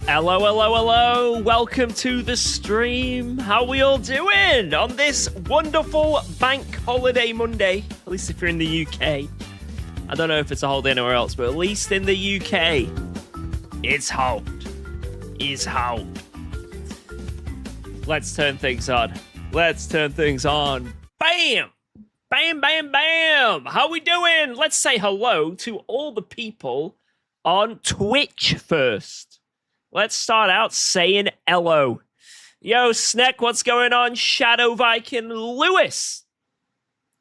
Hello, hello, hello. Welcome to the stream. How we all doing on this wonderful bank holiday Monday? At least if you're in the UK. I don't know if it's a holiday anywhere else, but at least in the UK, it's hot. It's hot. Let's turn things on. Let's turn things on. Bam! Bam, bam, bam! How we doing? Let's say hello to all the people on Twitch first. Let's start out saying hello. Yo, Sneck, what's going on? Shadow Viking Lewis.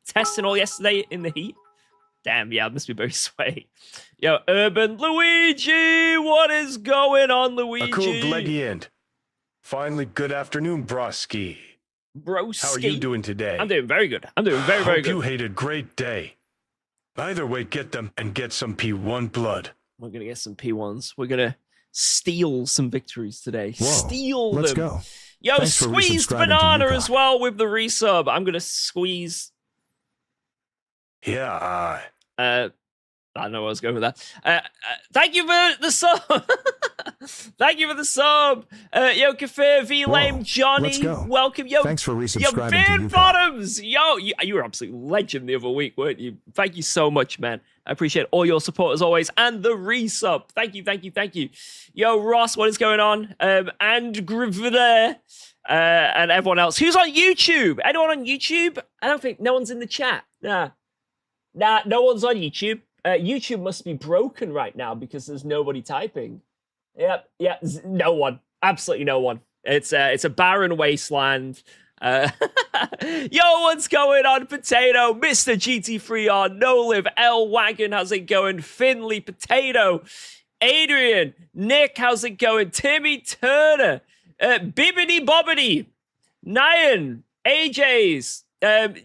Testing all yesterday in the heat. Damn, yeah, it must be very sweaty. Yo, Urban Luigi, what is going on, Luigi? A cool leggy end. Finally, good afternoon, broski. Broski. How are you doing today? I'm doing very good. I'm doing very good. You had a great day. Either way, get them and get some P1 blood. We're going to get some P1s. We're going to steal some victories today. Whoa, Steal them. let's go. Yo, Thanks for squeezed resubscribing to banana UKOG. as well with the resub. I'm going to squeeze. Yeah, I don't know where I was going with that. Thank you for the sub. Thank you for the sub. Yo, Kafir, V Lame, Whoa, Johnny, let's go. welcome. Yo, Thanks for yo, resubscribing to Beard UKOG. Bottoms. Yo, you were absolute legend the other week, weren't you? Thank you so much, man. I appreciate all your support as always, and the resub. Thank you, thank you, thank you. Yo, Ross, what is going on? And Grivder, and everyone else. Who's on YouTube? Anyone on YouTube? I don't think no one's in the chat. Nah, no one's on YouTube. YouTube must be broken right now because there's nobody typing. Yep, no one. Absolutely no one. It's a barren wasteland. Yo, what's going on, Potato? Mr. GT3R, No Live, L Wagon, how's it going? Finley, Potato, Adrian, Nick, how's it going? Timmy Turner, Bibbidi Bobbidi, Nyan, AJ's,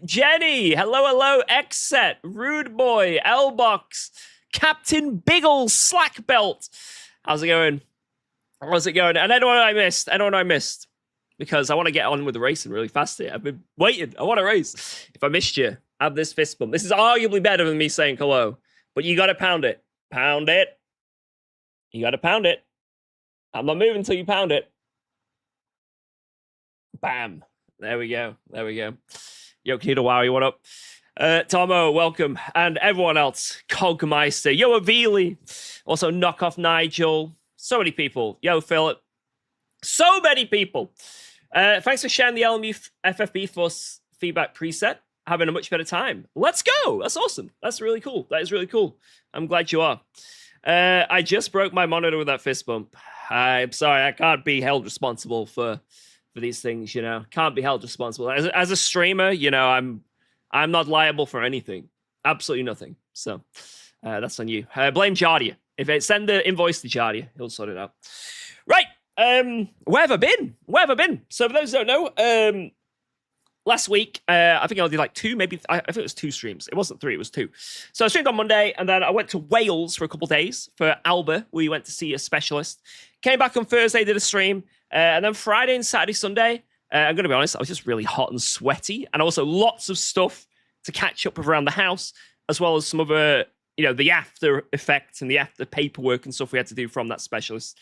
Jenny, hello, Xset, Rude Boy, L-Box, Captain Biggle, Slack Belt. How's it going? How's it going? And anyone I missed? Because I want to get on with the racing really fast here. I've been waiting. I want to race. If I missed you, have this fist bump. This is arguably better than me saying hello. But you got to pound it. Pound it. You got to pound it. I'm not moving until you pound it. Bam. There we go. Yo, Keto Wowie, what up? Tomo, welcome. And everyone else. Cogmeister. Yo, Avili. Also, Knockoff Nigel. So many people. Yo, Philip. So many people. Thanks for sharing the LMU FFB Force feedback preset. Having a much better time. Let's go. That's awesome. That's really cool. That is really cool. I'm glad you are. I just broke my monitor with that fist bump. I'm sorry. I can't be held responsible for these things, you know. Can't be held responsible. As a streamer, you know, I'm not liable for anything. Absolutely nothing. So that's on you. Blame Jardia. Send the invoice to Jardia. He'll sort it out. Right. Where have I been? So for those who don't know, last week, I think I did like two, maybe, I think it was 2 streams. It wasn't 3, it was 2. So I streamed on Monday, and then I went to Wales for a couple of days for Alba. We went to see a specialist. Came back on Thursday, did a stream. And then Friday and Saturday, Sunday, I'm going to be honest, I was just really hot and sweaty. And also lots of stuff to catch up with around the house, as well as some other, you know, the after effects and the after paperwork and stuff we had to do from that specialist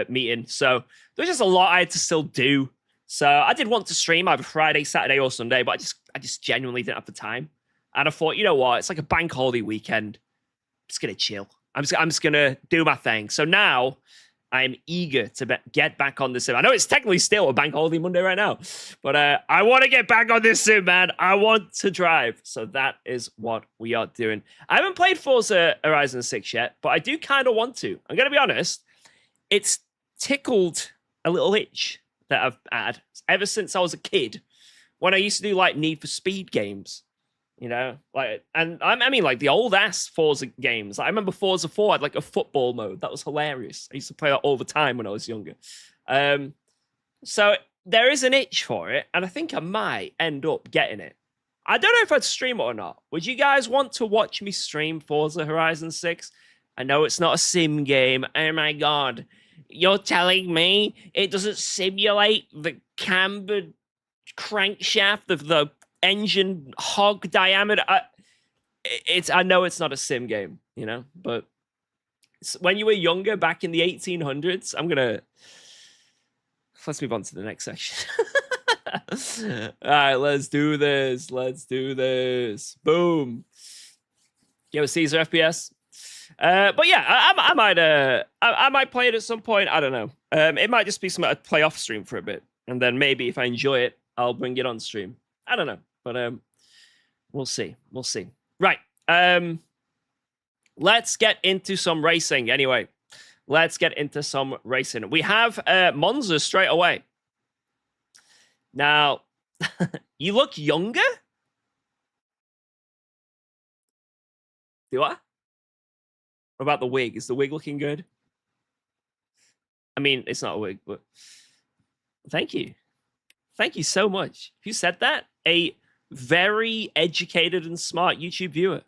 meeting. So there was just a lot I had to still do. So I did want to stream either Friday, Saturday, or Sunday, but I just genuinely didn't have the time. And I thought, you know what? It's like a bank holiday weekend. I'm just going to chill. I'm just going to do my thing. So now I'm eager to get back on this sim. I know it's technically still a bank holiday Monday right now, but I want to get back on this sim, man. I want to drive. So that is what we are doing. I haven't played Forza Horizon 6 yet, but I do kind of want to. I'm going to be honest. It's tickled a little itch that I've had ever since I was a kid, when I used to do like Need for Speed games, you know, like, and I mean like the old ass Forza games. I remember Forza 4 had like a football mode that was hilarious. I used to play that all the time when I was younger. So there is an itch for it, and I think I might end up getting it. I don't know if I'd stream it or not. Would you guys want to watch me stream Forza Horizon 6? I know it's not a sim game. Oh my god. You're telling me it doesn't simulate the cambered crankshaft of the engine hog diameter? I know it's not a sim game, you know, but when you were younger, back in the 1800s, let's move on to the next section. All right, let's do this. Let's do this. Boom. Yo, Caesar FPS. But yeah, I might play it at some point. I don't know. It might just be something I'd play off stream for a bit, and then maybe if I enjoy it, I'll bring it on stream. I don't know, but we'll see. We'll see. Right. Let's get into some racing. Anyway, let's get into some racing. We have Monza straight away. Now, you look younger? Do I? What about the wig? Is the wig looking good? I mean, it's not a wig, but thank you. Thank you so much. Who said that? A very educated and smart YouTube viewer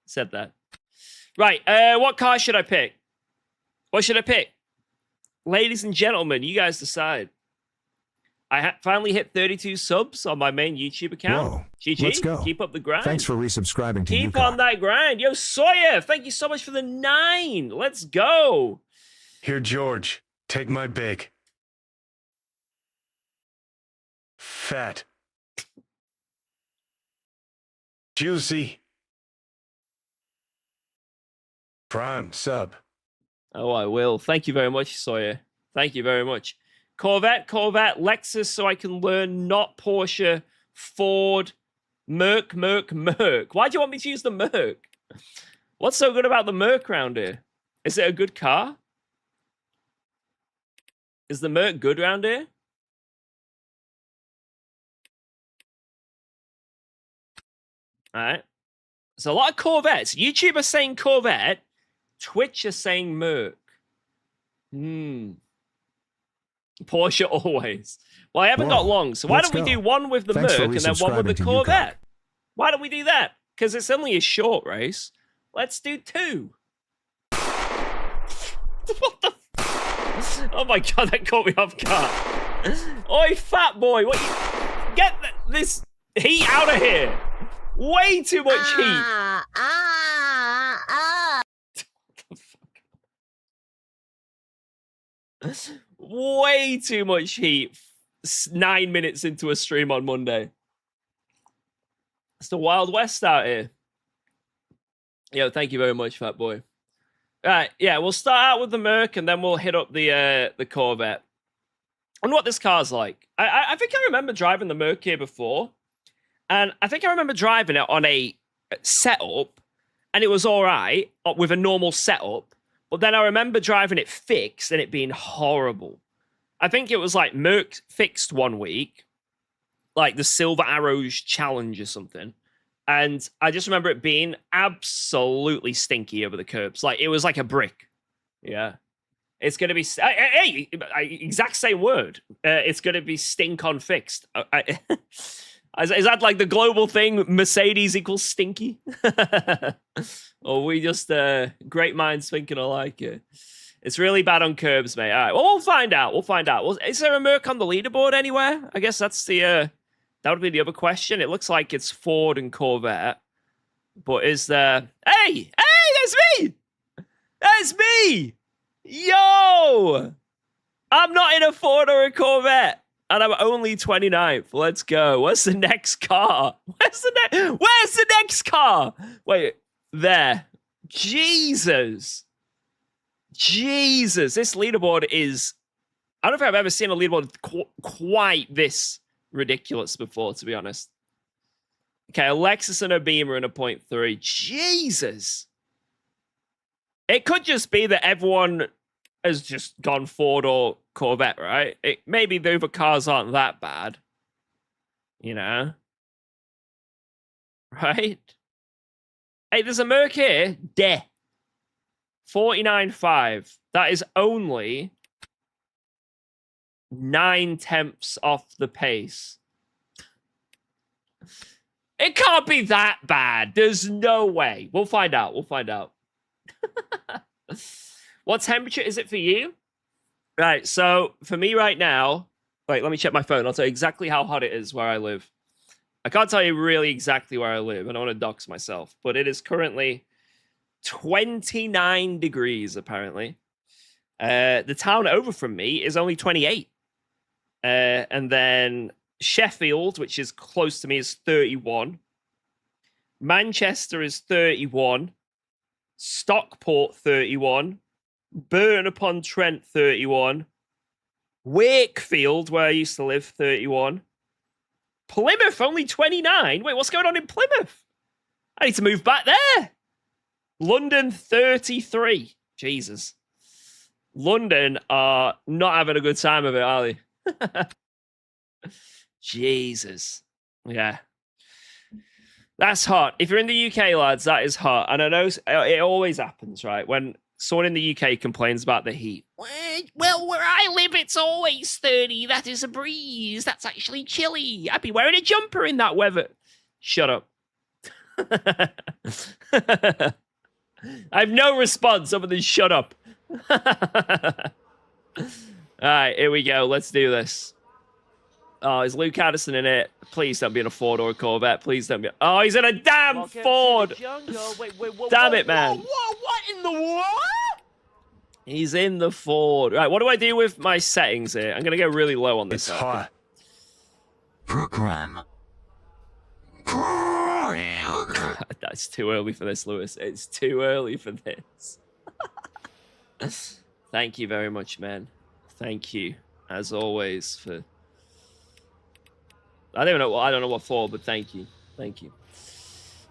said that. Right, what car should I pick? What should I pick? Ladies and gentlemen, you guys decide. I finally hit 32 subs on my main YouTube account. Whoa, GG, let's go. Keep up the grind. Thanks for resubscribing to Keep UKOG. on that grind. Yo, Sawyer, thank you so much for the 9. Let's go. Here, George, take my big. Fat. Juicy. Prime sub. Oh, I will. Thank you very much, Sawyer. Thank you very much. Corvette, Lexus, so I can learn not Porsche, Ford, Merc. Why do you want me to use the Merc? What's so good about the Merc around here? Is it a good car? Is the Merc good around here? All right. There's a lot of Corvettes. YouTube are saying Corvette. Twitch are saying Merc. Porsche always. Well, I haven't got long, so why don't we do one with the Merc and then one with the Corvette? Why don't we do that? Because it's only a short race. Let's do 2. What the? Oh my god, that caught me off guard. Oi, fat boy, what you... Get this heat out of here. Way too much heat. Way too much heat. 9 minutes into a stream on Monday. It's the Wild West out here. Yo, thank you very much, fat boy. All right, yeah, we'll start out with the Merc and then we'll hit up the Corvette. And what this car's like. I think I remember driving the Merc here before. And I think I remember driving it on a setup. And it was all right with a normal setup. But then I remember driving it fixed and it being horrible. I think it was like Merc fixed one week. Like the Silver Arrows Challenge or something. And I just remember it being absolutely stinky over the curbs. Like, it was like a brick. Yeah. It's going to be... Hey, exact same word. It's going to be stink on fixed. Is that like the global thing? Mercedes equals stinky? Or we just... great minds thinking alike here. It's really bad on curbs, mate. All right, well, we'll find out. We'll find out. Well, is there a Merc on the leaderboard anywhere? I guess that's the... That would be the other question. It looks like it's Ford and Corvette. But is there... Hey! That's me! That's me! Yo! I'm not in a Ford or a Corvette. And I'm only 29th. Let's go. What's the next car? Where's the next car? Wait. There. Jesus. This leaderboard is... I don't think I've ever seen a leaderboard quite this... ridiculous before, to be honest. Okay, a Lexus and a Beamer and a 0.3. Jesus. It could just be that everyone has just gone Ford or Corvette, right? Maybe the other cars aren't that bad. You know? Right? Hey, there's a Merc here. 49.5. That is only... 9/10 off the pace. It can't be that bad. There's no way. We'll find out. What temperature is it for you? Right, so for me right now, wait, let me check my phone. I'll tell you exactly how hot it is where I live. I can't tell you really exactly where I live. I don't want to dox myself, but it is currently 29 degrees, apparently. The town over from me is only 28. And then Sheffield, which is close to me, is 31. Manchester is 31. Stockport, 31. Burton-upon-Trent, 31. Wakefield, where I used to live, 31. Plymouth, only 29. Wait, what's going on in Plymouth? I need to move back there. London, 33. Jesus. London are not having a good time of it, are they? Jesus. Yeah. That's hot. If you're in the UK, lads, that is hot. And I know it always happens, right? When someone in the UK complains about the heat. Well, where I live, it's always 30. That is a breeze. That's actually chilly. I'd be wearing a jumper in that weather. Shut up. I have no response other than shut up. All right, here we go. Let's do this. Oh, is Luke Addison in it? Please don't be in a Ford or a Corvette. Please don't be. Oh, he's in a damn Ford. Damn it, man. What in the world? He's in the Ford. Right, what do I do with my settings here? I'm going to go really low on this. It's hot. Program. That's too early for this, Lewis. It's too early for this. Thank you very much, man. Thank you, as always, for... I don't know what for, but thank you. Thank you.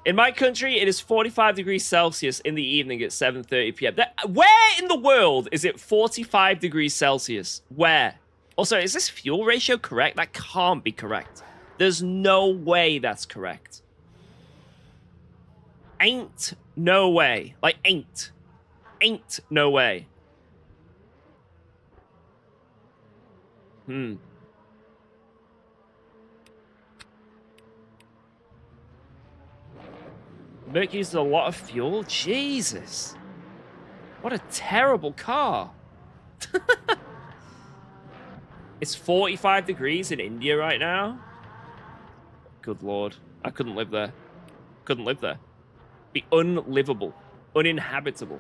In my country, it is 45 degrees Celsius in the evening at 7:30 p.m. Where in the world is it 45 degrees Celsius? Where? Also, is this fuel ratio correct? That can't be correct. There's no way that's correct. Ain't no way. Like, ain't. Ain't no way. Merc uses a lot of fuel? Jesus. What a terrible car. It's 45 degrees in India right now. Good Lord. I couldn't live there. Couldn't live there. Be unlivable. Uninhabitable.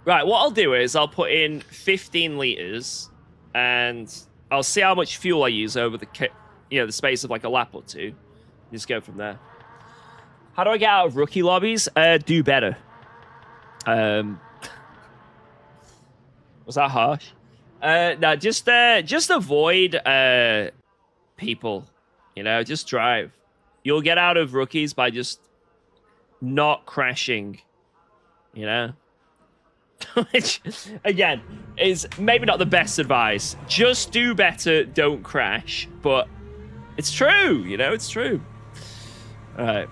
Right, what I'll do is I'll put in 15 liters and I'll see how much fuel I use over the space of like a lap or two. Just go from there. How do I get out of rookie lobbies? Do better. Was that harsh? No, just avoid people. You know, just drive. You'll get out of rookies by just not crashing. You know? Which, again, is maybe not the best advice. Just do better, don't crash. But it's true, you know, it's true. All right.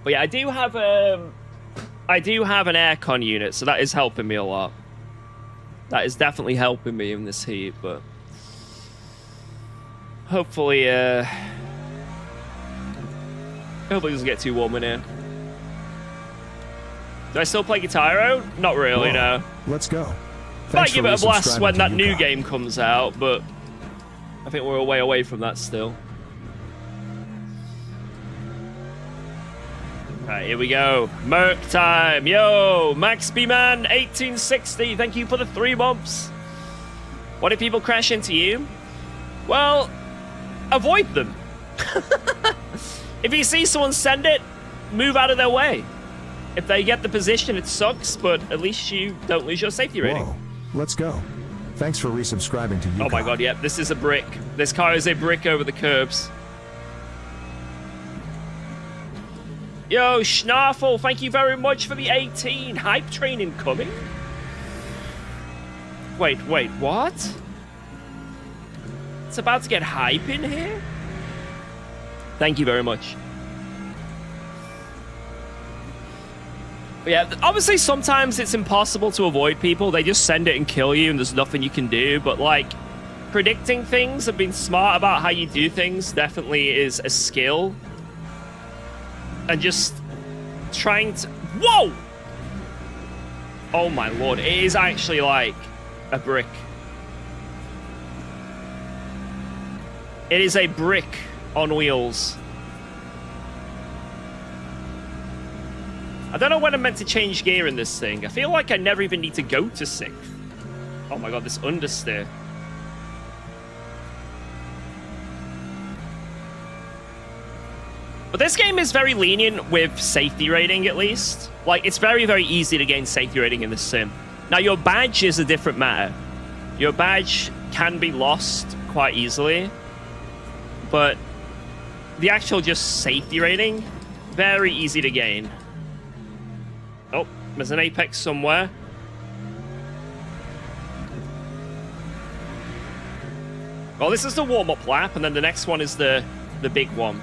But yeah, I do have an aircon unit, so that is helping me a lot. That is definitely helping me in this heat, but hopefully it doesn't get too warm in here. Do I still play Guitar Hero? Not really, no. Let's go. Might give it a blast when that new game comes out, but I think we're a way away from that still. Alright, here we go. Merc time. Yo, Max B-Man 1860. Thank you for the 3 months. What if people crash into you? Well, avoid them. If you see someone send it, move out of their way. If they get the position, it sucks, but at least you don't lose your safety rating. Whoa, let's go. Thanks for resubscribing to UKOG. Oh my god, yep, this is a brick. This car is a brick over the curbs. Yo, Schnarfel, thank you very much for the 18. Hype train incoming? Wait, what? It's about to get hype in here? Thank you very much. But yeah, obviously sometimes it's impossible to avoid people. They just send it and kill you and there's nothing you can do. But like, predicting things and being smart about how you do things definitely is a skill. And just trying to... Whoa! Oh my lord, it is actually like a brick. It is a brick on wheels. I don't know when I'm meant to change gear in this thing. I feel like I never even need to go to 6th. Oh my god, this understeer. But this game is very lenient with safety rating, at least. Like, it's very, very easy to gain safety rating in this sim. Now, your badge is a different matter. Your badge can be lost quite easily. But the actual just safety rating, very easy to gain. Oh, there's an apex somewhere. Well, this is the warm-up lap, and then the next one is the big one.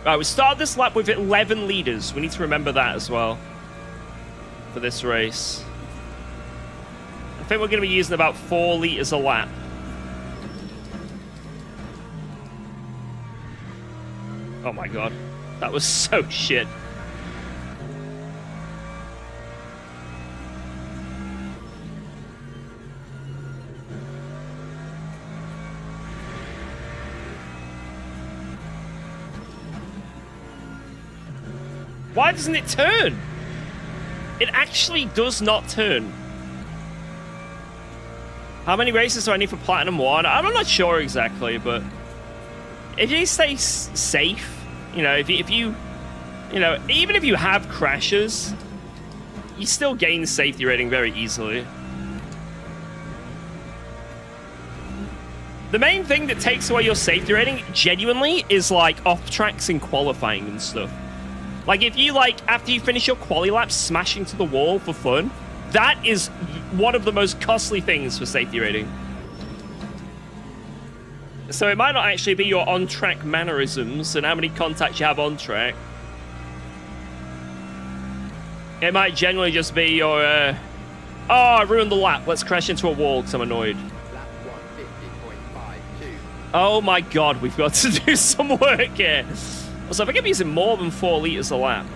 Right, we started this lap with 11 leaders. We need to remember that as well for this race. I think we're going to be using about 4 liters a lap. Oh my god, that was so shit. Why doesn't it turn? It actually does not turn. How many races do I need for Platinum 1? I'm not sure exactly, but if you stay safe, you know, if you know, even if you have crashes, you still gain safety rating very easily. The main thing that takes away your safety rating, genuinely, is like off tracks in qualifying and stuff. Like, if you, like, after you finish your quali lap, smash into the wall for fun, that is one of the most costly things for safety rating. So it might not actually be your on-track mannerisms and how many contacts you have on track. It might generally just be your, oh, I ruined the lap. Let's crash into a wall because I'm annoyed. Oh my god, we've got to do some work here. Also, I think I'm using more than 4 liters a lap.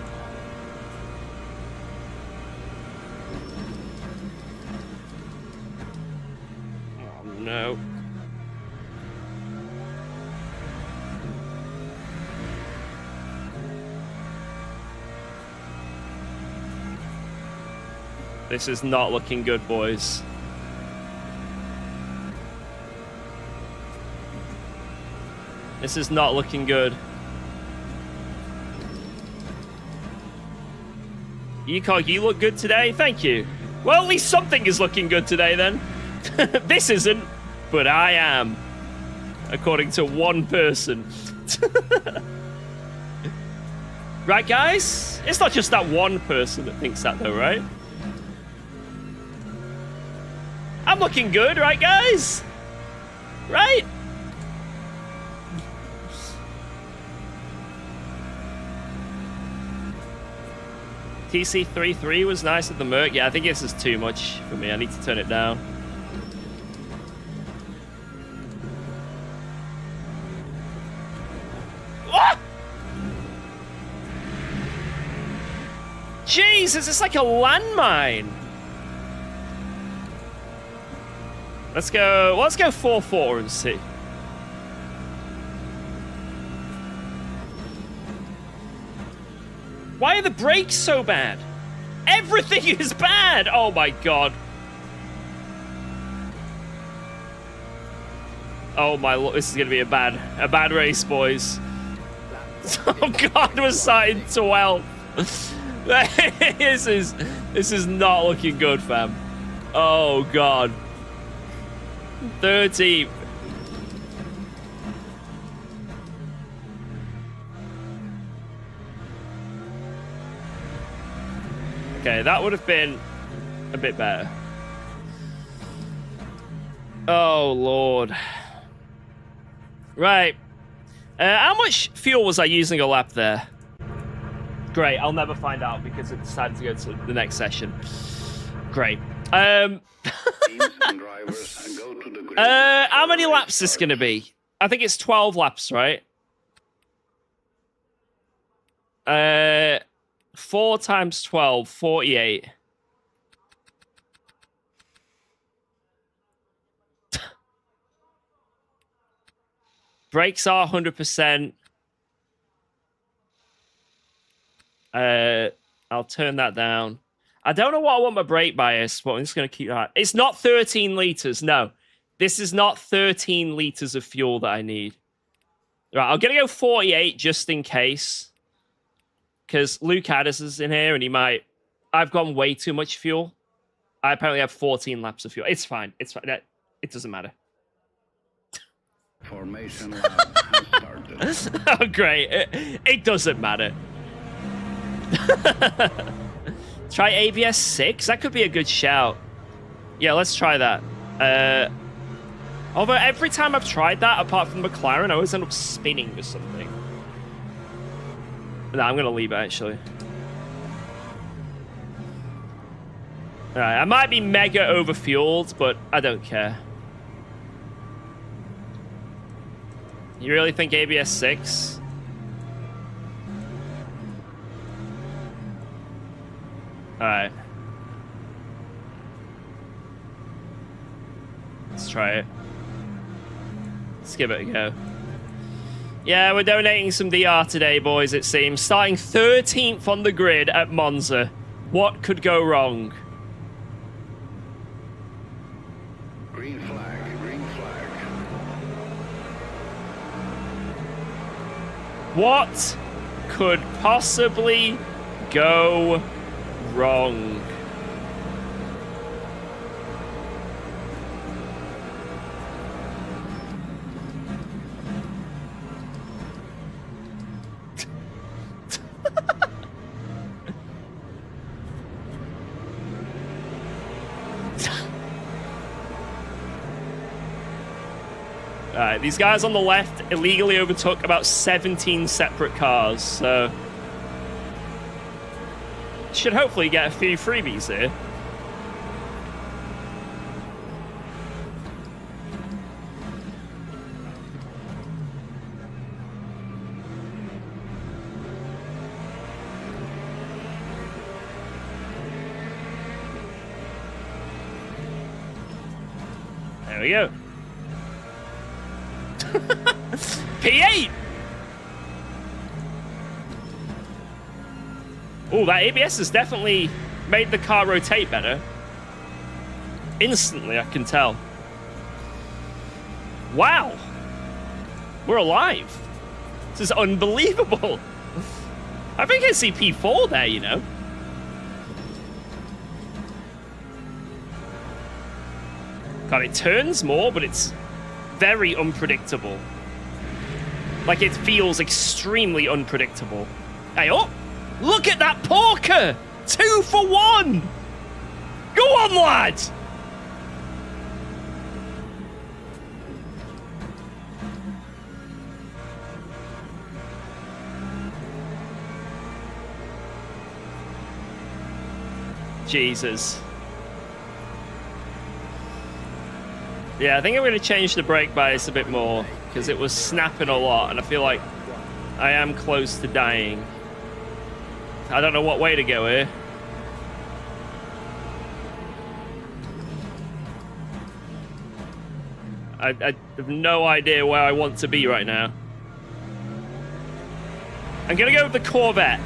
Oh, no. This is not looking good, boys. This is not looking good. UKOG, you look good today. Thank you. Well, at least something is looking good today, then. This isn't, but I am. According to one person. Right, guys? It's not just that one person that thinks that, though, right? I'm looking good, right, guys? Right? TC33 was nice at the Merc. Yeah, I think this is too much for me. I need to turn it down. What? Jesus, it's like a landmine. Let's go 4-4 and see. Why are the brakes so bad? Everything is bad! Oh my god. Oh my lord, this is gonna be a bad race, boys. Oh god, we're starting 12. This is not looking good, fam. Oh god. 30. Okay, that would have been a bit better. Oh, Lord. Right. How much fuel was I using a lap there? Great, I'll never find out because it decided to go to the next session. Great. How many laps is this going to be? I think it's 12 laps, right? 4 times 12, 48. Brakes are 100%. I'll turn that down. I don't know what I want my brake bias, but I'm just going to keep that. It's not 13 liters. No, this is not 13 liters of fuel that I need. Right, I'm going to go 48 just in case. Because Luke Addis is in here and he might... I've gone way too much fuel. I apparently have 14 laps of fuel. It's fine. It's fine. It doesn't matter. Formation lab has started. Oh, great. It doesn't matter. Try ABS 6? That could be a good shout. Yeah, let's try that. Although every time I've tried that, apart from McLaren, I always end up spinning or something. No, I'm going to leave it, actually. Alright, I might be mega overfueled, but I don't care. You really think ABS 6? Alright. Let's try it. Let's give it a go. Yeah, we're donating some DR today, boys, it seems. Starting 13th on the grid at Monza. What could go wrong? Green flag, green flag. What could possibly go wrong? Alright, these guys on the left illegally overtook about 17 separate cars, so... should hopefully get a few freebies here. There we go. P8! Oh, that ABS has definitely made the car rotate better. Instantly, I can tell. Wow! We're alive. This is unbelievable. I think I see P4 there, you know. God, it turns more, but it's very unpredictable. Like, it feels extremely unpredictable. Hey, oh! Look at that porker! 2 for 1! Go on, lad! Jesus. Yeah, I think I'm going to change the brake bias a bit more, because it was snapping a lot, and I feel like I am close to dying. I don't know what way to go here. I have no idea where I want to be right now. I'm going to go with the Corvette.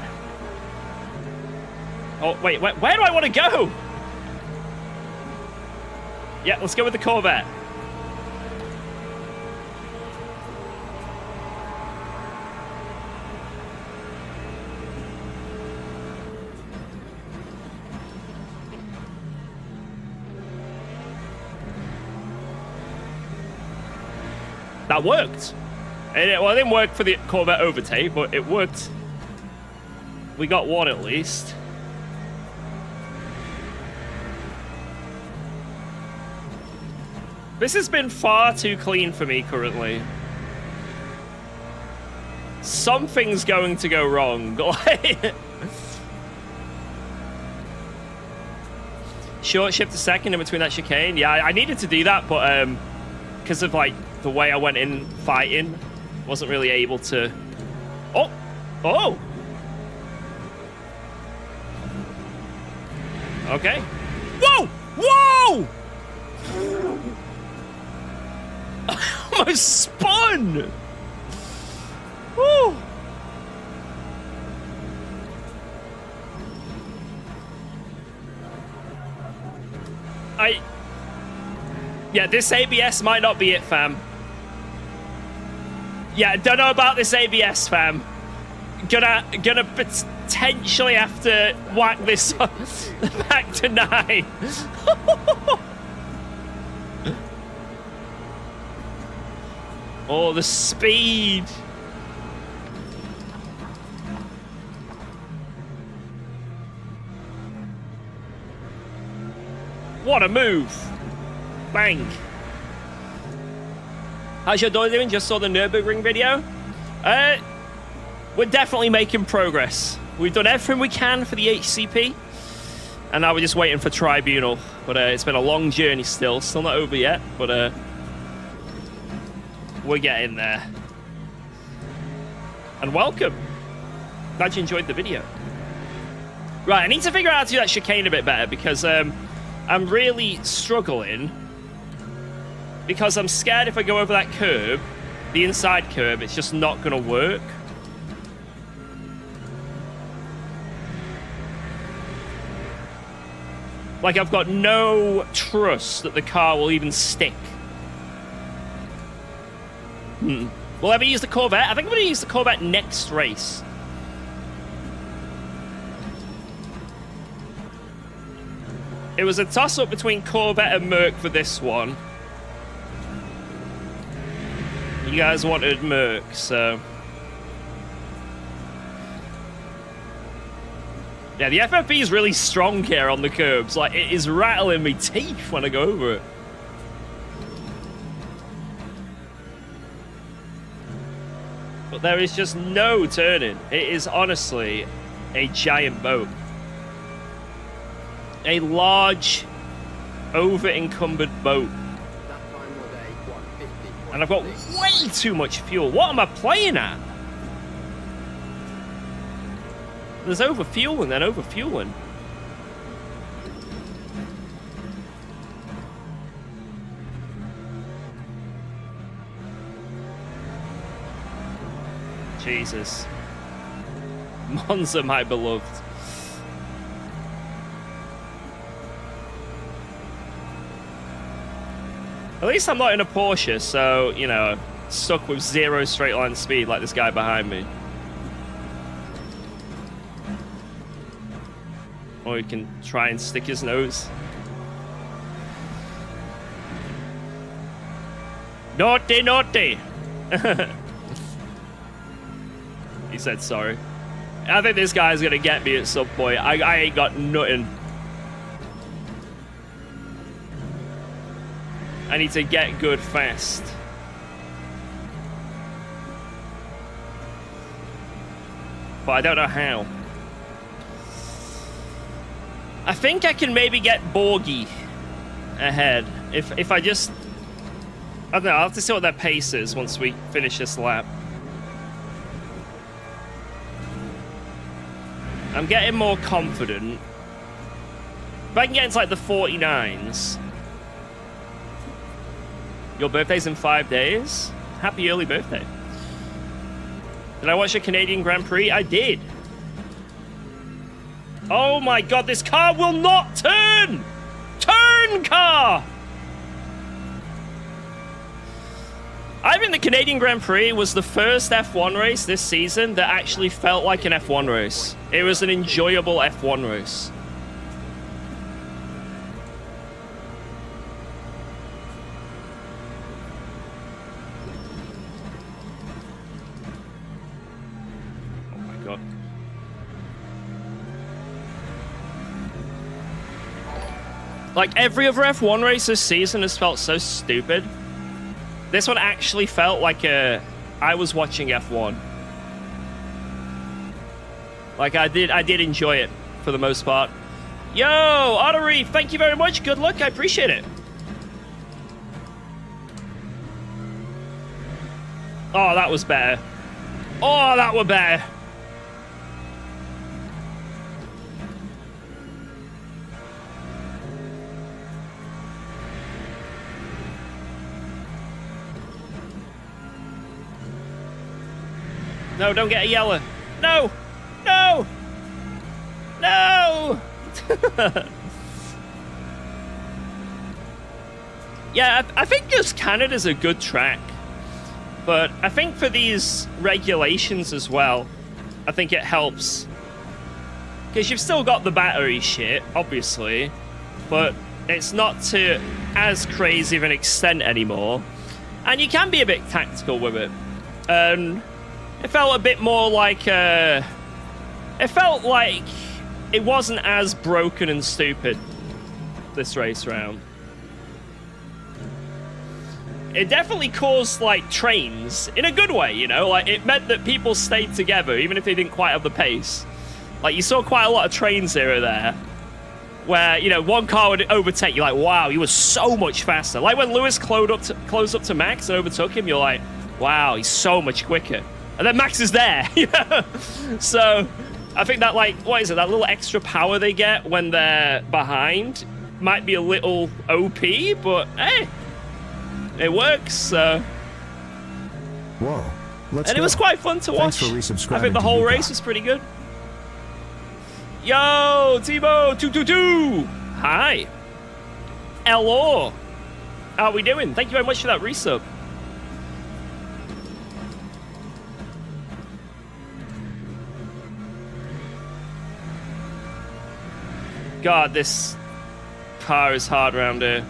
Oh, wait, where do I want to go? Yeah, let's go with the Corvette. That worked. Well, it didn't work for the Corvette overtake, but it worked. We got one at least. This has been far too clean for me currently. Something's going to go wrong. Short shift a second in between that chicane. Yeah, I needed to do that, but because of like the way I went in fighting, wasn't really able to. Oh. Okay. Whoa! Almost spun! Woo! Yeah, this ABS might not be it, fam. Yeah, don't know about this ABS, fam. Gonna potentially have to whack this back to 9. Oh, the speed. What a move. Bang. How's your daughter doing? Just saw the Nürburgring video. We're definitely making progress. We've done everything we can for the HCP. And now we're just waiting for Tribunal. But it's been a long journey still. Still not over yet. But we're getting there. And welcome. Glad you enjoyed the video. Right, I need to figure out how to do that chicane a bit better. Because I'm really struggling. Because I'm scared if I go over that curb, the inside curb, it's just not going to work. Like, I've got no trust that the car will even stick. Will I ever use the Corvette? I think I'm going to use the Corvette next race. It was a toss-up between Corvette and Merc for this one. You guys wanted Merc, so... Yeah, the FFP is really strong here on the curbs. Like, it is rattling me teeth when I go over it. But there is just no turning. It is honestly a giant boat. A large, over-encumbered boat. And I've got way too much fuel. What am I playing at? There's overfueling, then overfueling. Jesus. Monza, my beloved. At least I'm not in a Porsche, so, you know, stuck with 0 straight line speed like this guy behind me. Or he can try and stick his nose. Naughty, naughty! He said sorry. I think this guy's gonna get me at some point. I ain't got nothing. I need to get good fast. But I don't know how. I think I can maybe get Borgie ahead. If I just... I don't know, I'll have to see what their pace is once we finish this lap. I'm getting more confident. If I can get into like the 49s... Your birthday's in 5 days? Happy early birthday. Did I watch a Canadian Grand Prix? I did. Oh my god, this car will not turn! Turn, car! I think the Canadian Grand Prix was the first F1 race this season that actually felt like an F1 race. It was an enjoyable F1 race. Like, every other F1 race this season has felt so stupid. This one actually felt like I was watching F1. Like, I did enjoy it, for the most part. Yo, Ottery, thank you very much. Good luck, I appreciate it. Oh, that was better. Oh, that were better. No, don't get a yellow. No! No! No! Yeah, I think just Canada's a good track. But I think for these regulations as well, I think it helps. Because you've still got the battery shit, obviously, but it's not to as crazy of an extent anymore. And you can be a bit tactical with it. It felt a bit more like... it felt like it wasn't as broken and stupid, this race round. It definitely caused, like, trains in a good way, you know? Like, it meant that people stayed together, even if they didn't quite have the pace. Like, you saw quite a lot of trains here or there, where, you know, one car would overtake you, like, wow, he was so much faster. Like, when Lewis closed up to Max and overtook him, you're like, wow, he's so much quicker. And then Max is there, you know? So, I think that, like, what is it, that little extra power they get when they're behind might be a little OP, but, hey... It works, so... Whoa. Let's and go. it was quite fun to watch. Thanks for resubscribing I think the to whole UKOG. race was pretty good. Yo, Timo222! Hi. Hello. How are we doing? Thank you very much for that resub. God, this car is hard around here.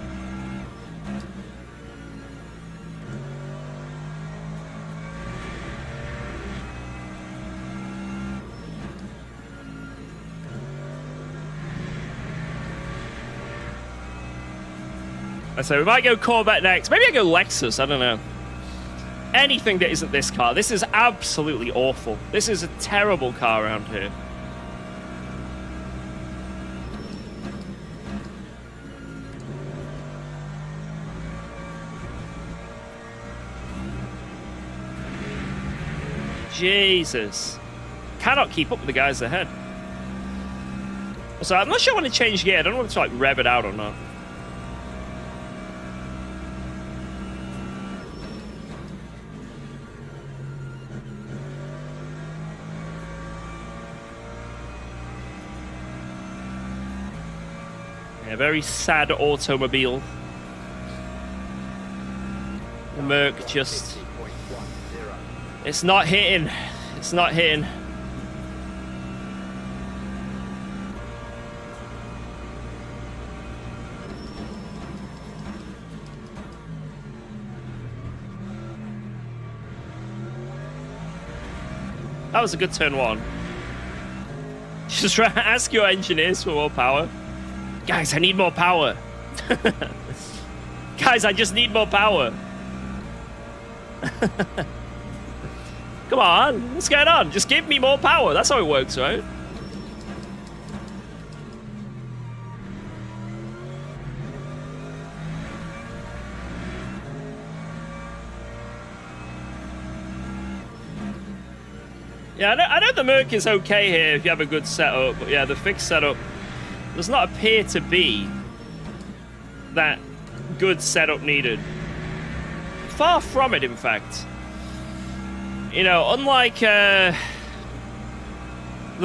So we might go Corvette next. Maybe I go Lexus. I don't know. Anything that isn't this car. This is absolutely awful. This is a terrible car around here. Jesus. Cannot keep up with the guys ahead. So I'm not sure I want to change gear. I don't know whether to like rev it out or not. A very sad automobile. The Merc just... It's not hitting. It's not hitting. That was a good turn one. Just try to ask your engineers for more power. Guys, I need more power. Guys, I just need more power. Come on, what's going on? Just give me more power. That's how it works, right? Yeah, I know the Merc is okay here if you have a good setup, but yeah, the fixed setup does not appear to be that good setup needed. Far from it, in fact. You know, unlike the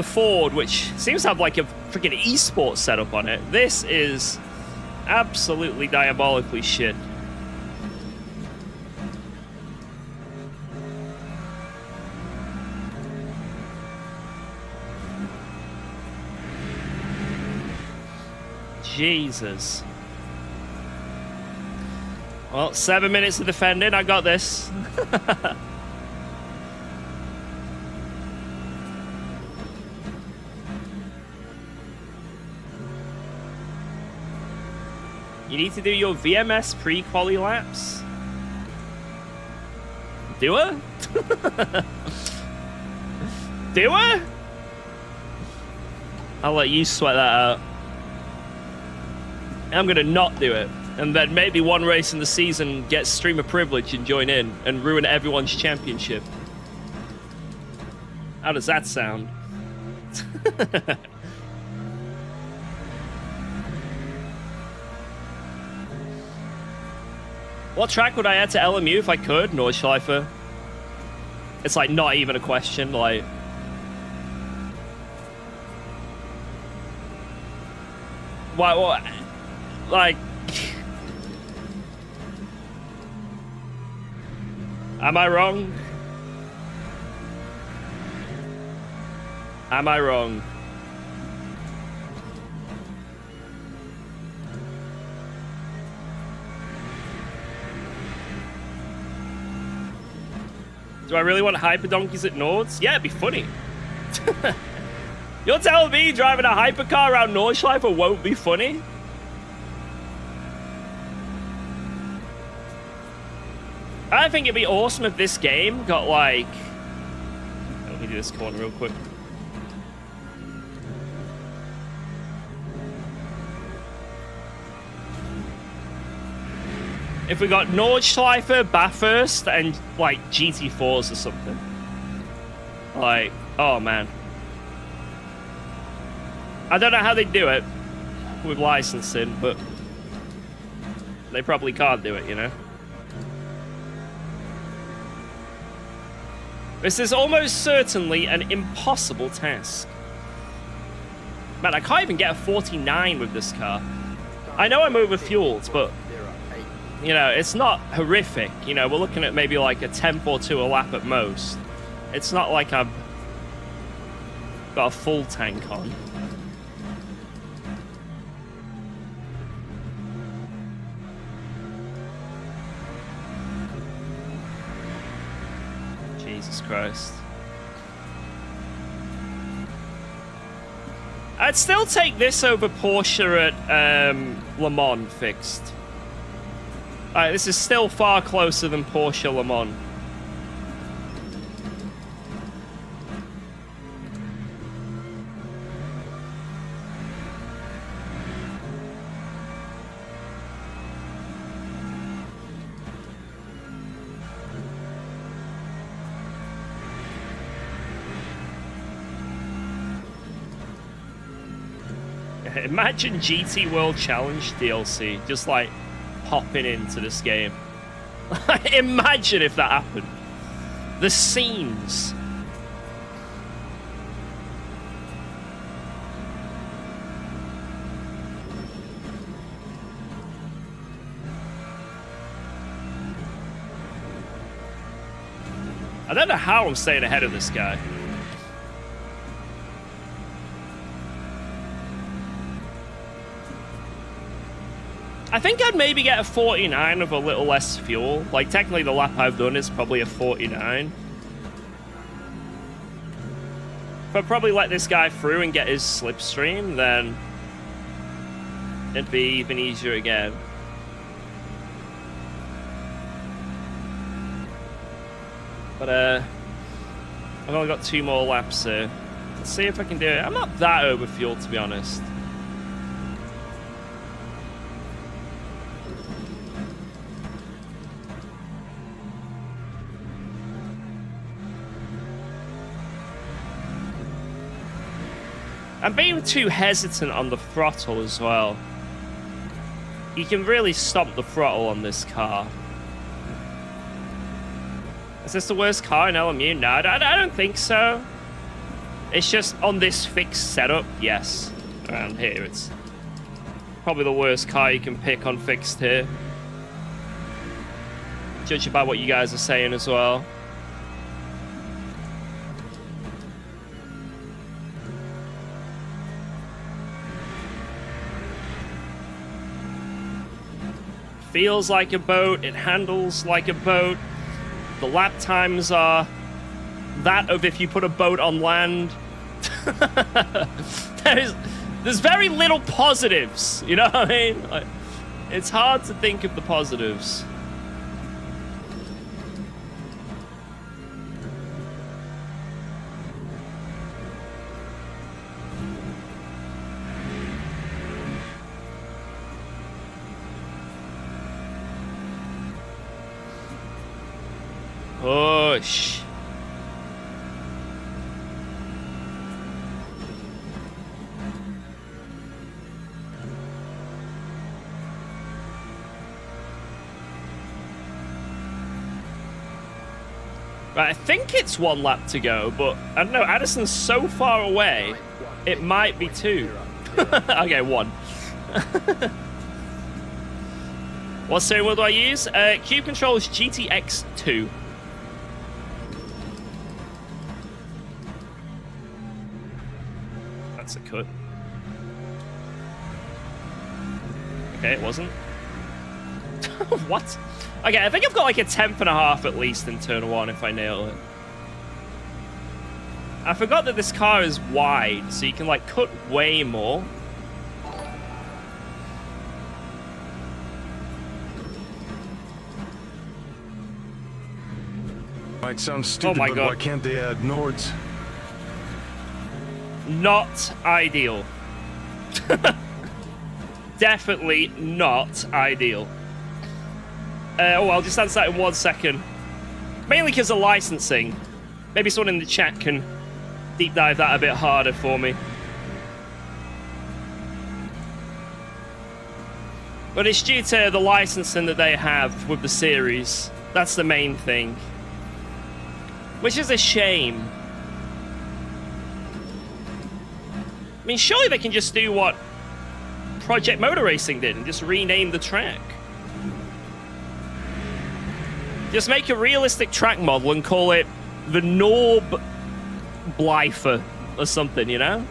Ford, which seems to have like a freaking esports setup on it, this is absolutely diabolically shit. Jesus. Well, 7 minutes of defending. I got this. You need to do your VMS pre-quali laps. Do I? Do I? I'll let you sweat that out. I'm gonna not do it, and then maybe one race in the season get streamer privilege and join in and ruin everyone's championship. How does that sound? What track would I add to LMU if I could? Nordschleife. It's like not even a question, like... Why, like... Am I wrong? Am I wrong? Do I really want hyper donkeys at Nords? Yeah, it'd be funny. You're telling me driving a hypercar around Nordschleife won't be funny? I think it'd be awesome if this game got like... Let me do this corner real quick. If we got Nordschleife, Bathurst, and like GT4s or something. Like, oh man. I don't know how they do it with licensing, but they probably can't do it, you know? This is almost certainly an impossible task. Man, I can't even get a 49 with this car. I know I'm overfueled, but you know, it's not horrific. You know, we're looking at maybe like a 10th or 2 a lap at most. It's not like I've got a full tank on. Jesus Christ. I'd still take this over Porsche at Le Mans fixed. This is still far closer than Porsche Le Mans. Imagine GT World Challenge DLC just like popping into this game. Imagine if that happened. The scenes. I don't know how I'm staying ahead of this guy. I think I'd maybe get a 49 with a little less fuel. Like, technically the lap I've done is probably a 49. If I probably let this guy through and get his slipstream, then it'd be even easier again. But, I've only got 2 more laps here. Let's see if I can do it. I'm not that overfueled, to be honest. I'm being too hesitant on the throttle as well. You can really stomp the throttle on this car. Is this the worst car in LMU? No, I don't think so. It's just on this fixed setup, yes. Around here, it's probably the worst car you can pick on fixed here. Judging by what you guys are saying as well. Feels like a boat, it handles like a boat. The lap times are that of if you put a boat on land. There's very little positives, you know what I mean? Like, it's hard to think of the positives. Push. Right, I think it's 1 lap to go, but I don't know, Addison's so far away, it might be 2. Okay, 1. What steering wheel do I use? Cube Control's GTX2. it's a cut. Okay, it wasn't. What? Okay, I think I've got like a 10.5 at least in turn 1 if I nail it. I forgot that this car is wide, so you can like cut way more. Might sound stupid, my but God. why can't they add Nords? Not ideal. Definitely not ideal. I'll just answer that in 1 second. Mainly because of licensing. Maybe someone in the chat can deep dive that a bit harder for me. But it's due to the licensing that they have with the series. That's the main thing. Which is a shame. I mean, surely they can just do what Project Motor Racing did and just rename the track. Just make a realistic track model and call it the Norb Blyfer or something, you know?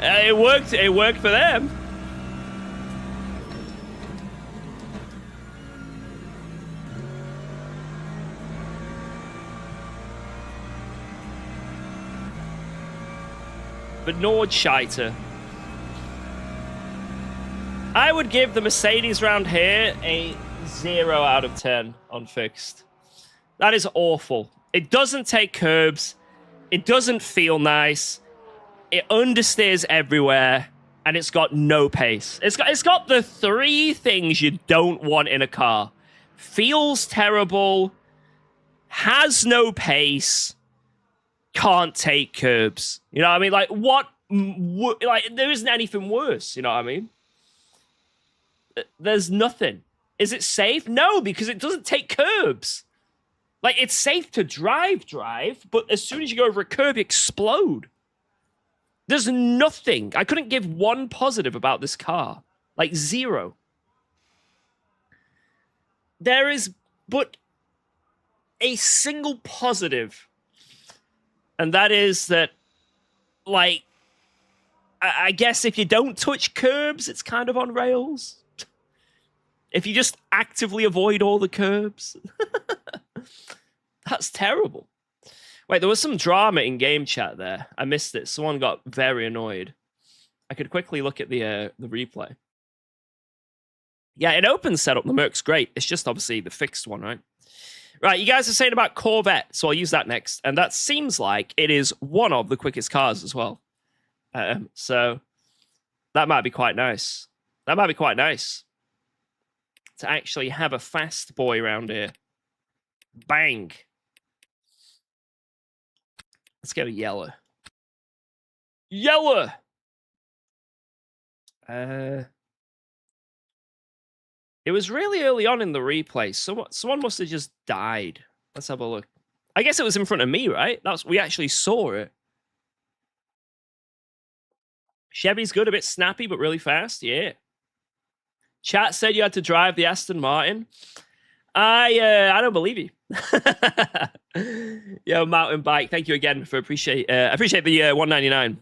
It worked. It worked for them. The Nordscheiter. I would give the Mercedes round here a 0 out of 10 on fixed. That is awful. It doesn't take curbs. It doesn't feel nice. It understeers everywhere, and it's got no pace. It's got the 3 things you don't want in a car. Feels terrible, has no pace, can't take curbs. You know what I mean? Like, what? Like, there isn't anything worse. You know what I mean? There's nothing. Is it safe? No, because it doesn't take curbs. Like, it's safe to drive, but as soon as you go over a curb, you explode. There's nothing. I couldn't give 1 positive about this car. Like, 0. There is but a single positive. And that is that, like, I guess if you don't touch curbs, it's kind of on rails. If you just actively avoid all the curbs. That's terrible. Wait, there was some drama in game chat there. I missed it. Someone got very annoyed. I could quickly look at the replay. Yeah, in open setup, the Merc's great. It's just obviously the fixed one, right? Right, you guys are saying about Corvette, so I'll use that next. And that seems like it is one of the quickest cars as well. So that might be quite nice. That might be quite nice. To actually have a fast boy around here. Bang. Let's go to yellow. Yellow! It was really early on in the replay. Someone must have just died. Let's have a look. I guess it was in front of me, right? We actually saw it. Chevy's good, a bit snappy, but really fast. Yeah. Chat said you had to drive the Aston Martin. I don't believe you. Yo, mountain bike. Thank you again for appreciate the $1.99.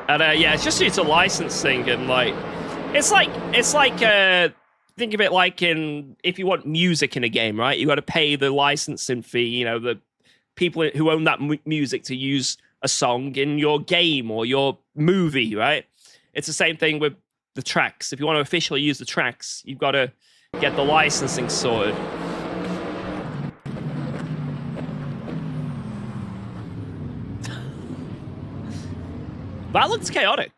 And yeah, it's just due to licensing and like it's like think of it like if you want music in a game, right? You got to pay the licensing fee. You know, the people who own that music to use a song in your game or your movie, right? It's the same thing with the tracks. If you want to officially use the tracks, you've got to get the licensing sorted. That looks chaotic.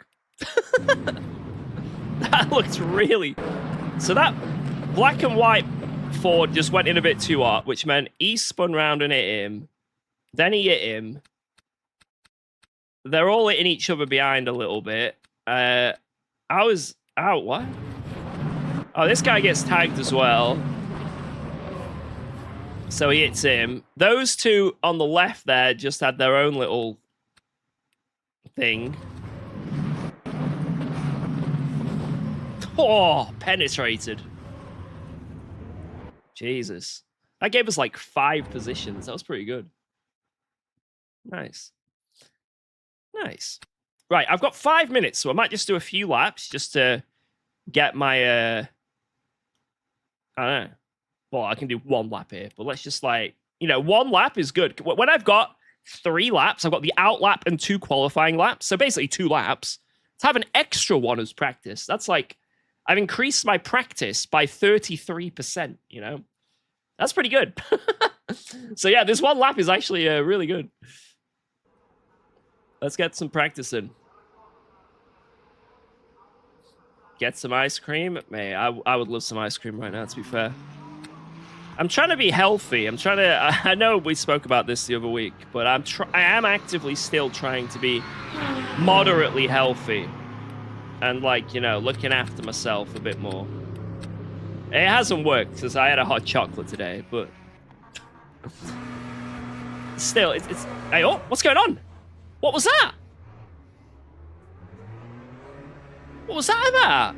That looks really... So that black and white Ford just went in a bit too hard, which meant he spun round and hit him. Then he hit him. They're all hitting each other behind a little bit. I was... Oh, what? Oh, this guy gets tagged as well. So he hits him. Those two on the left there just had their own little thing. Oh, penetrated. Jesus. That gave us like 5 positions. That was pretty good. Nice. Nice. Right, I've got 5 minutes, so I might just do a few laps just to get my, I don't know. Well, I can do 1 lap here, but let's just like, 1 lap is good. When I've got 3 laps, I've got the out lap and 2 qualifying laps, so basically 2 laps. To have an extra one as practice, that's like, I've increased my practice by 33%, That's pretty good. So yeah, this 1 lap is actually really good. Let's get some practice in. Get some ice cream. Man, I would love some ice cream right now, to be fair. I'm trying to be healthy. I know we spoke about this the other week, but I am actively still trying to be moderately healthy. And like, looking after myself a bit more. It hasn't worked because I had a hot chocolate today, but still, it's hey, oh, what's going on? What was that? What was that about?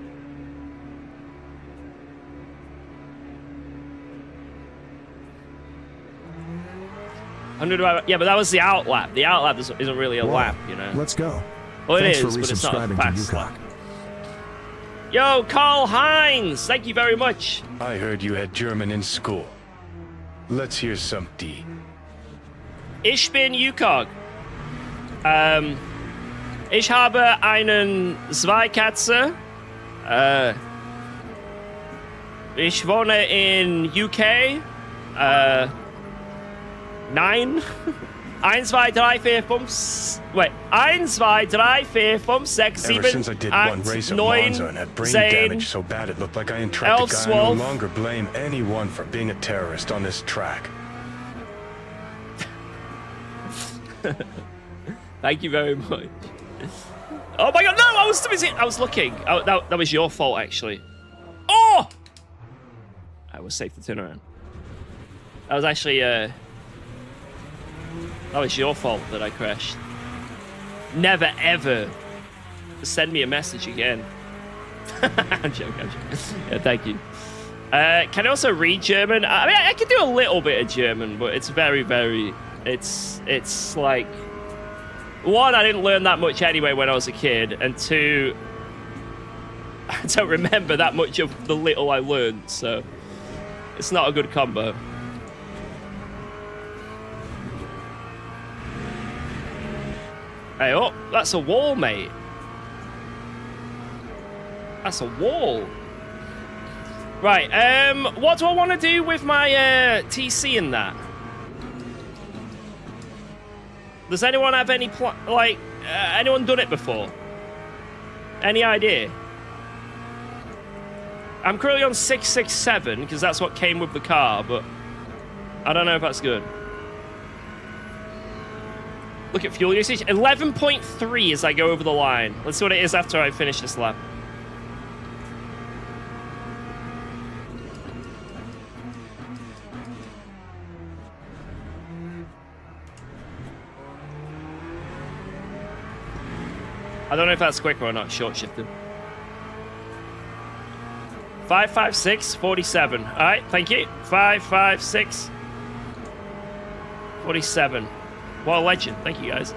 Yeah, but that was the out lap. The out lap isn't really a lap, Let's go. Well, Thanks it for is, but it's not a resubscribing fast to lap. UKOG. Yo, Carl Heinz, thank you very much. I heard you had German in school. Let's hear some D. Ich bin UKOG. Ich habe einen Zweikatze. Ich wohne in UK. 9. 1, 2, 3, 4, 5. Wait. 1, 2, 3, 4, 5, 6, 7, Ever since I did 8, one race at 9, Monza and had brain 10. damage so bad it looked like I entrapped a guy, I no 12. longer blame anyone for being a terrorist on this track. Thank you very much. Oh my god, no! I was looking. Oh, that was your fault, actually. Oh! I was safe to turn around. That was actually, that was your fault that I crashed. Never, ever send me a message again. I'm joking. Yeah, thank you. Can I also read German? I mean, I can do a little bit of German, but it's very, very... It's like... 1, I didn't learn that much anyway when I was a kid, and 2, I don't remember that much of the little I learned, so it's not a good combo. Hey, oh, that's a wall, mate. That's a wall. Right, what do I want to do with my TC in that? Does anyone have any anyone done it before? Any idea? I'm currently on 667 because that's what came with the car, but I don't know if that's good. Look at fuel usage, 11.3 as I go over the line. Let's see what it is after I finish this lap. I don't know if that's quicker or not, short shifted. 556 47. All right, thank you. 556 47. What a legend. Thank you, guys.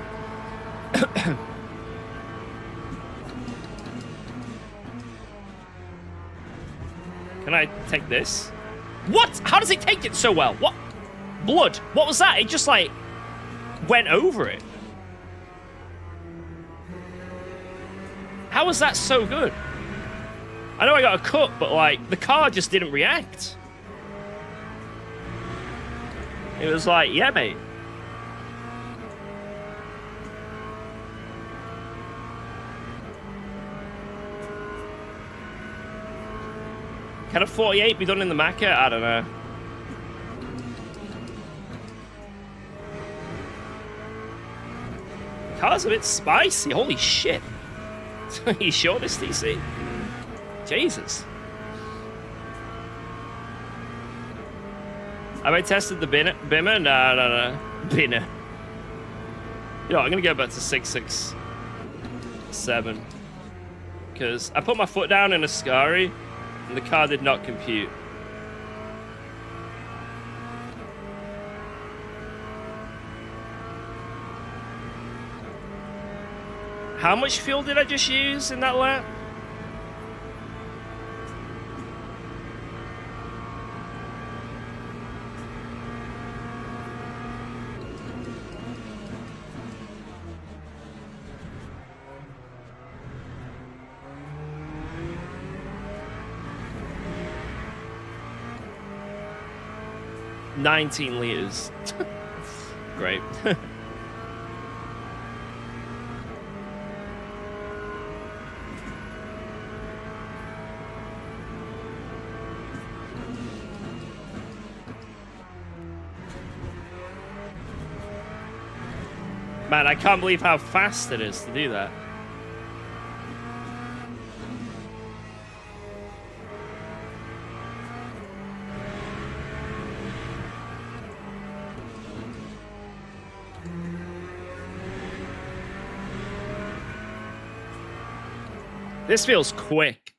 Can I take this? What? How does it take it so well? What? Blood. What was that? It just, like, went over it. How was that so good? I know I got a cut, but, like, the car just didn't react. It was like, yeah, mate. Can a 48 be done in the Macca? I don't know. Car's a bit spicy. Holy shit. You sure this, DC? Jesus. Have I tested the Bimmer? No. Binner. You know, I'm going to go back to 667. Because I put my foot down in a Scari, and the car did not compute. How much fuel did I just use in that lap? $19 liters. Great. Man, I can't believe how fast it is to do that. This feels quick.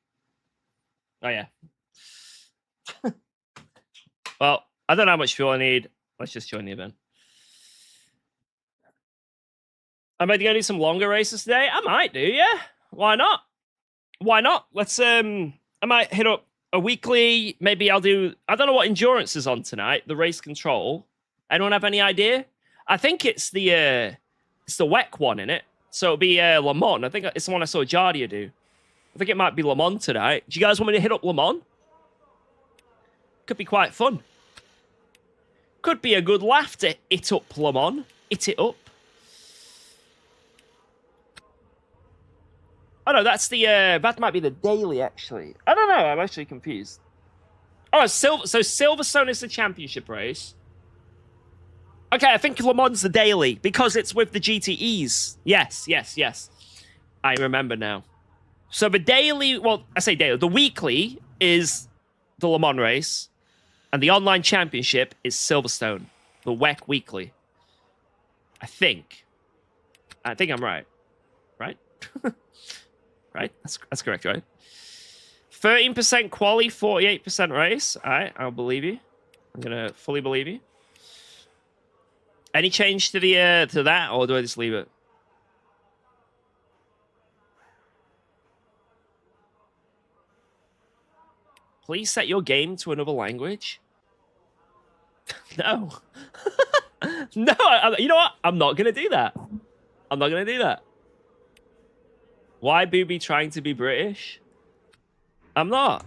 Oh, yeah. Well, I don't know how much fuel I need. Let's just join the event. Am I going to do some longer races today? I might do, yeah. Why not? Why not? Let's, I might hit up a weekly. Maybe I'll do, I don't know what endurance is on tonight. The race control. Anyone have any idea? I think it's the WEC one in it. So it'll be Le Mans. I think it's the one I saw Jardia do. I think it might be Le Mans tonight. Do you guys want me to hit up Le Mans? Could be quite fun. Could be a good laugh to hit up Le Mans. Hit it up. Oh no, that's the that might be the daily actually. I don't know. I'm actually confused. Oh, so Silverstone is the championship race. Okay, I think Le Mans the daily because it's with the GTEs. Yes, yes, yes. I remember now. So the daily, well, I say daily. The weekly is the Le Mans race, and the online championship is Silverstone, the WEC weekly. I think I'm right. Right? Right? That's correct, right? 13% quali, 48% race. All right, I'll believe you. I'm gonna fully believe you. Any change to the to that, or do I just leave it? Please set your game to another language. No. No, you know what? I'm not gonna do that. I'm not gonna do that. Why Booby trying to be British? I'm not.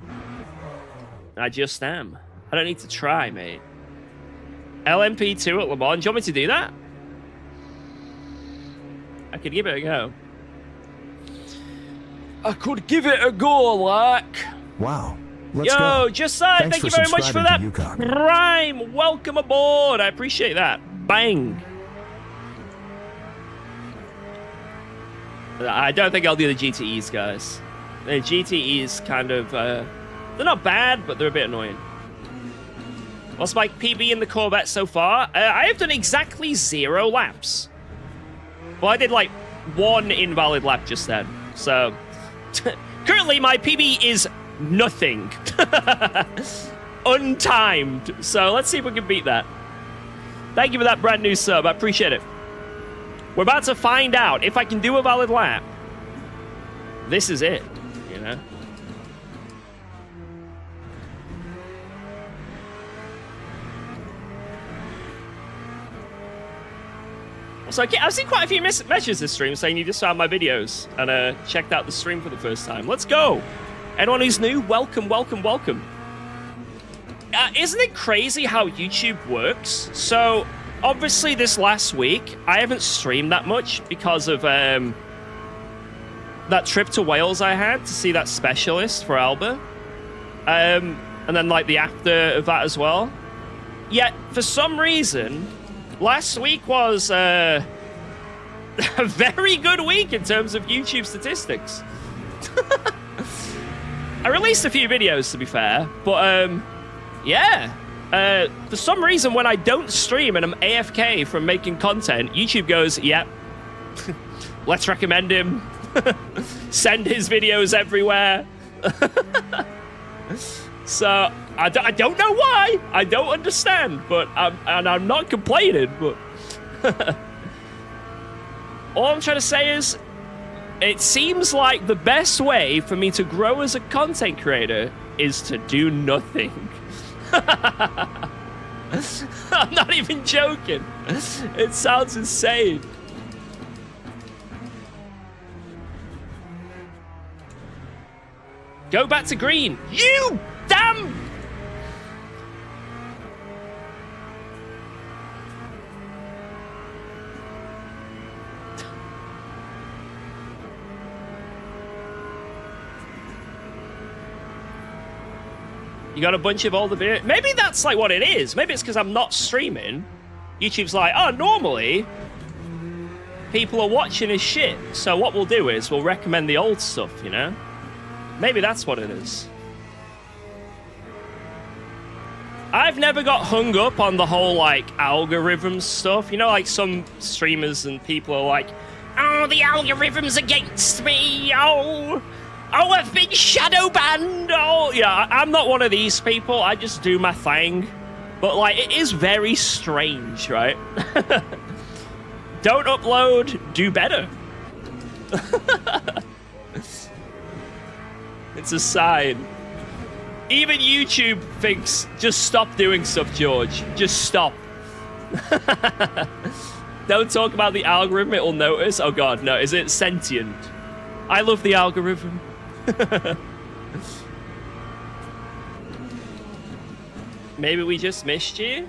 I just am. I don't need to try, mate. LMP2 at Le Mans. Do you want me to do that? I could give it a go. I could give it a go, like. Wow. Let's Yo, go. Josiah, Thanks thank you for very much for that. subscribing to UKOG. Prime, welcome aboard. I appreciate that. Bang. I don't think I'll do the GTEs, guys. The GTEs kind of, they're not bad, but they're a bit annoying. What's my PB in the Corvette so far? I have done exactly 0 laps. Well, I did like 1 invalid lap just then. So, currently my PB is nothing. Untimed. So let's see if we can beat that. Thank you for that brand new sub. I appreciate it. We're about to find out if I can do a valid lap. This is it, you know? So I've seen quite a few messages this stream saying you just found my videos and checked out the stream for the first time. Let's go. Anyone who's new, welcome, welcome, welcome. Isn't it crazy how YouTube works? So, obviously this last week, I haven't streamed that much because of that trip to Wales I had to see that specialist for Alba. And then, like, the after of that as well. Yet, for some reason, last week was a very good week in terms of YouTube statistics. I released a few videos, to be fair, but, yeah. For some reason, when I don't stream and I'm AFK from making content, YouTube goes, yep, let's recommend him. Send his videos everywhere. So, I don't know why. I don't understand, but I'm not complaining, but... All I'm trying to say is, It seems like the best way for me to grow as a content creator is to do nothing. I'm not even joking. It sounds insane. Go back to green. You damn... You got a bunch of older videos. Maybe that's like what it is. Maybe it's because I'm not streaming. YouTube's like, oh, normally people are watching his shit. So what we'll do is we'll recommend the old stuff, you know? Maybe that's what it is. I've never got hung up on the whole, like, algorithm stuff. You know, like, some streamers and people are like, oh, the algorithm's against me. Oh, I've been shadow banned. Oh, yeah, I'm not one of these people. I just do my thing. But, like, it is very strange, right? Don't upload, do better. It's a sign. Even YouTube thinks, just stop doing stuff, George. Just stop. Don't talk about the algorithm, it'll notice. Oh god, no, is it sentient? I love the algorithm. Maybe we just missed you?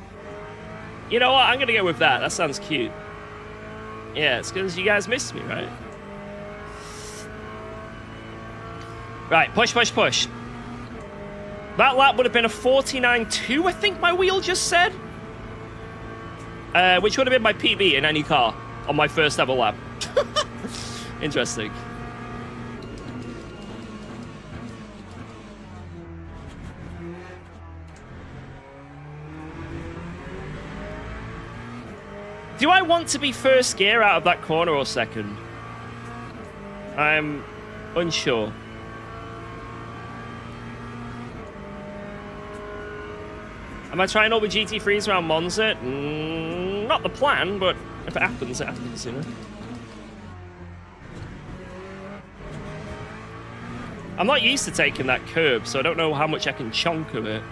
You know what, I'm gonna go with that. That sounds cute. Yeah, it's because you guys missed me, right? Right, push, push, push. That lap would have been a 49.2, I think my wheel just said. Which would have been my PB in any car on my first ever lap. Interesting. Do I want to be first gear out of that corner or second? I'm unsure. Am I trying all the GT3s around Monza? Not the plan, but if it happens, it happens, you know? I'm not used to taking that curb, so I don't know how much I can chonk of it.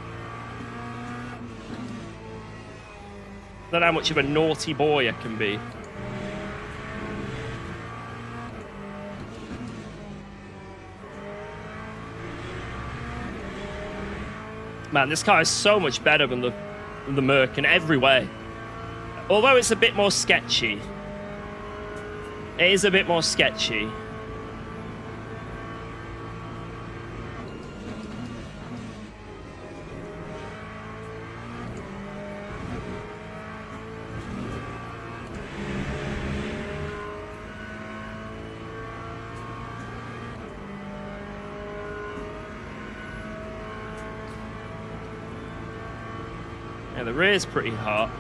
Don't know how much of a naughty boy I can be. Man, this car is so much better than the Merc in every way. Although it's a bit more sketchy. It is a bit more sketchy. Yeah, the rear's pretty hot.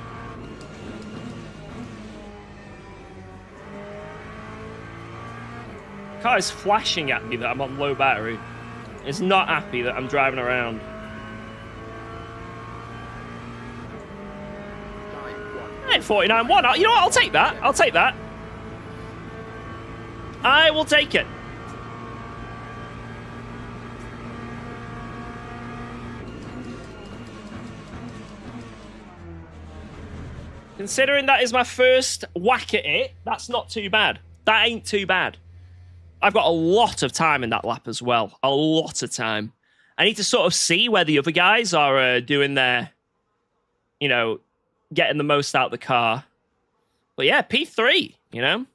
The car is flashing at me that I'm on low battery. It's not happy that I'm driving around. Hey, 49.1. You know what? I'll take that. I'll take that. I will take it. Considering that is my first whack at it, that's not too bad. That ain't too bad. I've got a lot of time in that lap as well. A lot of time. I need to sort of see where the other guys are doing their, you know, getting the most out of the car. But yeah, P3, you know?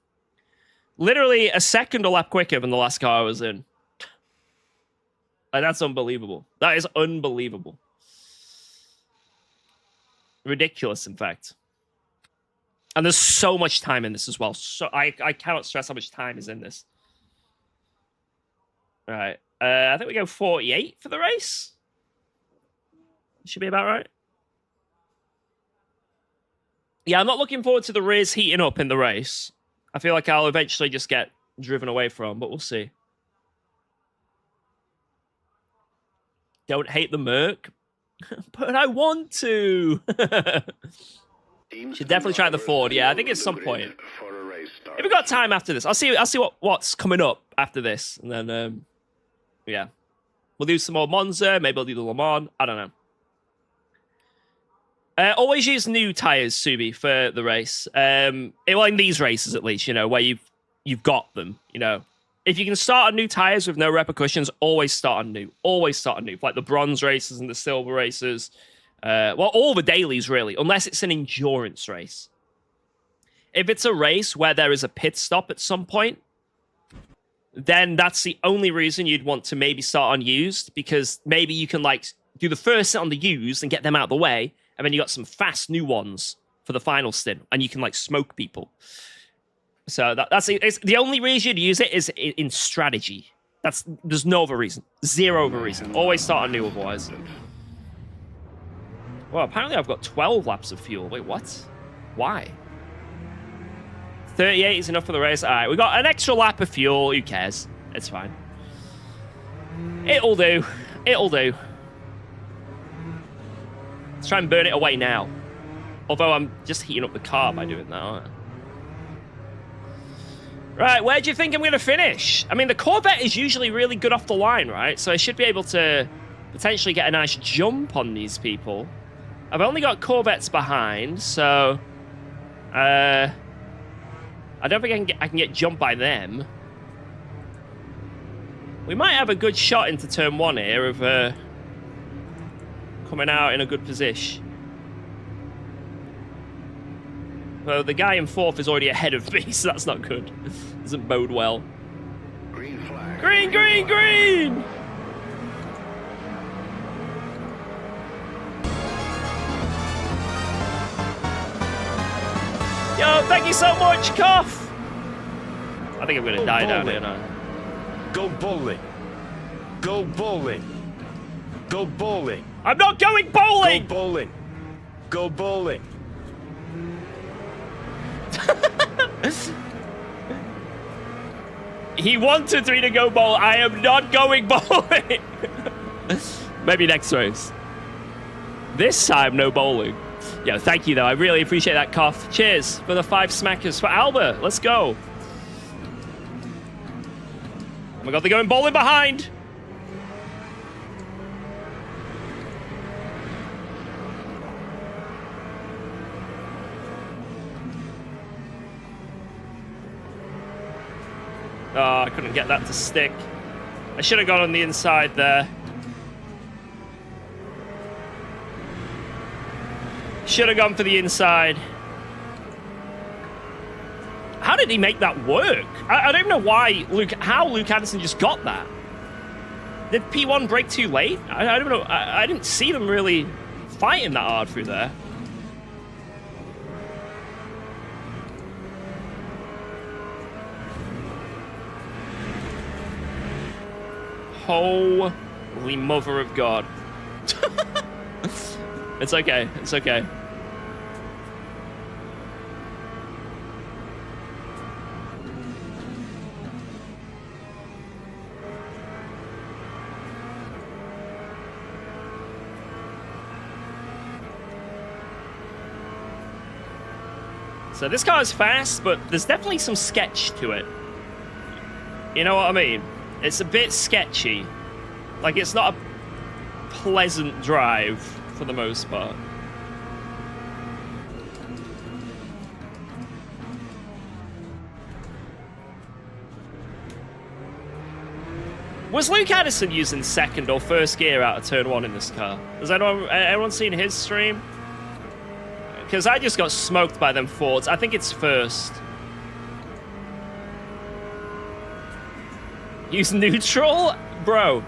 Literally a second a lap quicker than the last car I was in. Like, that's unbelievable. That is unbelievable. Ridiculous, in fact. And there's so much time in this as well. So I cannot stress how much time is in this. All right. I think we go 48 for the race. Should be about right. Yeah, I'm not looking forward to the rears heating up in the race. I feel like I'll eventually just get driven away from, but we'll see. Don't hate the Merc. But I want to. Should definitely try the Ford. Yeah, I think at some point. If we got time after this, I'll see what's coming up after this, and then yeah, we'll do some more Monza. Maybe I'll do the Le Mans. I don't know. Always use new tires, Subi, for the race. Well, in these races at least, you know, where you've got them. You know, if you can start on new tires with no repercussions, always start on new. Always start on new, like the bronze races and the silver races. Well, all the dailies really, unless it's an endurance race. If it's a race where there is a pit stop at some point, then that's the only reason you'd want to maybe start on used, because maybe you can like do the first set on the used and get them out of the way, and then you got some fast new ones for the final stint, and you can like smoke people. So that's it's, the only reason you'd use it is in strategy. There's no other reason, zero other reason. Always start on new otherwise. Well, apparently I've got 12 laps of fuel. Wait, what? Why? 38 is enough for the race. All right, we got an extra lap of fuel. Who cares? It's fine. It'll do. It'll do. Let's try and burn it away now. Although I'm just heating up the car by doing that, aren't I? Right, where do you think I'm going to finish? I mean, the Corvette is usually really good off the line, right? So I should be able to potentially get a nice jump on these people. I've only got Corvettes behind, so I don't think I can get jumped by them. We might have a good shot into turn 1 here of coming out in a good position. Well, the guy in 4th is already ahead of me, so that's not good. Doesn't bode well. Green flag. Green, green, green! Yo, thank you so much, Cough! I think I'm gonna die down here now. Go bowling. Go bowling. Go bowling. I'm not going bowling! Go bowling. Go bowling. He wanted me to go bowl. I am not going bowling. Maybe next race. This time, no bowling. Yo, thank you, though. I really appreciate that, Cough. Cheers for the 5 smackers for Albert. Let's go. Oh my god, they're going bowling behind. Oh, I couldn't get that to stick. I should have gone on the inside there. Should have gone for the inside. How did he make that work? I don't know why how Luke Anderson just got that. Did P1 break too late? I don't know. I didn't see them really fighting that hard through there. Holy mother of God. It's okay. It's okay. So this car is fast, but there's definitely some sketch to it. You know what I mean? It's a bit sketchy. Like, it's not a pleasant drive for the most part. Was Luke Addison using second or first gear out of turn 1 in this car? Has anyone seen his stream? Because I just got smoked by them Fords. I think it's first. Use neutral? Bro.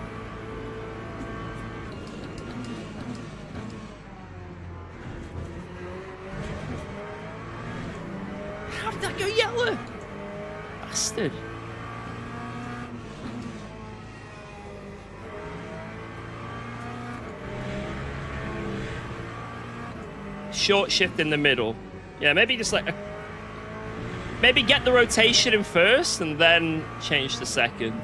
How did that go yellow? Bastard. Short shift in the middle. Yeah, maybe just like maybe get the rotation in first and then change to second.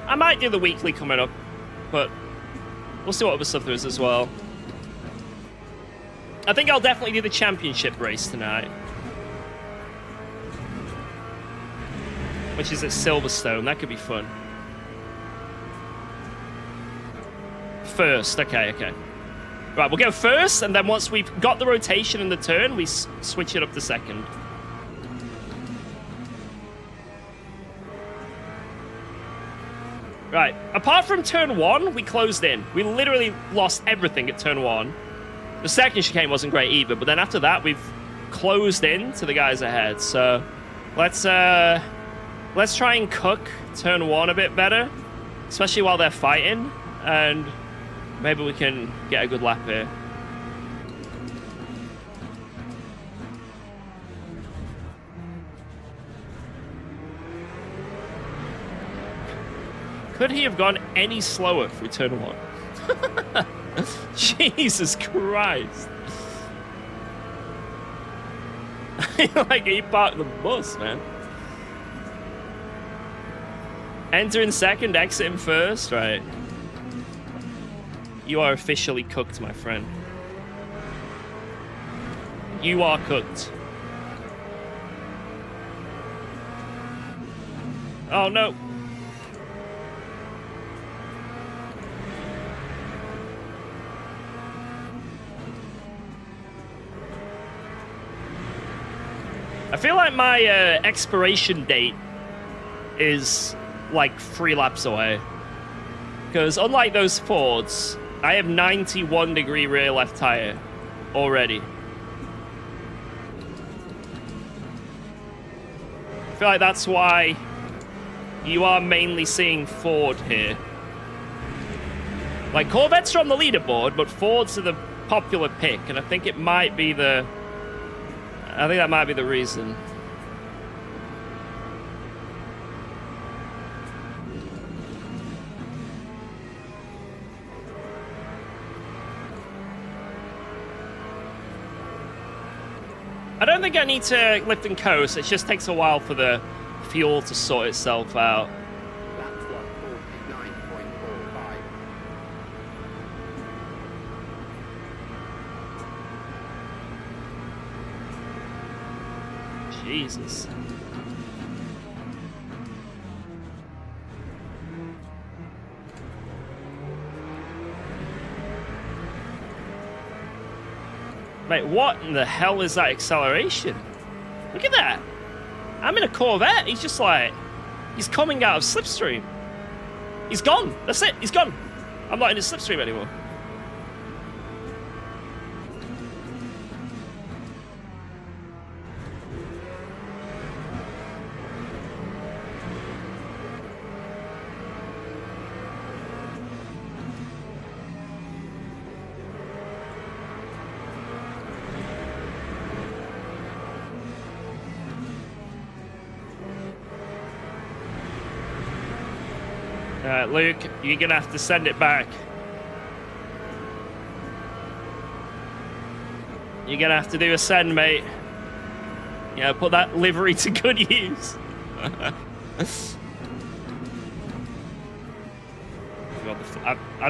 I might do the weekly coming up, but we'll see what other stuff there is as well. I think I'll definitely do the championship race tonight. Which is at Silverstone. That could be fun. First. Okay. Right, we'll go first, and then once we've got the rotation and the turn, we switch it up to second. Right, apart from turn 1, we closed in. We literally lost everything at turn 1. The second chicane wasn't great either, but then after that, we've closed in to the guys ahead. So let's try and cook turn 1 a bit better, especially while they're fighting, and maybe we can get a good lap here. Could he have gone any slower through turn 1? Jesus Christ. Like, he parked the bus, man. Enter in second, exit in first. Right. You are officially cooked, my friend. You are cooked. Oh, no. I feel like my expiration date is like 3 laps away. Because unlike those Fords, I have 91-degree rear left tire already. I feel like that's why you are mainly seeing Ford here. Like, Corvettes are on the leaderboard, but Fords are the popular pick, and I think it might be the... I think that might be the reason. I don't think I need to lift and coast. It just takes a while for the fuel to sort itself out. That's what 49.45. Jesus. Mate, what in the hell is that acceleration? Look at that. I'm in a Corvette. He's just like... He's coming out of slipstream. He's gone. That's it. He's gone. I'm not in his slipstream anymore. Luke, you're gonna have to send it back. You're gonna have to do a send, mate. Yeah, put that livery to good use. I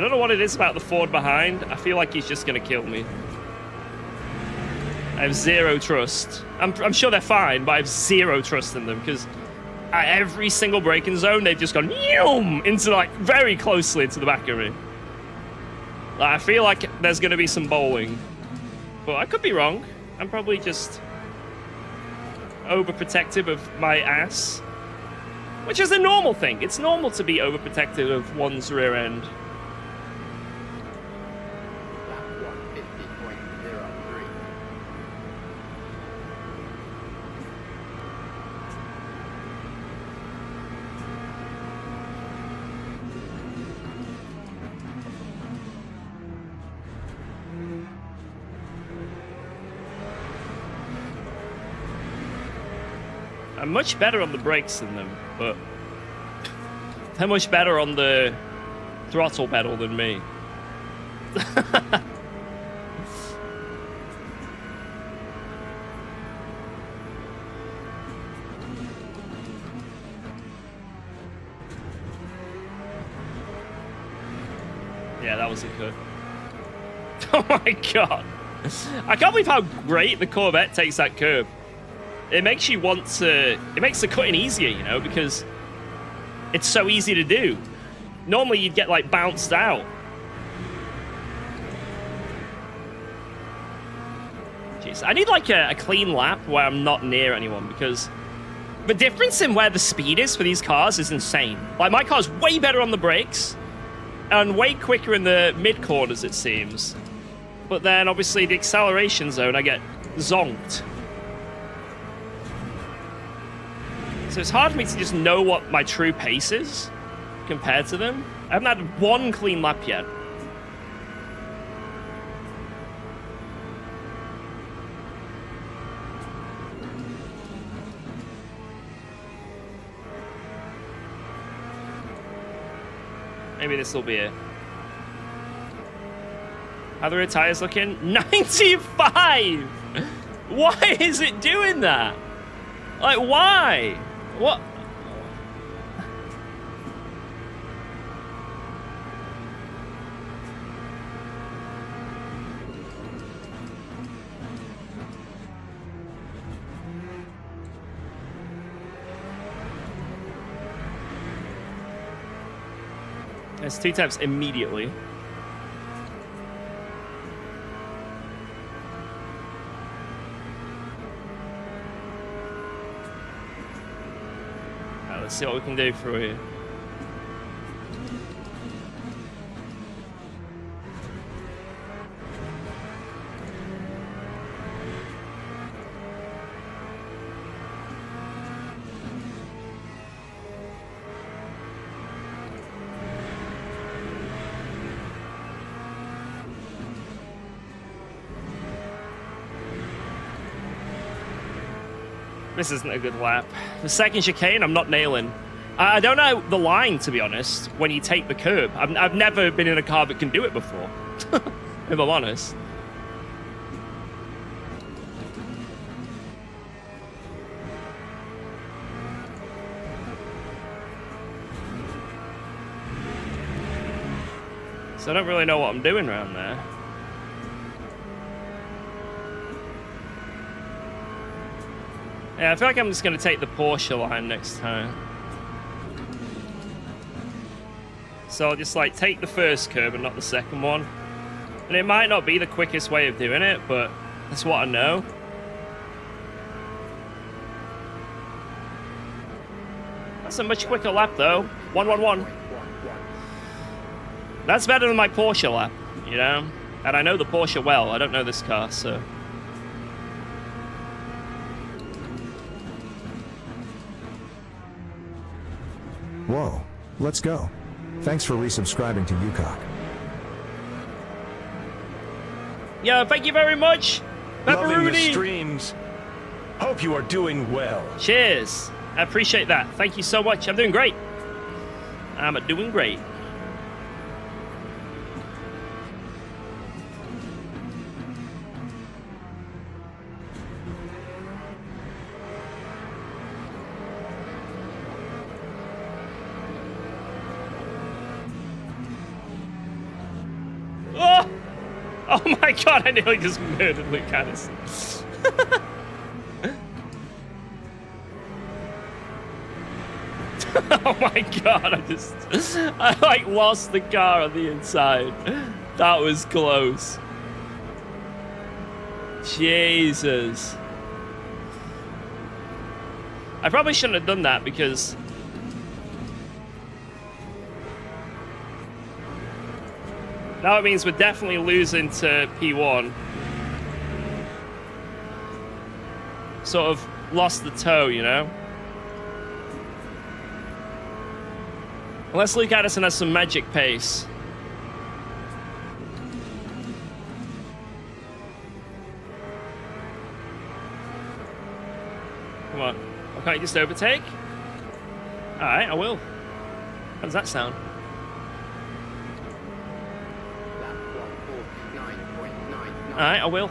don't know what it is about the Ford behind. I feel like he's just gonna kill me. I have zero trust. I'm sure they're fine, but I have zero trust in them because at every single braking zone, they've just gone into like very closely into the back of me. Like, I feel like there's going to be some bowling, but I could be wrong. I'm probably just overprotective of my ass, which is a normal thing. It's normal to be overprotective of one's rear end. That's what 50.03. I'm much better on the brakes than them, but they're much better on the throttle pedal than me. Yeah, that was a good. Oh my god. I can't believe how great the Corvette takes that curb. It makes you want to... It makes the cutting easier, you know, because it's so easy to do. Normally, you'd get, like, bounced out. Jeez, I need, like, a clean lap where I'm not near anyone, because the difference in where the speed is for these cars is insane. Like, my car's way better on the brakes and way quicker in the mid-corners, it seems. But then, obviously, the acceleration zone, I get zonked. So it's hard for me to just know what my true pace is compared to them. I haven't had one clean lap yet. Maybe this will be it. How are the rear tires looking? 95! Why is it doing that? Like, why? What? There's 2 taps immediately. Let's see what we can do for you. This isn't a good lap. The second chicane, I'm not nailing. I don't know the line, to be honest, when you take the curb. I've never been in a car that can do it before, if I'm honest. So I don't really know what I'm doing around there. Yeah, I feel like I'm just going to take the Porsche line next time. So I'll just, like, take the first curb and not the second one. And it might not be the quickest way of doing it, but that's what I know. That's a much quicker lap, though. 111. That's better than my Porsche lap, you know? And I know the Porsche well. I don't know this car, so... Whoa, let's go. Thanks for resubscribing to UKOG. Yeah, thank you very much. Loving the Pepperoni. streams. Hope you are doing well. Cheers. I appreciate that. Thank you so much. I'm doing great. I'm doing great. Oh my god, I nearly just murdered Luke Addison. Oh my god, I like lost the car on the inside. That was close. Jesus. I probably shouldn't have done that because now it means we're definitely losing to P1. Sort of lost the toe, you know? Unless Luke Addison has some magic pace. Come on. Why can't you just overtake? Alright, I will. How does that sound? Alright, I will.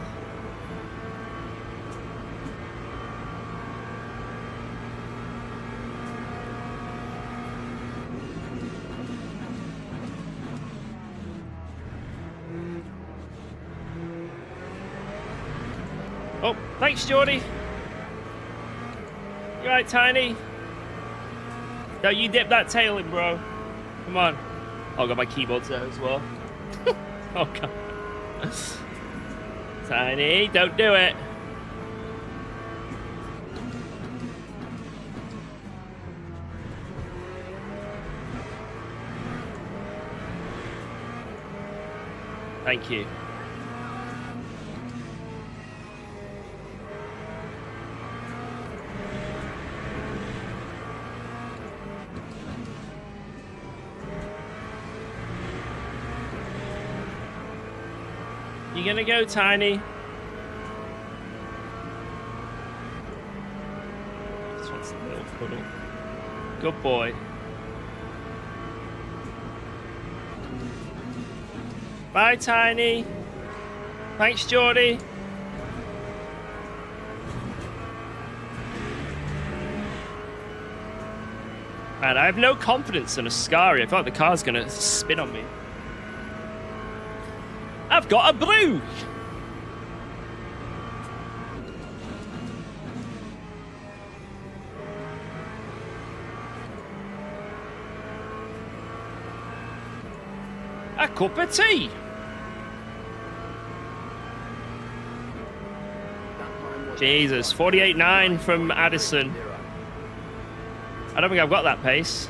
Oh, thanks, Geordie. You right, Tiny? No, you dip that tail in, bro. Come on. Oh, I got my keyboards there as well. Oh, God. Tiny, don't do it. Thank you. You gonna go, Tiny? Just wants a little cuddle. Good boy. Bye, Tiny. Thanks, Geordie. Man, I have no confidence in Ascari. I feel like the car's gonna spin on me. I've got a brew! A cup of tea! Jesus, 48.9 from Addison. I don't think I've got that pace.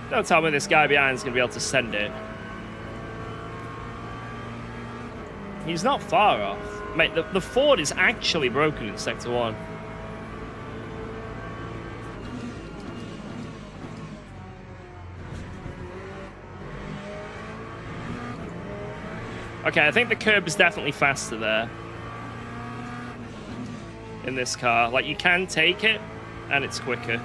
Don't tell me this guy behind is going to be able to send it. He's not far off. Mate, the Ford is actually broken in Sector 1. Okay, I think the curb is definitely faster there. In this car. Like, you can take it, and it's quicker.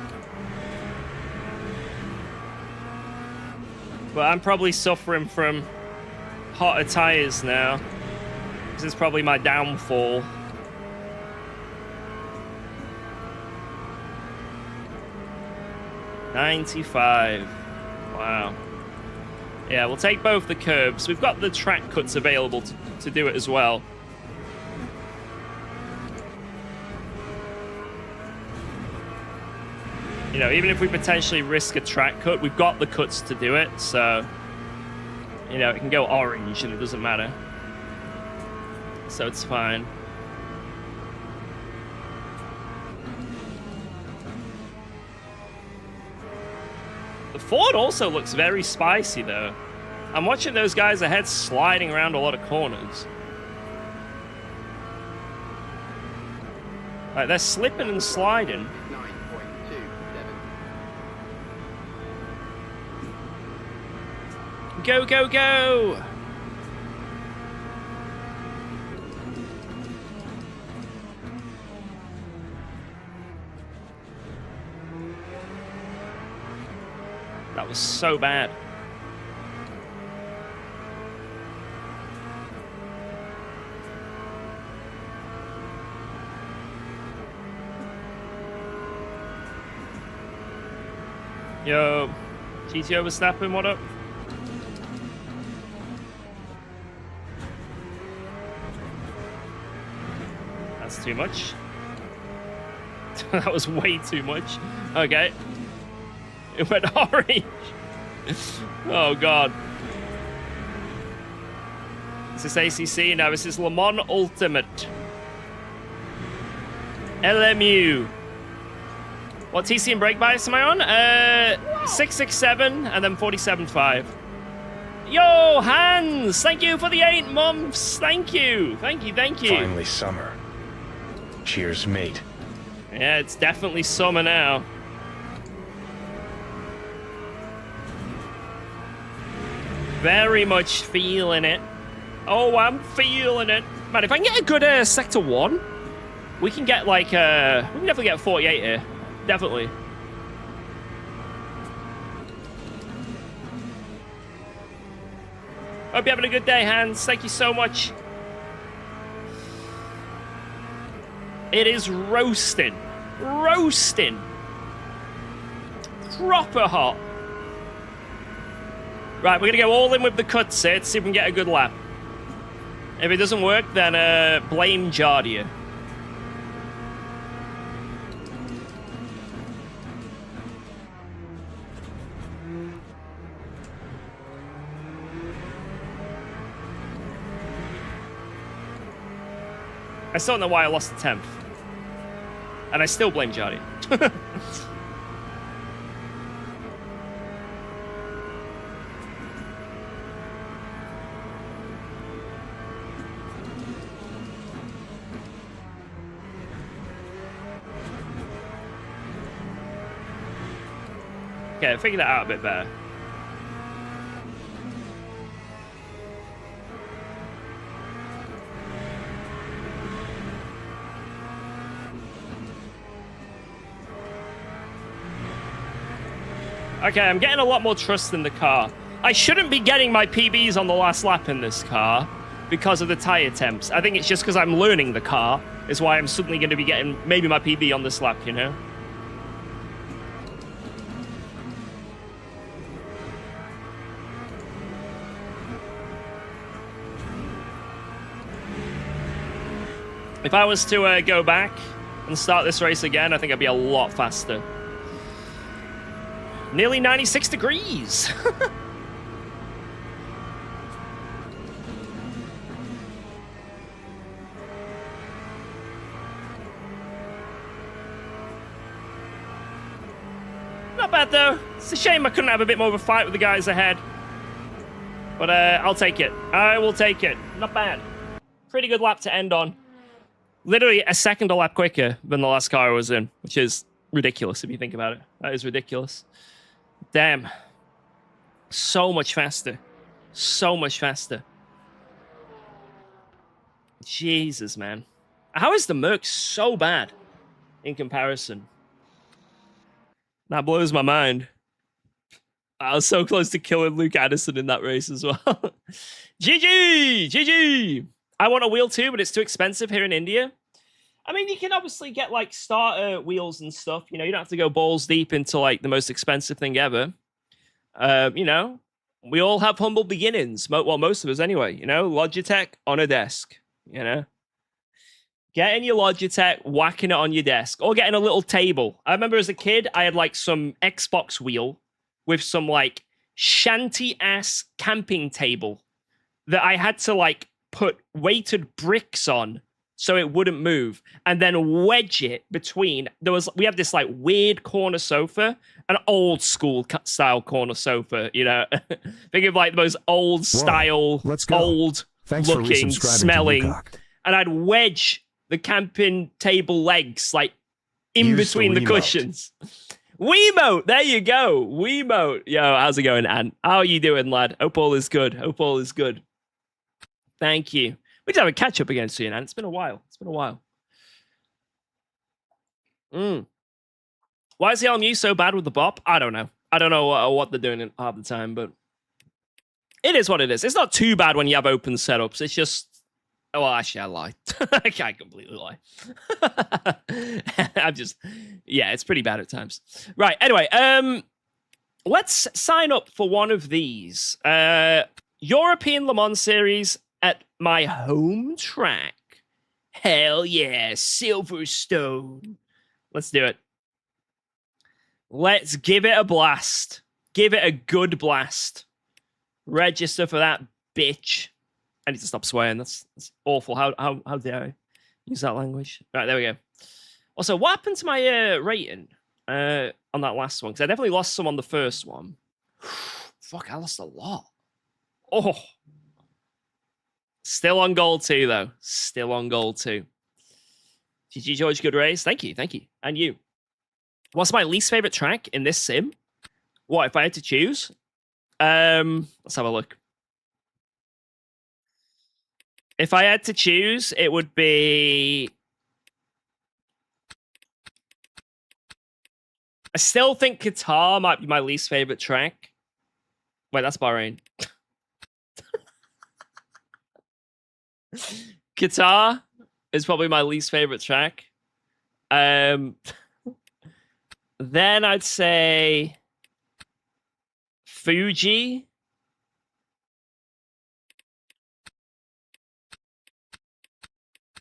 But I'm probably suffering from hotter tires now. This is probably my downfall. $95. Wow. Yeah, we'll take both the curbs. We've got the track cuts available to do it as well. You know, even if we potentially risk a track cut, we've got the cuts to do it, so... You know, it can go orange and it doesn't matter. So it's fine. The Ford also looks very spicy, though. I'm watching those guys ahead sliding around a lot of corners. Like, they're slipping and sliding. 9.27. Go, go, go! That was so bad. Yo, GTO was snapping, what up? That's too much. That was way too much. Okay. It went orange. Oh, God. Is this ACC? No, this is Le Mans Ultimate. LMU. What TC and brake bias am I on? 667 and then 47.5. Yo, Hans! Thank you for the 8 months. Thank you. Thank you, thank you. Finally summer. Cheers, mate. Yeah, it's definitely summer now. Very much feeling it. Oh, I'm feeling it. Man, if I can get a good Sector 1, we can get like, we can definitely get 48 here. Definitely. Hope you're having a good day, Hans. Thank you so much. It is roasting. Roasting. Proper hot. Right, we're going to go all in with the cuts here to see if we can get a good lap. If it doesn't work, then blame Jardia. I still don't know why I lost the 10th. And I still blame Jardia. Okay, I figured that out a bit better. Okay, I'm getting a lot more trust in the car. I shouldn't be getting my PBs on the last lap in this car because of the tire temps. I think it's just because I'm learning the car is why I'm suddenly going to be getting maybe my PB on this lap, you know? If I was to go back and start this race again, I think I'd be a lot faster. Nearly 96 degrees. Not bad, though. It's a shame I couldn't have a bit more of a fight with the guys ahead. But I'll take it. I will take it. Not bad. Pretty good lap to end on. Literally a second a lap quicker than the last car I was in, which is ridiculous if you think about it. That is ridiculous. Damn. So much faster. So much faster. Jesus, man. How is the Merc so bad in comparison? That blows my mind. I was so close to killing Luke Addison in that race as well. GG! GG! I want a wheel too, but it's too expensive here in India. I mean, you can obviously get like starter wheels and stuff. You know, you don't have to go balls deep into like the most expensive thing ever. You know, we all have humble beginnings. Well, most of us anyway. You know, Logitech on a desk. You know, getting your Logitech, whacking it on your desk, or getting a little table. I remember as a kid, I had like some Xbox wheel with some like shanty ass camping table that I had to like put weighted bricks on so it wouldn't move, and then wedge it between. We have this like weird corner sofa, an old school style corner sofa. You know, think of like the most old style, old looking, smelling, and I'd wedge the camping table legs like in between the cushions. Wiimote, there you go. Wiimote. Yo, how's it going, Ant? How are you doing, lad? Hope all is good. Hope all is good. Thank you. We just have a catch up again soon, and it's been a while. It's been a while. Why is the LMU so bad with the bop? I don't know. I don't know what they're doing half the time, but it is what it is. It's not too bad when you have open setups. It's just, well, actually, I lied. I can't completely lie. I'm just, yeah, it's pretty bad at times. Right. Anyway, let's sign up for one of these European Le Mans series at my home track. Hell yeah, Silverstone. Let's do it. Let's give it a blast. Give it a good blast. Register for that bitch. I need to stop swearing. That's awful. How dare I use that language? Right, there we go. Also, what happened to my rating on that last one? Because I definitely lost some on the first one. Fuck, I lost a lot. Oh. Still on goal 2, though. Still on goal 2. GG, George. Good race. Thank you. Thank you. And you. What's my least favorite track in this sim? What, if I had to choose? Let's have a look. If I had to choose, it would be... I still think Qatar might be my least favorite track. Wait, that's Bahrain. Qatar is probably my least favorite track. Then I'd say Fuji.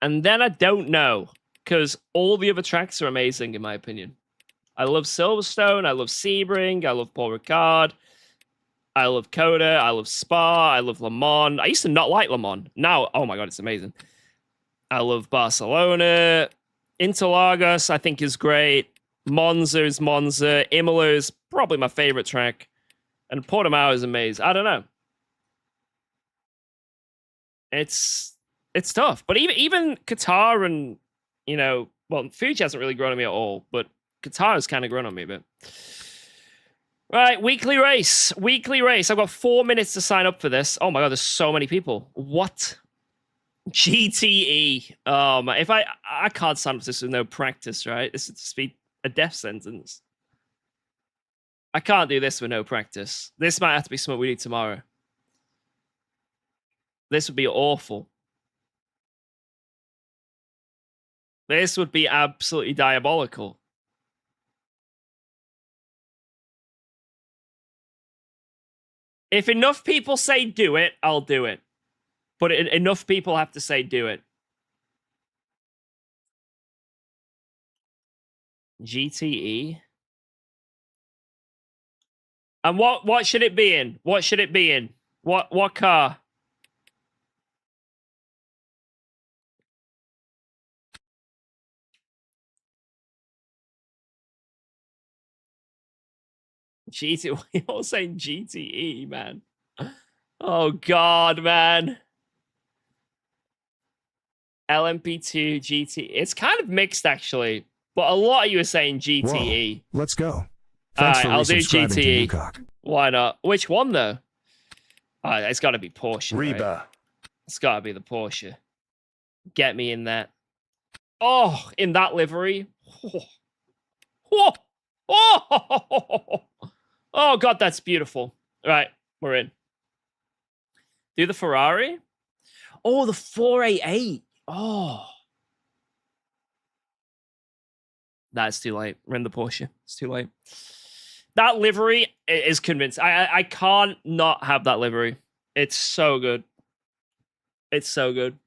And then I don't know, because all the other tracks are amazing, in my opinion. I love Silverstone, I love Sebring, I love Paul Ricard, I love Coda, I love Spa, I love Le Mans. I used to not like Le Mans. Now, oh my god, it's amazing. I love Barcelona. Interlagos, I think, is great. Monza is Monza. Imola is probably my favorite track. And Portimao is amazing. I don't know. It's tough. But even Qatar and, you know, well, Fuji hasn't really grown on me at all, but Qatar has kind of grown on me a bit. Right, weekly race. Weekly race. I've got 4 minutes to sign up for this. Oh my god, there's so many people. What? GTE. Man, if I can't sign up for this with no practice, right? This would just be a death sentence. I can't do this with no practice. This might have to be something we do tomorrow. This would be awful. This would be absolutely diabolical. If enough people say do it, I'll do it. But enough people have to say do it. GTE. And what should it be in? What should it be in? What car? GTE. We're all saying GTE, man. Oh god, man. LMP2, GT. It's kind of mixed, actually. But a lot of you are saying GTE. Whoa, let's go. Alright, Thanks for I'll do resubscribing to GTE. UKOG. Why not? Which one, though? It's got to be Porsche, Reba. right? It's got to be the Porsche. Get me in that. Oh, in that livery. Oh, oh, oh god, that's beautiful. Right, we're in. Do the Ferrari? Oh, the 488. Oh. That's too late. We're in the Porsche. It's too late. That livery is convinced. I can't not have that livery. It's so good. It's so good.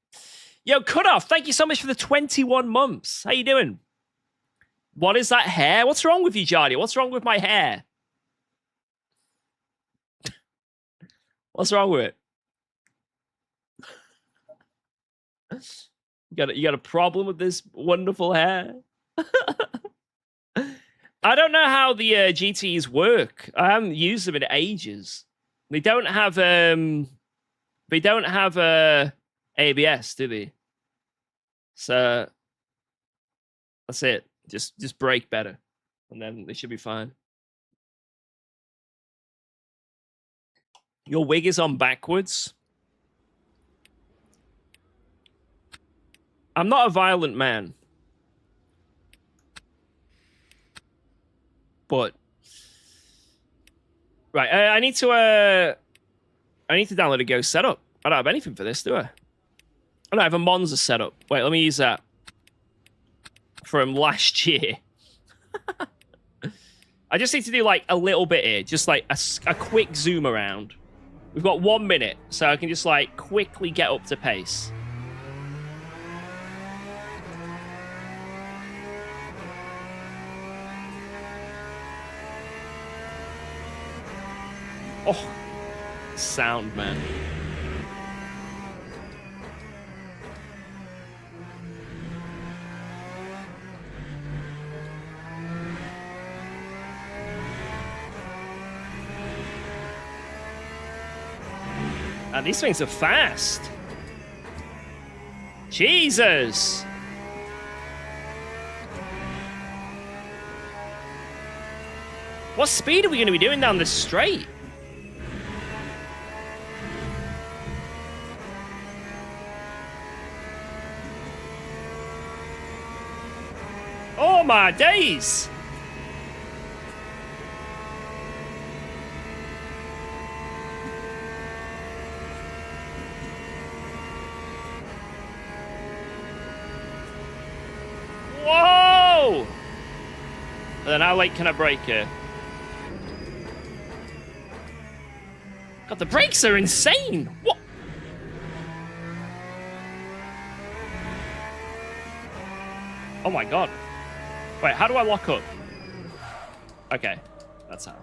Yo, Cutoff, thank you so much for the 21 months. How you doing? What is that hair? What's wrong with you, Jardy? What's wrong with my hair? What's wrong with it? You got a problem with this wonderful hair? I don't know how the GTs work. I haven't used them in ages. They don't have ABS, do they? So that's it. Just brake better, and then they should be fine. Your wig is on backwards. I'm not a violent man. But right, I need to download a Go setup. I don't have anything for this, do I? I don't have a Monza setup. Wait, let me use that from last year. I just need to do like a little bit here, just like a quick zoom around. We've got 1 minute, so I can just like quickly get up to pace. Oh, sound, man. And these things are fast. Jesus. What speed are we going to be doing down this straight? Oh my days! Whoa! then how late can I brake here? God, the brakes are insane! What? Oh my god. Wait, how do I lock up? Okay, that's how.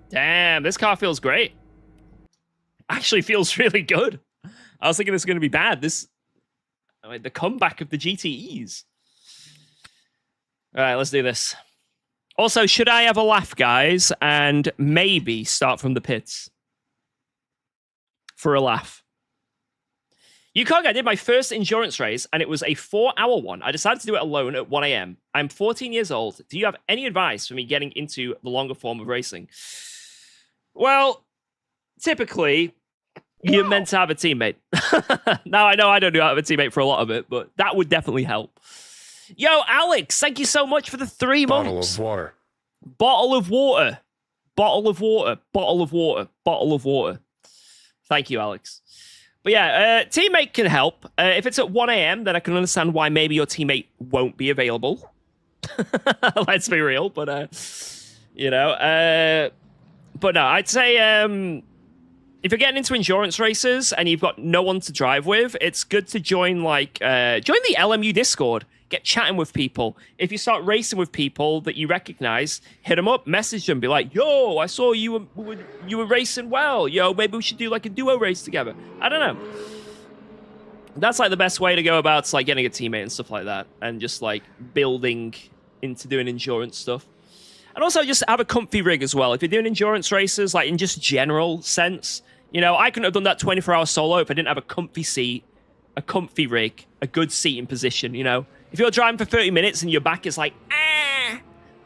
Damn, this car feels great. Actually feels really good. I was thinking this was going to be bad. The comeback of the GTEs. All right, let's do this. Also, should I have a laugh, guys, and maybe start from the pits? For a laugh. UKOG, I did my first endurance race, and it was a 4-hour one. I decided to do it alone at 1 a.m. I'm 14 years old. Do you have any advice for me getting into the longer form of racing? Well, typically, you're meant to have a teammate. Now, I know I don't have a teammate for a lot of it, but that would definitely help. Yo, Alex, thank you so much for the 3 months. Bottle of water. Bottle of water. Bottle of water. Bottle of water. Bottle of water. Thank you, Alex. But yeah, teammate can help. If it's at 1 a.m., then I can understand why maybe your teammate won't be available. Let's be real, but, you know. But no, I'd say if you're getting into endurance races and you've got no one to drive with, it's good to join, like, join the LMU Discord. Get chatting with people. If you start racing with people that you recognize, hit them up, message them, be like, yo, I saw you were racing well. Yo, maybe we should do like a duo race together. I don't know. That's like the best way to go about like getting a teammate and stuff like that, and just like building into doing endurance stuff. And also just have a comfy rig as well. If you're doing endurance races, like in just general sense, you know, I couldn't have done that 24-hour solo if I didn't have a comfy seat, a comfy rig, a good seating position, you know. If you're driving for 30 minutes and your back is like,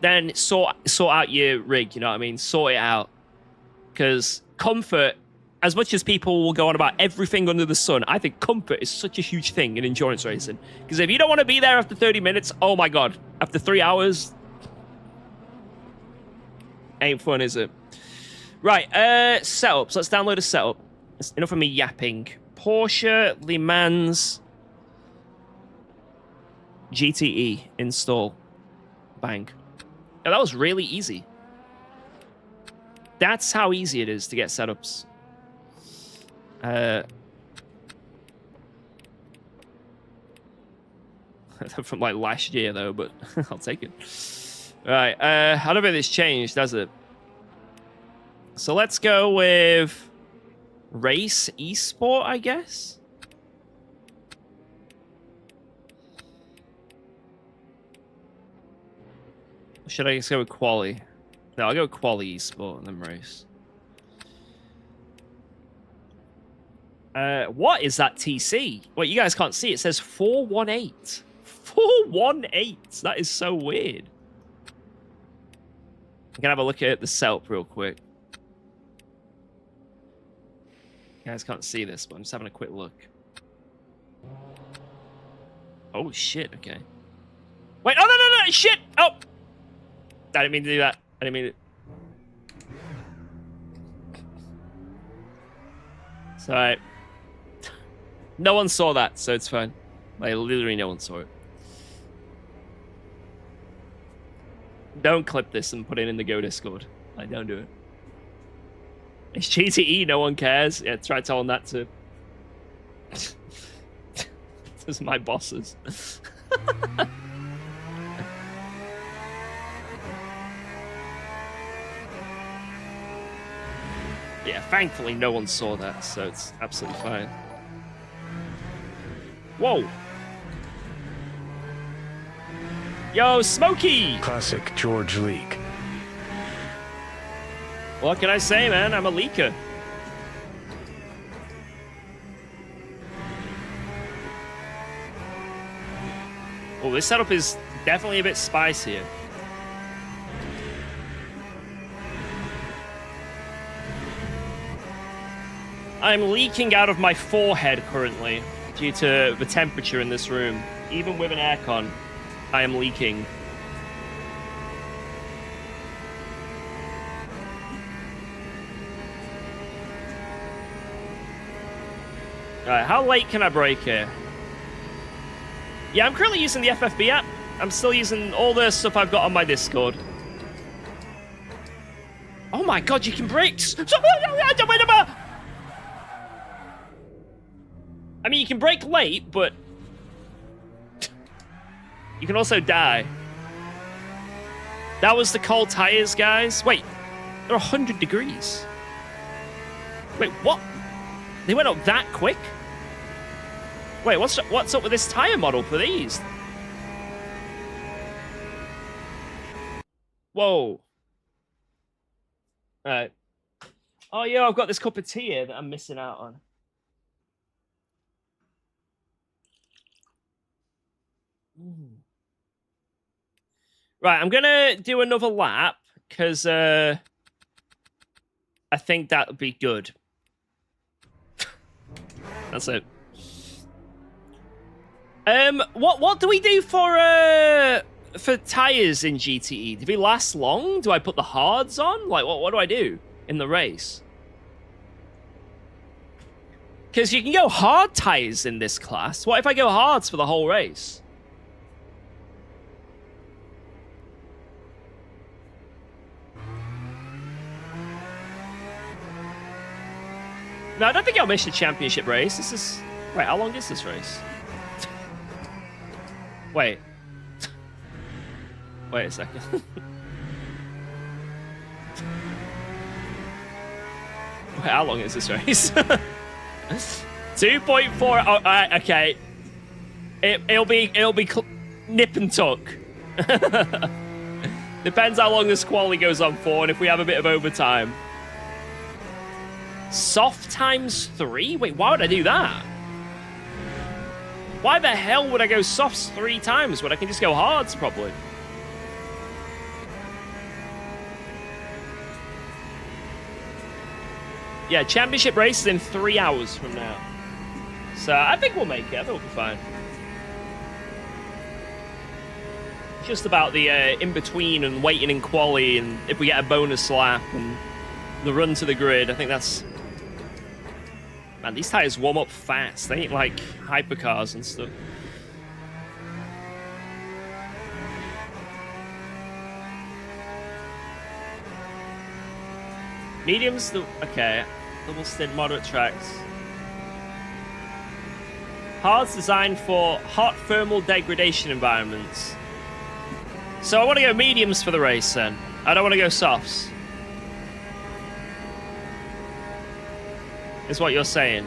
then sort out your rig, you know what I mean? Sort it out. Because comfort, as much as people will go on about everything under the sun, I think comfort is such a huge thing in endurance racing. Because if you don't want to be there after 30 minutes, oh my god, after 3 hours, ain't fun, is it? Right, setups. Let's download a setup. That's enough of me yapping. Porsche Le Mans GTE install. Bang. Oh, that was really easy. That's how easy it is to get setups. From like last year though, but I'll take it. Right, I don't think it's changed, does it? So let's go with race esport, I guess. Should I just go with quali? No, I'll go with quali esport and then race. What is that TC? Wait, you guys can't see. It says 418. 418. That is so weird. I'm gonna have a look at the setup real quick. You guys can't see this, but I'm just having a quick look. Oh shit, okay. Wait, oh no, shit! Oh! I didn't mean to do that. I didn't mean to... Sorry. No one saw that, so it's fine. Like, literally no one saw it. Don't clip this and put it in the Go Discord. Like, don't do it. It's GTE, no one cares. Yeah, try telling that to... Those are my bosses. Yeah, thankfully no one saw that, so it's absolutely fine. Whoa! Yo, Smokey! Classic George leak. What can I say, man? I'm a leaker. Oh, this setup is definitely a bit spicier. I'm leaking out of my forehead currently due to the temperature in this room. Even with an aircon, I am leaking. Alright, how late can I brake here? Yeah, I'm currently using the FFB app. I'm still using all the stuff I've got on my Discord. Oh my god, you can break... I mean, you can break late, but... you can also die. That was the cold tires, guys. Wait, they're 100 degrees. Wait, what? They went up that quick? Wait, what's up with this tire model for these? Whoa. Alright. Oh, yeah, I've got this cup of tea here that I'm missing out on. Right, I'm gonna do another lap because I think that would be good. That's it. What do we do for tires in GTE? Do they last long? Do I put the hards on? Like, what do I do in the race? Because you can go hard tires in this class. What if I go hards for the whole race? No, I don't think I'll miss the championship race. This is... Wait, how long is this race? Wait. Wait a second. Wait, how long is this race? 2.4. Oh, okay. It'll be nip and tuck. Depends how long this quali goes on for, and if we have a bit of overtime. Soft times 3? Wait, why would I do that? Why the hell would I go softs 3 times when I can just go hards, probably? Yeah, championship race is in 3 hours from now. So I think we'll make it. I think we'll be fine. Just about the in-between and waiting in quali, and if we get a bonus lap and the run to the grid, I think that's... Man, these tires warm up fast. They ain't like hypercars and stuff. Mediums, okay. Double stint, moderate tracks. Hards designed for hot thermal degradation environments. So I want to go mediums for the race then. I don't want to go softs. Is what you're saying.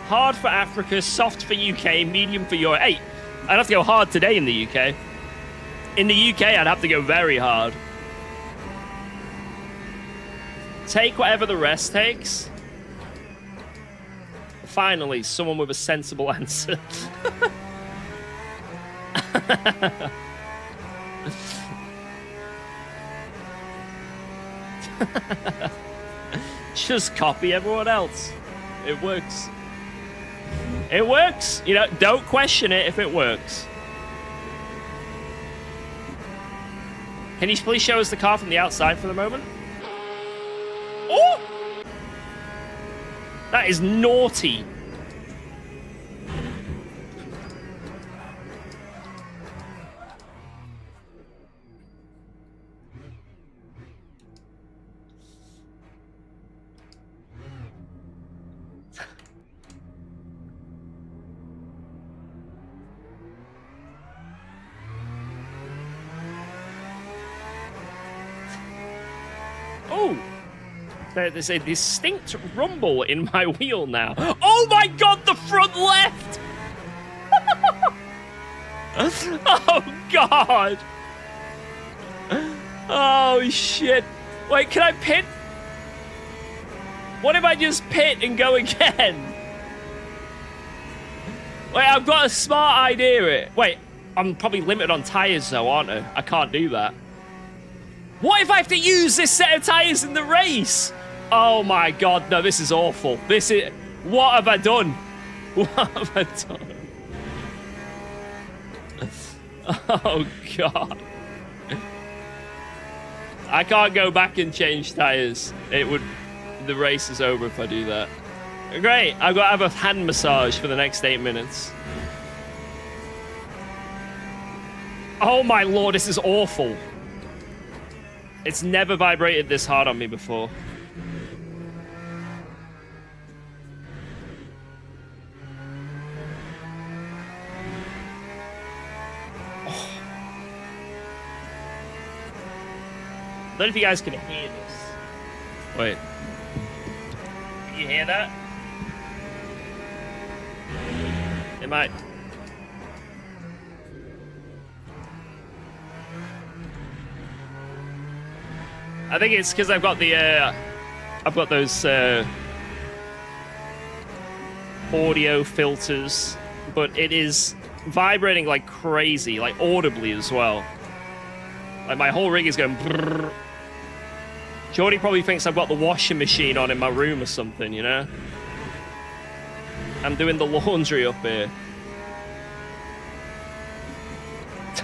Hard for Africa, soft for UK, medium for Europe. Hey, I'd have to go hard today in the UK. In the UK, I'd have to go very hard. Take whatever the rest takes. Finally, someone with a sensible answer. Just copy everyone else. It works. It works. You know, don't question it if it works. Can you please show us the car from the outside for the moment? Oh! That is naughty. Oh! There's a distinct rumble in my wheel now. Oh my god, the front left! Oh god! Oh shit. Wait, can I pit? What if I just pit and go again? Wait, I've got a smart idea. Wait, I'm probably limited on tires though, aren't I? I can't do that. What if I have to use this set of tires in the race? Oh my god, no, this is awful. This is... What have I done? What have I done? Oh, God. I can't go back and change tires. It would... The race is over if I do that. Great. I've got to have a hand massage for the next 8 minutes. Oh, my Lord. This is awful. It's never vibrated this hard on me before. I don't know if you guys can hear this. Wait. Can you hear that? It might. I think it's because I've got the I've got those audio filters, but it is vibrating like crazy, like audibly as well. Like my whole rig is going brrr. Jordy probably thinks I've got the washing machine on in my room or something, you know? I'm doing the laundry up here.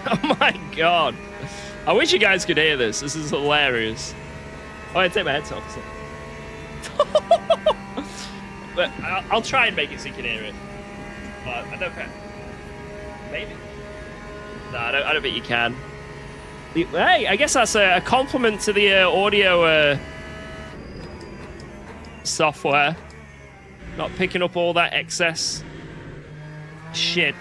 Oh my God. I wish you guys could hear this. This is hilarious. Oh, I take my headset off. But I'll try and make it so you can hear it. But I don't care. Maybe. No, I don't think you can. Hey, I guess that's a compliment to the audio software. Not picking up all that excess shit.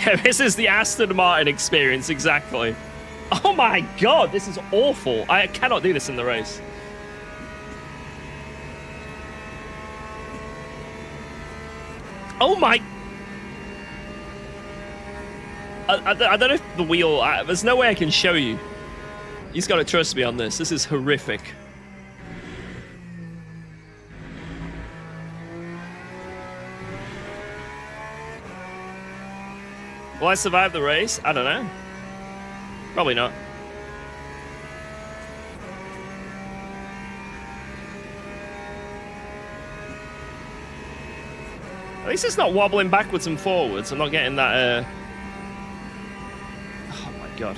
Yeah, this is the Aston Martin experience, exactly. Oh my God, this is awful. I cannot do this in the race. Oh my... I don't know if the wheel... there's no way I can show you. You just gotta trust me on this. This is horrific. Will I survive the race? I don't know. Probably not. At least it's not wobbling backwards and forwards. I'm not getting that, Oh my God.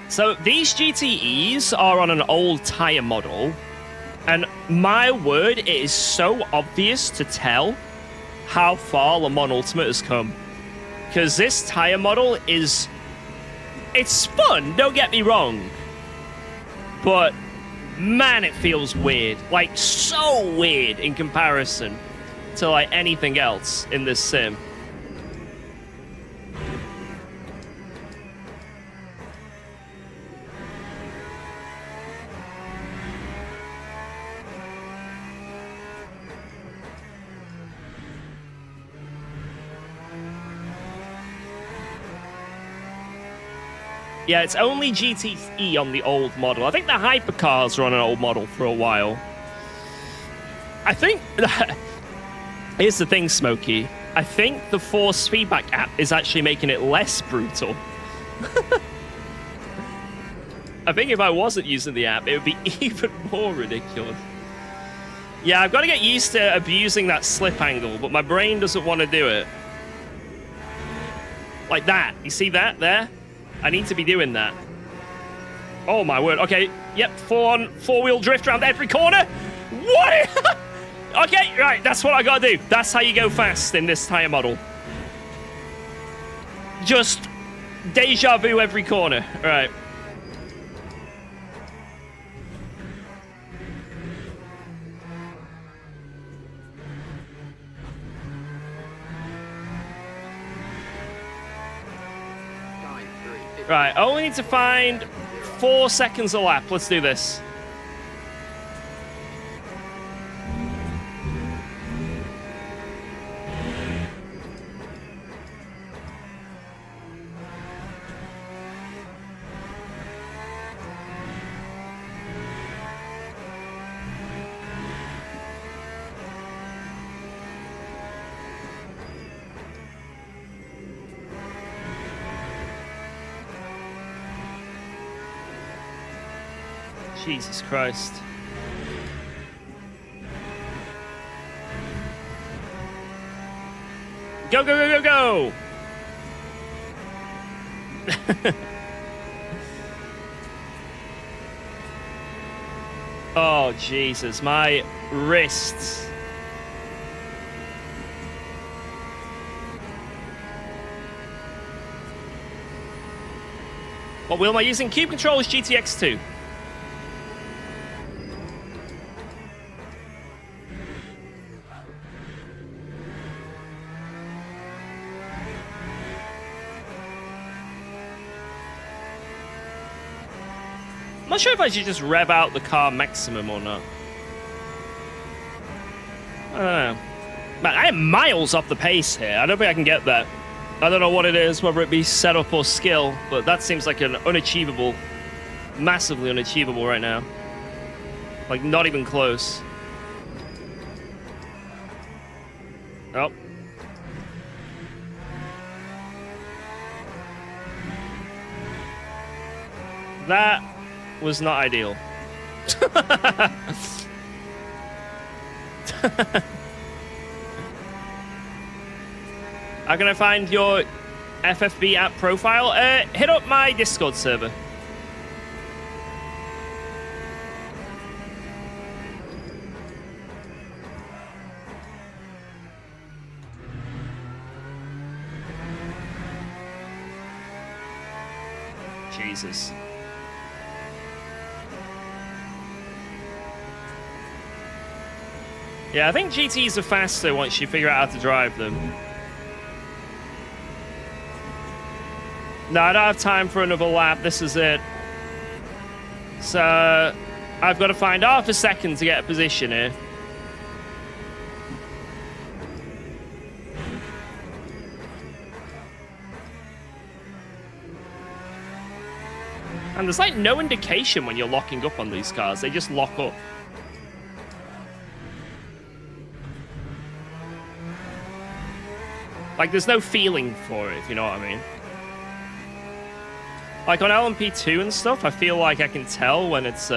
So these GTEs are on an old tire model, and my word, it is so obvious to tell how far Le Mans Ultimate has come. Because this tire model is... It's fun, don't get me wrong. But, man, it feels weird. Like, so weird in comparison to, like, anything else in this sim. Yeah, it's only GTE on the old model. I think the hypercars were on an old model for a while. I think... Here's the thing, Smokey. I think the force feedback app is actually making it less brutal. I think if I wasn't using the app, it would be even more ridiculous. Yeah, I've got to get used to abusing that slip angle, but my brain doesn't want to do it. Like that. You see that there? I need to be doing that. Oh my word. Okay. Yep. Four-wheel drift around every corner. What? Okay. Right. That's what I gotta do. That's how you go fast in this tire model. Just deja vu every corner. All right. Right, I only need to find 4 seconds a lap. Let's do this. Jesus Christ. Go, go, go, go, go! Oh, Jesus, my wrists. What wheel am I using? Cube Controls GTX 2. I'm not sure if I should just rev out the car maximum or not. I don't know. Man, I am miles off the pace here. I don't think I can get that. I don't know what it is, whether it be setup or skill, but that seems like an unachievable, massively unachievable right now. Like, not even close. Oh. That was not ideal. How can I find your FFB app profile? Hit up my Discord server. Jesus. Yeah, I think GTs are faster once you figure out how to drive them. No, I don't have time for another lap. This is it. So, I've got to find half a second to get a position here. And there's like no indication when you're locking up on these cars. They just lock up. Like, there's no feeling for it, if you know what I mean. Like, on LMP2 and stuff, I feel like I can tell when it's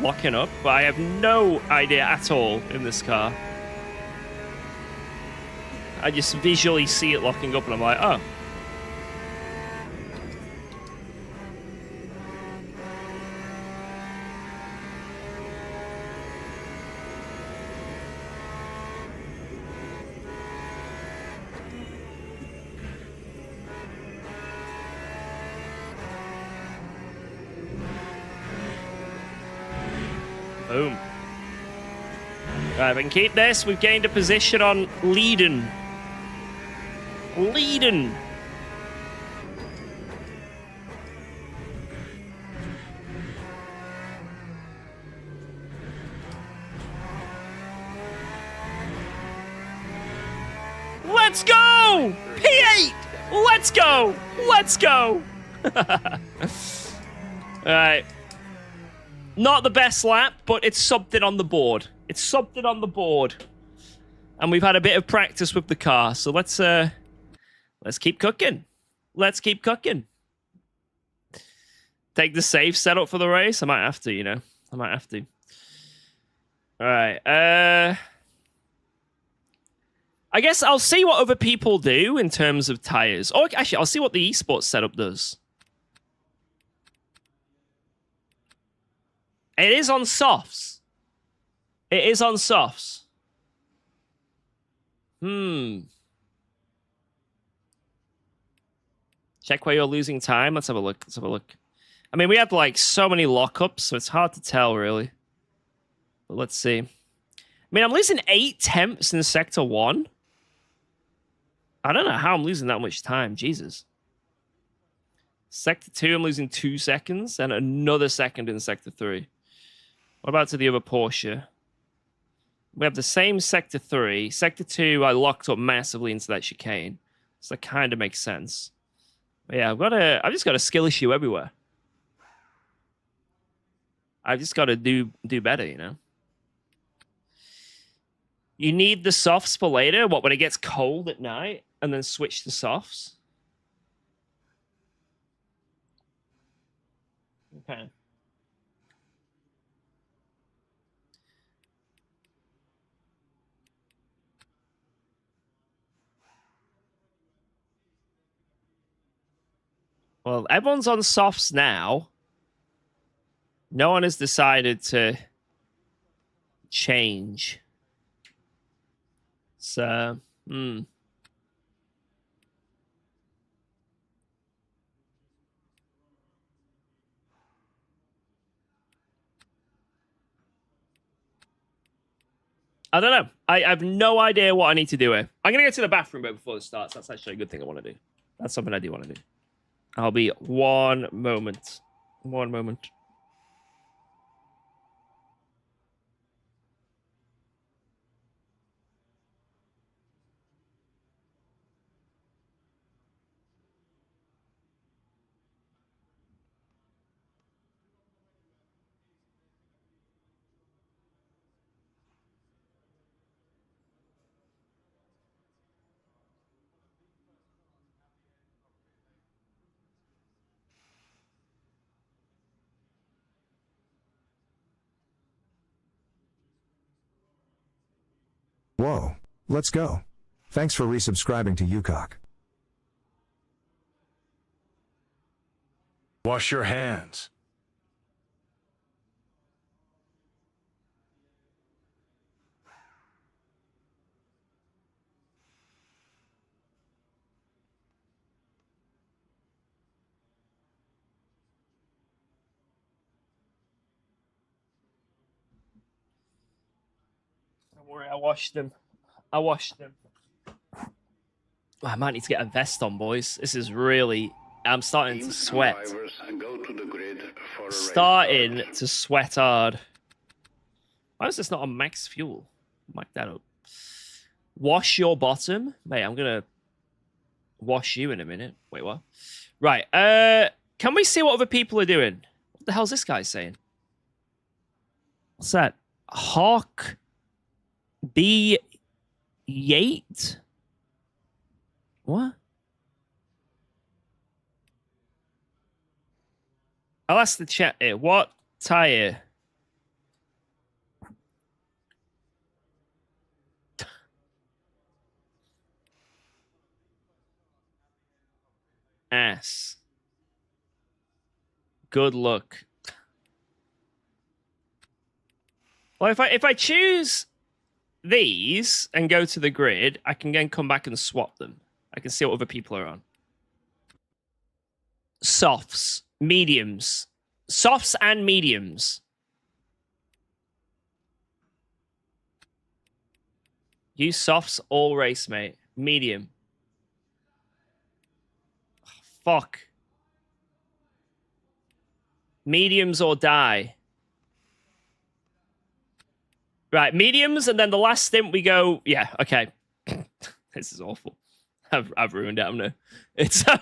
locking up, but I have no idea at all in this car. I just visually see it locking up, and I'm like, oh. Boom. Right, if we can keep this, we've gained a position on Leiden. Leiden. Let's go! P8! Let's go! Let's go! Alright. Not the best lap, but it's something on the board. It's something on the board. And we've had a bit of practice with the car, so let's keep cooking. Let's keep cooking. Take the safe setup for the race. I might have to, you know. I might have to. All right. I guess I'll see what other people do in terms of tires. Or actually, I'll see what the esports setup does. It is on softs. It is on softs. Check where you're losing time. Let's have a look. Let's have a look. I mean, we had like so many lockups, so it's hard to tell really. But let's see. I mean, I'm losing 8 tenths in sector 1. I don't know how I'm losing that much time. Jesus. Sector 2, I'm losing 2 seconds, and another second in sector 3. What about to the other Porsche? We have the same sector 3. Sector 2, I locked up massively into that chicane. So that kind of makes sense. But yeah, I've just got a skill issue everywhere. I've just got to do better, you know? You need the softs for later? What, when it gets cold at night? And then switch to softs? Okay. Well, everyone's on softs now. No one has decided to change. So, I don't know. I have no idea what I need to do here. I'm going to go to the bathroom before this starts. That's actually a good thing I want to do. That's something I do want to do. I'll be 1 moment. 1 moment. Whoa, let's go. Thanks for resubscribing to UKOG. Wash your hands. Don't worry, I washed them. I washed them. I might need to get a vest on, boys. This is really... I'm starting to sweat. Starting to sweat hard. Why is this not on max fuel? Mic that up. Wash your bottom? Mate, I'm going to wash you in a minute. Wait, what? Right. Can we see what other people are doing? What the hell's this guy saying? What's that? Hawk B. Yate? What? I'll ask the chat here. What tire? Ass. Good luck. Well, if I choose these and go to the grid, I can then come back and swap them. I can see what other people are on. Softs, mediums. Softs and mediums. Use softs all race, mate. Medium. Oh, fuck. Mediums or die. Right, mediums, and then the last stint we go... Yeah, okay. This is awful. I've ruined it, haven't I? It's so...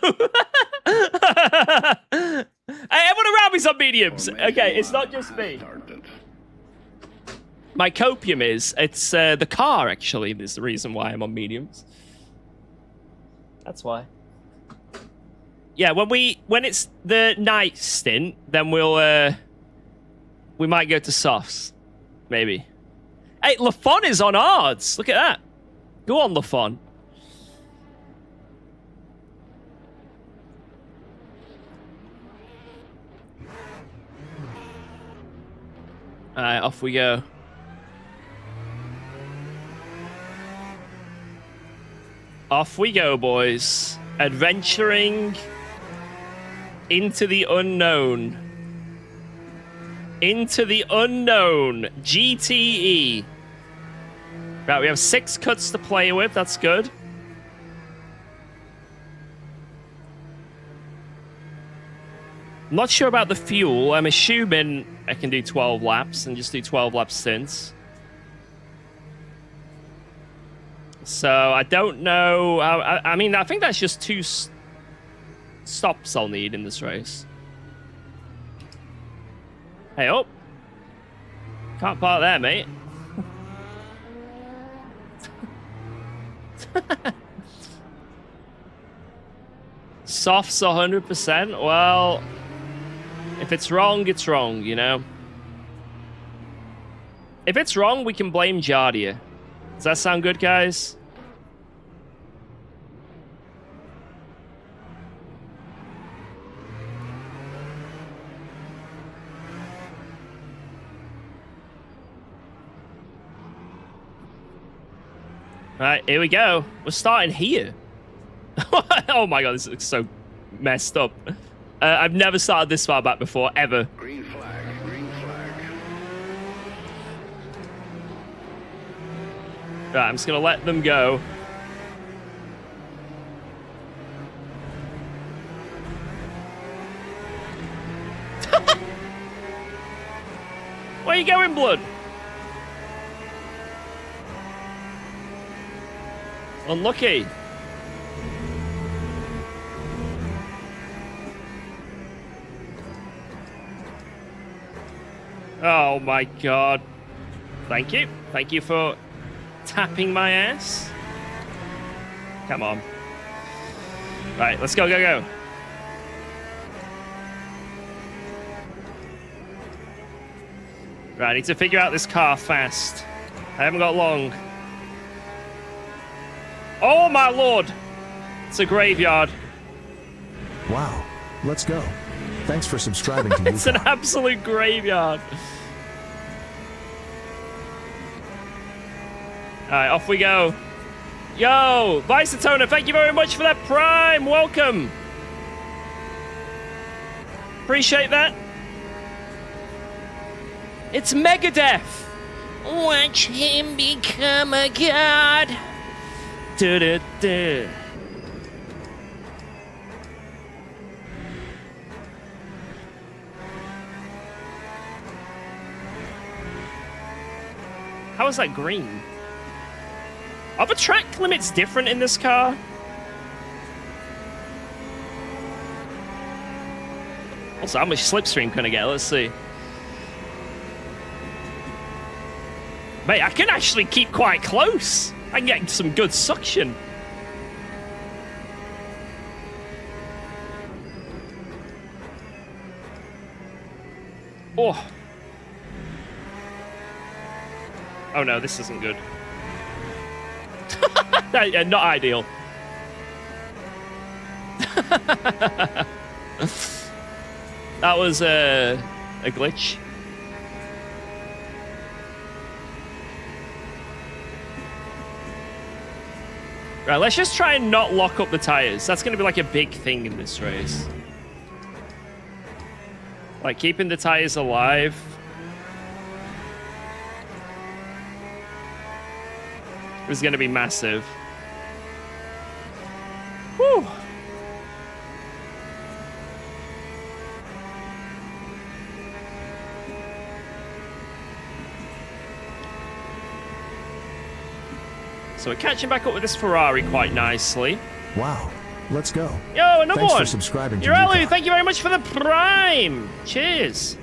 Hey, everyone around me's on mediums. Okay, it's not just me. My copium is... It's the car, actually, is the reason why I'm on mediums. That's why. Yeah, when it's the night stint, then we'll... we might go to softs. Maybe. Hey, Lafon is on hards. Look at that. Go on, Lafon. Alright, off we go. Off we go, boys. Adventuring into the unknown. Into the unknown. GTE. Right, we have 6 cuts to play with. That's good. I'm not sure about the fuel. I'm assuming I can do 12 laps and just do 12 lap stints. So I don't know. I mean, I think that's just 2 stops I'll need in this race. Hey, oh. Can't park there, mate. Softs 100%. Well, if it's wrong, it's wrong, you know? If it's wrong, we can blame Jardia. Does that sound good, guys? Right, here we go. We're starting here. Oh my god, this looks so messed up. I've never started this far back before, ever. Green flag, green flag. Right, I'm just gonna let them go. Where you going, blood? Unlucky. Oh my god. Thank you. Thank you for tapping my ass. Come on. Right, let's go, go, go. Right, I need to figure out this car fast. I haven't got long. Oh my lord! It's a graveyard. Wow. Let's go. Thanks for subscribing to It's an UKOG. absolute graveyard. Alright, off we go. Yo, Vicetona, thank you very much for that Prime. Welcome. Appreciate that. It's Megadeth. Watch him become a god. Du-du-du. How is that green? Are the track limits different in this car? Also, how much slipstream can I get? Let's see. Mate, I can actually keep quite close. I can get some good suction. Oh. Oh no, this isn't good. Yeah, not ideal. That was a glitch. Right, let's just try and not lock up the tires. That's going to be like a big thing in this race. Like keeping the tires alive. Is going to be massive. Whew. So we're catching back up with this Ferrari quite nicely. Wow. Let's go. Yo, another Thanks one. for subscribing to Urelu, UKOG. thank you very much for the Prime. Cheers.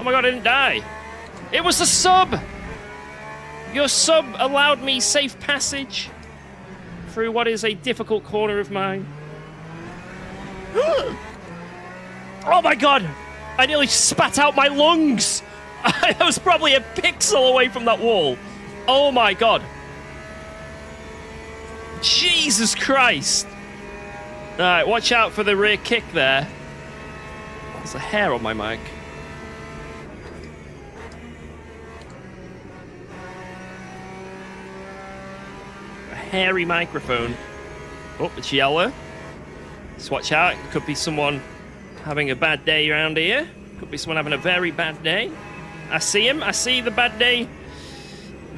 Oh my god, I didn't die. It was the sub. Your sub allowed me safe passage through what is a difficult corner of mine. Oh my god. I nearly spat out my lungs. I was probably a pixel away from that wall. Oh my god. Jesus Christ. Alright, watch out for the rear kick there. There's a hair on my mic. A hairy microphone. Oh, it's yellow. Just watch out. It could be someone having a bad day around here. Could be someone having a very bad day. I see him. I see the bad day.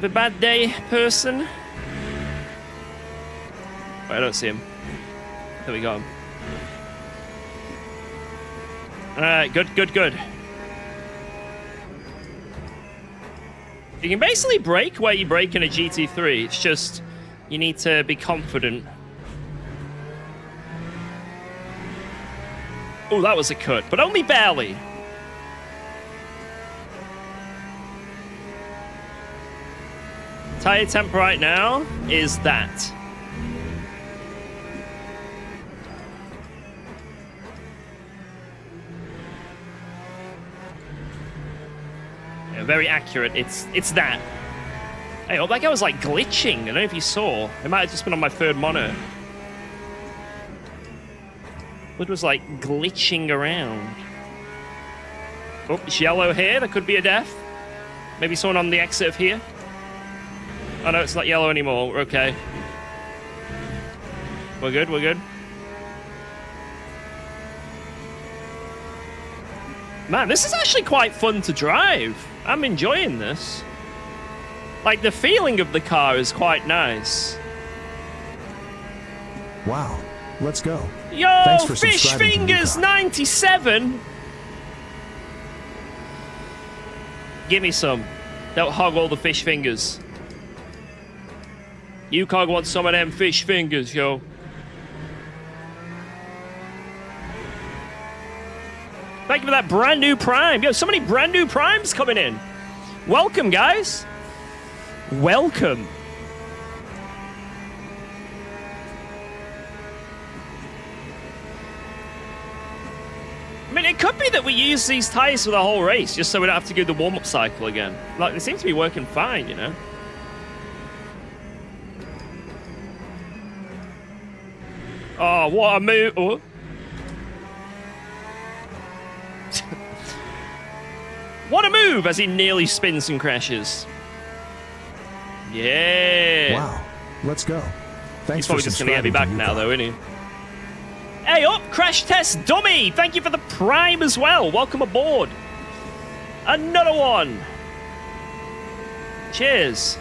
The bad day person. Wait, I don't see him. There we go. Alright, good, good, good. You can basically brake where you brake in a GT3. It's just you need to be confident. Oh, that was a cut, but only barely. Tire temp right now is that. Yeah, very accurate. It's that. Hey, oh, that guy was like glitching. I don't know if you saw. It might have just been on my third monitor. It was like glitching around. Oh, it's yellow here. That could be a death. Maybe someone on the exit of here? Oh no, it's not yellow anymore. We're okay. We're good, we're good. Man, this is actually quite fun to drive. I'm enjoying this. Like, the feeling of the car is quite nice. Wow. Let's go. Yo, Thanks for Fish subscribing to Fingers UKOG. 97. Give me some. Don't hog all the fish fingers. UKOG wants some of them fish fingers, yo. Thank you for that brand new Prime. Yo, so many brand new Primes coming in. Welcome, guys. Welcome. I mean, it could be that we use these tires for the whole race, just so we don't have to do the warm-up cycle again. Like, they seem to be working fine, you know? Oh, what a move. Oh. What a move as he nearly spins and crashes. Yeah. Wow. Let's go. Thanks He's for probably just going to get me subscribing back to now, UKOG. though, isn't he? Hey, up, Crash Test Dummy! Thank you for the Prime as well. Welcome aboard. Another one. Cheers.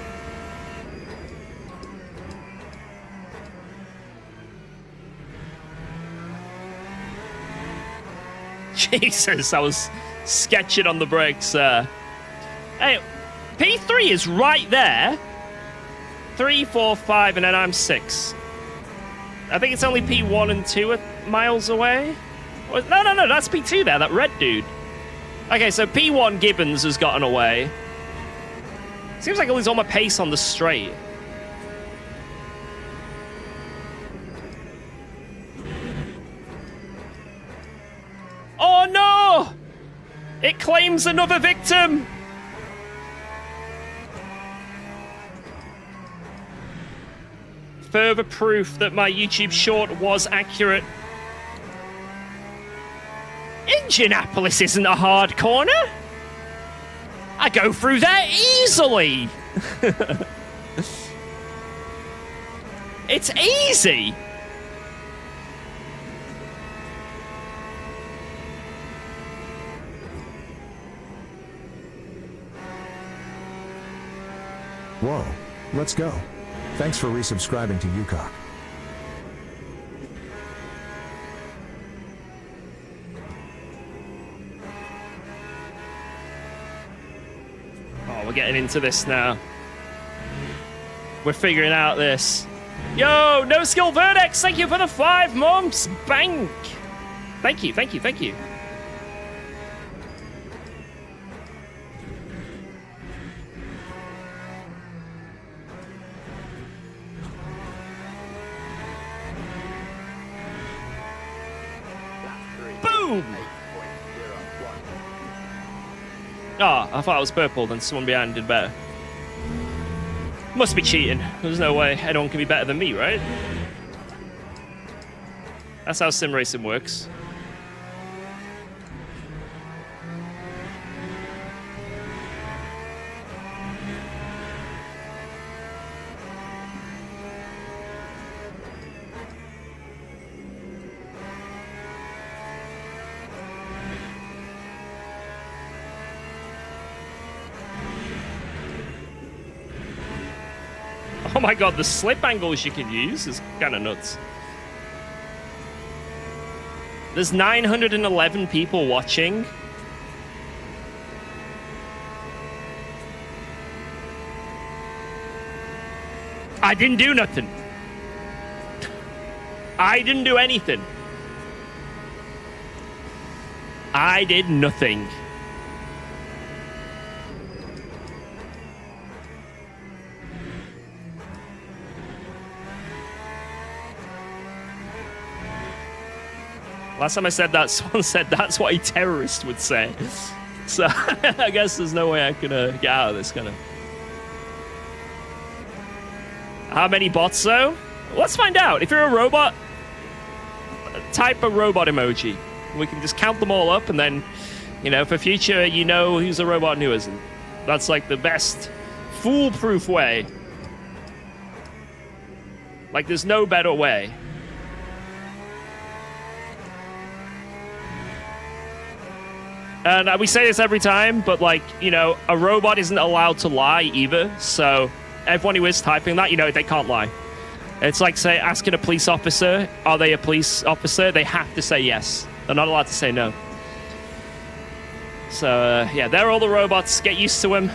Jesus, I was sketching on the brakes. Hey, P3 is right there. 3, 4, 5, and then I'm 6. I think it's only P1 and 2 are miles away. No, that's P2 there, that red dude. Okay, so P1 Gibbons has gotten away. Seems like I lose all my pace on the straight. Oh no! It claims another victim! Further proof that my YouTube short was accurate. Indianapolis isn't a hard corner. I go through there easily. It's easy. Whoa. Let's go. Thanks for resubscribing to UKOG. Oh, we're getting into this now. We're figuring out this. Yo, No Skill Verdex, thank you for the 5 months. Bank. Thank you, thank you, thank you. Boom! Oh, I thought it was purple, then someone behind did better. Must be cheating. There's no way anyone can be better than me, right? That's how sim racing works. Oh my god, the slip angles you can use is kind of nuts. There's 911 people watching. I didn't do nothing. I didn't do anything. I did nothing. Last time I said that, someone said that's what a terrorist would say. So I guess there's no way I can get out of this kind of. How many bots though? Let's find out. If you're a robot, type a robot emoji. We can just count them all up and then, you know, for future, you know who's a robot and who isn't. That's like the best foolproof way. Like, there's no better way. And we say this every time, but, like, you know, a robot isn't allowed to lie either. So everyone who is typing that, you know, they can't lie. It's like, say, asking a police officer, are they a police officer? They have to say yes. They're not allowed to say no. So, yeah, they're all the robots. Get used to them.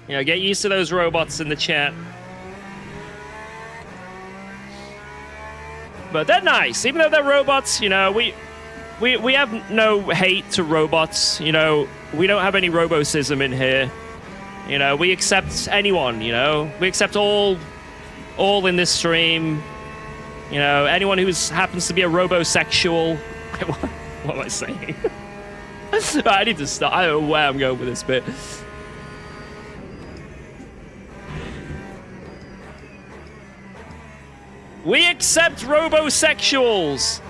You know, get used to those robots in the chat. But they're nice. Even though they're robots, you know, we have no hate to robots. You know, we don't have any robocism in here. You know, we accept anyone, you know. We accept all in this stream. You know, anyone who happens to be a robosexual. What am I saying? I need to stop. I don't know where I'm going with this bit. We accept robosexuals.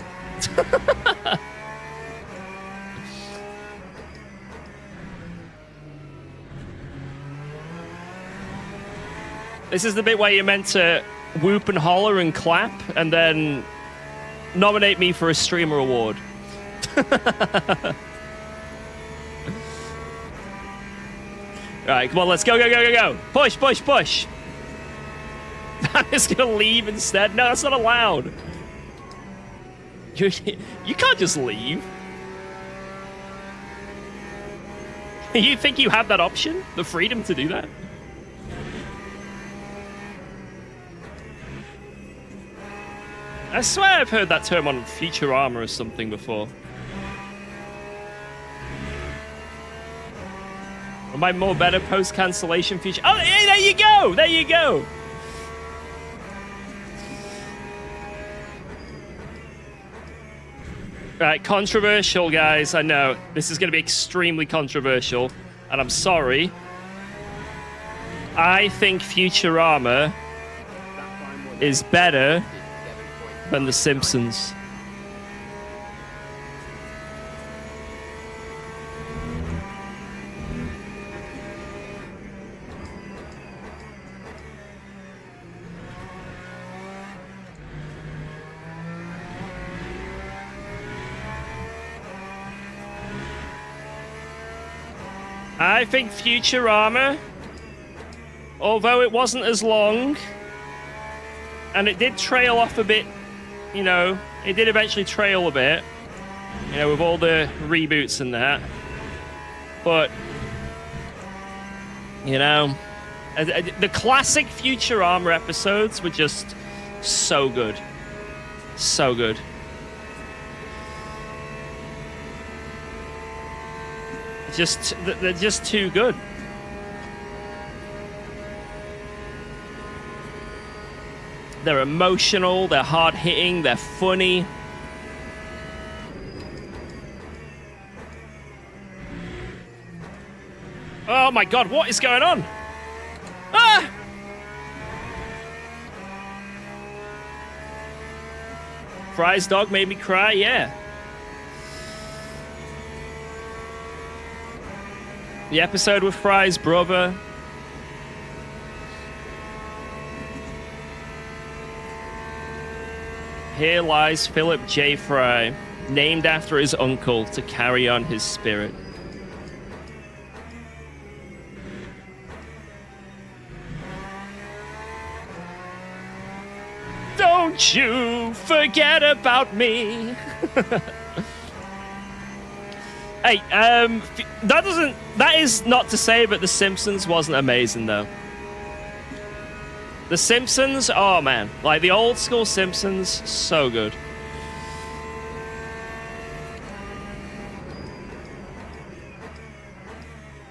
This is the bit where you're meant to whoop and holler and clap and then nominate me for a streamer award. Alright, come on, let's go, go, go, go, go. Push, push, push. I'm just gonna leave instead. No, that's not allowed. You can't just leave. You think you have that option? The freedom to do that? I swear I've heard that term on Futurama or something before. Am I more better post-cancellation future? Oh, hey, there you go! There you go! Right, controversial, guys. I know. This is going to be extremely controversial, and I'm sorry. I think Futurama is better than The Simpsons. I think Futurama, although it wasn't as long, and it did trail off a bit, you know, it did eventually trail a bit, you know, with all the reboots and that. But, you know, the classic Futurama episodes were just so good. So good. They're just too good. They're emotional, they're hard-hitting, they're funny. Oh my god, what is going on? Ah! Fry's dog made me cry, yeah. The episode with Fry's brother. Here lies Philip J. Fry, named after his uncle to carry on his spirit. Don't you forget about me. Hey, that is not to say that The Simpsons wasn't amazing, though. The Simpsons, oh man, like the old school Simpsons, so good.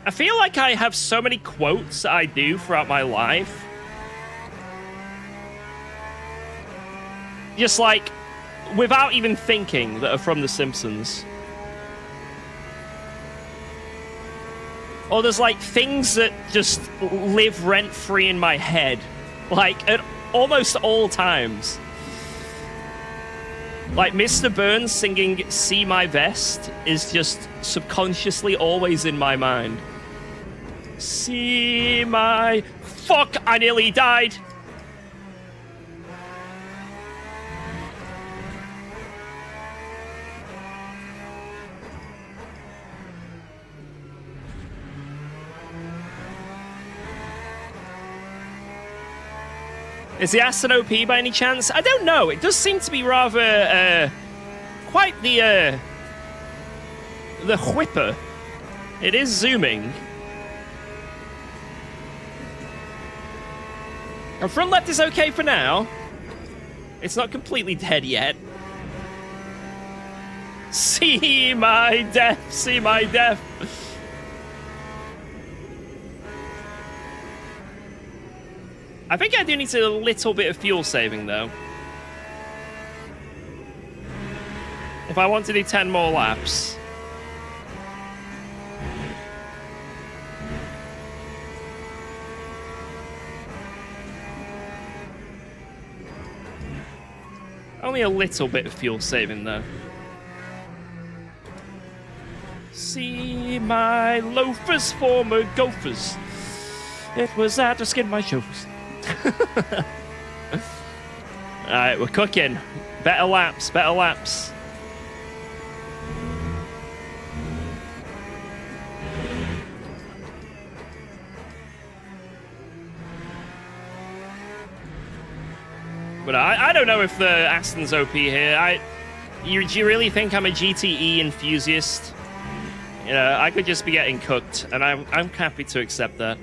I feel like I have so many quotes that I do throughout my life. Just like, without even thinking, that are from The Simpsons. Or there's like things that just live rent-free in my head. Like at almost all times. Like, Mr. Burns singing See My Vest is just subconsciously always in my mind. See my... Fuck, I nearly died. Is the Aston OP by any chance? I don't know. It does seem to be rather, quite the whipper. It is zooming. And front left is okay for now. It's not completely dead yet. See my death, see my death. I think I do need a little bit of fuel saving, though. If I want to do 10 more laps. Only a little bit of fuel saving, though. See my loafers, former gophers. It was that to skin my chauffeurs. Alright, we're cooking. Better laps, better laps. But I don't know if the Aston's OP here. Do you really think I'm a GTE enthusiast? You know, I could just be getting cooked, and I'm happy to accept that.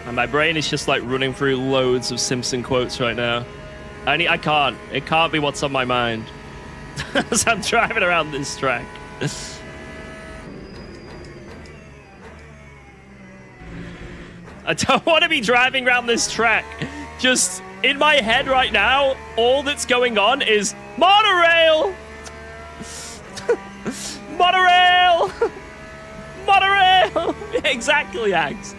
And my brain is just like running through loads of Simpson quotes right now. I can't. It can't be what's on my mind. As I'm driving around this track. I don't want to be driving around this track. Just in my head right now, all that's going on is monorail! Monorail! Monorail! Exactly, Axe.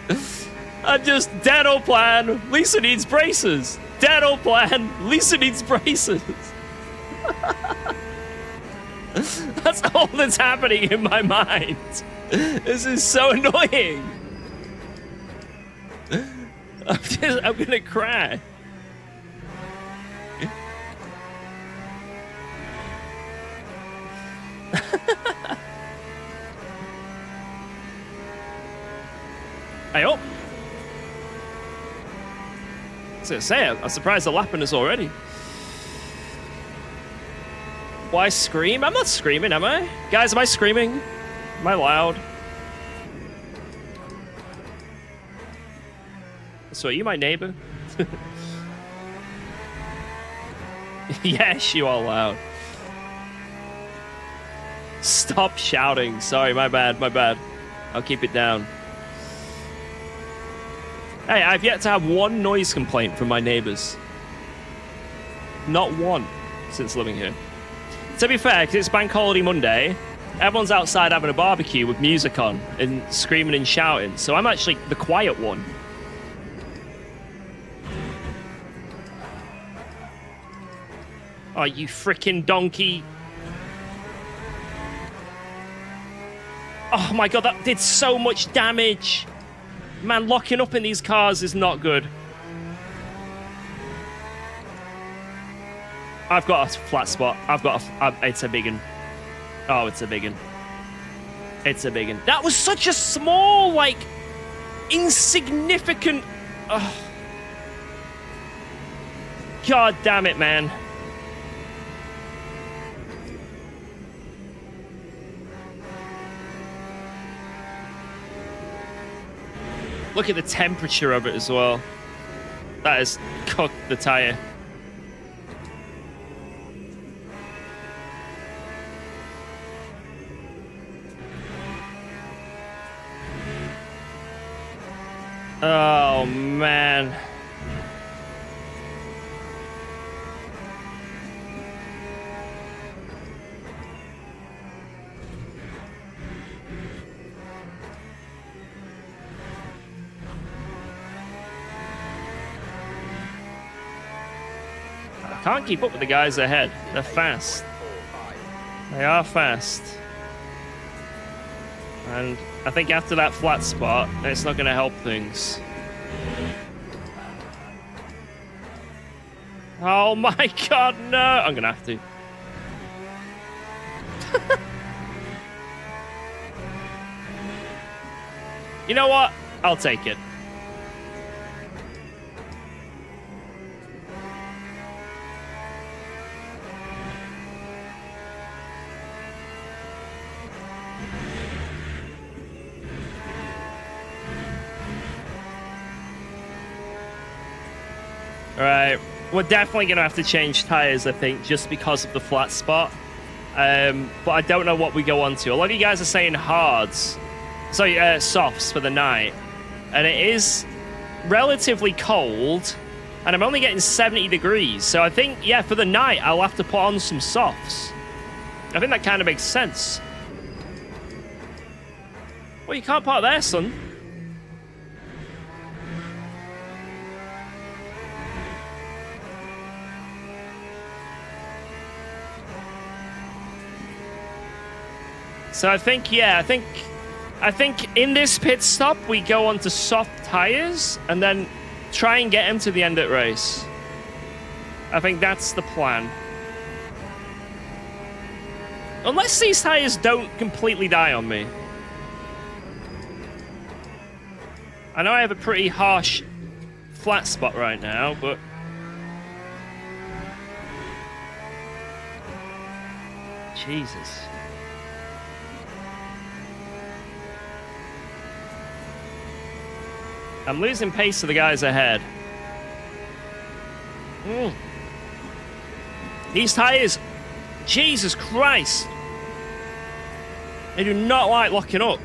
I'm just dental plan. Lisa needs braces. Dental plan. Lisa needs braces. That's all that's happening in my mind. This is so annoying. I'm gonna cry. I hope. I was gonna say, I'm surprised the lapping is already. Why scream? I'm not screaming, am I? Guys, am I screaming? Am I loud? So are you my neighbor? Yes, you are loud. Stop shouting. Sorry, my bad, my bad. I'll keep it down. Hey, I've yet to have one noise complaint from my neighbors. Not one since living here. To be fair, because it's Bank Holiday Monday, everyone's outside having a barbecue with music on and screaming and shouting, so I'm actually the quiet one. Oh, you freaking donkey. Oh my god, that did so much damage. Man, locking up in these cars is not good. I've got a flat spot. It's a big one. Oh, it's a big one. It's a big one. That was such a small, like, insignificant... Oh. God damn it, man. Look at the temperature of it as well. That has cooked the tire. Oh, man. I can't keep up with the guys ahead. They're fast. They are fast. And I think after that flat spot, it's not going to help things. Oh my god, no! I'm going to have to. You know what? I'll take it. Alright, we're definitely going to have to change tyres, I think, just because of the flat spot. But I don't know what we go on to. A lot of you guys are saying hards. Sorry, softs for the night. And it is relatively cold. And I'm only getting 70 degrees. So I think, yeah, for the night, I'll have to put on some softs. I think that kind of makes sense. Well, you can't park there, son. So I think, yeah, I think in this pit stop, we go on to soft tires and then try and get him to the end of the race. I think that's the plan. Unless these tires don't completely die on me. I know I have a pretty harsh flat spot right now, but... Jesus. I'm losing pace to the guys ahead. These tires, Jesus Christ. They do not like locking up.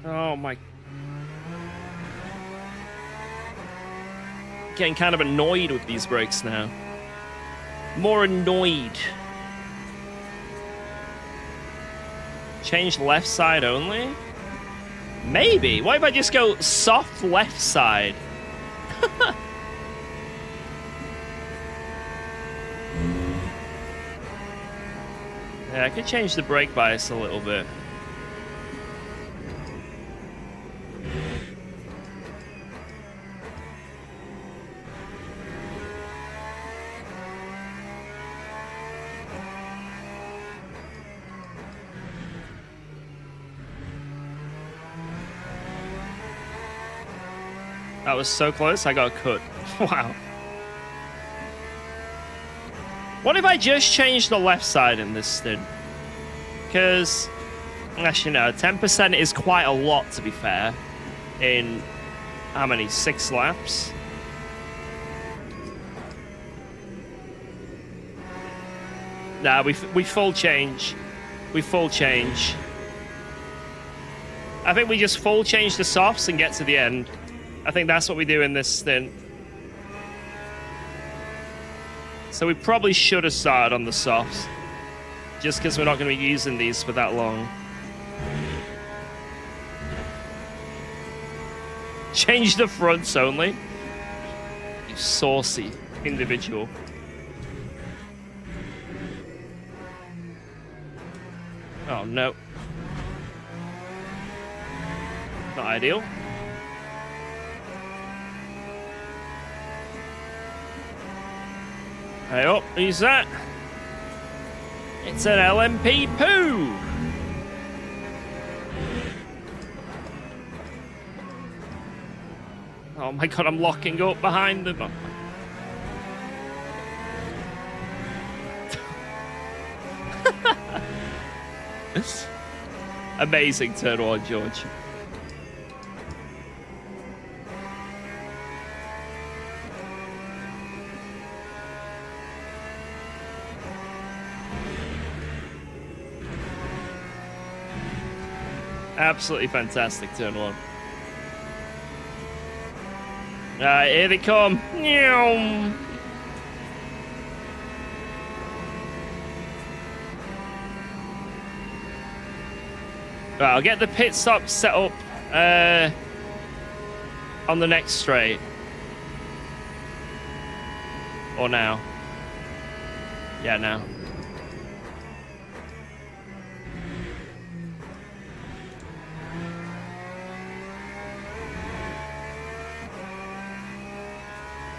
Oh my. Getting kind of annoyed with these brakes now. More annoyed. Change left side only? Maybe. What if I just go soft left side? Yeah, I could change the brake bias a little bit. That was so close, I got cut. Wow. What if I just change the left side in this stint? Because, actually no, 10% is quite a lot, to be fair. In, how many, 6 laps? Nah, we full change. We full change. I think we just full change the softs and get to the end. I think that's what we do in this stint. So we probably should have started on the softs. Just because we're not going to be using these for that long. Change the fronts only. You saucy individual. Oh no. Not ideal. Hey up, who's that? It's an LMP poo! Oh my god, I'm locking up behind them. Amazing turn one, George. Absolutely fantastic turn one. Alright, here they come. Meow. Right, I'll get the pit stop set up on the next straight. Or now. Yeah, now.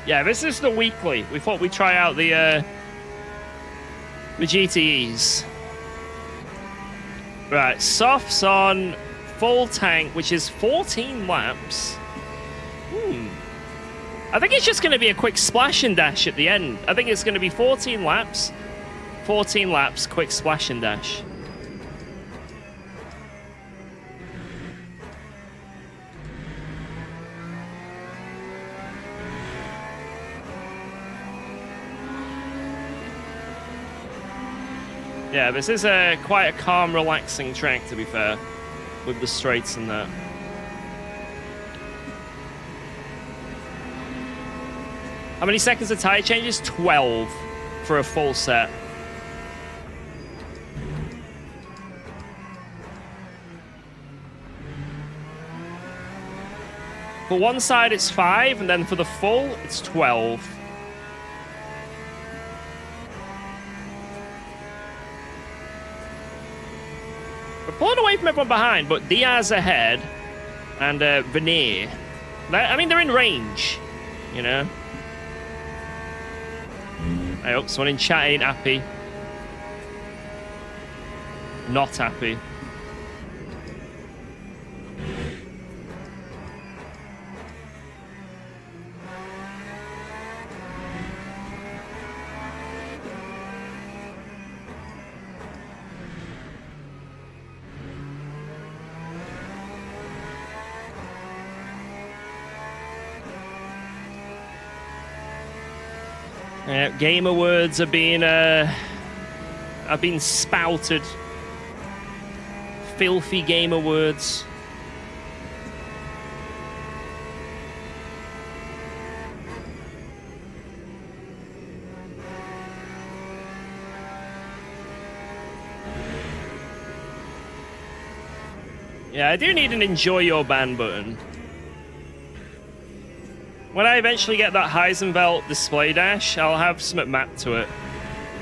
Yeah, this is the weekly. We thought we'd try out the GTEs. Right, softs on full tank, which is 14 laps. I think it's just going to be a quick splash and dash at the end. I think it's going to be 14 laps, quick splash and dash. Yeah, this is quite a calm, relaxing track, to be fair, with the straights and that. How many seconds of tire changes? 12 for a full set. For one side, it's 5, and then for the full, it's 12. We're pulling away from everyone behind, but Diaz ahead and Veneer. I mean, they're in range, you know. I hope someone in chat ain't happy. Not happy. Gamer words are being spouted. Filthy gamer words. Yeah, I do need an enjoy your ban button. When I eventually get that Heisenfeld display dash, I'll have something mapped to it.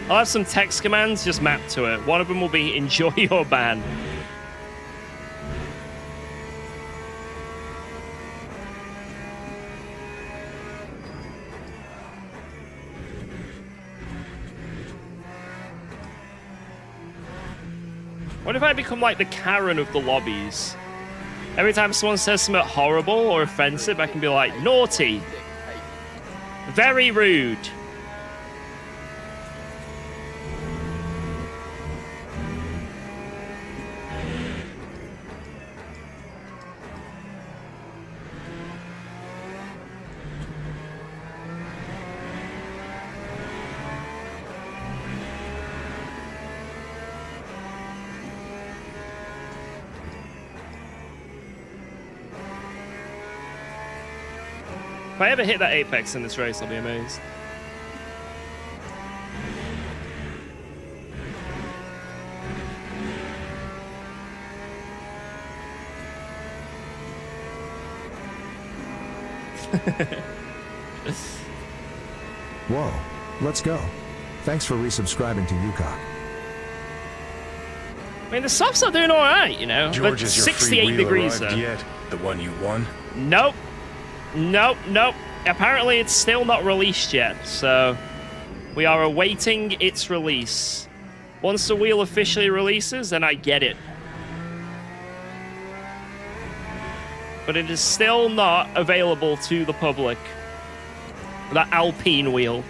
I'll have some text commands just mapped to it. One of them will be enjoy your ban. What if I become like the Karen of the lobbies? Every time someone says something horrible or offensive, I can be like, naughty. Very rude. If I ever hit that apex in this race, I'll be amazed. Whoa, let's go. Thanks for resubscribing to UKOG. I mean, the softs are doing all right, you know. George, but is your 68 free wheel degrees arrived though. yet? The one you won? Nope. Nope, nope. Apparently it's still not released yet, so we are awaiting its release. Once the wheel officially releases, then I get it. But it is still not available to the public. That Alpine wheel.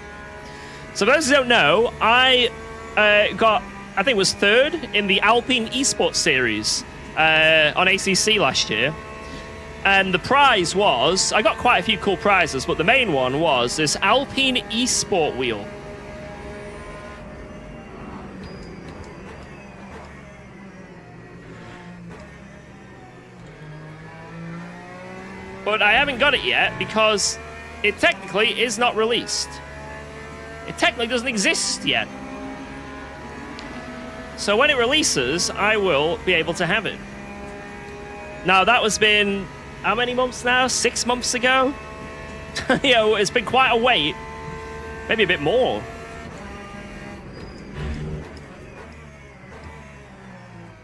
So for those who don't know, I think it was 3rd in the Alpine Esports Series on ACC last year. And the prize was, I got quite a few cool prizes, but the main one was this Alpine Esport wheel. but I haven't got it yet because it technically is not released. It technically doesn't exist yet. So when it releases, I will be able to have it. Now, that was been, how many months now? 6 months ago? You know, it's been quite a wait. Maybe a bit more.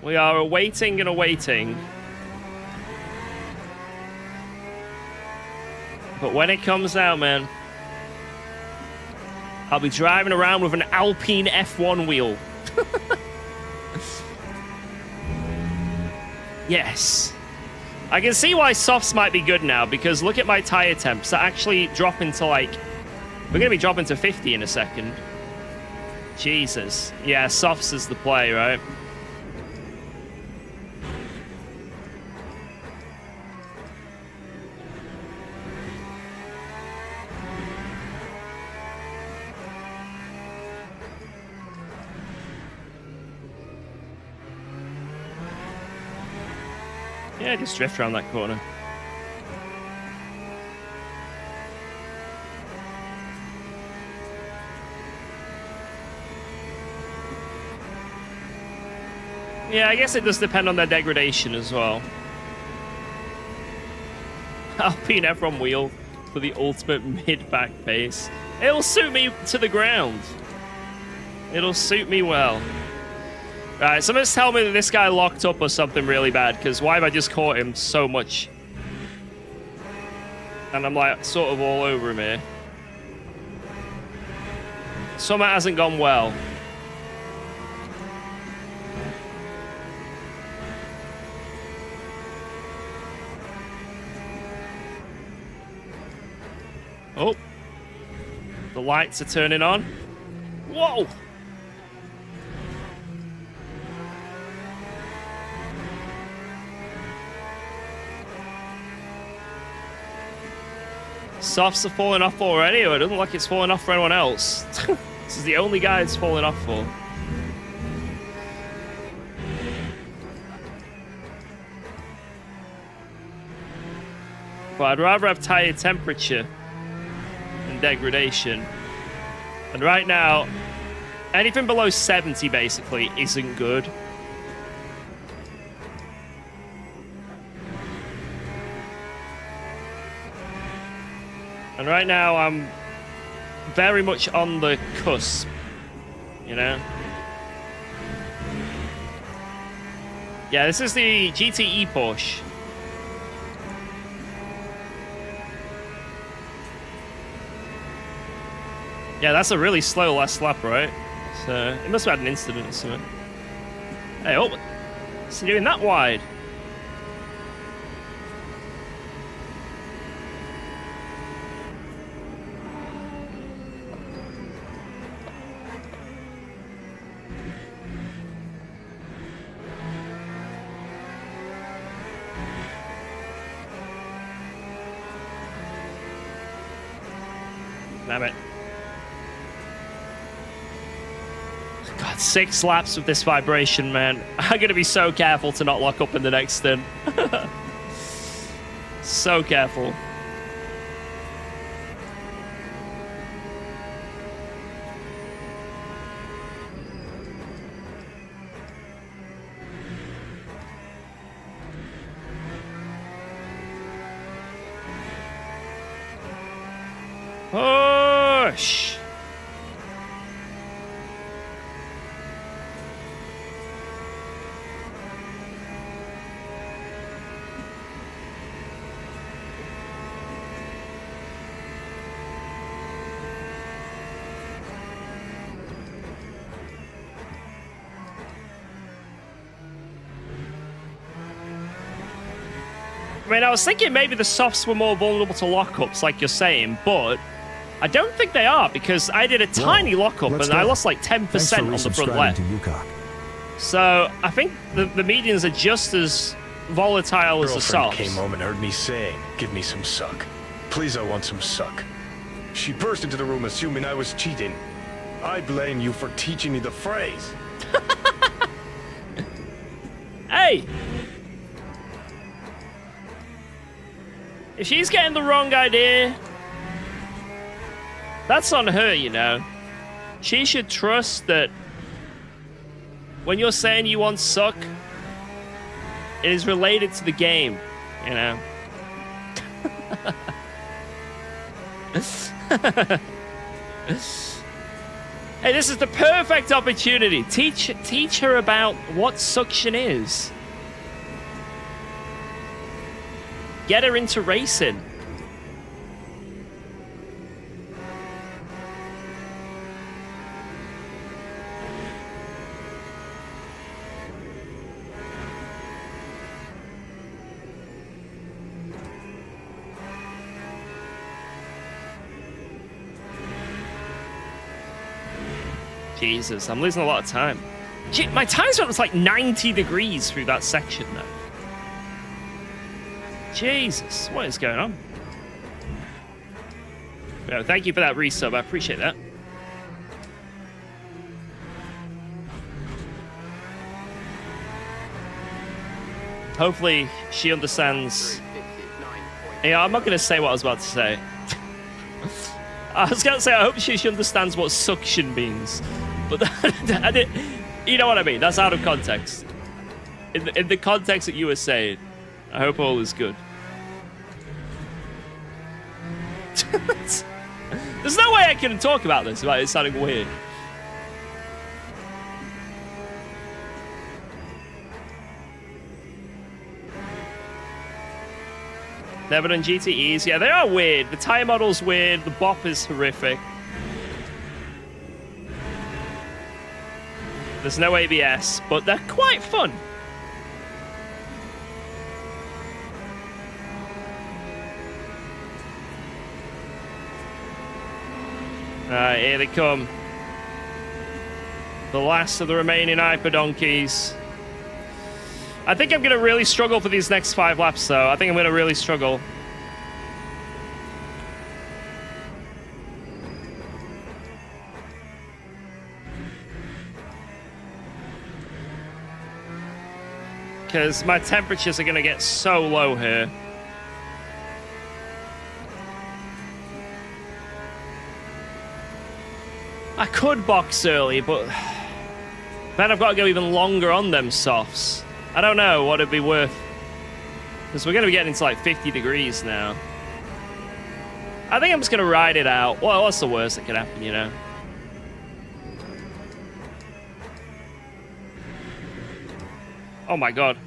We are awaiting and awaiting. But when it comes out, man, I'll be driving around with an Alpine F1 wheel. Yes. I can see why softs might be good now, because look at my tire temps. They're actually dropping to like... We're going to be dropping to 50 in a second. Jesus. Yeah, softs is the play, right? Yeah, just drift around that corner. Yeah, I guess it does depend on their degradation as well. Alpine F1 wheel for the ultimate mid-back pace. It'll suit me to the ground. It'll suit me well. Right, someone's tell me that this guy locked up or something really bad, because why have I just caught him so much? And I'm like, sort of all over him here. Something hasn't gone well. Oh. The lights are turning on. Whoa! Softs are falling off already, or it doesn't look like it's falling off for anyone else. This is the only guy it's falling off for. But I'd rather have tire temperature than degradation. And right now, anything below 70 basically isn't good. And right now, I'm very much on the cusp, you know? Yeah, this is the GTE Porsche. Yeah, that's a really slow last lap, right? So, it must have had an incident or something. Hey, oh, what's he doing that wide? Damn it. God, 6 laps with this vibration, man. I'm going to be so careful to not lock up in the next stint. So careful. Push! I mean, I was thinking maybe the softs were more vulnerable to lockups, like you're saying, but I don't think they are, because I did a tiny lockup and I lost like 10% on the front left. So I think the medians are just as volatile as the softs. Came home and heard me saying, "Give me some suck. Please, I want some suck." She burst into the room assuming I was cheating. I blame you for teaching me the phrase. Hey! If she's getting the wrong idea, that's on her, you know. She should trust that when you're saying you want suck, it is related to the game, you know. Hey, this is the perfect opportunity. Teach her about what suction is. Get her into racing. Jesus, I'm losing a lot of time. Gee, my time spent was like 90 degrees through that section though. Jesus, what is going on? Well, thank you for that resub, I appreciate that. Hopefully she understands. Yeah, I'm not going to say what I was about to say. I was going to say, I hope she understands what suction means. But I didn't, you know what I mean? That's out of context. In the context that you were saying, I hope all is good. There's no way I can talk about this without it sounding weird. Never done GTEs. Yeah, they are weird. The tire model's weird. The bop is horrific. There's no ABS, but they're quite fun. Alright, here they come. The last of the remaining hyper donkeys. I think I'm going to really struggle for these next 5 laps, though. I think I'm going to really struggle. Because my temperatures are going to get so low here. I could box early, but then I've got to go even longer on them softs. I don't know what it'd be worth. Because we're going to be getting into like 50 degrees now. I think I'm just going to ride it out. Well, what's the worst that could happen, you know? Oh my god.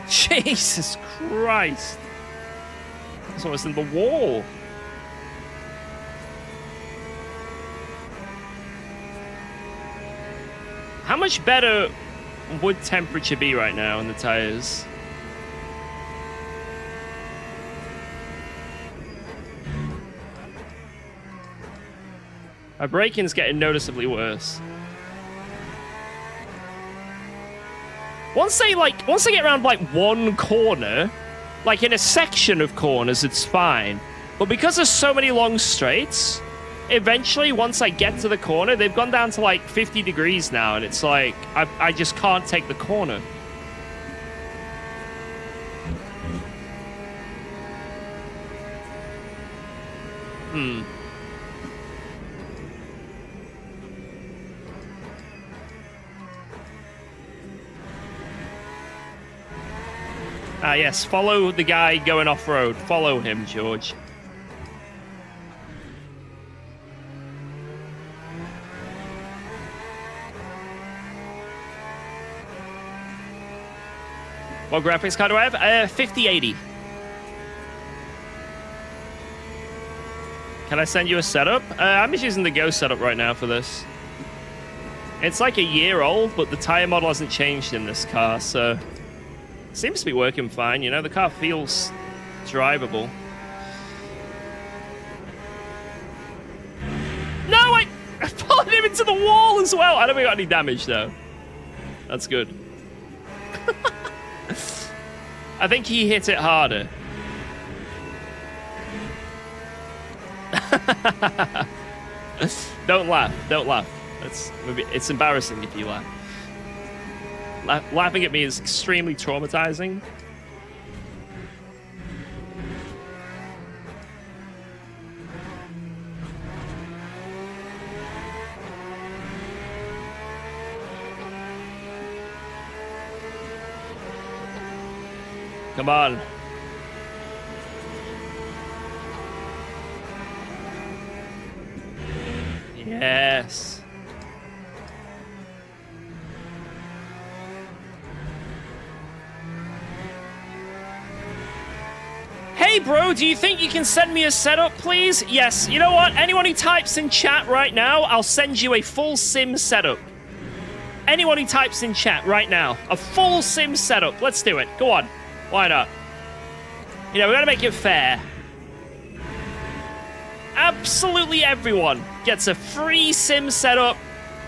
Jesus Christ. That's almost in the wall. How much better would temperature be right now in the tires? My braking's getting noticeably worse. Once they get around like one corner, like in a section of corners, it's fine. But because there's so many long straights, eventually once I get to the corner, they've gone down to like 50 degrees now, and it's like I just can't take the corner. Ah, yes, follow the guy going off-road. Follow him, George. What graphics card do I have? 5080. Can I send you a setup? I'm just using the Go setup right now for this. It's like a year old, but the tire model hasn't changed in this car, so... Seems to be working fine, you know? The car feels drivable. No, I followed him into the wall as well! I don't think I got any damage, though. That's good. I think he hit it harder. Don't laugh. Don't laugh. It's embarrassing if you laugh. Laughing at me is extremely traumatizing. Come on. Yes. Hey, bro, do you think you can send me a setup, please? Yes. You know what? Anyone who types in chat right now, I'll send you a full sim setup. Anyone who types in chat right now, a full sim setup. Let's do it. Go on. Why not? You know, we gotta make it fair. Absolutely everyone gets a free sim setup,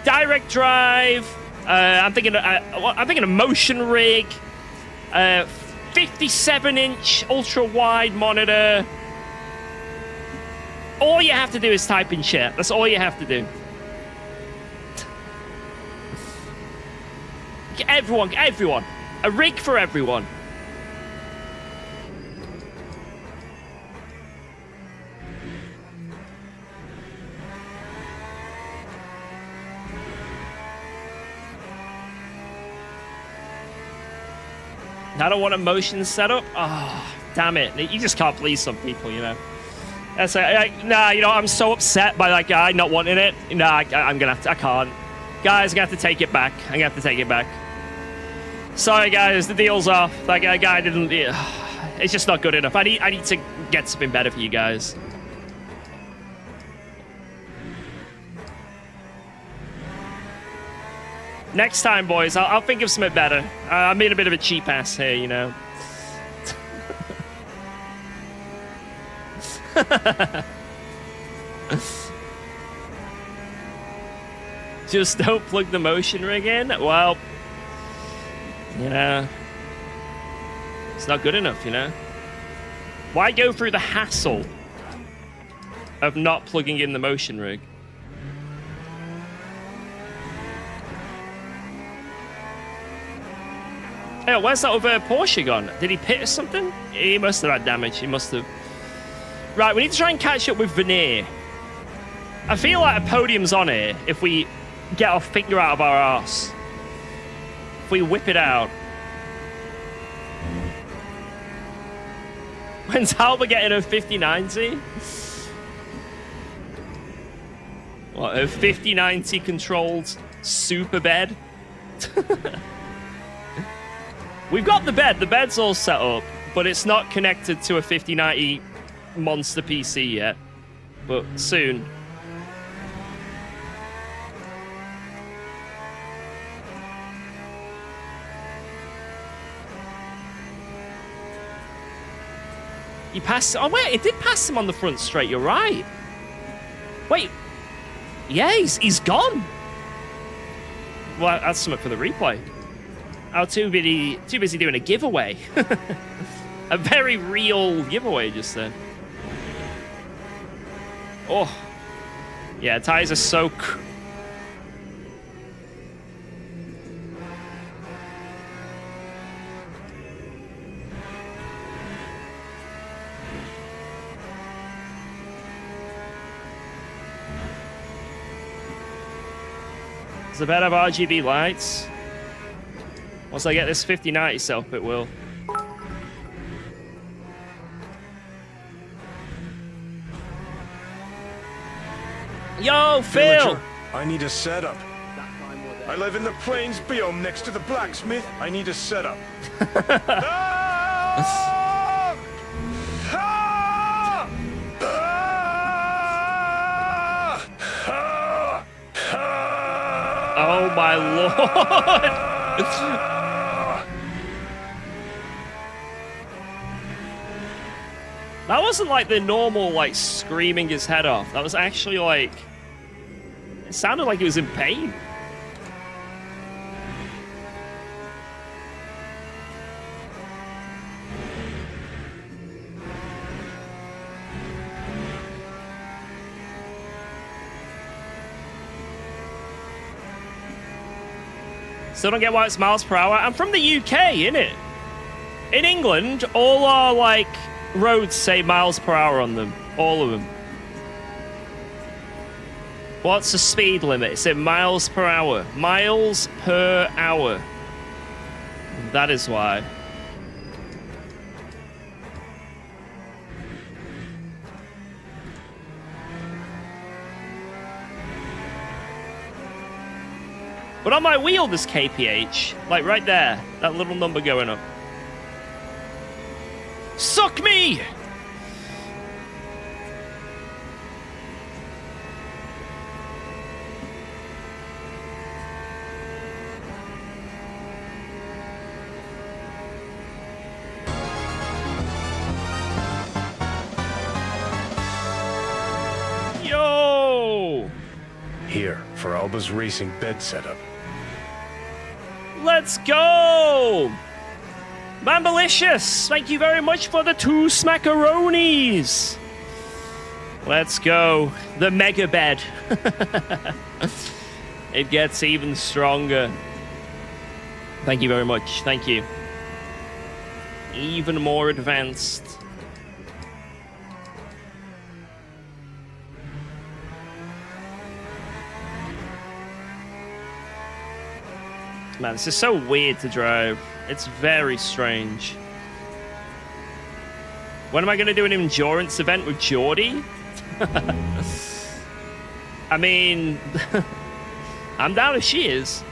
direct drive. I'm thinking a motion rig, 57-inch ultra-wide monitor. All you have to do is type in chat. That's all you have to do. Everyone, a rig for everyone. I don't want a motion setup. Oh, damn it. You just can't please some people, you know. That's nah, you know, I'm so upset by that guy not wanting it. Nah, I can't. Guys, I'm gonna have to take it back. I'm gonna have to take it back. Sorry, guys, the deal's off. That guy didn't... It's just not good enough. I need to get something better for you guys. Next time, boys, I'll think of something better. I'm being a bit of a cheap ass here, you know. Just don't plug the motion rig in? Well, you know, it's not good enough, you know. Why go through the hassle of not plugging in the motion rig? Hey, where's that other Porsche gone? Did he pit or something? He must have had damage. He must have. Right, we need to try and catch up with Veneer. I feel like a podium's on here if we get our finger out of our arse. If we whip it out. When's Halber getting a 5090? What, a 5090 controlled super bed? We've got the bed. The bed's all set up, but it's not connected to a 5090 monster PC yet. But soon. He passed... Oh, wait. It did pass him on the front straight. You're right. Wait. Yeah, he's gone. Well, that's something for the replay. Oh, too busy doing a giveaway. A very real giveaway just then. Oh. Yeah, tires are so... Does the bed have RGB lights? Once I get this 5090 self, it will. Yo, Phil! Villager, I need a setup. I live in the plains biome next to the blacksmith. I need a setup. Ah! Ah! Ah! Ah! Oh my lord! That wasn't like the normal, like, screaming his head off. That was actually like... It sounded like he was in pain. Still don't get why it's miles per hour. I'm from the UK, innit? In England, all our, like, roads say miles per hour on them. All of them. What's the speed limit? It's in miles per hour. Miles per hour. That is why. But on my wheel, there's KPH. Like right there. That little number going up. Suck me! Yo! Here, for Alba's racing bed setup. Let's go! Mambalicious, thank you very much for the 2 smackaronis. Let's go. The mega bed. It gets even stronger. Thank you very much. Thank you. Even more advanced. Man, this is so weird to drive. It's very strange. When am I going to do an endurance event with Geordie? I mean, I'm down if she is.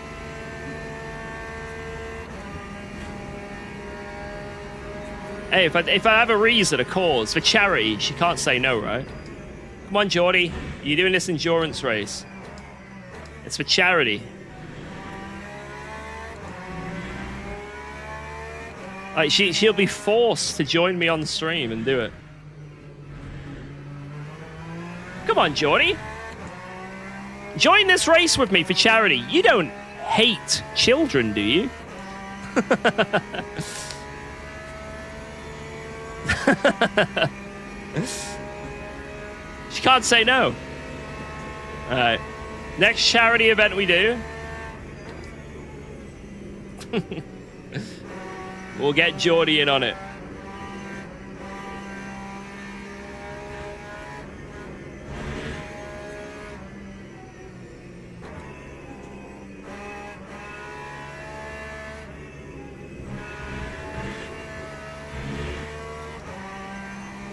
Hey, if I have a reason, a cause, for charity, she can't say no, right? Come on, Geordie. You're doing this endurance race. It's for charity. Like, she'll be forced to join me on the stream and do it. Come on, Geordie. Join this race with me for charity. You don't hate children, do you? She can't say no. Alright. Next charity event we do. We'll get Geordie in on it.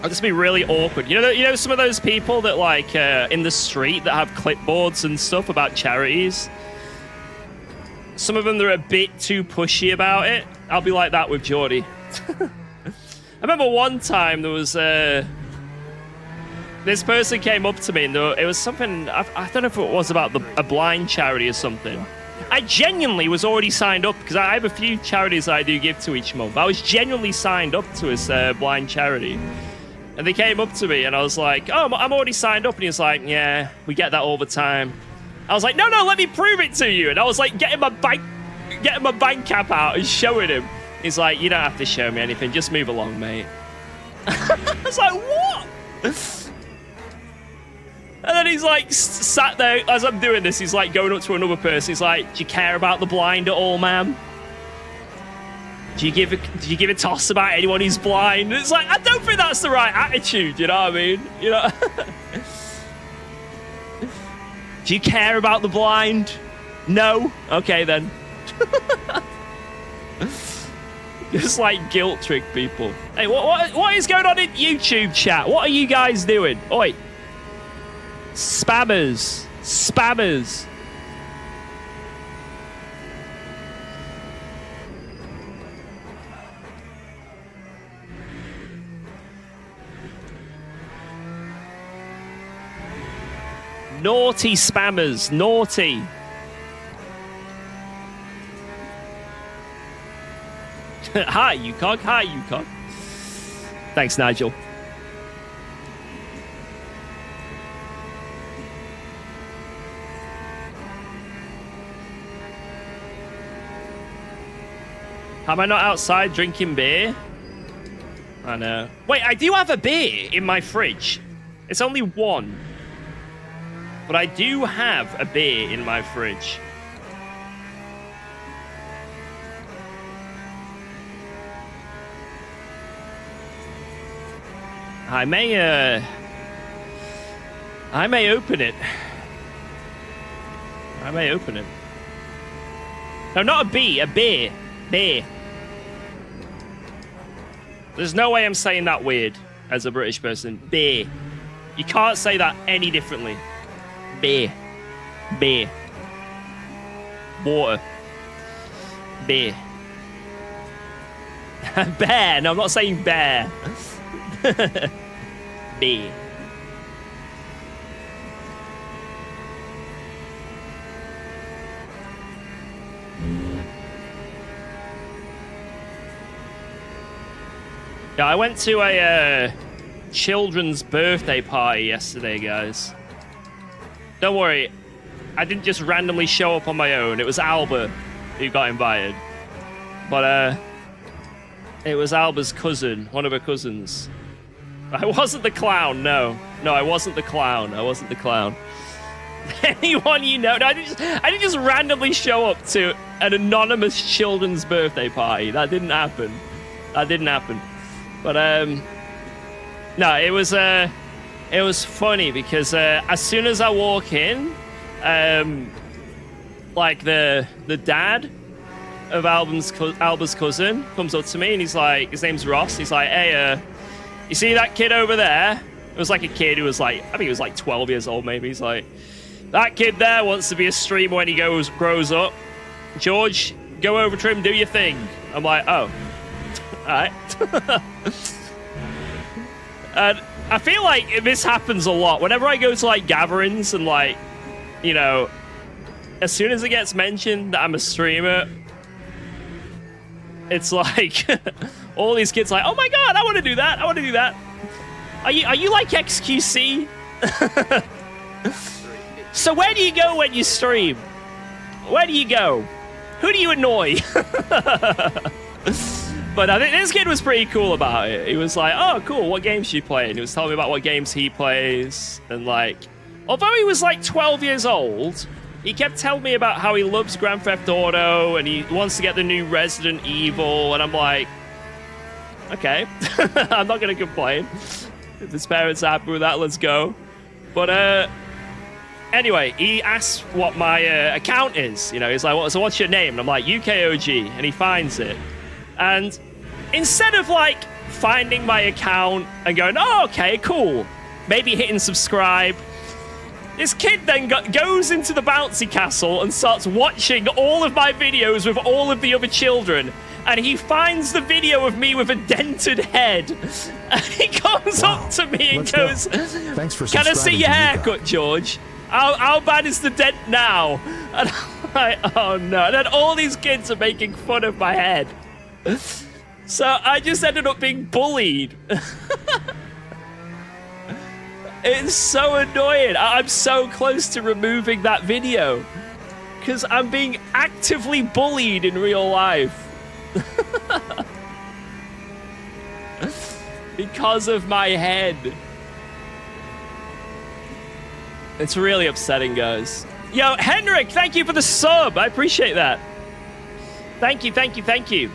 I'll just be really awkward. You know some of those people that like in the street that have clipboards and stuff about charities? Some of them, they're a bit too pushy about it. I'll be like that with Geordie. I remember one time there was this person came up to me and it was something, I don't know if it was about a blind charity or something. I genuinely was already signed up because I have a few charities I do give to each month. I was genuinely signed up to this blind charity. And they came up to me and I was like, oh, I'm already signed up. And he was like, yeah, we get that all the time. I was like, no, let me prove it to you. And I was like, getting my bank cap out and showing him. He's like, you don't have to show me anything. Just move along, mate. I was like, what? And then he's like, sat there as I'm doing this. He's like going up to another person. He's like, do you care about the blind at all, ma'am? Do you give a toss about anyone who's blind? And it's like, I don't think that's the right attitude. You know what I mean? You know. Do you care about the blind? No? Okay, then. Just like guilt trick people. Hey, what is going on in YouTube chat? What are you guys doing? Oi. Spammers. Spammers. Naughty spammers, naughty. Hi, UKOG. Hi, UKOG. Thanks, Nigel. Am I not outside drinking beer? I know. Wait, I do have a beer in my fridge. It's only one. But I do have a beer in my fridge. I may open it. I may open it. No, not a B, a beer. Beer. There's no way I'm saying that weird as a British person. Beer. You can't say that any differently. Beer. Beer. Water. Beer. Bear. No, I'm not saying bear. Beer. Yeah, I went to a children's birthday party yesterday, guys. Don't worry, I didn't just randomly show up on my own. It was Alba who got invited. But it was Alba's cousin, one of her cousins. I wasn't the clown, no. No, I wasn't the clown. I wasn't the clown. Anyone you know? No, I didn't just randomly show up to an anonymous children's birthday party. That didn't happen. That didn't happen. But no, it was funny because as soon as I walk in, like the dad of Alba's cousin comes up to me and he's like, his name's Ross. He's like, hey, you see that kid over there? It was like a kid who was like, I think he was like 12 years old maybe. He's like, that kid there wants to be a streamer when he grows up. George, go over to him, do your thing. I'm like, oh, all right. And I feel like this happens a lot. Whenever I go to like gatherings and like, you know, as soon as it gets mentioned that I'm a streamer, it's like all these kids like, oh my god, I want to do that. I want to do that. Are you like XQC? So where do you go when you stream? Where do you go? Who do you annoy? But I think this kid was pretty cool about it. He was like, oh, cool, what games do you play? And he was telling me about what games he plays. And like, although he was like 12 years old, he kept telling me about how he loves Grand Theft Auto and he wants to get the new Resident Evil. And I'm like, okay, I'm not going to complain. If his parents are happy with that, let's go. But anyway, he asked what my account is. You know, he's like, so what's your name? And I'm like, UKOG. And he finds it. And instead of like finding my account and going, oh, okay, cool, maybe hitting subscribe, this kid then goes into the bouncy castle and starts watching all of my videos with all of the other children. And he finds the video of me with a dented head. And he comes up to me and goes, Thanks for can I see your subscribing to haircut, George? How bad is the dent now? And I'm like, oh no. And then all these kids are making fun of my head. So I just ended up being bullied. It's so annoying. I'm so close to removing that video because I'm being actively bullied in real life. Because of my head. It's really upsetting, guys. Yo, Henrik, thank you for the sub. I appreciate that. Thank you, thank you, thank you.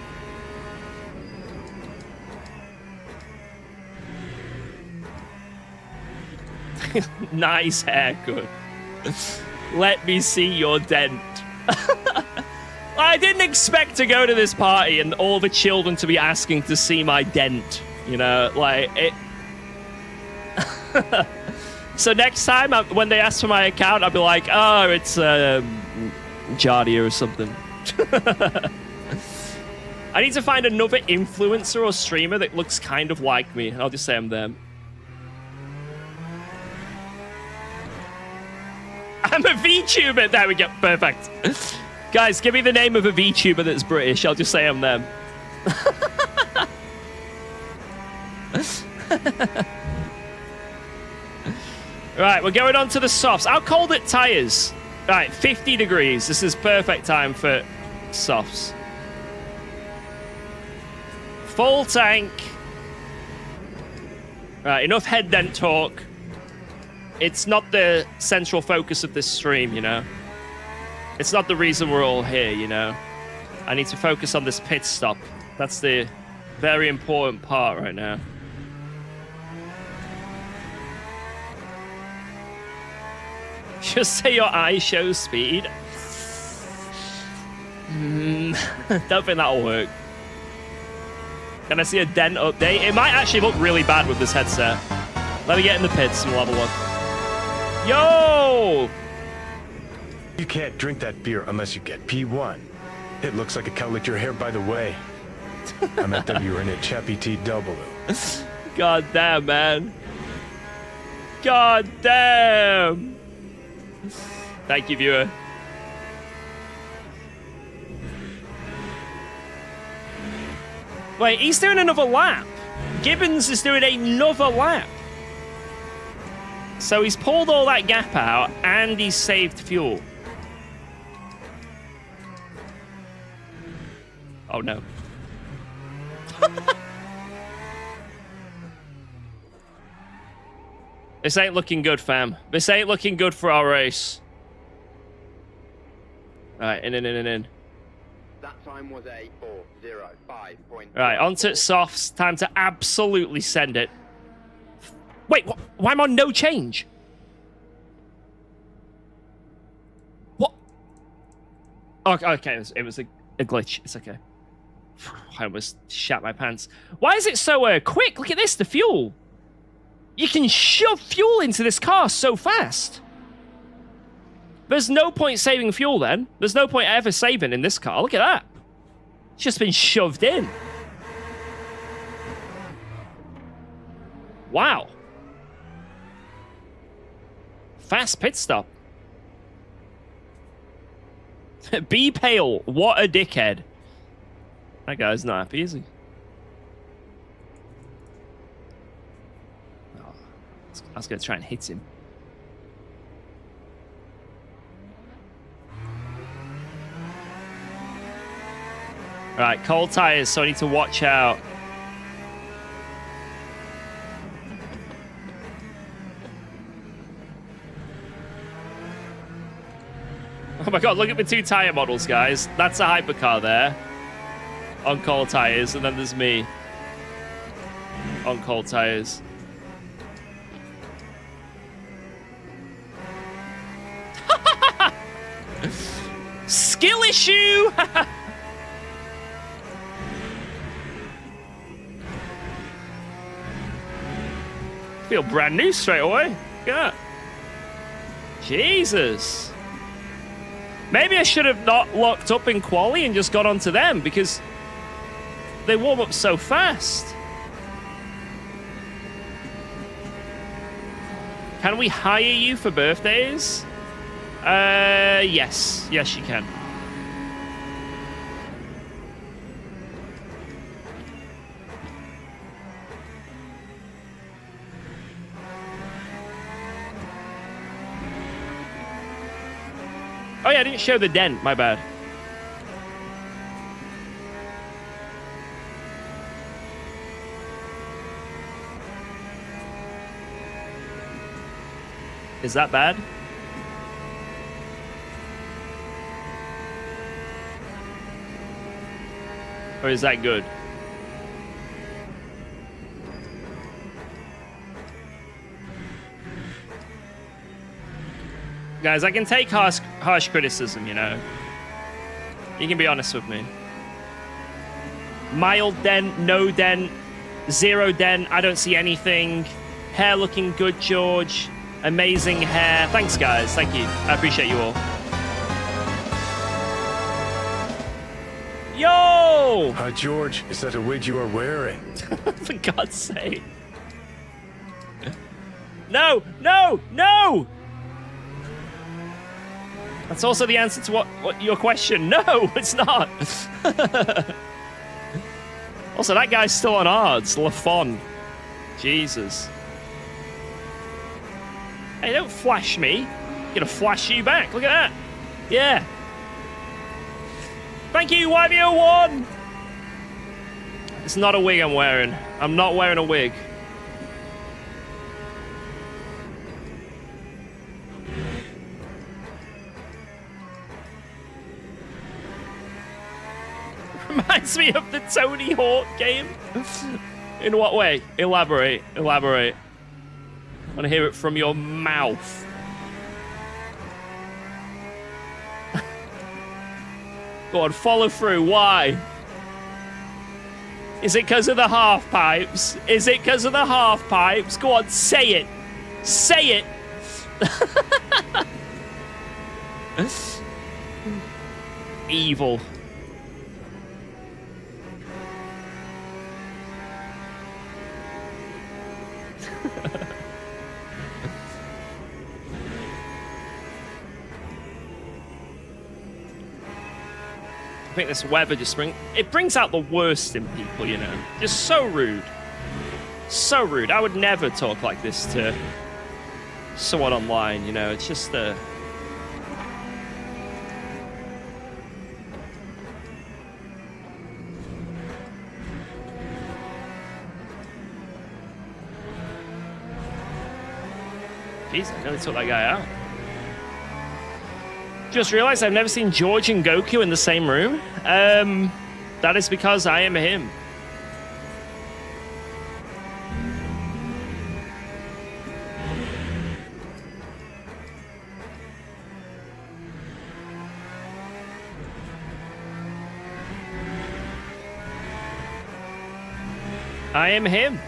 Nice haircut. Let me see your dent. I didn't expect to go to this party and all the children to be asking to see my dent. You know, like it. So next time when they ask for my account, I'll be like, oh, it's Jardia or something. I need to find another influencer or streamer that looks kind of like me. I'll just say I'm them. I'm a VTuber. There we go. Perfect. Guys, give me the name of a VTuber that's British. I'll just say I'm them. Right, we're going on to the softs. How cold it tires? Right, 50 degrees. This is perfect time for softs. Full tank. Right, enough head dent talk. It's not the central focus of this stream, you know? It's not the reason we're all here, you know? I need to focus on this pit stop. That's the very important part right now. Just say your eye shows speed. Don't think that'll work. Can I see a dent update? It might actually look really bad with this headset. Let me get in the pits and we'll have a look. Yo! You can't drink that beer unless you get P1. It looks like a cow licked your hair, by the way. I meant that you were in a Chappie TW. God damn, man. God damn. Thank you, viewer. Wait, he's doing another lap. Gibbons is doing another lap. So he's pulled all that gap out and he's saved fuel. Oh no. This ain't looking good, fam. This ain't looking good for our race. Alright, in. That time was a 4:05. Alright, onto softs. Time to absolutely send it. Wait, why am I on no change? What? Okay, it was a glitch. It's okay. I almost shat my pants. Why is it so quick? Look at this, the fuel. You can shove fuel into this car so fast. There's no point saving fuel then. There's no point ever saving in this car. Look at that. It's just been shoved in. Wow. Fast pit stop. Be pale. What a dickhead. That guy's not happy, is he? Oh, I was going to try and hit him. Alright, cold tires, so I need to watch out. Oh my god, look at the two tire models, guys. That's a hypercar there. On cold tires, and then there's me. On cold tires. Skill issue! Feel brand new straight away. Look at that. Jesus. Maybe I should have not locked up in quali and just got onto them because they warm up so fast. Can we hire you for birthdays? Yes. Yes, you can. Oh yeah, I didn't show the dent, my bad. Is that bad? Or is that good? Guys, I can take harsh criticism, you know. You can be honest with me. Mild dent, no dent, zero dent, I don't see anything. Hair looking good, George. Amazing hair. Thanks, guys. Thank you. I appreciate you all. Yo! Hi, George. Is that a wig you are wearing? For God's sake. No! No! No! That's also the answer to what your question. No, it's not. Also, that guy's still on odds. Lafon. Jesus. Hey, don't flash me. I'm gonna flash you back. Look at that. Yeah. Thank you, YBO1. It's not a wig I'm wearing. I'm not wearing a wig. Reminds me of the Tony Hawk game. In what way? Elaborate. Elaborate. I want to hear it from your mouth. Go on, follow through. Why? Is it because of the half pipes? Is it because of the half pipes? Go on, say it. Say it. Evil. I think this weather just brings out the worst in people, you know. Just so rude. So rude. I would never talk like this to someone online, you know. It's just Jeez, I nearly took that guy out. Just realized I've never seen George and Goku in the same room. That is because I am him. I am him.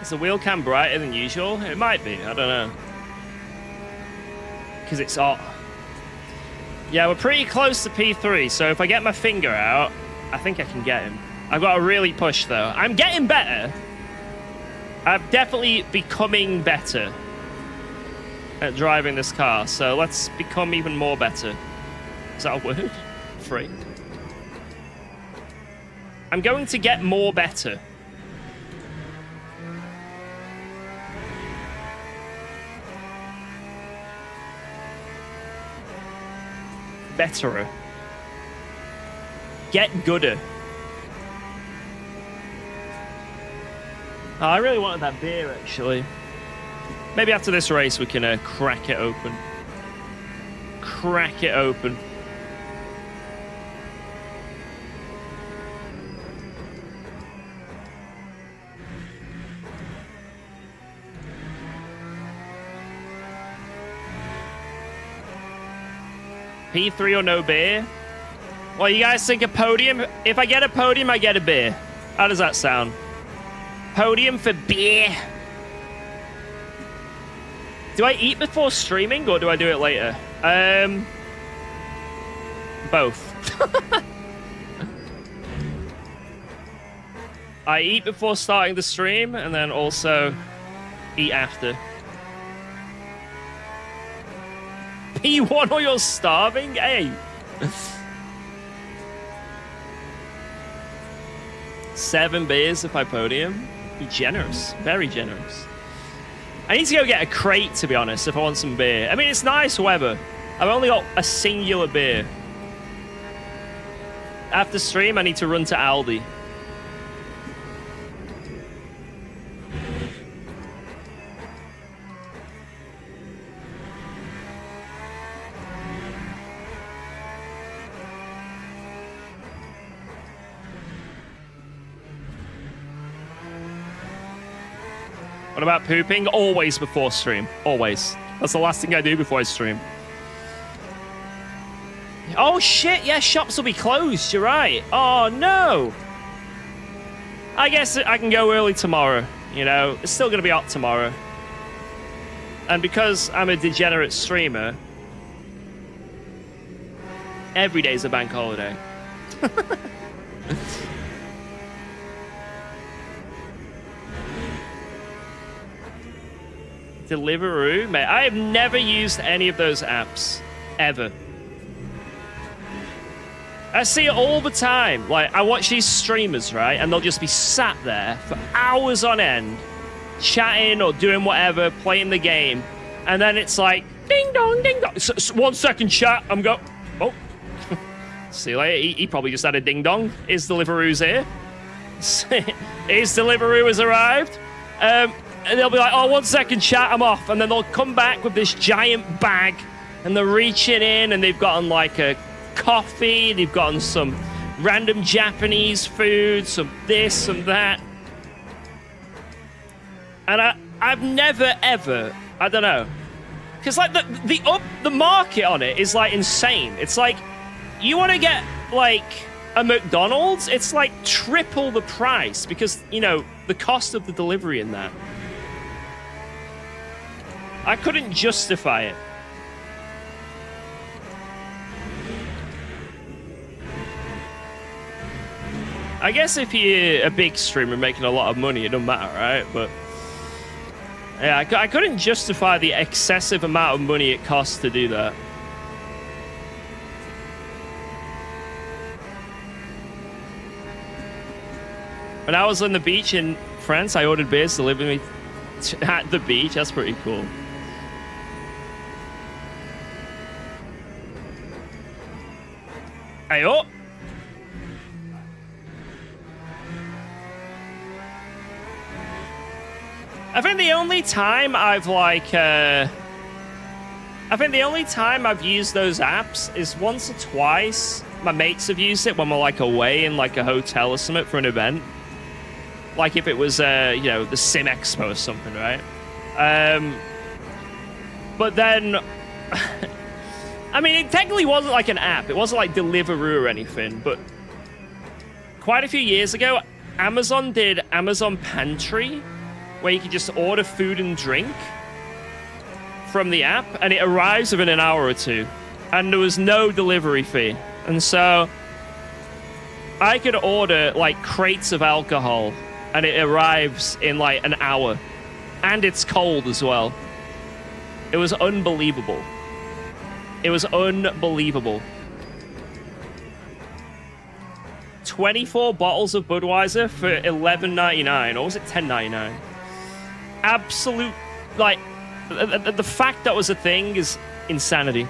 Is the wheel cam brighter than usual? It might be, I don't know. Because it's hot. Yeah, we're pretty close to P3, so if I get my finger out, I think I can get him. I've got to really push, though. I'm getting better. I'm definitely becoming better at driving this car, so let's become even more better. Is that a word? Free. I'm going to get more better. Betterer. Get gooder. Oh, I really wanted that beer, actually. Maybe after this race we can crack it open. Crack it open. P3 or no beer? Well, you guys think a podium? If I get a podium, I get a beer. How does that sound? Podium for beer. Do I eat before streaming or do I do it later? Both. I eat before starting the stream and then also eat after. P1 or you're starving? Hey. 7 beers if I podium. Be generous. Very generous. I need to go get a crate, to be honest, if I want some beer. I mean, it's nice weather. I've only got a singular beer. After stream, I need to run to Aldi. What about pooping? Always before stream. Always. That's the last thing I do before I stream. Oh, shit. Yeah, shops will be closed. You're right. Oh, no. I guess I can go early tomorrow. You know, it's still going to be hot tomorrow. And because I'm a degenerate streamer, every day's a bank holiday. Deliveroo? Mate, I have never used any of those apps. Ever. I see it all the time. Like, I watch these streamers, right? And they'll just be sat there for hours on end, chatting or doing whatever, playing the game. And then it's like, ding dong, ding dong. 1 second chat, I'm go. Oh. See you later. He probably just had a ding dong. His Deliveroo's here. His Deliveroo has arrived. And they'll be like, oh, 1 second chat, I'm off. And then they'll come back with this giant bag And they're reaching in, and they've gotten like a coffee, they've gotten some random Japanese food, some this, some that. And I've never ever, I don't know, because like the market on it is like insane. It's like you want to get like a McDonald's, it's like triple the price because, you know, the cost of the delivery in that. I couldn't justify it. I guess if you're a big streamer making a lot of money, it don't matter, right? But yeah, I couldn't justify the excessive amount of money it costs to do that. When I was on the beach in France, I ordered beers delivered me at the beach. That's pretty cool. Ayo. I think the only time I've used those apps is once or twice. My mates have used it when we're like away in like a hotel or something for an event. Like if it was, you know, the Sim Expo or something, right? But then, I mean, it technically wasn't like an app. It wasn't like Deliveroo or anything. But quite a few years ago, Amazon did Amazon Pantry, where you could just order food and drink from the app, and it arrives within an hour or two. And there was no delivery fee. And so I could order like crates of alcohol, and it arrives in like an hour. And it's cold as well. It was unbelievable. It was unbelievable. 24 bottles of Budweiser for $11.99, or was it $10.99? Absolute, like, the fact that was a thing is insanity.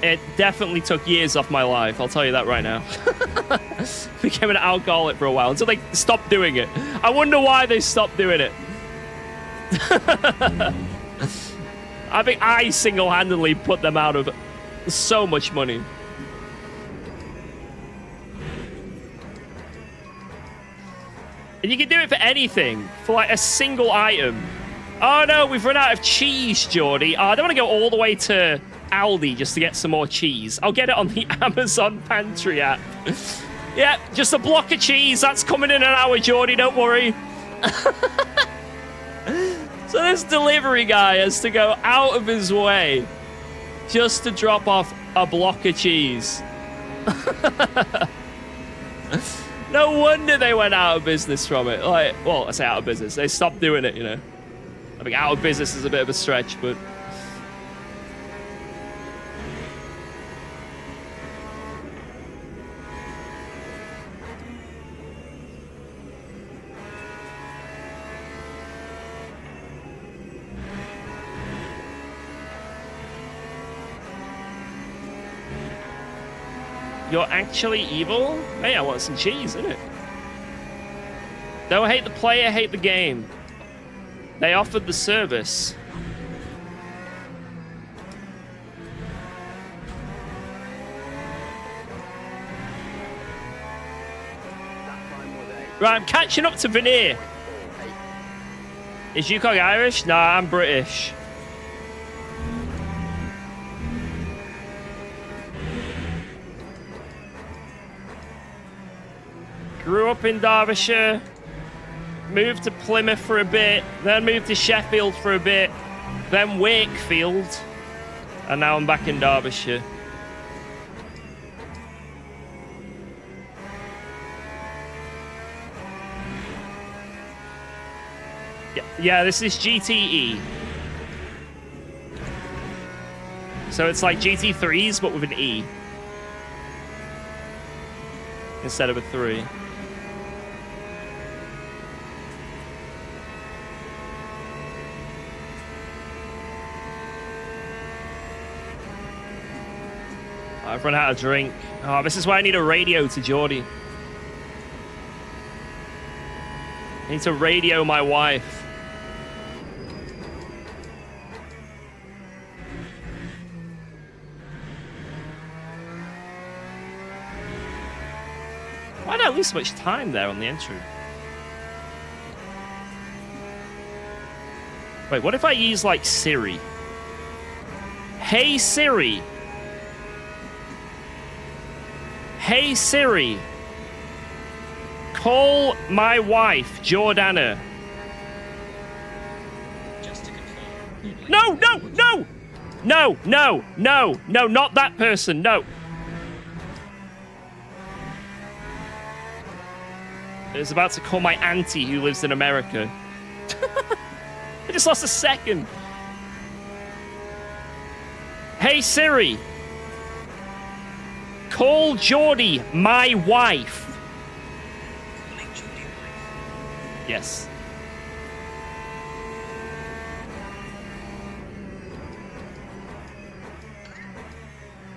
It definitely took years off my life, I'll tell you that right now. Became an alcoholic for a while until they stopped doing it. I wonder why they stopped doing it. I think I single-handedly put them out of so much money. And you can do it for anything, for like a single item. Oh no, we've run out of cheese, Geordie. Oh, I don't want to go all the way to Aldi just to get some more cheese. I'll get it on the Amazon Pantry app. Yeah, just a block of cheese. That's coming in an hour, Geordie, don't worry. So this delivery guy has to go out of his way just to drop off a block of cheese. No wonder they went out of business from it. Like, well, I say out of business. They stopped doing it, you know. I think out of business is a bit of a stretch, but... You're actually evil? Hey, I want some cheese, innit? Don't hate the player, hate the game. They offered the service. Right, I'm catching up to Veneer. Is UKOG Irish? Nah, I'm British. Grew up in Derbyshire, moved to Plymouth for a bit, then moved to Sheffield for a bit, then Wakefield, and now I'm back in Derbyshire. Yeah, this is GTE. So it's like GT3s, but with an E. Instead of a 3. I've run out of drink. Oh, this is why I need a radio to Geordie. I need to radio my wife. Why did I lose so much time there on the entry? Wait, what if I use, like, Siri? Hey, Siri. Hey, Siri. Call my wife, Jordana. Just to confirm. No, no, no! No, no, no, no, not that person, no. I was about to call my auntie who lives in America. I just lost a second. Hey, Siri. Call Geordie, my wife. Calling Geordie wife. Yes.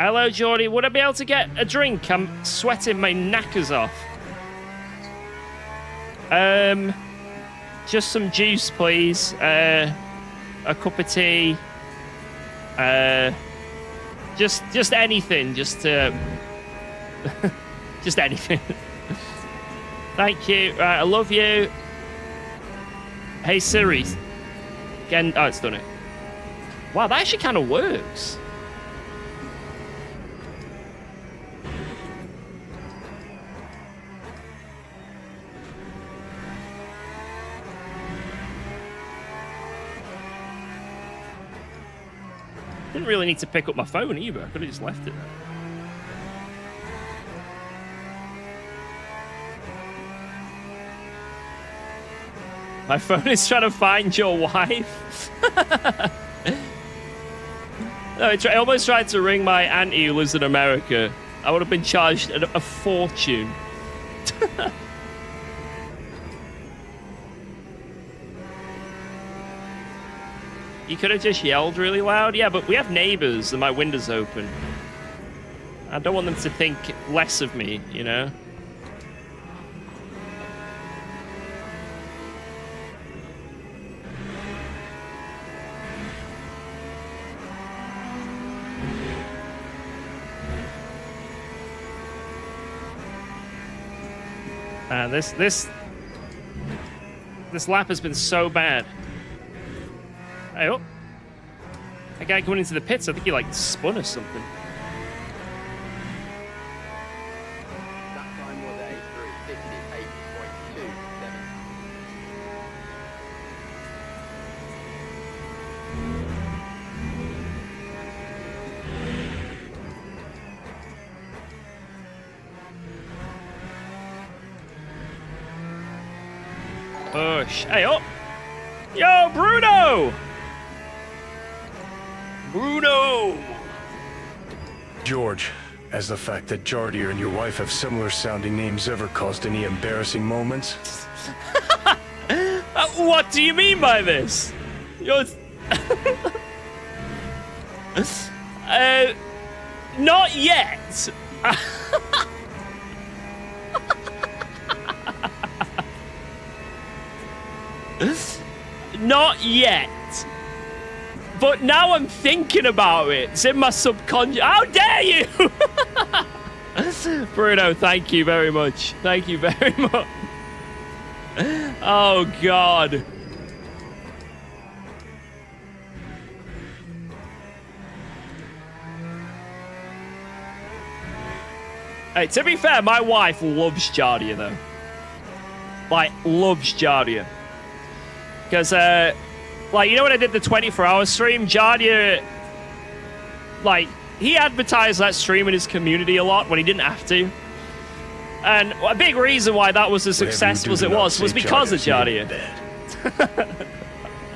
Hello, Geordie. Would I be able to get a drink? I'm sweating my knackers off. Just some juice, please. A cup of tea. Just anything. Just anything. Thank you. Right, I love you. Hey, Siri. Again. Oh, it's done it. Wow, that actually kind of works. Didn't really need to pick up my phone either. I could have just left it there. My phone is trying to find your wife. No, it almost tried to ring my auntie who lives in America. I would have been charged a fortune. You could have just yelled really loud. Yeah, but we have neighbors and my window's open. I don't want them to think less of me, you know? This lap has been so bad. Hey, oh. That guy going into the pits, I think he, like, spun or something. That time was a 3:58.27. Push. Hey, oh. Yo, Bruno! Bruno! George, has the fact that Jardier and your wife have similar sounding names ever caused any embarrassing moments? What do you mean by this? You're... not yet. Not yet. But now I'm thinking about it. It's in my subconscious. How dare you? Bruno, thank you very much. Thank you very much. Oh, God. Hey, to be fair, my wife loves Jardia, though. Like, loves Jardia. Because, like, you know when I did the 24-hour stream, Jardia, like, he advertised that stream in his community a lot when he didn't have to. And a big reason why that was as successful as it was because of Jardia.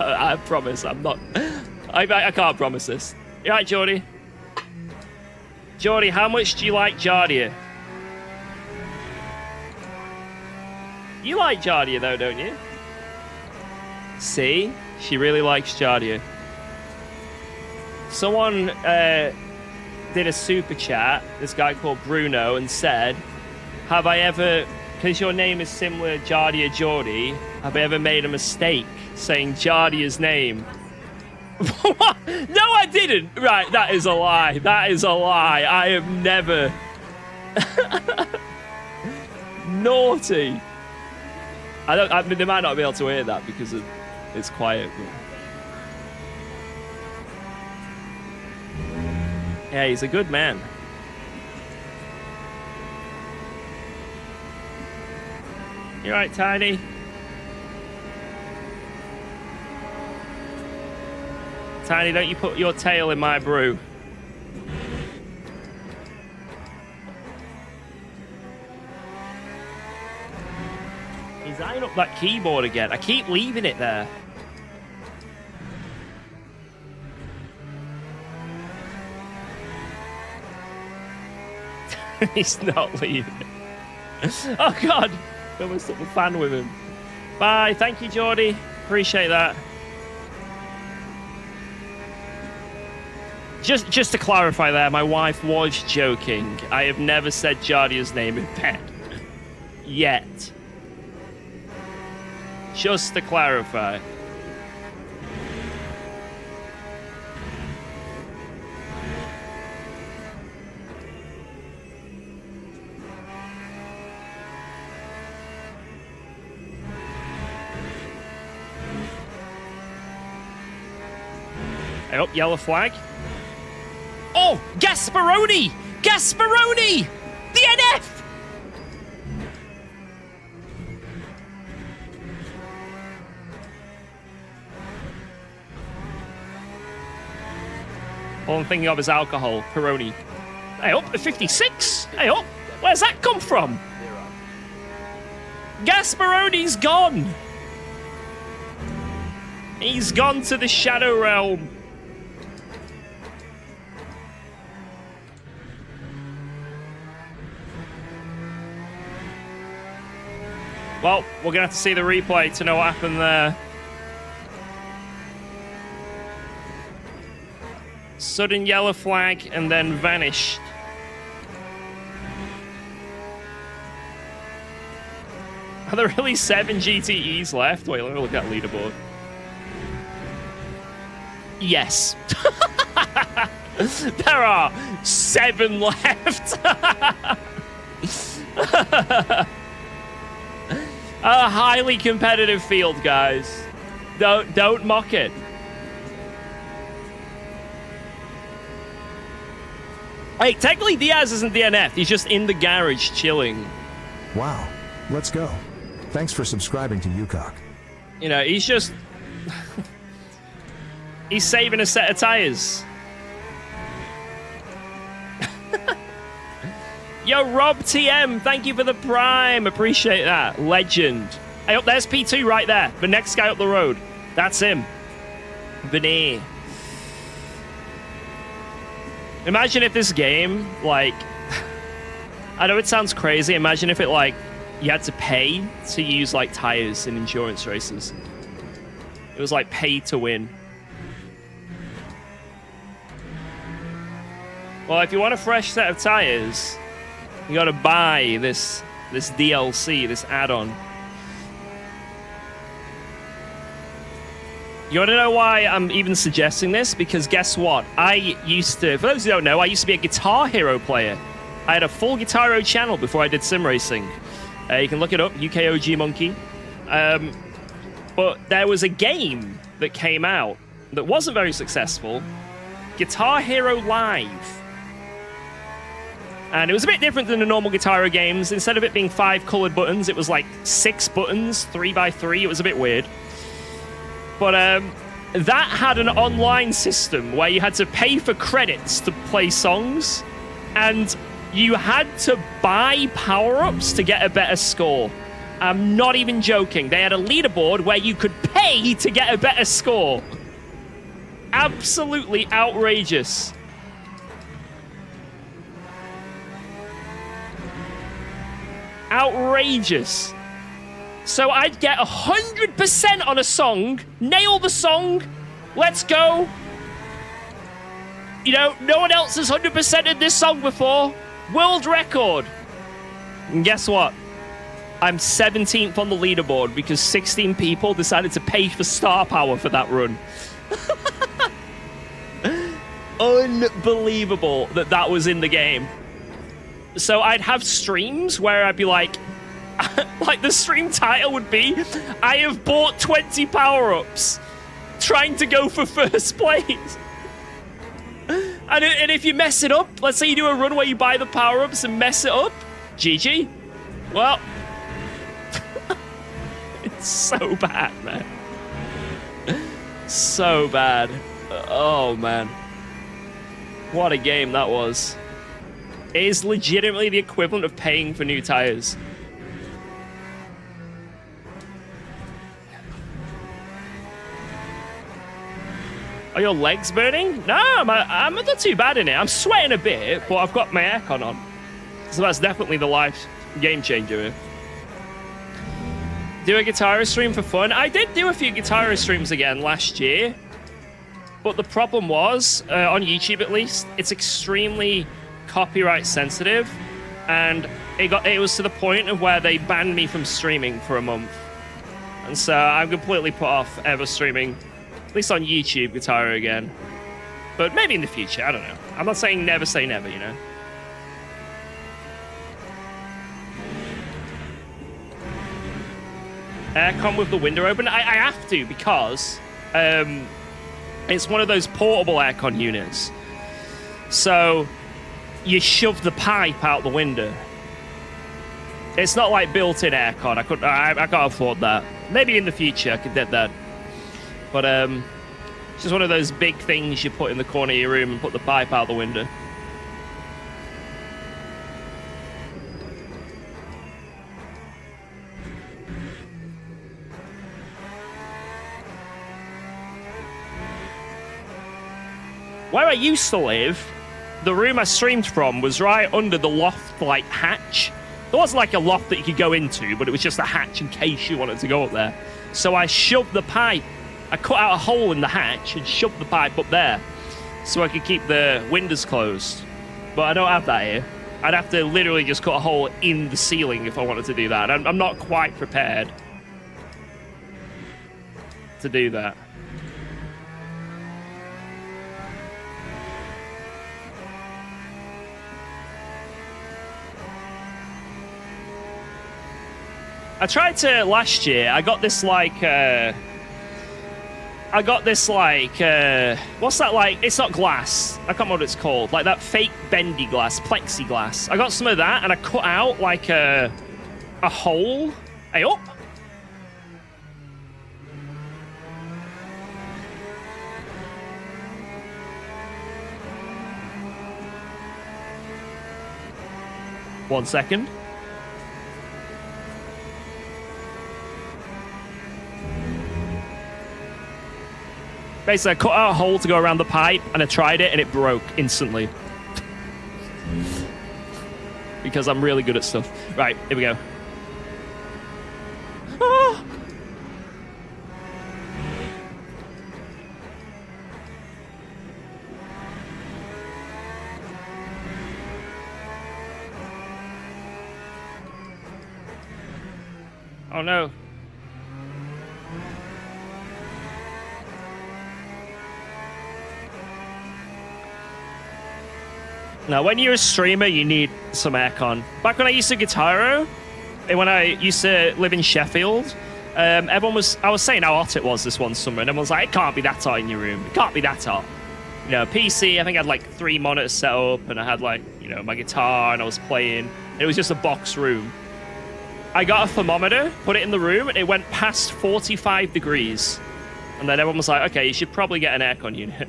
I promise, I'm not... I can't promise this. You right, Jordy? Jordy, how much do you like Jardia? You like Jardia, though, don't you? See? She really likes Jardia. Someone did a super chat, this guy called Bruno, and said, have I ever, because your name is similar Jardia Geordie, have I ever made a mistake saying Jardia's name? What? No, I didn't. Right, that is a lie. That is a lie. I have never... naughty. I mean, they might not be able to hear that because it's quiet. But... yeah, he's a good man. You right, Tiny? Tiny, don't you put your tail in my brew. He's eyeing up that keyboard again. I keep leaving it there. He's not leaving it. Oh, God. I almost took the fan with him. Bye. Thank you, Geordie. Appreciate that. Just to clarify there, my wife was joking. I have never said Jardia's name in bed. Yet. Just to clarify. Oh, yellow flag. Oh, Gasparoni! Gasparoni! The NF! All I'm thinking of is alcohol. Peroni. Hey up, a 56. Hey up. Where's that come from? Gasparoni's gone. He's gone to the Shadow Realm. Well, we're going to have to see the replay to know what happened there. Sudden yellow flag and then vanished. Are there really 7 GTEs left? Wait, let me look at leaderboard. Yes. There are 7 left. A highly competitive field, guys. Don't mock it. Hey, technically Diaz isn't DNF. He's just in the garage chilling. Wow. Let's go. Thanks for subscribing to UKOG. You know, he's just... he's saving a set of tires. Yo, Rob TM, thank you for the prime. Appreciate that. Legend. Hey, up there's P2 right there. The next guy up the road. That's him. Vinny. Imagine if this game, like... I know it sounds crazy. Imagine if it, like, you had to pay to use, like, tires in endurance races. It was, like, pay to win. Well, if you want a fresh set of tires... you gotta buy this DLC, this add-on. You wanna know why I'm even suggesting this? Because guess what? I used to, for those who don't know, I used to be a Guitar Hero player. I had a full Guitar Hero channel before I did sim racing. You can look it up, UKOG Monkey. But there was a game that came out that wasn't very successful. Guitar Hero Live. And it was a bit different than the normal Guitar Hero games. Instead of it being 5 colored buttons, it was like 6 buttons, 3x3. It was a bit weird. But that had an online system where you had to pay for credits to play songs. And you had to buy power-ups to get a better score. I'm not even joking. They had a leaderboard where you could pay to get a better score. Absolutely outrageous. Outrageous. So I'd get 100% on a song, nail the song, let's go. You know, no one else has 100%ed this song before. World record. And guess what? I'm 17th on the leaderboard because 16 people decided to pay for star power for that run. Unbelievable that that was in the game. So I'd have streams where I'd be like, like the stream title would be, I have bought 20 power-ups, trying to go for first place. And if you mess it up, let's say you do a run where you buy the power-ups and mess it up, GG. Well, it's so bad, man. So bad. Oh, man. What a game that was. It is legitimately the equivalent of paying for new tires. Are your legs burning? No, I'm not too bad in it. I'm sweating a bit, but I've got my aircon on. So that's definitely the life game changer here. Do a guitar stream for fun. I did do a few guitar streams again last year. But the problem was, on YouTube at least, it's extremely copyright sensitive. And it was to the point of where they banned me from streaming for a month. And so I'm completely put off ever streaming, at least on YouTube, guitar again. But maybe in the future, I don't know. I'm not saying never say never, you know? Aircon with the window open? I have to because it's one of those portable aircon units. So you shove the pipe out the window. It's not like built-in aircon. I can't afford that. Maybe in the future I could get that. But it's just one of those big things you put in the corner of your room and put the pipe out the window. Where I used to live, the room I streamed from was right under the loft, like, hatch. There wasn't like a loft that you could go into, but it was just a hatch in case you wanted to go up there. So I shoved the pipe. I cut out a hole in the hatch and shoved the pipe up there so I could keep the windows closed. But I don't have that here. I'd have to literally just cut a hole in the ceiling if I wanted to do that. I'm not quite prepared to do that. I tried to last year. I got this like what's that like? It's not glass. I can't remember what it's called. Like that fake bendy glass, plexiglass. I got some of that and I cut out like a hole. Hey up. One second. Basically, I cut out a hole to go around the pipe, and I tried it, and it broke instantly. Because I'm really good at stuff. Right, here we go. Ah! Oh, no. Now, when you're a streamer, you need some aircon. Back when I used to guitaro, and when I used to live in Sheffield, I was saying how hot it was this one summer, and everyone was like, it can't be that hot in your room. It can't be that hot. You know, PC, I think I had like 3 monitors set up, and I had like, you know, my guitar, and I was playing. It was just a box room. I got a thermometer, put it in the room, and it went past 45 degrees. And then everyone was like, okay, you should probably get an aircon unit.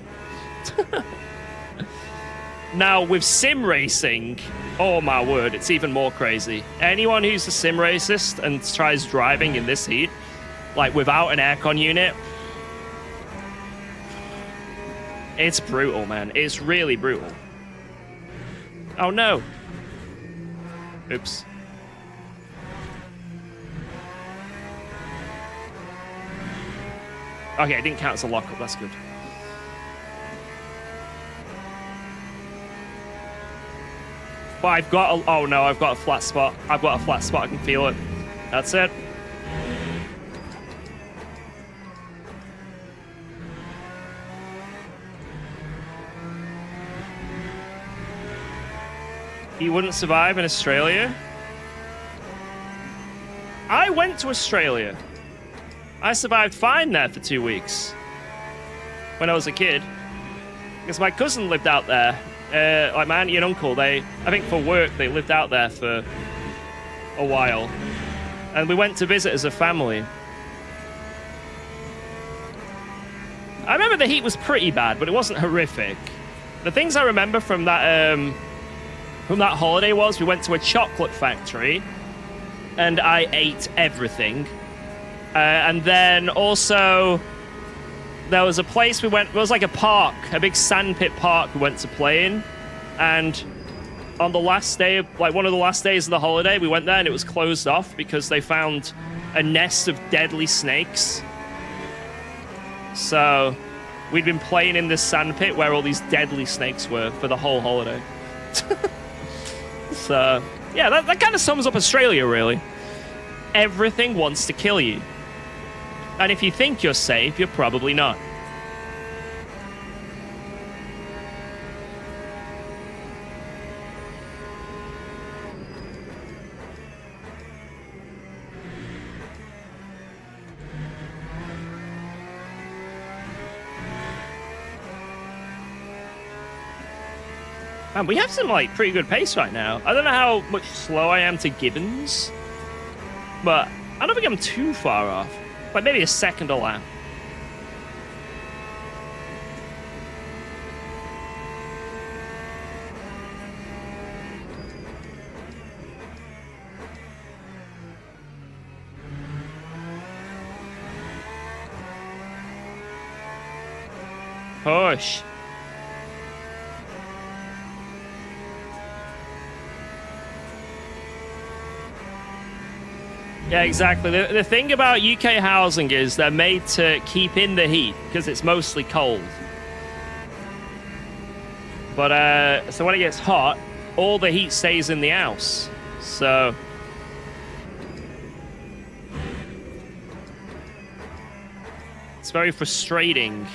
Now, with sim racing, oh my word, it's even more crazy. Anyone who's a sim racist and tries driving in this heat, like without an aircon unit, it's brutal, man. It's really brutal. Oh no. Oops. Okay, I didn't count as a lockup, that's good. But I've got a... Oh, no, I've got a flat spot. I've got a flat spot. I can feel it. That's it. You wouldn't survive in Australia? I went to Australia. I survived fine there for 2 weeks when I was a kid. Because my cousin lived out there. Like my auntie and uncle, I think for work, they lived out there for a while. And we went to visit as a family. I remember the heat was pretty bad, but it wasn't horrific. The things I remember from that holiday was we went to a chocolate factory and I ate everything. And then also there was a place we went, it was like a park, a big sandpit park we went to play in. And on the last day, like one of the last days of the holiday, we went there and it was closed off because they found a nest of deadly snakes. So we'd been playing in this sandpit where all these deadly snakes were for the whole holiday. So, yeah, that kind of sums up Australia, really. Everything wants to kill you. And if you think you're safe, you're probably not. Man, we have some, like, pretty good pace right now. I don't know how much slow I am to Gibbons, but I don't think I'm too far off. Like, maybe a second a lap. Push. Yeah, exactly. The thing about UK housing is they're made to keep in the heat because it's mostly cold. But so when it gets hot, all the heat stays in the house. So it's very frustrating.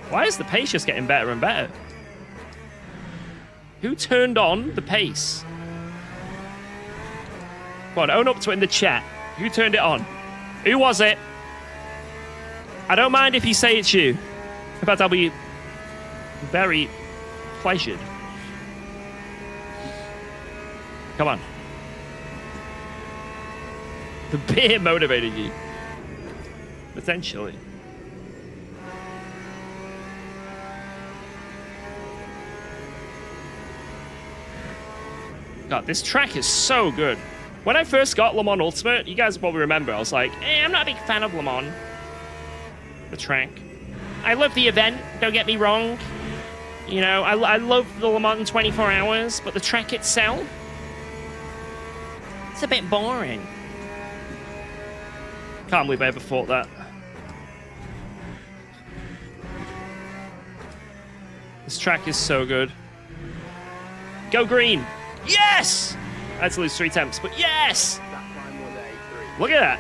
Why is the pace just getting better and better? Who turned on the pace? Come on, own up to it in the chat. Who turned it on? Who was it? I don't mind if you say it's you. In fact, I'll be very pleasured. Come on. The beer motivated you. Potentially. God, this track is so good. When I first got Le Mans Ultimate, you guys probably remember, I was like, I'm not a big fan of Le Mans. The track. I love the event, don't get me wrong. You know, I love the Le Mans 24 hours, but the track itself, it's a bit boring. Can't believe I ever thought that. This track is so good. Go green! Yes! I had to lose 3 attempts, but yes! That time was a 3. Look at that.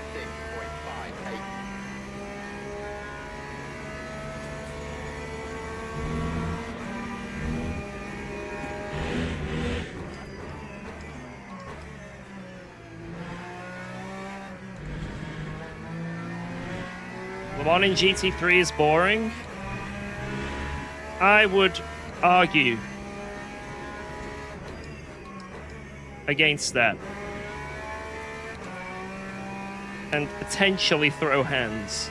6.58. Le Mans in GT3 is boring. I would argue against that and potentially throw hands.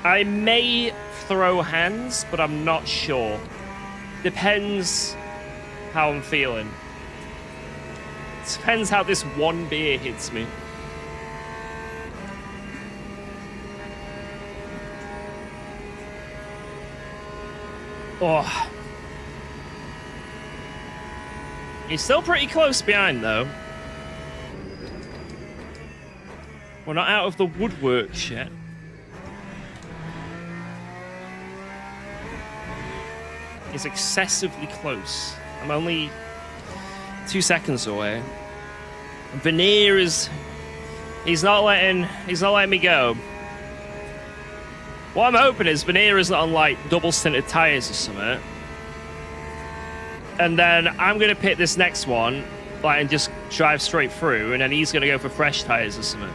I may throw hands, but I'm not sure. Depends how I'm feeling. Depends how this one beer hits me. Oh. He's still pretty close behind, though. We're not out of the woodwork yet. He's excessively close. I'm only 2 seconds away. Veneer is... He's not letting me go. What I'm hoping is Vanera's not on like double stinted tires or something. And then I'm gonna pick this next one, like, and just drive straight through, and then he's gonna go for fresh tires or something.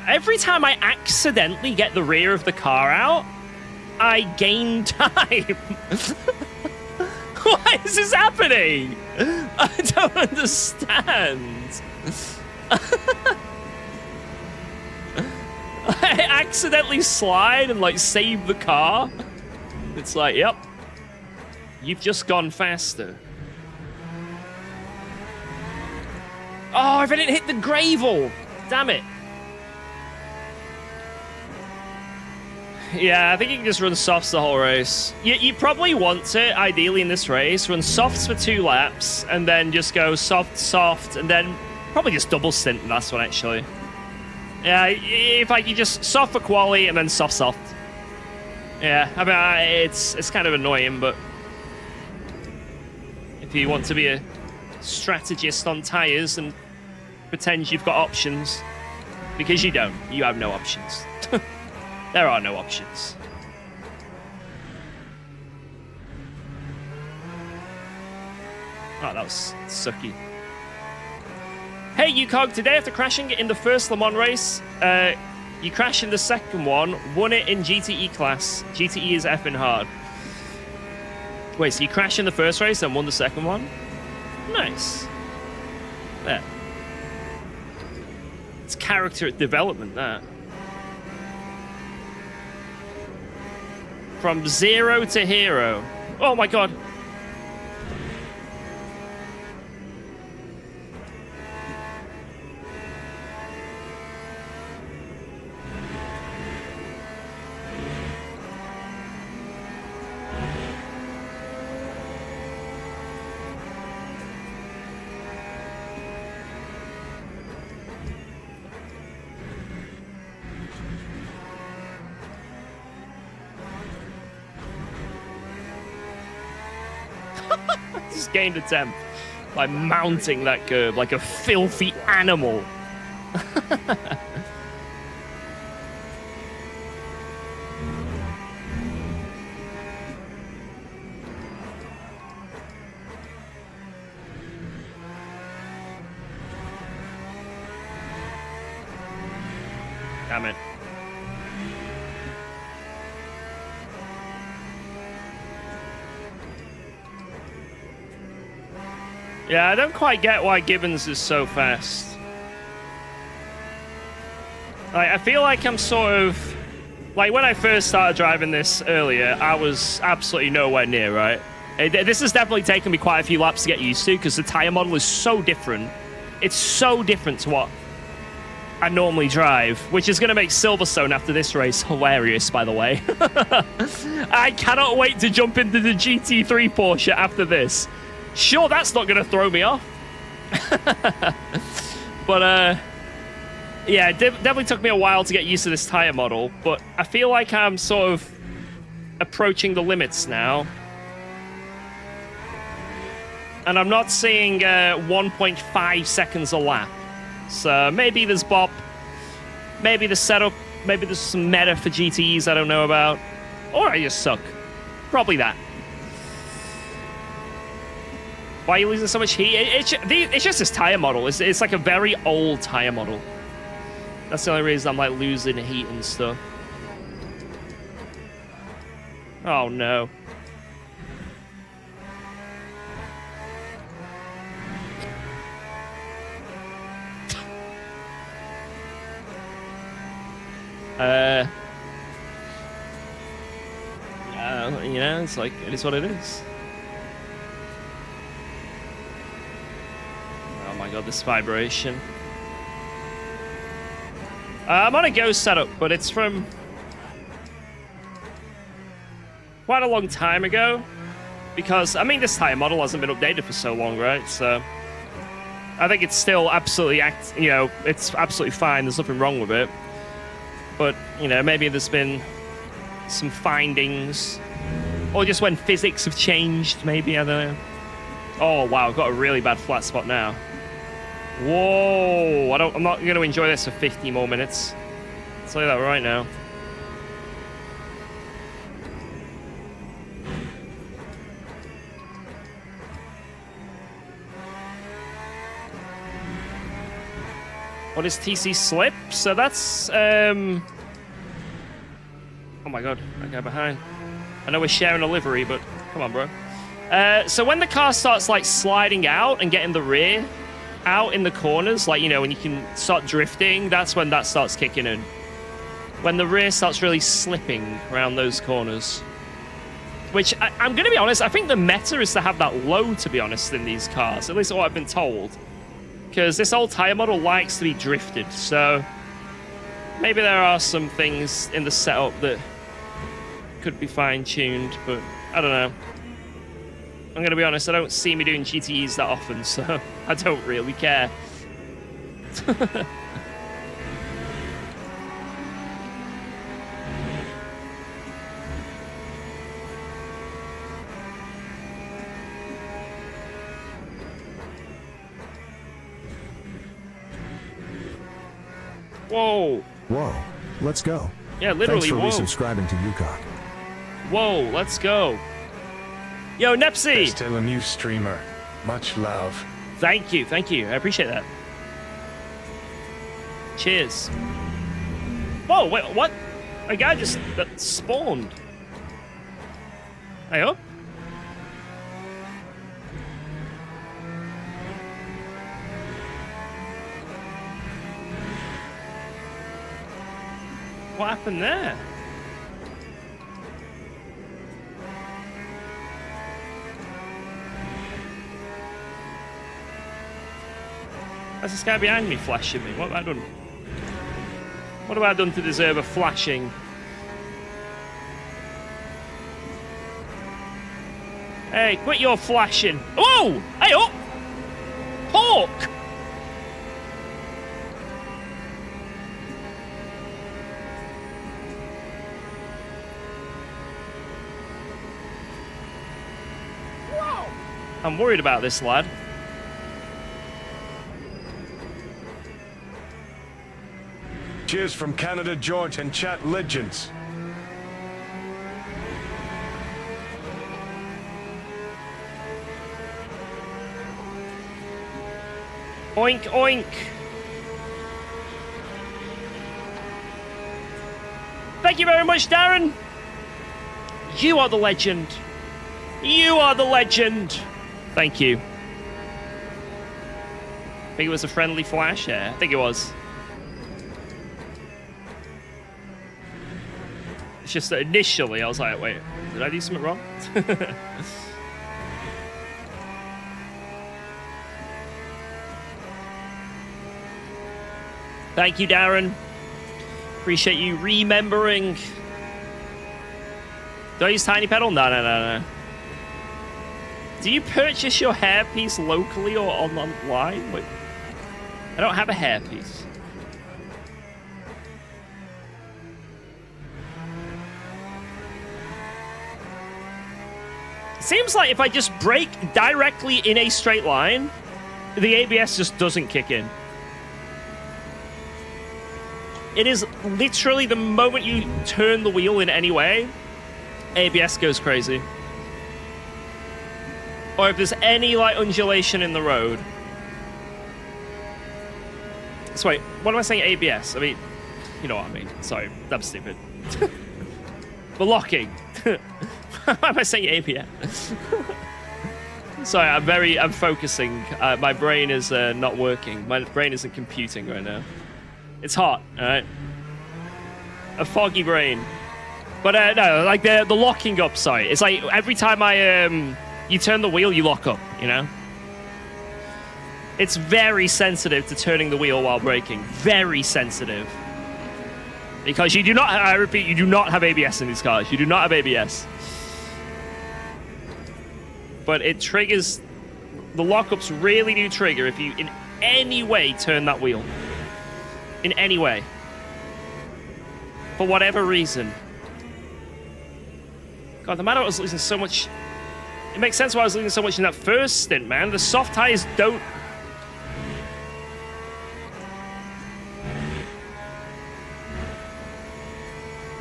Every time I accidentally get the rear of the car out, I gain time. Why is this happening? I don't understand. I accidentally slide and like save the car. It's like, yep, you've just gone faster. Oh, if I didn't hit the gravel, damn it. Yeah, I think you can just run softs the whole race. You probably want to, ideally in this race, run softs for 2 laps, and then just go soft, soft, and then probably just double stint in the last one, actually. Yeah, if like you just soft for quali and then soft, soft. Yeah, I mean, it's kind of annoying, but if you want to be a strategist on tires and pretend you've got options, because you don't, you have no options. There are no options. Oh, that was sucky. Hey, UKOG, today after crashing in the first Le Mans race, you crashed in the second one, won it in GTE class. GTE is effing hard. Wait, so you crashed in the first race and won the second one? Nice. There. It's character development, that. From 0 to hero. Oh my god. Just gained a temp by mounting that curb like a filthy animal. Damn it. Yeah, I don't quite get why Gibbons is so fast. Like, I feel like I'm sort of... Like, when I first started driving this earlier, I was absolutely nowhere near, right? This has definitely taken me quite a few laps to get used to, because the tyre model is so different. It's so different to what I normally drive, which is going to make Silverstone after this race hilarious, by the way. I cannot wait to jump into the GT3 Porsche after this. Sure, that's not going to throw me off. But, yeah, it definitely took me a while to get used to this tyre model, but I feel like I'm sort of approaching the limits now. And I'm not seeing 1.5 seconds a lap. So maybe there's bop, maybe the setup, maybe there's some meta for GTEs I don't know about. Or I just suck. Probably that. Why are you losing so much heat? It's just this tire model. It's like a very old tire model. That's the only reason I'm like losing heat and stuff. Oh no. You know, it's like, it is what it is. Oh my god, this vibration. I'm on a Ghost setup, but it's from quite a long time ago. Because, I mean, this tire model hasn't been updated for so long, right? So, I think it's still absolutely, it's absolutely fine. There's nothing wrong with it. But, you know, maybe there's been some findings. Or just when physics have changed, maybe, I don't know. Oh, wow. I've got a really bad flat spot now. Whoa. I'm not going to enjoy this for 50 more minutes. I'll tell you that right now. What is TC slip? So that's oh my god, that guy behind. I know we're sharing a livery, but come on, bro. So when the car starts like sliding out and getting the rear out in the corners, like, you know, when you can start drifting, that's when that starts kicking in. When the rear starts really slipping around those corners. Which, I'm going to be honest, I think the meta is to have that low, to be honest, in these cars. At least what I've been told. Because this old tire model likes to be drifted, so maybe there are some things in the setup that could be fine-tuned, but I don't know. I'm going to be honest, I don't see me doing GTEs that often, so I don't really care. Whoa. Whoa, let's go. Yeah, literally, Thanks for whoa. resubscribing to UKOG. Whoa, let's go. Yo, Nepsy! Best LMU streamer. Much love. Thank you, thank you. I appreciate that. Cheers. Whoa, wait, what? A guy just that spawned. Hey up. What happened there? That's this guy behind me flashing me. What have I done? What have I done to deserve a flashing? Hey, quit your flashing. Whoa! Hey up! Hawk! I'm worried about this lad. Cheers from Canada, George, and chat legends. Oink, oink. Thank you very much, Darren. You are the legend. You are the legend. Thank you. I think it was a friendly flash. Yeah, I think it was. It's just that initially I was like, wait, did I do something wrong? Thank you, Darren. Appreciate you remembering. Do I use Tiny Pedal? No. Do you purchase your hairpiece locally or online? Wait, I don't have a hairpiece. Seems like if I just brake directly in a straight line, the ABS just doesn't kick in. It is literally the moment you turn the wheel in any way, ABS goes crazy. Or if there's any like undulation in the road. So wait, what am I saying ABS? I mean, you know what I mean. Sorry, I'm stupid. The locking. Why am I saying ABS? Sorry, I'm focusing. My brain is not working. My brain isn't computing right now. It's hot, all right? A foggy brain. But no, like the locking up, sorry. It's like every time you turn the wheel, you lock up, you know? It's very sensitive to turning the wheel while braking. Very sensitive. Because you do not, I repeat, you do not have ABS in these cars. You do not have ABS. But it triggers, the lockups really do trigger if you in any way turn that wheel. In any way. For whatever reason. God, the matter was losing so much It makes sense why I was losing so much in that first stint, man. The soft tires don't...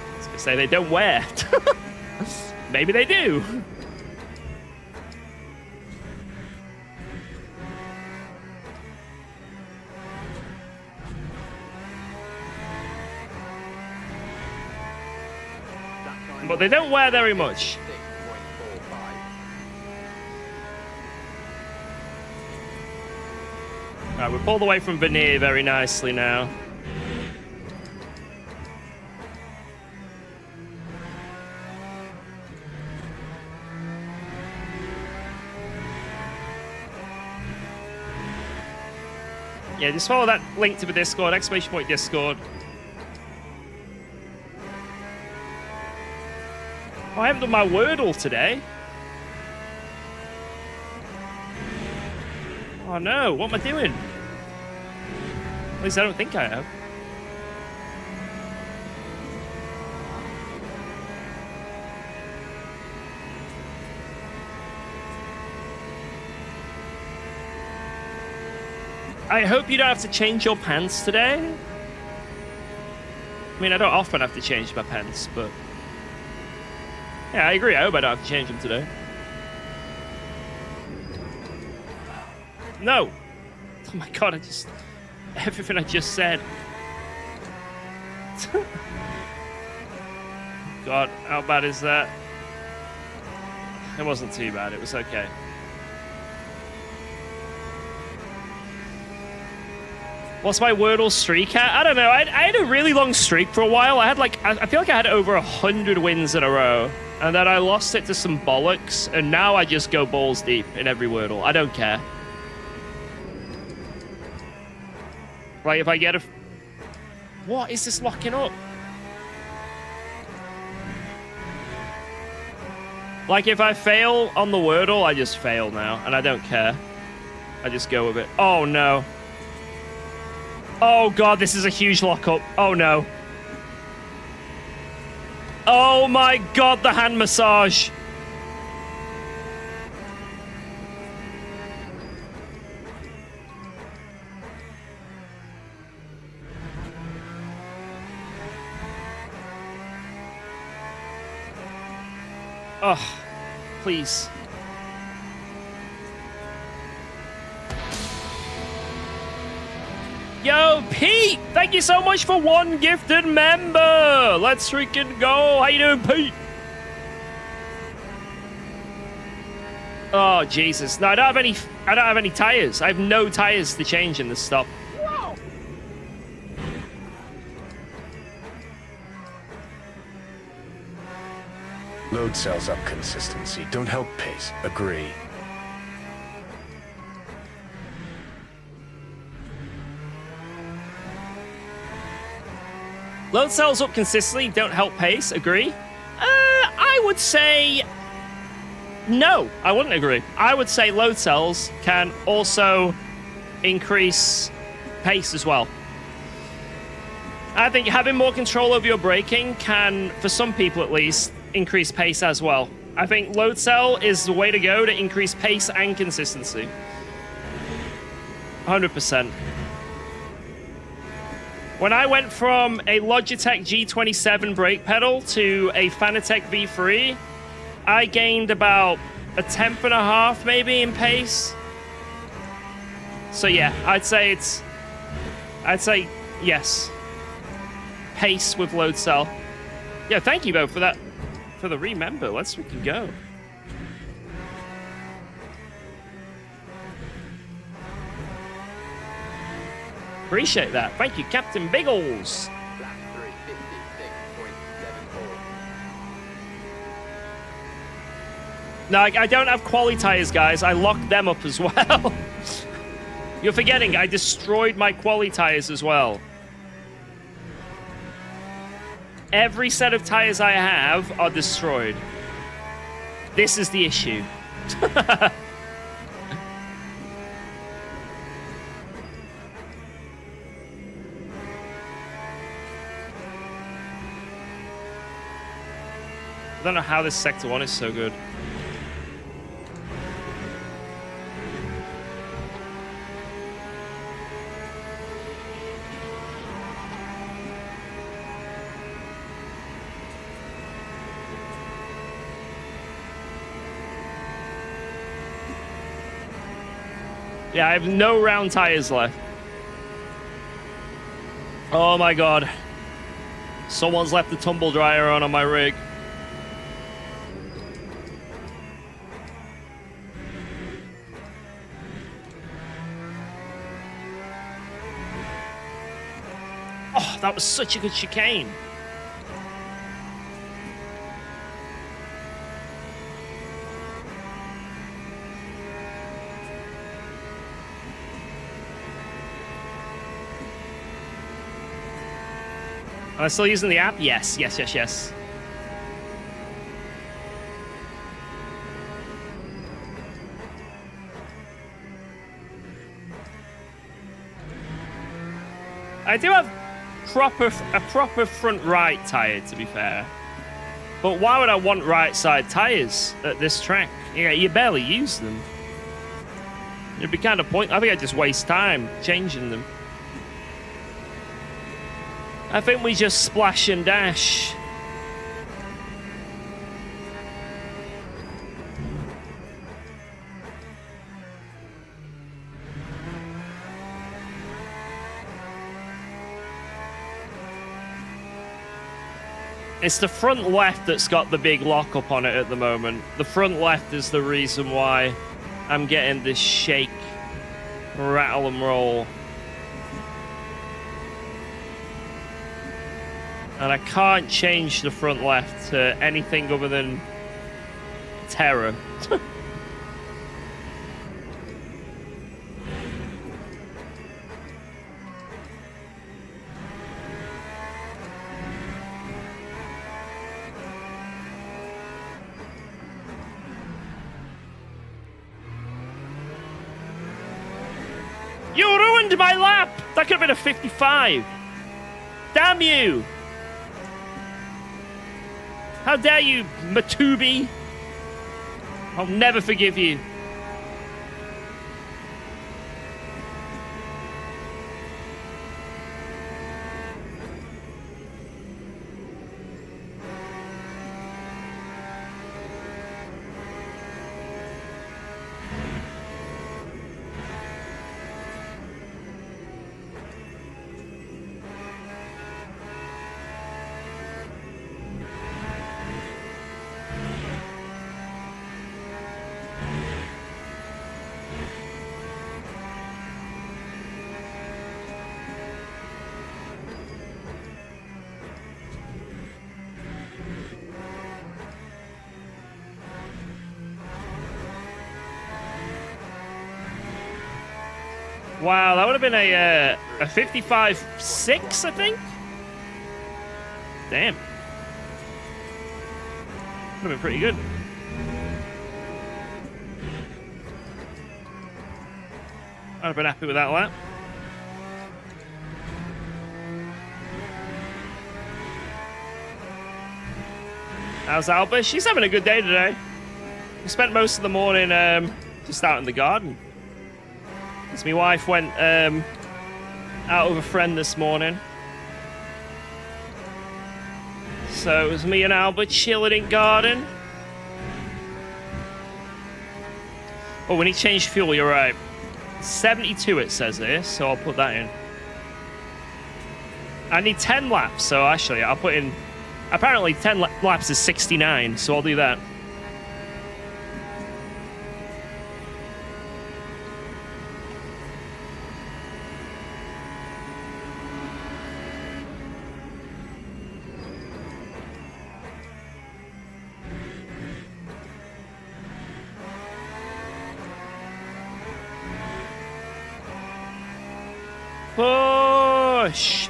I was gonna say they don't wear. Maybe they do. But they don't wear very much. 6.45. Right, we pulled away from Veneer very nicely now. Yeah, just follow that link to the Discord, exclamation point Discord. Oh, I haven't done my Wordle today. Oh no, what am I doing? At least I don't think I have. I hope you don't have to change your pants today. I mean, I don't often have to change my pants, but... yeah, I agree. I hope I don't have to change them today. No! Oh my god, I just... everything I just said. God, how bad is that? It wasn't too bad. It was okay. What's my Wordle streak at? I don't know. I had a really long streak for a while. I had like... I feel like I had over 100 wins in a row. And then I lost it to some bollocks. And now I just go balls deep in every Wordle. I don't care. Like, if I get a... what is this locking up? Like, if I fail on the Wordle, I just fail now. And I don't care. I just go with it. Oh, no. Oh, God, this is a huge lockup. Oh, no. Oh, my God, the hand massage. Oh, please. Yo, Pete! Thank you so much for one gifted member! Let's freaking go! How you doing, Pete? Oh, Jesus. No, I don't have any tires. I have no tires to change in this stop. Whoa. Load cells up consistency. Don't help pace. Agree. Load cells up consistently don't help pace. Agree? I would say... no, I wouldn't agree. I would say load cells can also increase pace as well. I think having more control over your braking can, for some people at least, increase pace as well. I think load cell is the way to go to increase pace and consistency. 100%. When I went from a Logitech G27 brake pedal to a Fanatec V3, I gained about a tenth and a half maybe in pace. So yeah, I'd say yes. Pace with load cell. Yeah, thank you though for that, for the remember. Let's freaking go. Appreciate that. Thank you, Captain Biggles. Lap 3, 56.74. No, I don't have quali tires, guys. I locked them up as well. You're forgetting, I destroyed my quali tires as well. Every set of tires I have are destroyed. This is the issue. I don't know how this Sector 1 is so good. Yeah, I have no round tires left. Oh my god. Someone's left the tumble dryer on my rig. Oh, that was such a good chicane. Am I still using the app? Yes, yes, yes, yes. I do have a proper front right tire, to be fair. But why would I want right side tires at this track? Yeah, you barely use them. It'd be kind of point. I think I'd just waste time changing them. I think we just splash and dash. It's the front left that's got the big lockup on it at the moment. The front left is the reason why I'm getting this shake, rattle and roll. And I can't change the front left to anything other than terror. You ruined my lap! That could have been a 55. Damn you! How dare you, Matubi? I'll never forgive you. Wow, that would have been a 55.6, I think. Damn. Would have been pretty good. I'd have been happy with that lap. How's Alba? She's having a good day today. We spent most of the morning just out in the garden. Because my wife went out with a friend this morning. So it was me and Albert chilling in garden. Oh, we need to change fuel, you're right. 72 it says here, so I'll put that in. I need 10 laps, so actually I'll put in... Apparently 10 laps is 69, so I'll do that. Push!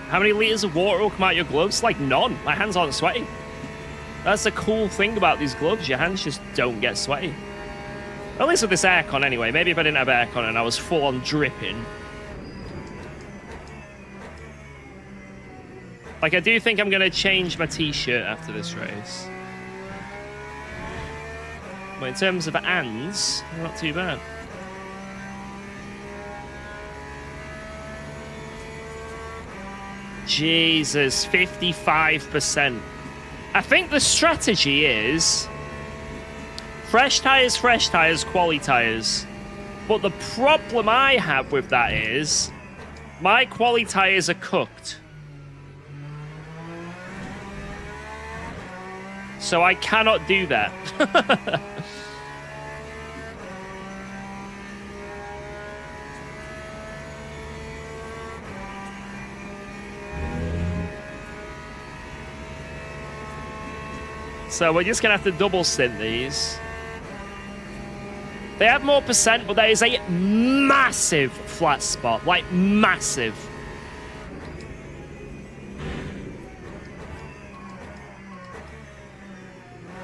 How many liters of water will come out your gloves? Like none. My hands aren't sweaty. That's the cool thing about these gloves. Your hands just don't get sweaty. At least with this aircon anyway. Maybe if I didn't have aircon and I was full on dripping. Like, I do think I'm going to change my t-shirt after this race. But in terms of ands, not too bad. Jesus, 55%. I think the strategy is fresh tires, quali tires. But the problem I have with that is my quali tires are cooked. So I cannot do that. So we're just gonna have to double stint these. They have more percent, but there is a massive flat spot, like massive.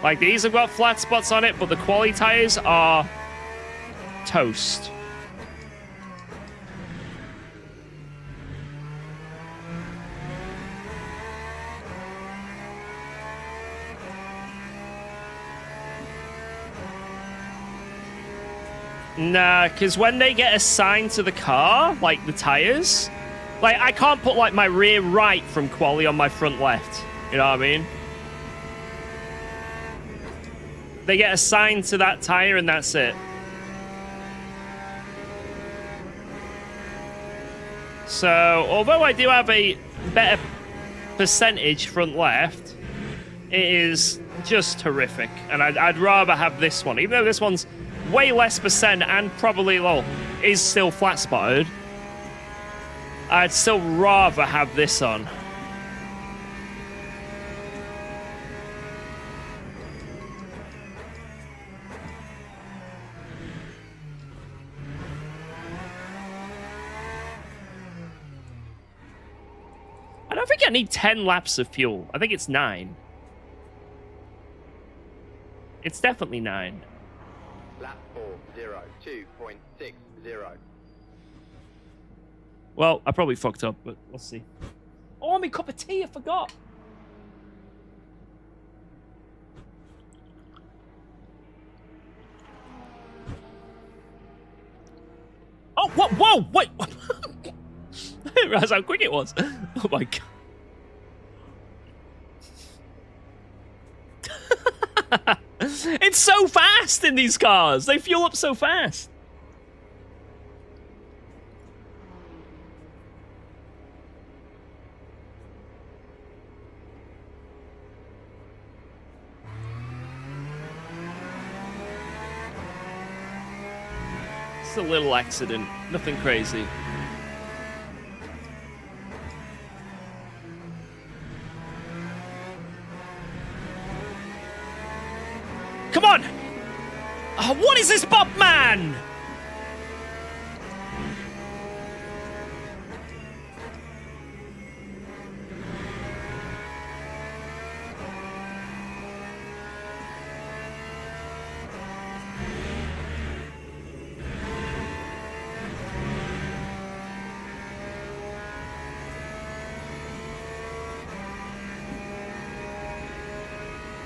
Like these have got flat spots on it, but the quali tires are toast. Nah, because when they get assigned to the car, like the tires, like I can't put like my rear right from quali on my front left. You know what I mean? They get assigned to that tire and that's it. So, although I do have a better percentage front left, it is just horrific. And I'd rather have this one, even though this one's way less percent and probably, well, is still flat spotted. I'd still rather have this on. I don't think I need 10 laps of fuel. I think it's 9. It's definitely 9. Lap 4:02.60. Well, I probably fucked up, but we'll see. Oh, my cup of tea, I forgot. Oh, what? Whoa, wait. I didn't realize how quick it was. Oh my god. It's so fast in these cars. They fuel up so fast. It's a little accident. Nothing crazy. Come on! Oh, what is this, Bob man?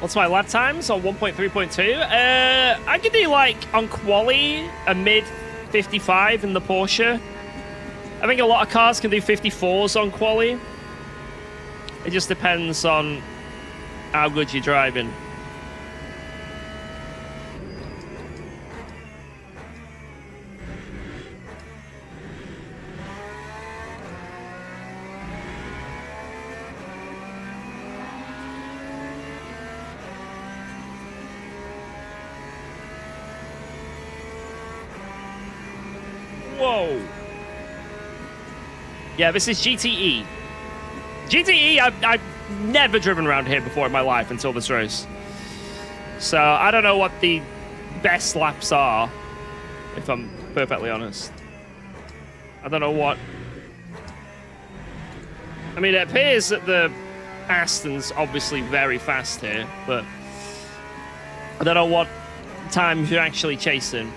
What's my lap times on 1.3.2? I could do, like, on quali, a mid 55 in the Porsche. I think a lot of cars can do 54s on quali. It just depends on how good you're driving. Whoa. Yeah, this is GTE. GTE, I've never driven around here before in my life until this race. So I don't know what the best laps are, if I'm perfectly honest. I don't know what... I mean, it appears that the Aston's obviously very fast here, but I don't know what times you're actually chasing.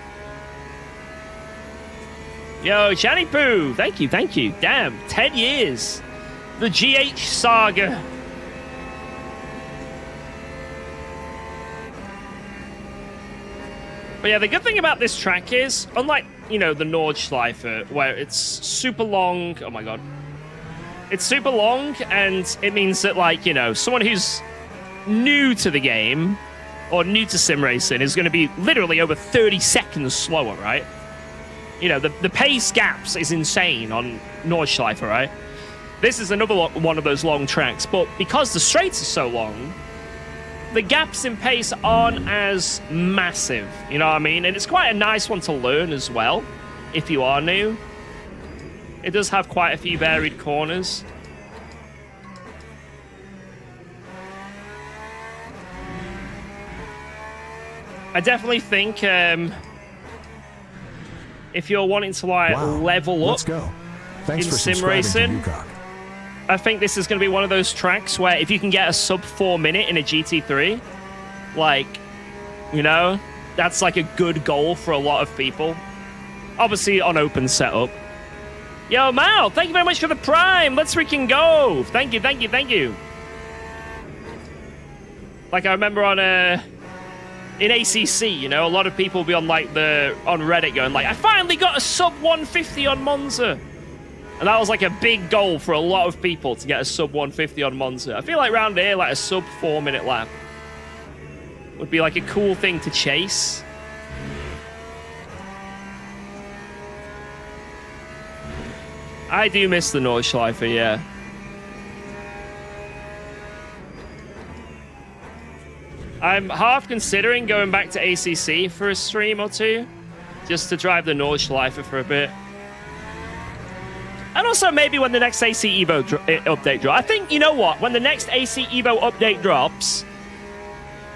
Yo, Johnny Poo, thank you, thank you. Damn, 10 years. The GH saga. But yeah, the good thing about this track is, unlike, you know, the Nordschleife, where it's super long, oh my god. It's super long, and it means that, like, you know, someone who's new to the game or new to sim racing is going to be literally over 30 seconds slower, right? You know, the pace gaps is insane on Nordschleife, right? This is another one of those long tracks, but because the straights are so long, the gaps in pace aren't as massive, you know what I mean? And it's quite a nice one to learn as well, if you are new. It does have quite a few varied corners. I definitely think if you're wanting to like level up Let's go. Thanks in for sim subscribing racing, to UKOG. I think this is going to be one of those tracks where if you can get a sub 4 minute in a GT3, like, you know, that's like a good goal for a lot of people. Obviously on open setup. Yo, Mal, thank you very much for the Prime. Let's freaking go. Thank you, thank you, thank you. Like I remember on in ACC, you know, a lot of people will be on like on Reddit going like, I finally got a sub 150 on Monza. And that was like a big goal for a lot of people to get a sub 150 on Monza. I feel like around here, like a sub 4 minute lap would be like a cool thing to chase. I do miss the Nordschleife, yeah. I'm half considering going back to ACC for a stream or two, just to drive the Nordschleife for a bit. And also maybe when the next AC Evo update drops. I think, you know what? When the next AC Evo update drops,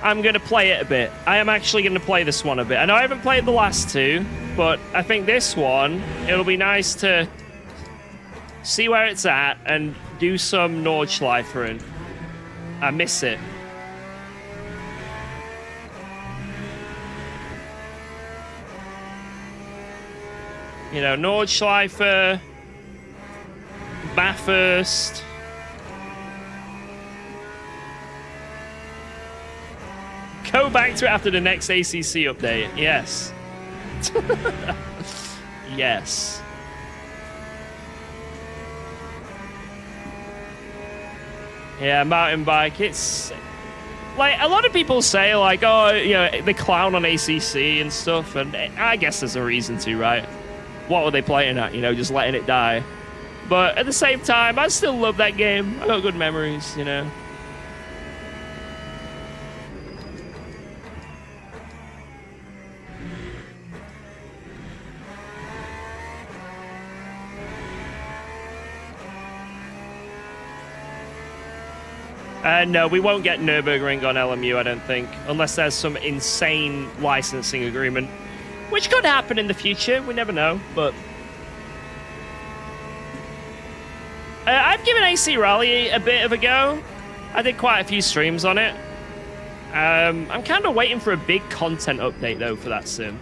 I'm going to play it a bit. I am actually going to play this one a bit. I know I haven't played the last two, but I think this one, it'll be nice to see where it's at and do some Nordschleifering. I miss it. You know, Nordschleife, Bathurst. Go back to it after the next ACC update. Yes. Yes. Yeah, mountain bike. It's like a lot of people say, like, oh, you know, they clown on ACC and stuff, and I guess there's a reason to, right? What were they playing at? You know, just letting it die. But at the same time, I still love that game. I got good memories, you know. No, we won't get Nürburgring on LMU, I don't think, unless there's some insane licensing agreement, which could happen in the future. We never know, but I've given AC Rally a bit of a go. I did quite a few streams on it. I'm kind of waiting for a big content update, though, for that sim.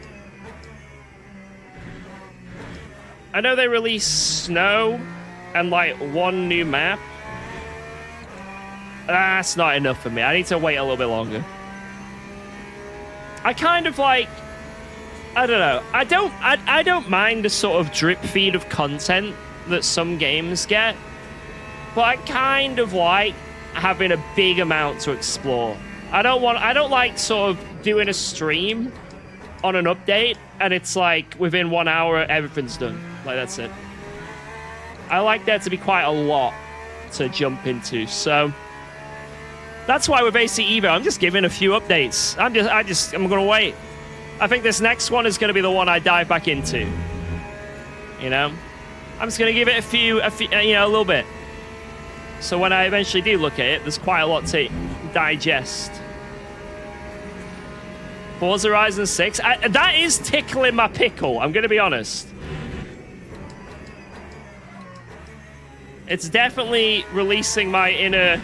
I know they released Snow and, like, one new map. That's not enough for me. I need to wait a little bit longer. I kind of like, I don't know. I don't mind the sort of drip feed of content that some games get, but I kind of like having a big amount to explore. I don't like sort of doing a stream on an update and it's like within 1 hour everything's done. Like that's it. I like there to be quite a lot to jump into. So that's why with AC Evo, I'm just giving a few updates. I'm gonna wait. I think this next one is gonna be the one I dive back into. You know, I'm just gonna give it a few, you know, a little bit. So when I eventually do look at it, there's quite a lot to digest. Forza Horizon 6, that is tickling my pickle. I'm gonna be honest. It's definitely releasing my inner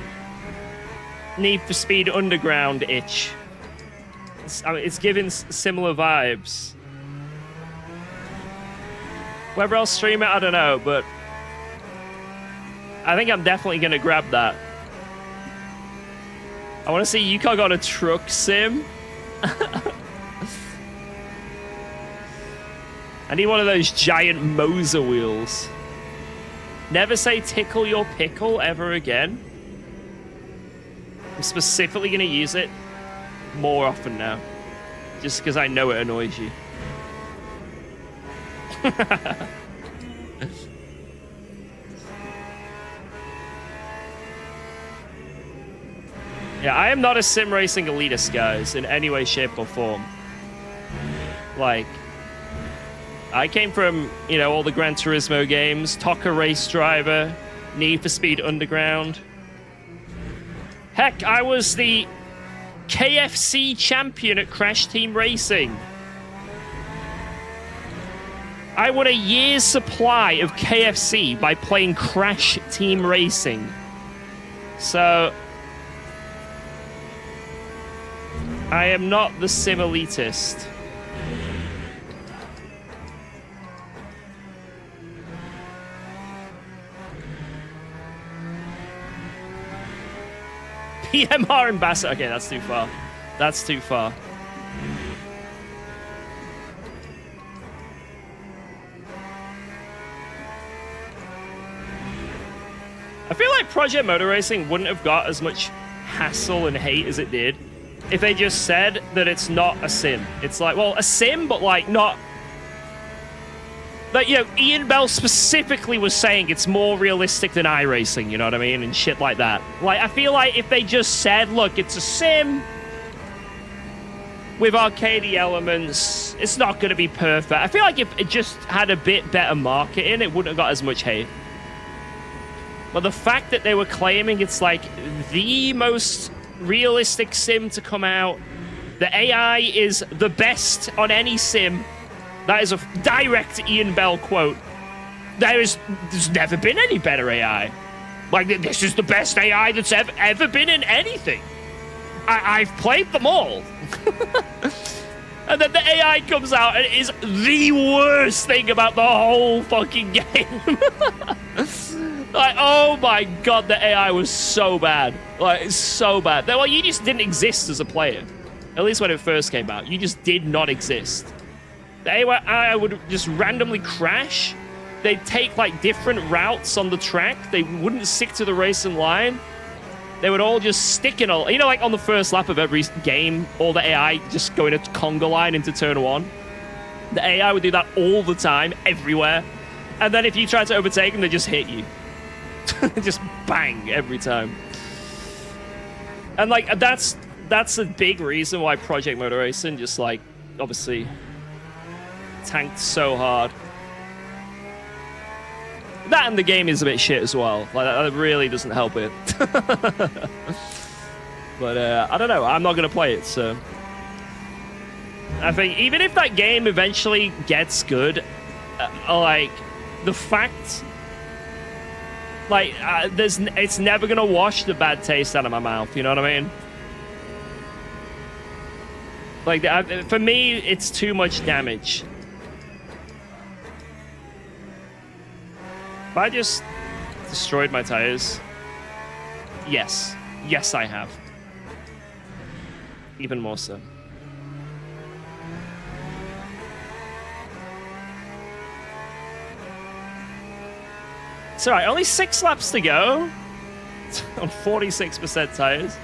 Need for Speed Underground itch. It's giving similar vibes. Whether I'll stream it, I don't know, but I think I'm definitely going to grab that. I want to see UKOG on a truck sim. I need one of those giant Moser wheels. Never say tickle your pickle ever again. I'm specifically going to use it more often now. Just because I know it annoys you. Yeah, I am not a sim racing elitist, guys, in any way, shape, or form. Like, I came from, you know, all the Gran Turismo games, Toca Race Driver, Need for Speed Underground. Heck, I was the KFC champion at Crash Team Racing. I won a year's supply of KFC by playing Crash Team Racing. So, I am not the sim elitist. PMR ambassador. Okay, that's too far. That's too far. I feel like Project Motor Racing wouldn't have got as much hassle and hate as it did if they just said that it's not a sim. It's like, well, a sim, but like not... Like, you know, Ian Bell specifically was saying it's more realistic than iRacing, you know what I mean? And shit like that. Like, I feel like if they just said, look, it's a sim with arcadey elements, it's not going to be perfect. I feel like if it just had a bit better marketing, it wouldn't have got as much hate. But the fact that they were claiming it's like the most realistic sim to come out, the AI is the best on any sim. That is a direct Ian Bell quote. There's never been any better AI. Like, this is the best AI that's ever been in anything. I've played them all. And then the AI comes out and it is the worst thing about the whole fucking game. Like, oh my god, the AI was so bad. Like, it's so bad. Well, you just didn't exist as a player. At least when it first came out. You just did not exist. The AI would just randomly crash. They'd take, like, different routes on the track. They wouldn't stick to the racing line. They would all just stick in a... You know, like, on the first lap of every game, all the AI just go in a conga line into turn one. The AI would do that all the time, everywhere. And then if you try to overtake them, they just hit you. Just bang every time. And, like, that's a big reason why Project Motor Racing just, like, obviously tanked so hard. That and the game is a bit shit as well. Like, that really doesn't help it. But I don't know. I'm not going to play it, so... I think even if that game eventually gets good, like, the fact... Like, it's never going to wash the bad taste out of my mouth, you know what I mean? Like, for me, it's too much damage. Have I just destroyed my tires? Yes. Yes, I have. Even more so. It's alright, only 6 laps to go. On 46% tires.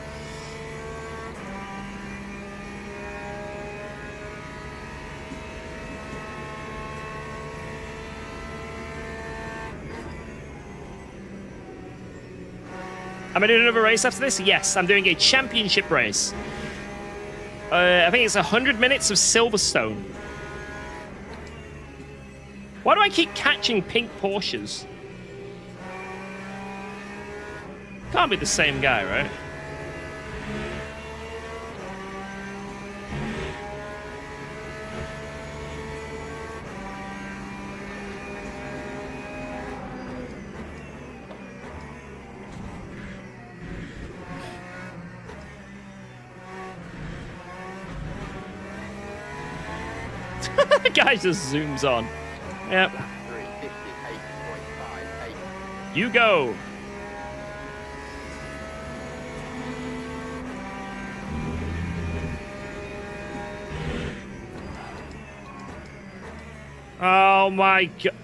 Am I doing another race after this? Yes, I'm doing a championship race. I think it's 100 minutes of Silverstone. Why do I keep catching pink Porsches? Can't be the same guy, right? The guy just zooms on. Yep. 358.58. You go. Oh my god.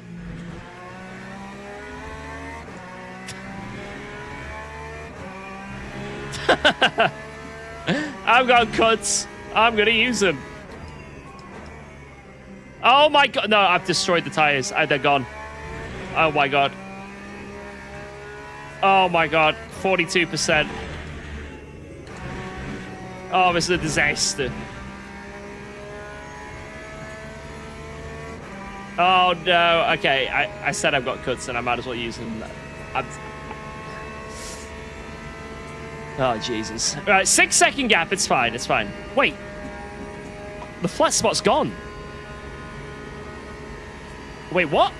I've got cuts. I'm gonna use them. Oh my god! No, I've destroyed the tires. They're gone. Oh my god. Oh my god. 42%. Oh, this is a disaster. Oh no. Okay, I said I've got cuts and I might as well use them. Oh, Jesus. All right, 6-second gap. It's fine. It's fine. Wait. The flat spot's gone. Wait, what?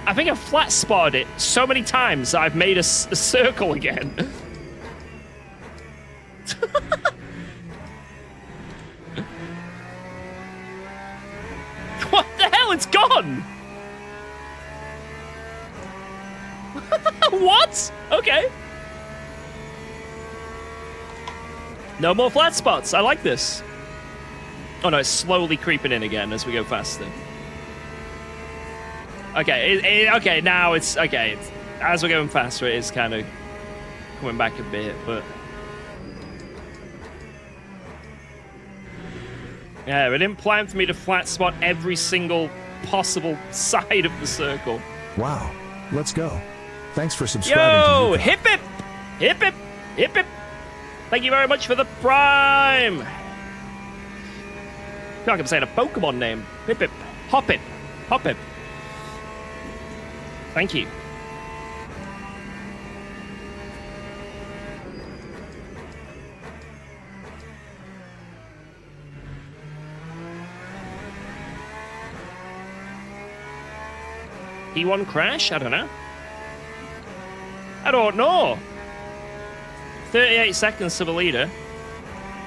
I think I flat spotted it so many times that I've made a circle again. What the hell? It's gone. What? Okay. No more flat spots. I like this. Oh no, it's slowly creeping in again as we go faster. Okay, okay, now it's okay. As we're going faster, it is kind of coming back a bit, but yeah, it didn't plan for me to flat spot every single possible side of the circle. Wow. Let's go. Thanks for subscribing Yo, to UKOG. hip hip, hip hip, hip hip. Thank you very much for the prime. I feel like I'm saying a Pokemon name. Hip hip, hop hip, hop hip. Thank you. P1 crash? I don't know. I don't know. 38 seconds to the leader.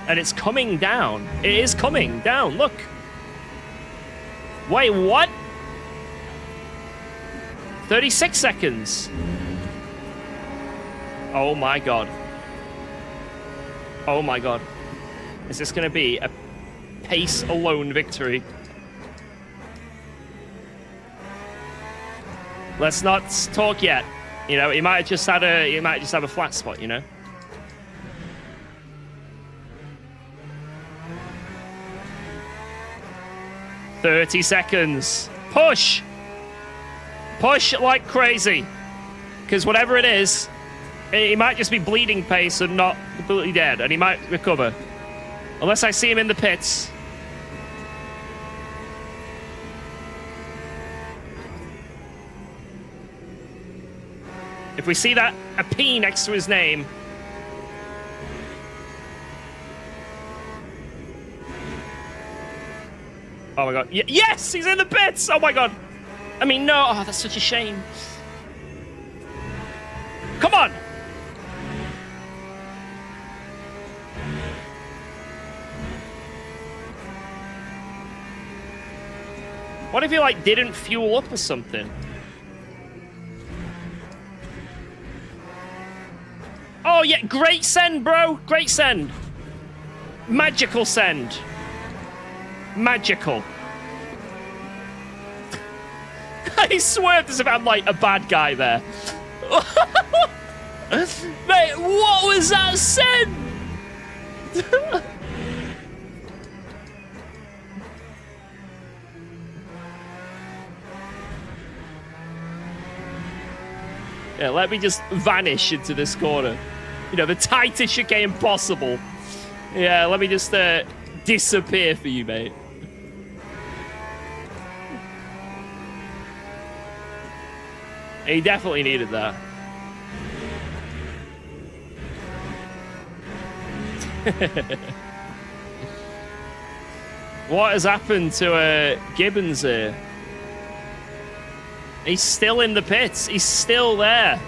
And it's coming down. It is coming down. Look. Wait, what? 36 seconds. Oh my god. Oh my god. Is this going to be a pace alone victory? Let's not talk yet. You know, he might just have a flat spot, you know. "30 seconds. Push! Push like crazy. Because whatever it is, he might just be bleeding pace and not completely dead. And he might recover. Unless I see him in the pits. If we see that, a P next to his name. Oh my god. Yes! He's in the pits! Oh my god. I mean, no. Oh, that's such a shame. Come on! What if he, like, didn't fuel up or something? Oh, yeah. Great send, bro. Great send. Magical send. Magical. I swear as if I'm like a bad guy there. Mate, what was that send? Yeah, let me just vanish into this corner. You know, the tightest chicane possible. Yeah, let me just disappear for you, mate. He definitely needed that. What has happened to Gibbons here? He's still in the pits. He's still there.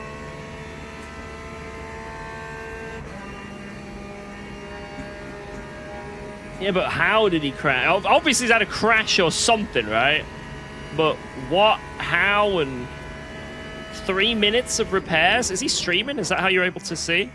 Yeah, but how did he crash? Obviously, he's had a crash or something, right? But what, how, and 3 minutes of repairs? Is he streaming? Is that how you're able to see?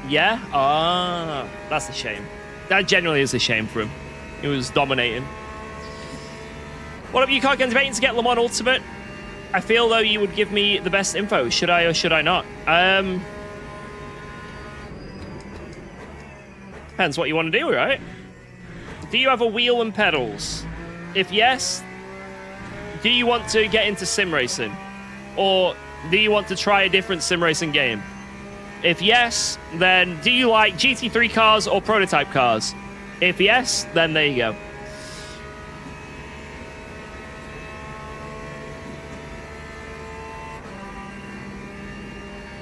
Yeah? Ah, that's a shame. That generally is a shame for him. He was dominating. What up, UKOG? Debating to get Le Mans Ultimate. I feel though you would give me the best info. Should I or should I not? Depends what you want to do, right? Do you have a wheel and pedals? If yes, do you want to get into sim racing? Or do you want to try a different sim racing game? If yes, then do you like GT3 cars or prototype cars? If yes, then there you go.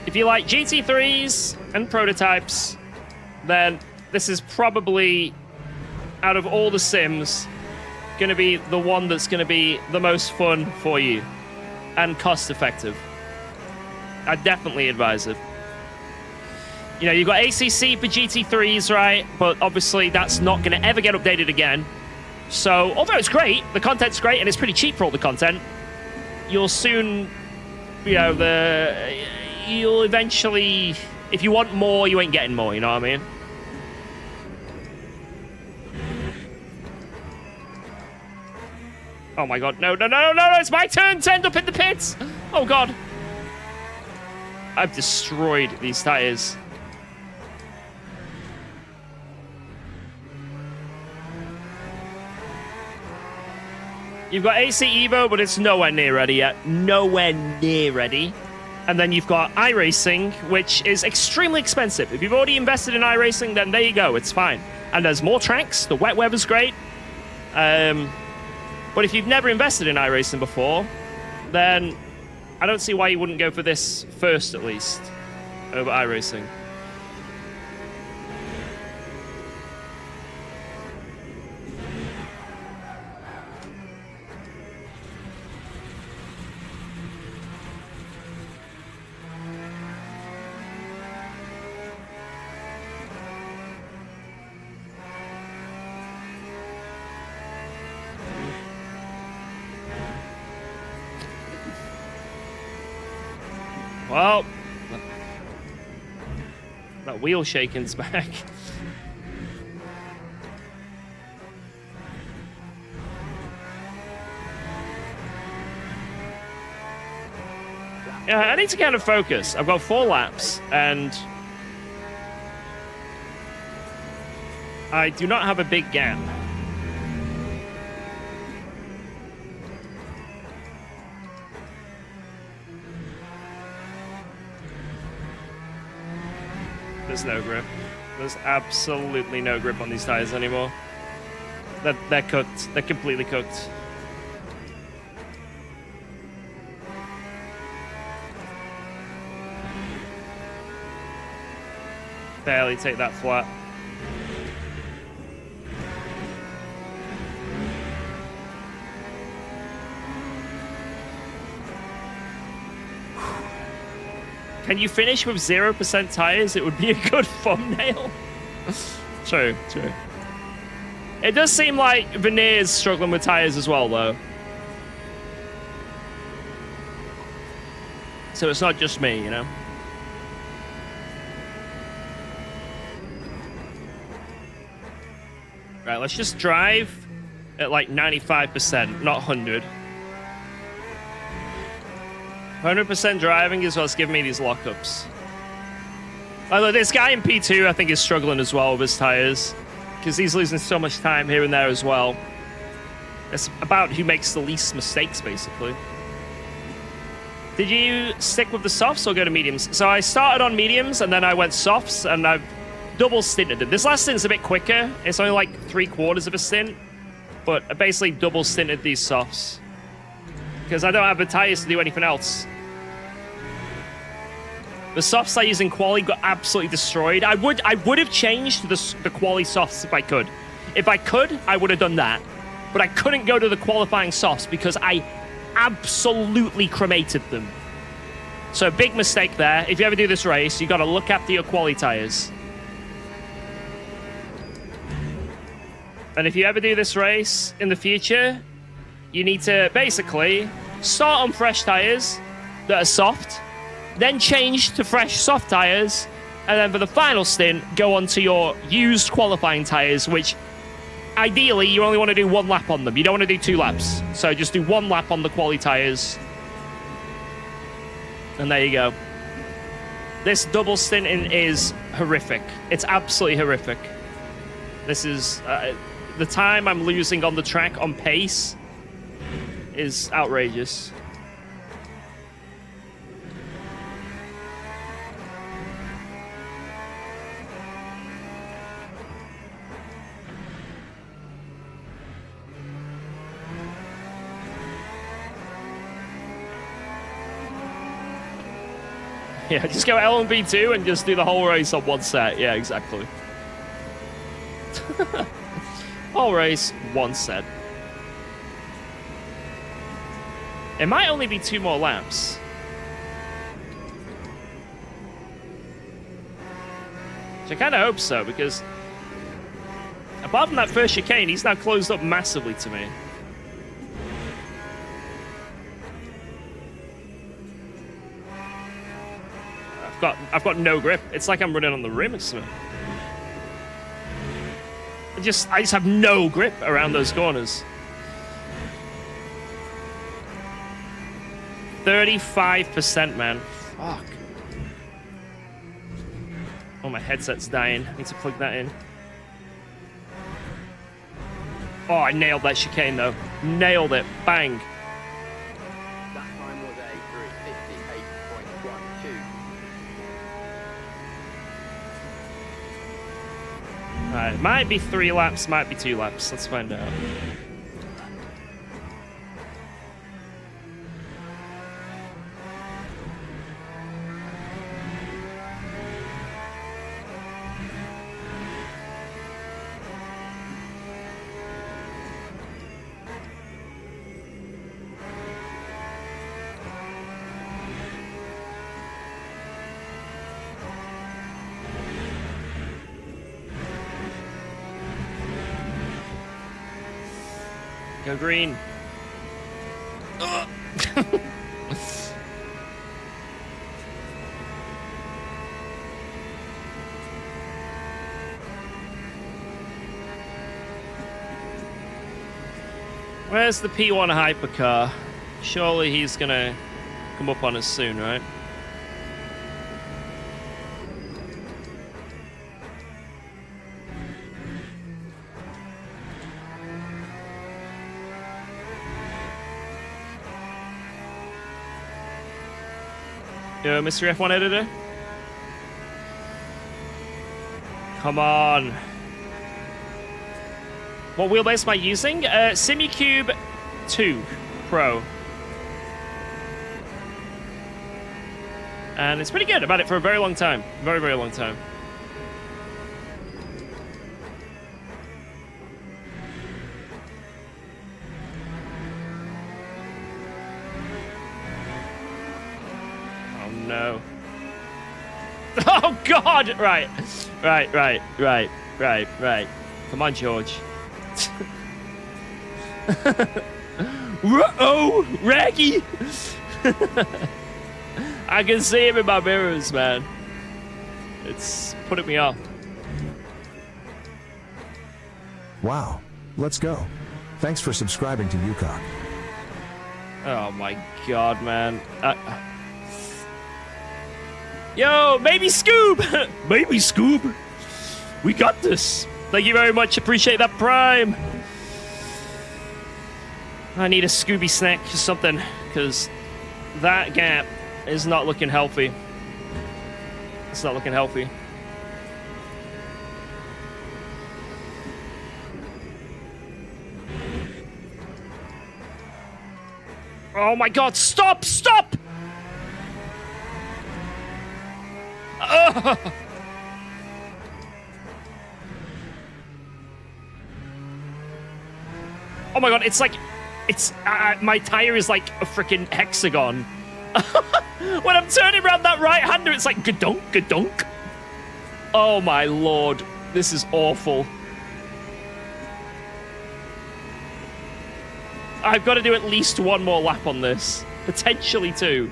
If you like GT3s and prototypes, then this is probably, out of all the sims, going to be the one that's going to be the most fun for you and cost effective. I definitely advise it. You know, you've got ACC for GT3s, right? But obviously that's not going to ever get updated again. So, although it's great, the content's great, and it's pretty cheap for all the content, you'll soon, you know, you'll eventually, if you want more, you ain't getting more, you know what I mean? Oh my god, no, it's my turn to end up in the pits! Oh god. I've destroyed these tires. You've got AC Evo, but it's nowhere near ready yet. Nowhere near ready. And then you've got iRacing, which is extremely expensive. If you've already invested in iRacing, then there you go, it's fine. And there's more tracks, the wet weather's great. But if you've never invested in iRacing before, then I don't see why you wouldn't go for this first, at least, over iRacing. Well, that wheel shaking's back. Yeah, I need to kind of focus. I've got 4 laps, and I do not have a big gap. There's no grip. There's absolutely no grip on these tires anymore. They're cooked. They're completely cooked. Barely take that flat. Can you finish with 0% tires? It would be a good thumbnail. True. It does seem like Veneer's struggling with tires as well, though. So it's not just me, you know? Right, let's just drive at like 95%, not 100. 100% driving is what's giving me these lockups. Although this guy in P2, I think, is struggling as well with his tires, because he's losing so much time here and there as well. It's about who makes the least mistakes, basically. Did you stick with the softs or go to mediums? So I started on mediums, and then I went softs, and I've double stinted them. This last stint's a bit quicker. It's only like 3/4 of a stint, but I basically double stinted these softs, because I don't have the tires to do anything else. The softs I use in quali got absolutely destroyed. I would have changed the quali softs if I could. If I could, I would have done that. But I couldn't go to the qualifying softs because I absolutely cremated them. So big mistake there. If you ever do this race, you got to look after your quali tires. And if you ever do this race in the future, you need to basically start on fresh tires that are soft, then change to fresh soft tires, And then for the final stint, go on to your used qualifying tyres, which ideally you only want to do 1 lap on them. You don't want to do 2 laps. So just do 1 lap on the quali tyres. And there you go. This double stinting is horrific. It's absolutely horrific. This is... the time I'm losing on the track on pace is outrageous. Yeah, just go LMU 2 and just do the whole race on 1 set. Yeah, exactly. Whole race, 1 set. It might only be 2 more laps. Which I kind of hope so, because apart from that first chicane, he's now closed up massively to me. I've got no grip. It's like I'm running on the rim or something. I just have no grip around those corners. 35%, man. Fuck. Oh, my headset's dying. I need to plug that in. Oh, I nailed that chicane, though. Nailed it. Bang. That time was a 58.12. Alright, might be 3 laps, might be 2 laps. Let's find out. Go green. Ugh. Where's the P1 hypercar? Surely he's gonna come up on us soon, right? Yo, Mr. F1 editor. Come on. What wheelbase am I using? Simicube 2 Pro. And it's pretty good. I've had it for a very long time. Very, very long time. No. Oh, God! Right. Right. Come on, George. Uh-oh! Raggy! I can see him in my mirrors, man. It's putting me off. Wow. Let's go. Thanks for subscribing to UKOG. Oh, my God, man. Yo, Baby Scoob! Baby Scoob! We got this! Thank you very much, appreciate that Prime! I need a Scooby snack or something, because that gap is not looking healthy. It's not looking healthy. Oh my God, stop! Stop! Oh my God, it's like, my tire is like a freaking hexagon. When I'm turning around that right-hander, it's like gadunk, gadunk. Oh my Lord, this is awful. I've got to do at least 1 more lap on this. Potentially 2.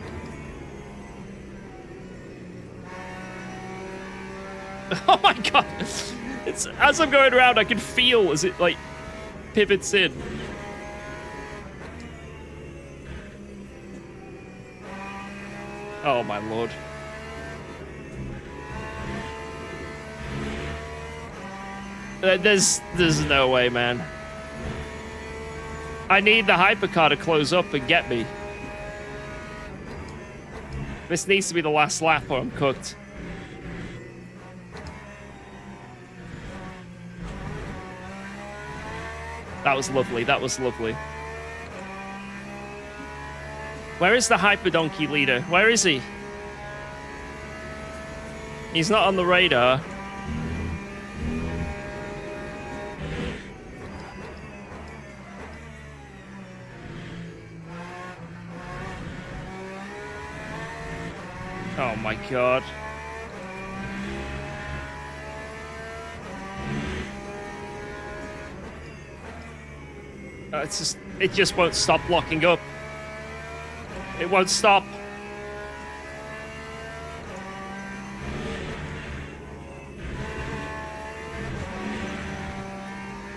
Oh my god! It's as I'm going around, I can feel as it like pivots in. Oh my lord. There's no way, man. I need the hypercar to close up and get me. This needs to be the last lap or I'm cooked. That was lovely. That was lovely. Where is the Hyper Donkey leader? Where is he? He's not on the radar. Oh my god. It just won't stop locking up. It won't stop.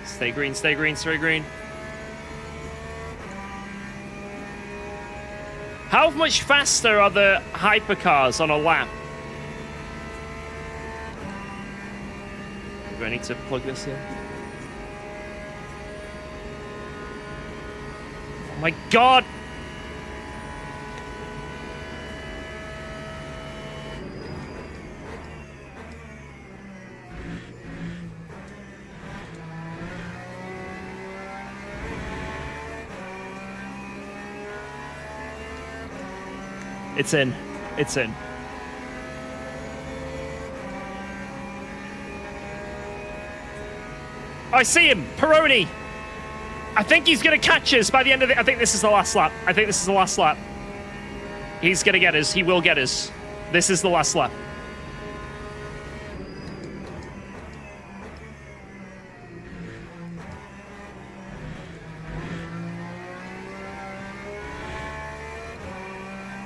Stay green, stay green, stay green. How much faster are the hypercars on a lap? Do I need to plug this in? Oh my god! It's in. It's in. I see him! Peroni! I think he's gonna catch us by the end of the... I think this is the last lap. I think this is the last lap. He's gonna get us. He will get us. This is the last lap.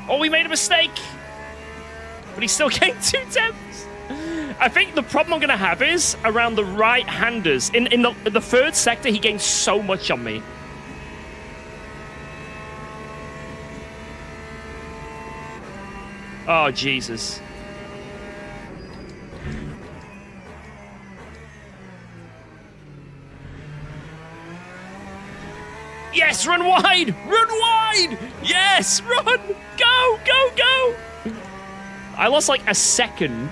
Oh, we made a mistake! But he's still getting 2 tenths. I think the problem I'm going to have is around the right-handers. In the third sector, he gained so much on me. Oh, Jesus. Yes, run wide! Run wide! Yes, run! Go, go, go! I lost like a second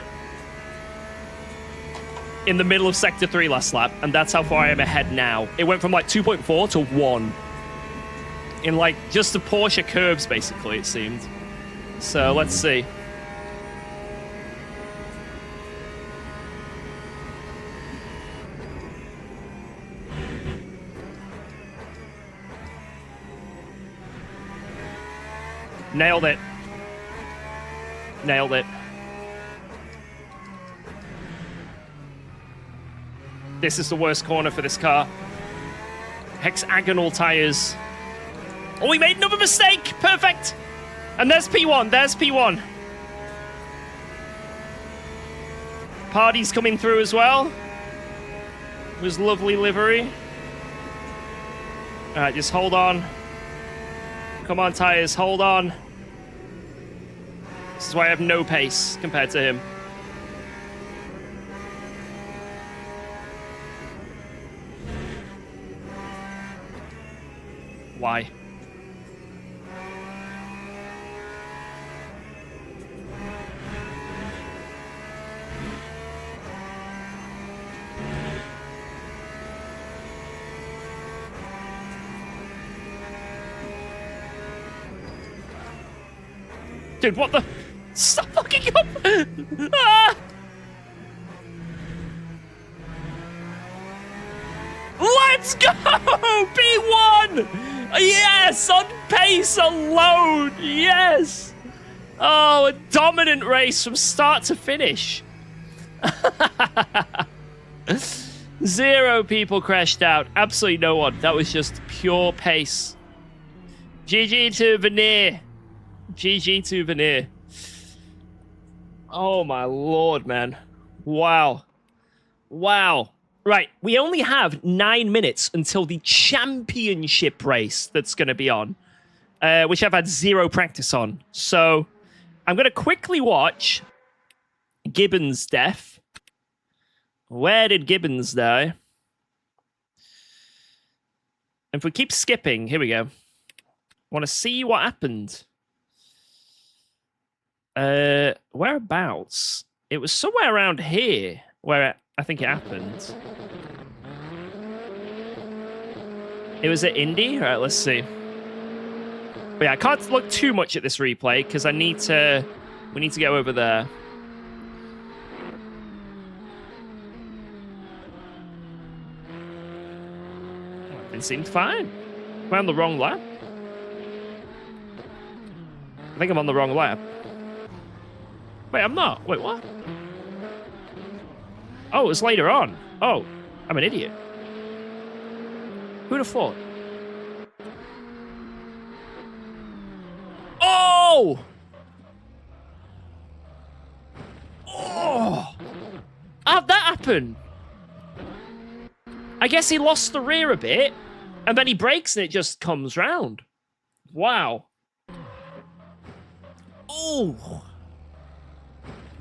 in the middle of Sector 3 last lap, and that's how far I am ahead now. It went from like 2.4 to 1. In like just the Porsche curves, basically, it seemed. So, let's see. Nailed it. Nailed it. This is the worst corner for this car. Hexagonal tires. Oh, we made another mistake. Perfect. And there's P1. There's P1. Party's coming through as well. It was lovely livery. All right, just hold on. Come on, tires, hold on. This is why I have no pace compared to him. Why? Dude, what the? Stop fucking up! Ah! Let's go! P1! Yes! On pace alone! Yes! Oh, a dominant race from start to finish. 0 people crashed out. Absolutely no one. That was just pure pace. GG to Veneer. GG to Veneer. Oh my lord, man. Wow. Wow. Right, we only have 9 minutes until the championship race that's going to be on, which I've had 0 practice on. So I'm going to quickly watch Gibbons' death. Where did Gibbons die? If we keep skipping, here we go. Want to see what happened. Whereabouts? It was somewhere around here where I think it happened. It was at Indy? All right, let's see. But yeah, I can't look too much at this replay because we need to go over there. It seemed fine. Am I on the wrong lap? I think I'm on the wrong lap. Wait, I'm not. Wait, what? Oh, it was later on. Oh, I'm an idiot. Who'd have thought? Oh! Oh! How'd that happen? I guess he lost the rear a bit, and then he brakes and it just comes round. Wow. Oh!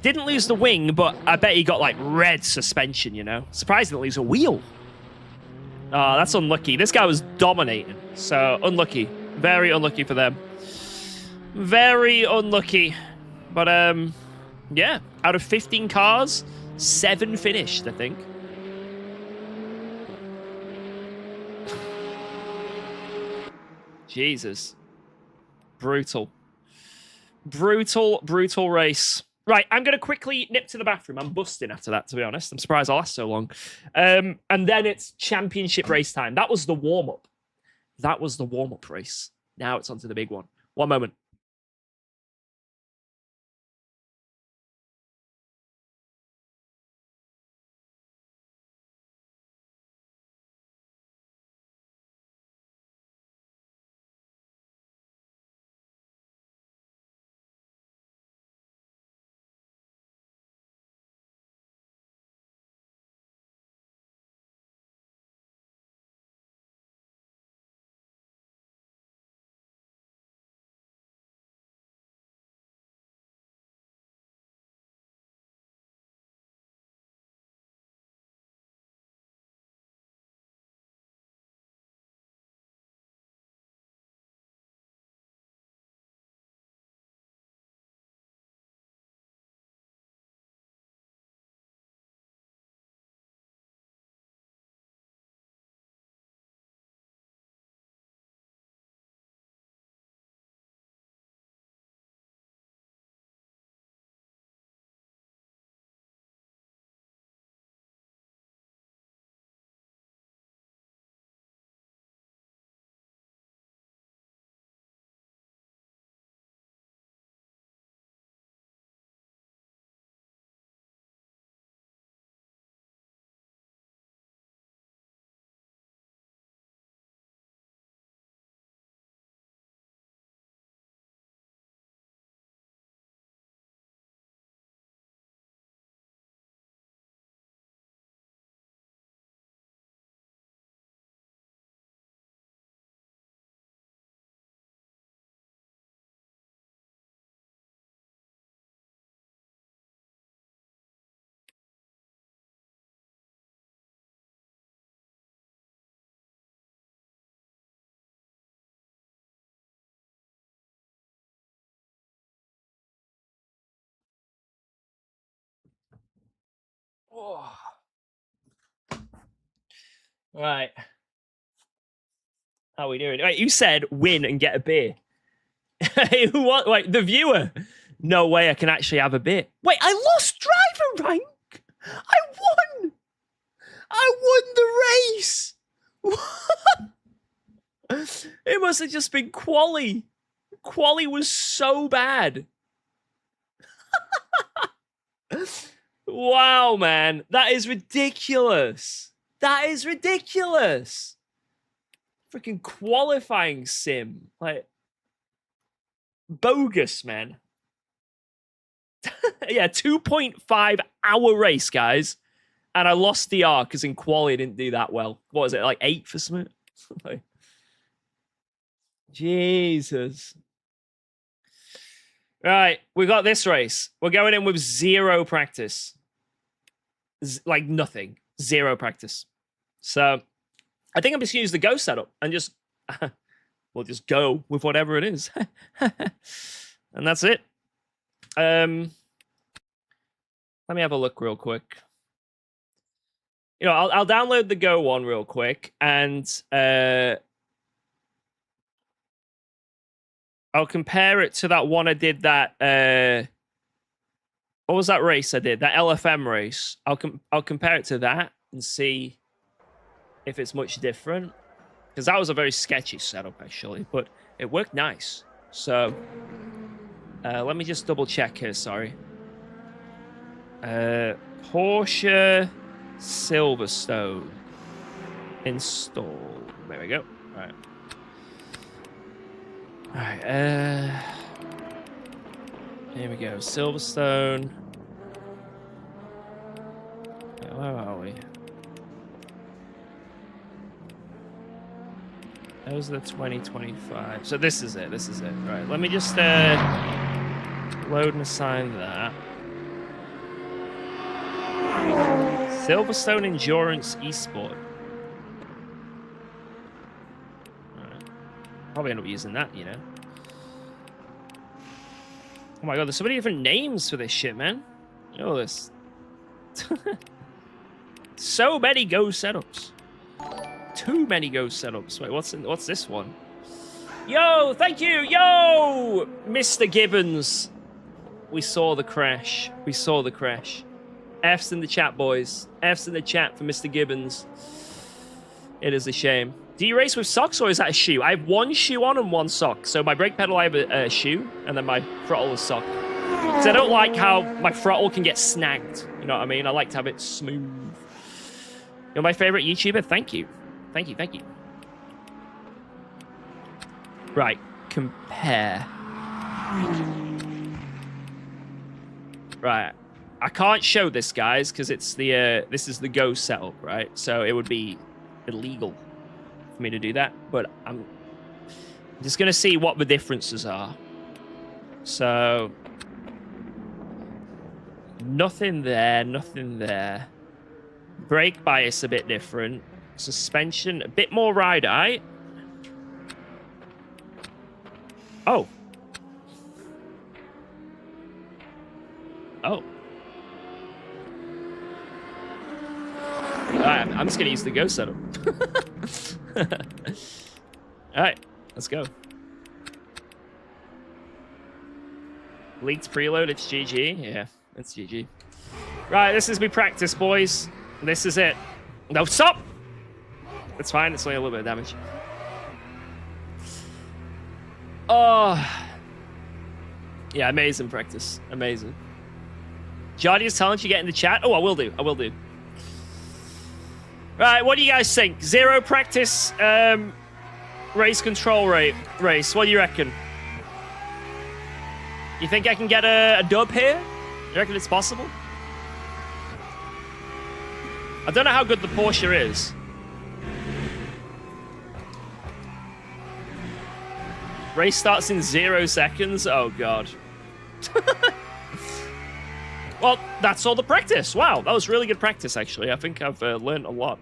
Didn't lose the wing, but I bet he got, like, red suspension, you know? Surprised he didn't lose a wheel. Oh, that's unlucky. This guy was dominating, so unlucky. Very unlucky for them. Very unlucky. But, yeah. Out of 15 cars, 7 finished, I think. Jesus. Brutal. Brutal, brutal race. Right, I'm going to quickly nip to the bathroom. I'm busting after that, to be honest. I'm surprised I last so long. And then it's championship race time. That was the warm-up. That was the warm-up race. Now it's on to the big one. One moment. Oh. Right. How are we doing? Wait, you said win and get a beer. Who what? Wait, the viewer. No way I can actually have a beer. Wait, I lost driver rank. I won. I won the race. It must have just been quali. Quali was so bad. Wow, man. That is ridiculous. That is ridiculous. Freaking qualifying sim. Like, bogus, man. Yeah, 2.5 hour race, guys. And I lost the R because in quali I didn't do that well. What was it, like 8 for something? Like, Jesus. Right, we got this race. We're going in with 0 practice. Like nothing. 0 practice. So I think I'm just going to use the go setup and just, we'll just go with whatever it is. And that's it. Let me have a look real quick. You know, I'll download the Go one real quick, and I'll compare it to that one I did. That what was that race I did? That LFM race. I'll compare it to that and see if it's much different, because that was a very sketchy setup actually, but it worked nice. So let me just double check here. Sorry. Porsche Silverstone install. There we go. All right. All right. Here we go. Silverstone. Where are we? Those are the 2025. So this is it. This is it. Right. Let me just load and assign that. Silverstone Endurance Esport. Alright. Probably end up using that, you know. Oh my god, there's so many different names for this shit, man. Look at all this. So many Go setups. Too many Go setups. Wait, what's this one? Yo, thank you! Yo! Mr. Gibbons. We saw the crash. We saw the crash. F's in the chat, boys. F's in the chat for Mr. Gibbons. It is a shame. Do you race with socks or is that a shoe? I have one shoe on and one sock. So my brake pedal, I have a shoe, and then my throttle is sock. Because I don't like how my throttle can get snagged. You know what I mean? I like to have it smooth. You're my favorite YouTuber? Thank you. Thank you, thank you. Right. Compare. Right. I can't show this, guys, because it's the this is the Go setup, right? So it would be illegal for me to do that. But I'm just gonna see what the differences are. So nothing there, nothing there. Brake bias a bit different. Suspension a bit more ride-eye. Oh. Oh. Alright, I'm just gonna use the Go setup. Alright, let's go. Leaked preload, it's GG. Yeah, it's GG. Right, this is me practice, boys. This is it. No, stop! It's fine, it's only a little bit of damage. Oh. Yeah, amazing practice. Amazing. Jardia's talent you get in the chat? Oh, I will do. I will do. Right, what do you guys think? 0 practice, race control rate race. What do you reckon? You think I can get a dub here? You reckon it's possible? I don't know how good the Porsche is. Race starts in 0 seconds? Oh, God. Well, that's all the practice. Wow, that was really good practice, actually. I think I've learned a lot.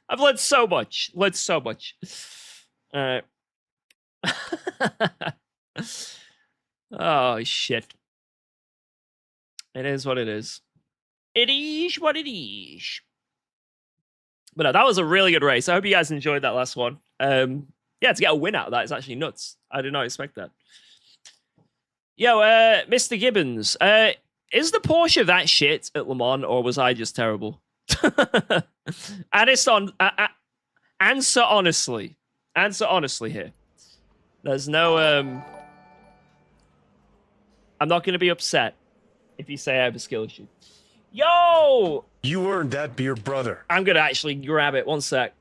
I've learned so much. Learned so much. Oh, shit. It is what it is. It is what it is. But no, that was a really good race. I hope you guys enjoyed that last one. Yeah, to get a win out of that is actually nuts. I did not expect that. Yo, Mr. Gibbons, is the Porsche that shit at Le Mans, or was I just terrible? Answer honestly. Answer honestly here. There's no, I'm not going to be upset if you say I have a skill issue. Yo! You earned that beer, brother. I'm going to actually grab it. One sec.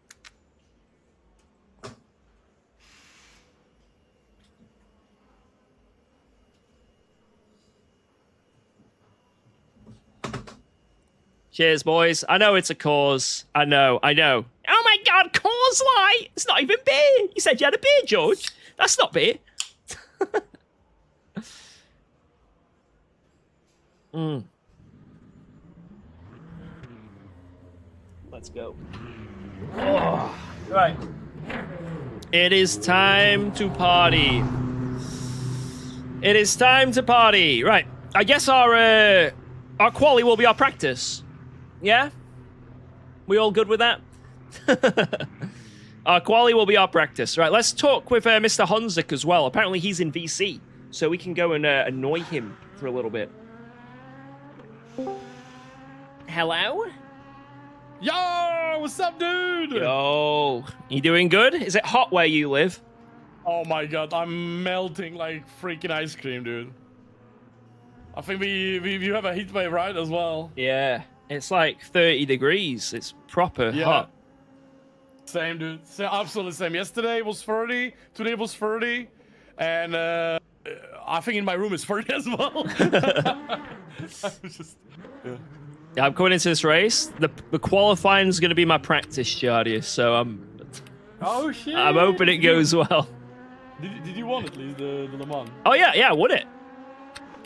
Cheers, boys. I know it's a cause. I know. Oh my God, cause light. It's not even beer. You said you had a beer, George. That's not beer. Let's go. Oh, right. It is time to party. It is time to party. Right. I guess our quali will be our practice. Yeah? We all good with that? Our quali will be our practice. Right, let's talk with Mr. Honzik as well. Apparently he's in VC, so we can go and annoy him for a little bit. Hello? Yo, what's up, dude? Yo. You doing good? Is it hot where you live? Oh my god, I'm melting like freaking ice cream, dude. I think we have a heat wave, right, as well? Yeah. It's like 30 degrees. It's proper hot. Same, dude. Absolutely same. Yesterday was 30, today was 30, and I think in my room it's 30 as well. Yeah, I'm coming into this race. The qualifying is going to be my practice, Jardia, so Oh shit! I'm hoping it goes well. Did you won at least the Le Mans? Oh yeah, I won it.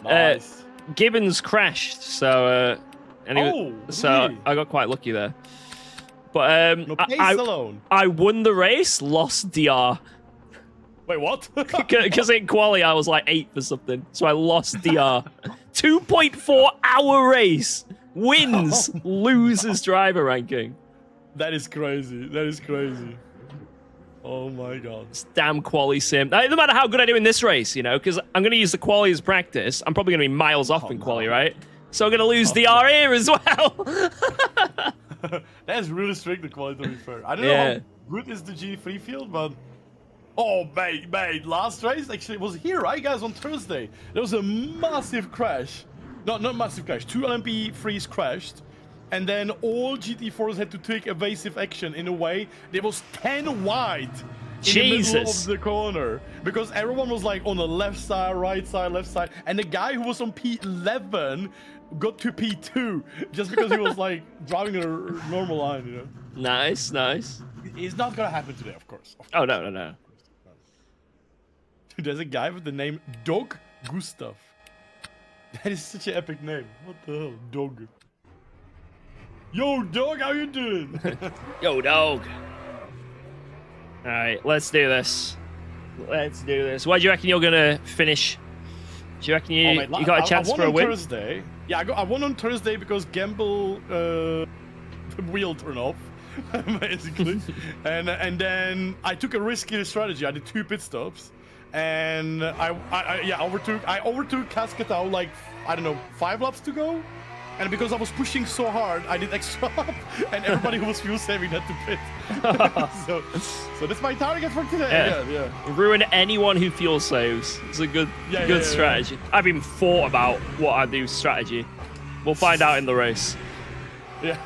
Nice. Gibbons crashed, so anyway, really? I got quite lucky there. But No pace alone. I won the race, lost DR. Wait, what? Because in quali I was like 8th or something, so I lost DR. 2.4 hour race, wins, loses driver ranking. That is crazy. That is crazy. Oh my god. It's damn quali sim. No matter how good I do in this race, you know, because I'm going to use the quali as practice. I'm probably going to be miles off in quali, right? So I'm going to lose DR here as well. That's really strict, the quality, to be fair. I don't know how good is the G3 field, but... Oh, mate, last race actually was here, right, guys, on Thursday. There was a massive crash. Not massive crash. 2 LMP3s crashed. And then all GT4s had to take evasive action in a way that was 10 wide in the middle of the corner. Because everyone was like on the left side, right side, left side. And the guy who was on P11 got to P2 just because he was like driving a normal line, you know. Nice. It's not gonna happen today, of course. Oh, no. There's a guy with the name Dog Gustav. That is such an epic name. What the hell? Dog. Yo, dog, how you doing? Yo, dog. All right, let's do this. What do you reckon you're gonna finish? Do you reckon you got a chance for a win? Thursday. Yeah, I won on Thursday because Gamble the wheel turned off, basically, and then I took a risky strategy. I did 2 pit stops, and I overtook Cascatao like, I don't know, 5 laps to go. And because I was pushing so hard, I did extra up, and everybody who was fuel saving had to pit. so that's my target for today. Yeah. Ruin anyone who fuel saves. It's a good strategy. I haven't even thought about what I do strategy. We'll find out in the race. Yeah.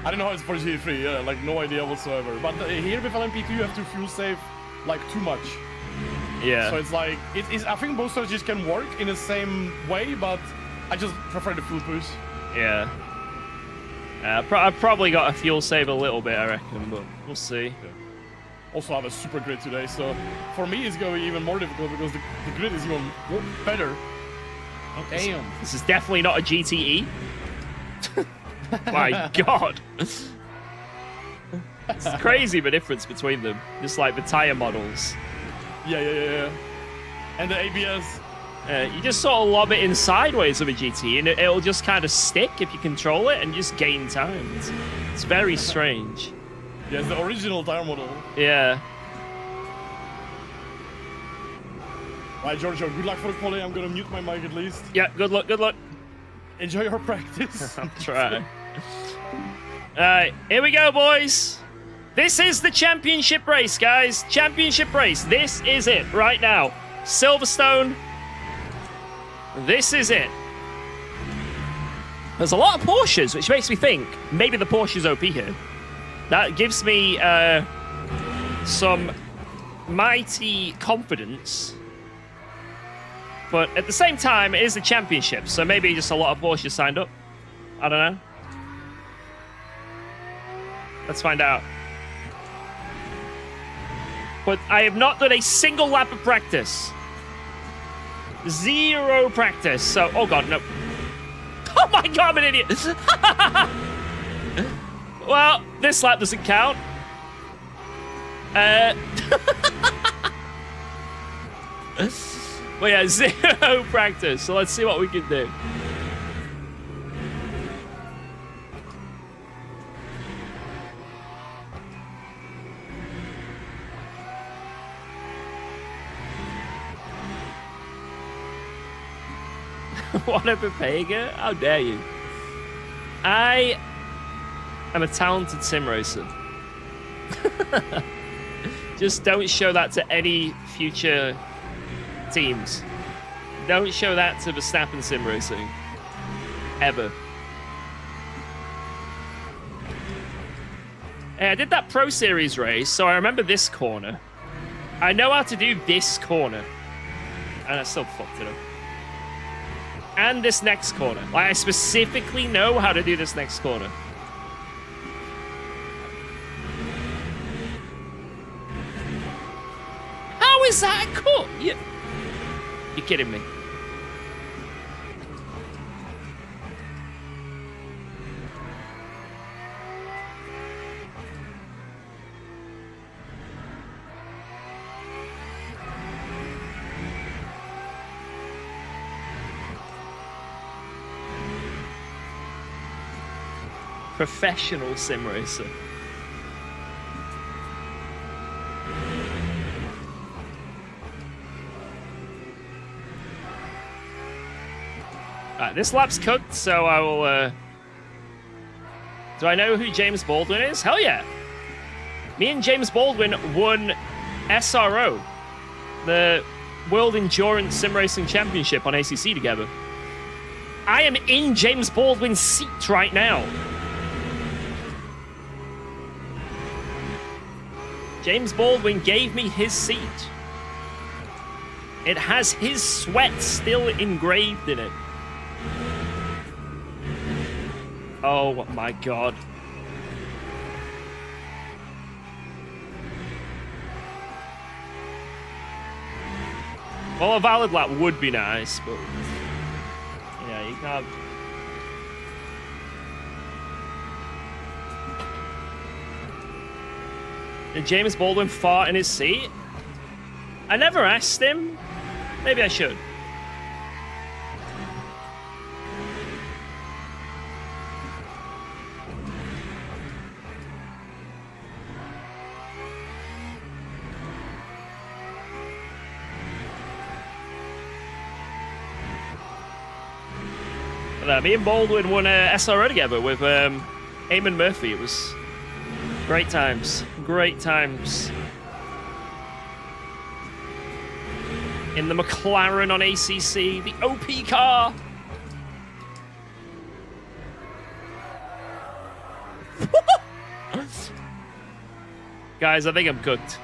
I don't know how it's for G3. Yeah, like no idea whatsoever. But here with LMP2, you have to fuel save like too much. Yeah. So it's like, I think both strategies can work in the same way, but I just prefer the full push. Yeah. I probably got a fuel save a little bit, I reckon, but we'll see. Yeah. Also, I have a super grid today, so for me it's going to be even more difficult because the grid is even better. Oh, damn. This is definitely not a GTE. My god. It's crazy the difference between them. Just like the tire models. Yeah. And the ABS. You just sort of lob it in sideways of a GT and it'll just kind of stick if you control it and just gain time. It's very strange. Yeah, it's the original tire model. Yeah. Right, Giorgio, good luck for the quality. I'm going to mute my mic at least. Yeah, good luck. Enjoy your practice. I'll try. Alright, here we go, boys. This is the championship race, guys. Championship race. This is it right now. Silverstone. This is it. There's a lot of Porsches, which makes me think maybe the Porsche's OP here. That gives me some mighty confidence But at the same time, it is a championship, so maybe just a lot of Porsches signed up. I don't know. Let's find out. But I have not done a single lap of practice. 0 practice. So, oh god, no. Oh my god, I'm an idiot. Well, this lap doesn't count. Well, yeah, 0 practice. So let's see what we can do. What a Pepega? How dare you? I am a talented sim racer. Just don't show that to any future teams. Don't show that to Verstappen sim racing. Ever. Hey, I did that Pro Series race, so I remember this corner. I know how to do this corner. And I still fucked it up. And this next corner. Like, I specifically know how to do this next corner. How is that a cut? You're kidding me. Professional sim racer. Alright, this lap's cooked, so I will, Do I know who James Baldwin is? Hell yeah! Me and James Baldwin won SRO, the World Endurance Sim Racing Championship on ACC together. I am in James Baldwin's seat right now. James Baldwin gave me his seat. It has his sweat still engraved in it. Oh my god. Well, a valid lap would be nice, but yeah, you can't. Did James Baldwin fart in his seat? I never asked him. Maybe I should. But, me and Baldwin won a SRO together with Eamon Murphy. It was great times. Great times. In the McLaren on ACC, the OP car. Guys, I think I'm cooked.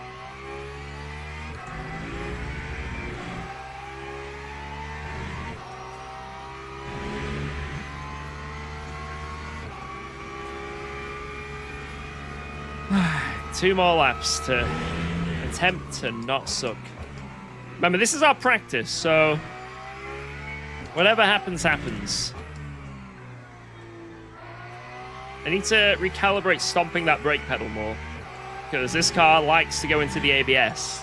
Two more laps to attempt to not suck. Remember, this is our practice, so whatever happens, happens. I need to recalibrate stomping that brake pedal more, because this car likes to go into the ABS.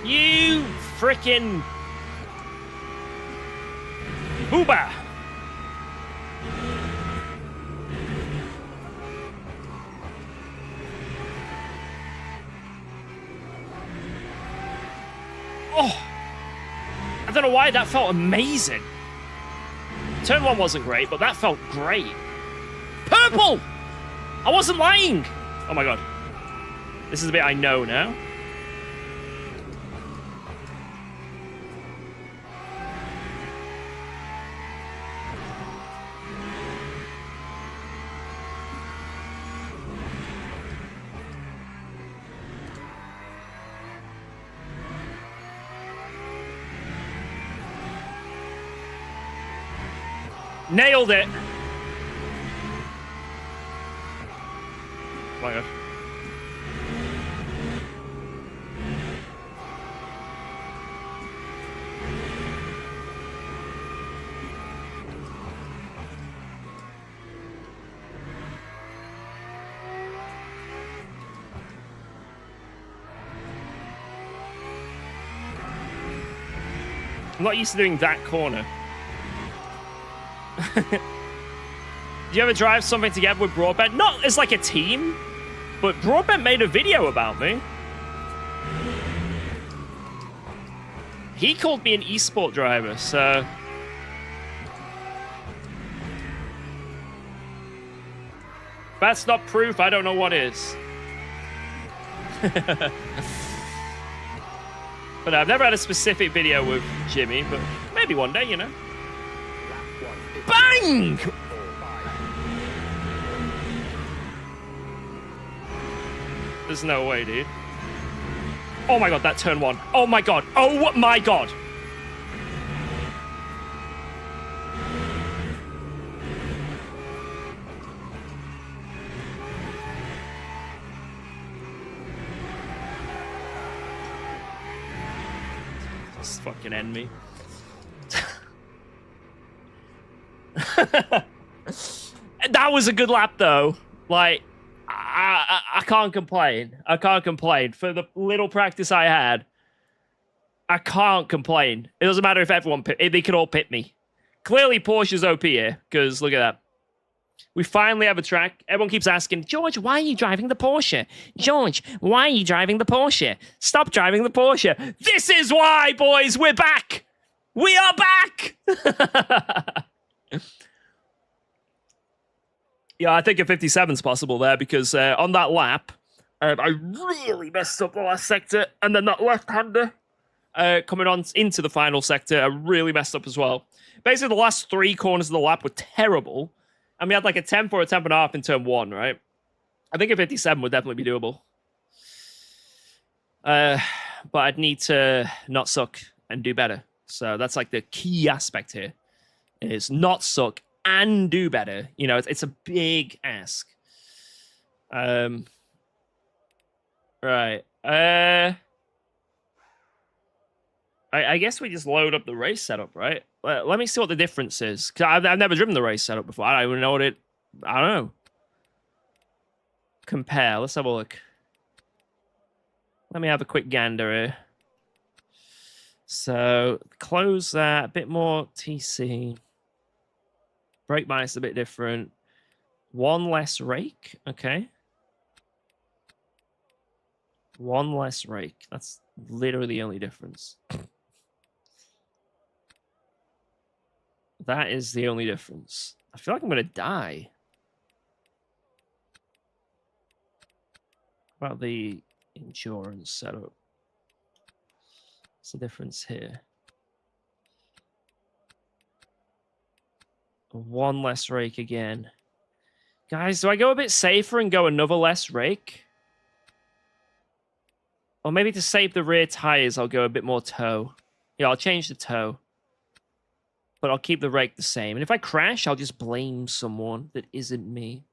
You frickin' booba! Oh! I don't know why that felt amazing. Turn 1 wasn't great, but that felt great. Purple! I wasn't lying! Oh my god. This is a bit I know now. Nailed it. Oh my God. I'm not used to doing that corner. Do you ever drive something together with Broadbent? Not as like a team, but Broadbent made a video about me. He called me an esport driver, so... If that's not proof, I don't know what is. But I've never had a specific video with Jimmy, but maybe one day, you know. Bang! There's no way, dude. Oh my God, that turn one. Oh my God. Oh my God. Just fucking end me. That was a good lap, though. Like, I can't complain. I can't complain. For the little practice I had, I can't complain. It doesn't matter if everyone they could all pit me. Clearly, Porsche's OP here, because look at that. We finally have a track. Everyone keeps asking, George, why are you driving the Porsche? George, why are you driving the Porsche? Stop driving the Porsche. This is why, boys. We're back. We are back. Yeah, I think a 57's possible there because on that lap, I really messed up the last sector. And then that left-hander coming on into the final sector, I really messed up as well. Basically, the last 3 corners of the lap were terrible. And we had like a 10 or a 10.5 in turn 1, right? I think a 57 would definitely be doable. But I'd need to not suck and do better. So that's like the key aspect here. Is not suck and do better. You know, it's a big ask. Right. I guess we just load up the race setup, right? Let me see what the difference is. Cause I've never driven the race setup before. I don't even know what it... I don't know. Compare. Let's have a look. Let me have a quick gander here. So, close that. A bit more TC. Brake bias a bit different. 1 less rake. Okay. 1 less rake. That's literally the only difference. That is the only difference. I feel like I'm going to die. What about the endurance setup? What's the difference here? 1 less rake again. Guys, do I go a bit safer and go another less rake? Or maybe to save the rear tires, I'll go a bit more toe. Yeah, I'll change the toe. But I'll keep the rake the same. And if I crash, I'll just blame someone that isn't me.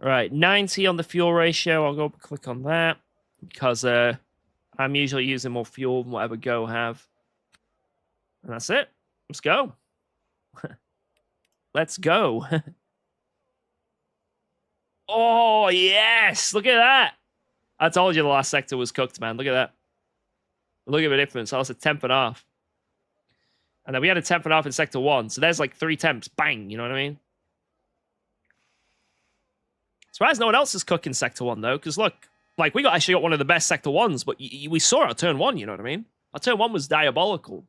All right, 90 on the fuel ratio. I'll go click on that. Because I'm usually using more fuel than whatever Go have. And that's it. Let's go. Let's go. Oh, yes. Look at that. I told you the last sector was cooked, man. Look at that. Look at the difference. That was a 10.5. And then we had a 10.5 in sector 1. So there's like 3 temps. Bang. You know what I mean? Surprised no one else is cooking sector 1, though. Because look, like we actually got one of the best sector 1s. But we saw our turn 1, you know what I mean? Our turn 1 was diabolical.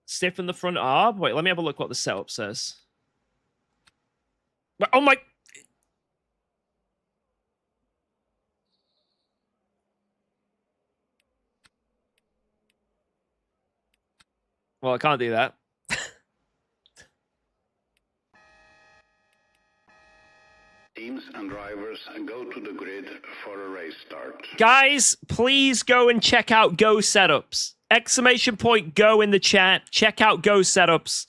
Stiffen the front arb. Wait, let me have a look what the setup says. Oh my... Well, I can't do that. Teams and drivers go to the grid for a race start. Guys, please go and check out Go setups. exclamation point Go in the chat. Check out Go setups.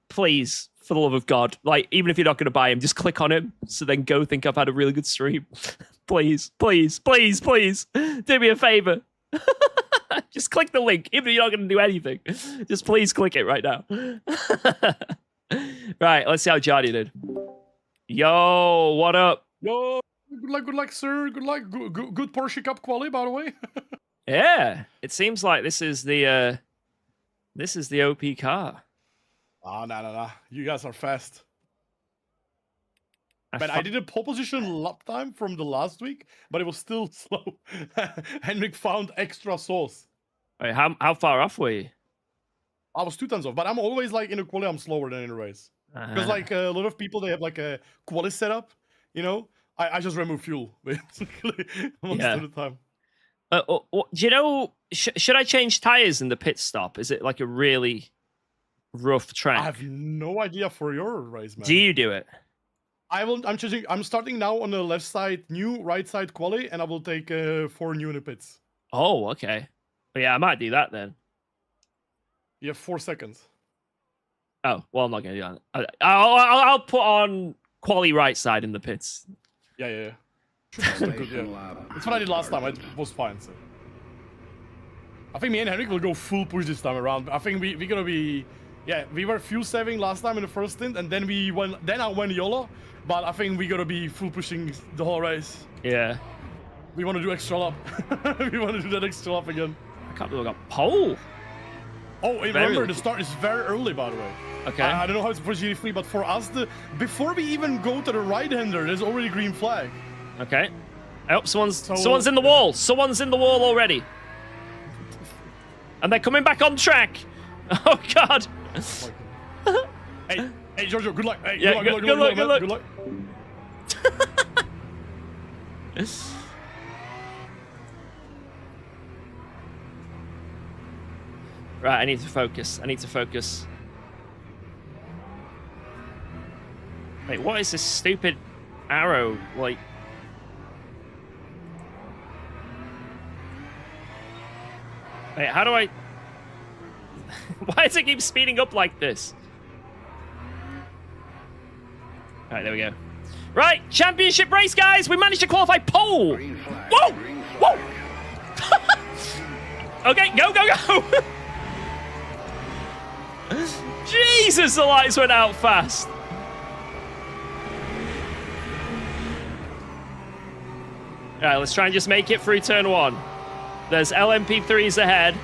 Please, for the love of God. Like, even if you're not going to buy him, just click on him. So then Go think I've had a really good stream. Please, please, please, please. Do me a favor. Just click the link, even if you're not going to do anything. Just please click it right now. Right, let's see how Johnny did. Yo, what up? Yo, good luck, sir. Good luck. Good Porsche Cup quali, by the way. Yeah, it seems like this is the OP car. Nah. You guys are fast. But I did a pole position lap time from the last week, but it was still slow. Henrik found extra sauce. Wait, how far off were you? I was 2 tons off, but I'm always like in a quali, I'm slower than in a race. Because like a lot of people, they have like a quali setup, you know? I just remove fuel, basically, most of the time. Do you know, should I change tires in the pit stop? Is it like a really rough track? I have no idea for your race, man. Do you do it? I'm starting now on the left side new, right side quali, and I will take 4 new in the pits. Oh, okay. Yeah, I might do that then. You have 4 seconds. Oh, well, I'm not going to do that. I'll put on quali right side in the pits. Yeah. Still good, yeah. That's what I did last time. It was fine, so. I think me and Henrik will go full push this time around. I think we're gonna be... Yeah, we were fuel saving last time in the first stint, and then I went YOLO, but I think we're gonna be full pushing the whole race. Yeah. We want to do extra lap. We want to do that extra lap again. I can't believe I got pole. Oh, remember, the start is very early, by the way. Okay. I don't know how it's for GT3, but for us, before we even go to the right-hander, there's already green flag. Okay. Oh, someone's in the wall. Someone's in the wall already. And they're coming back on track. Oh, God. Hey, Giorgio, good luck. Hey, Yeah, good luck. Right, I need to focus. Wait, what is this stupid arrow? Like... Wait, how do I... Why does it keep speeding up like this? Alright, there we go. Right, championship race, guys! We managed to qualify pole! Whoa! Whoa! Okay, go! Jesus, the lights went out fast. Alright, let's try and just make it through turn 1. There's LMP3s ahead.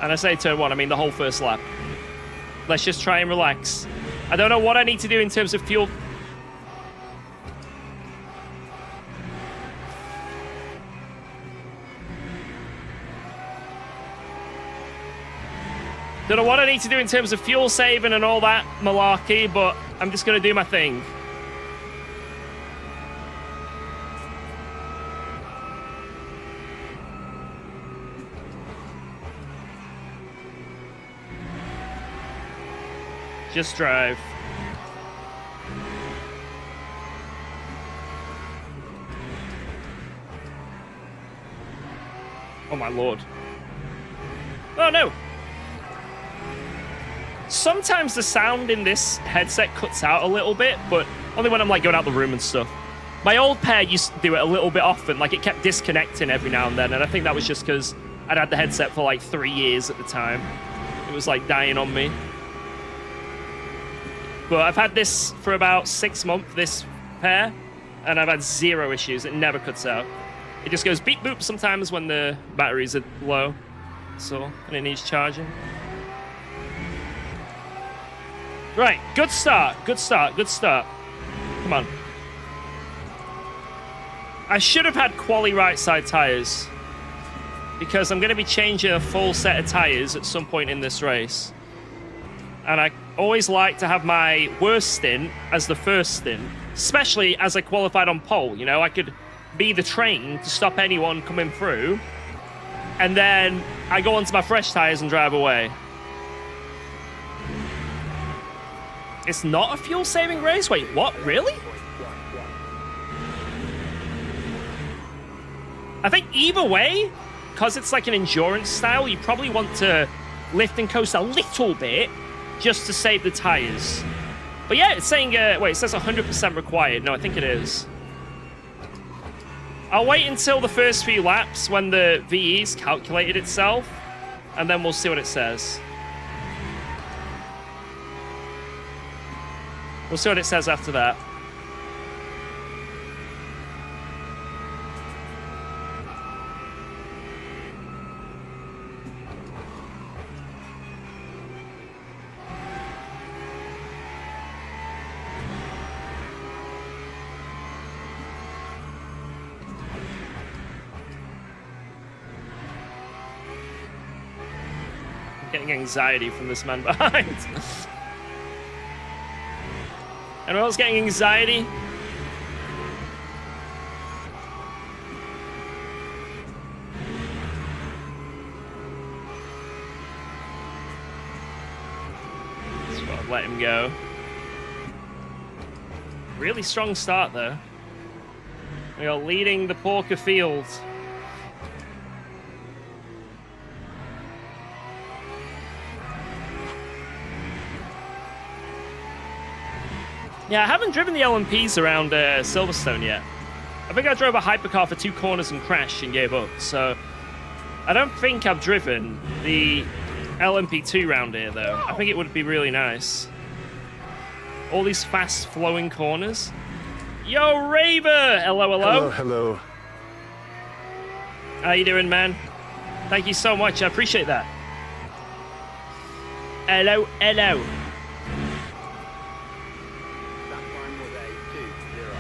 And I say turn 1, I mean the whole first lap. Let's just try and relax. I don't know what I need to do in terms of fuel. Don't know what I need to do in terms of fuel saving and all that malarkey, but I'm just going to do my thing. Just drive. Oh my lord. Oh no! Sometimes the sound in this headset cuts out a little bit, but only when I'm like going out the room and stuff. My old pair used to do it a little bit often, like it kept disconnecting every now and then, and I think that was just because I'd had the headset for like 3 years at the time. It was like dying on me. But I've had this for about 6 months, this pair, and I've had 0 issues. It never cuts out. It just goes beep boop sometimes when the batteries are low, so, and it needs charging. Right, good start. Come on. I should have had quali right side tires, because I'm going to be changing a full set of tires at some point in this race. And I always like to have my worst stint as the first stint, especially as I qualified on pole. You know, I could be the train to stop anyone coming through, and then I go onto my fresh tires and drive away. It's not a fuel-saving race? Wait, what? Really? I think either way, because it's like an endurance style, you probably want to lift and coast a little bit just to save the tires. But yeah, it's saying, wait, it says 100% required. No, I think it is. I'll wait until the first few laps when the VE's calculated itself, and then we'll see what it says. We'll see what it says after that. Getting anxiety from this man behind. Anyone else getting anxiety? Just gotta let him go. Really strong start though. We are leading the Porker field. Yeah, I haven't driven the LMPs around Silverstone yet. I think I drove a hypercar for 2 corners and crashed and gave up. So I don't think I've driven the LMP2 round here, though. I think it would be really nice. All these fast-flowing corners. Yo, Raver! Hello, hello. Hello, hello. How you doing, man? Thank you so much. I appreciate that. Hello, hello. That time was a 2-0.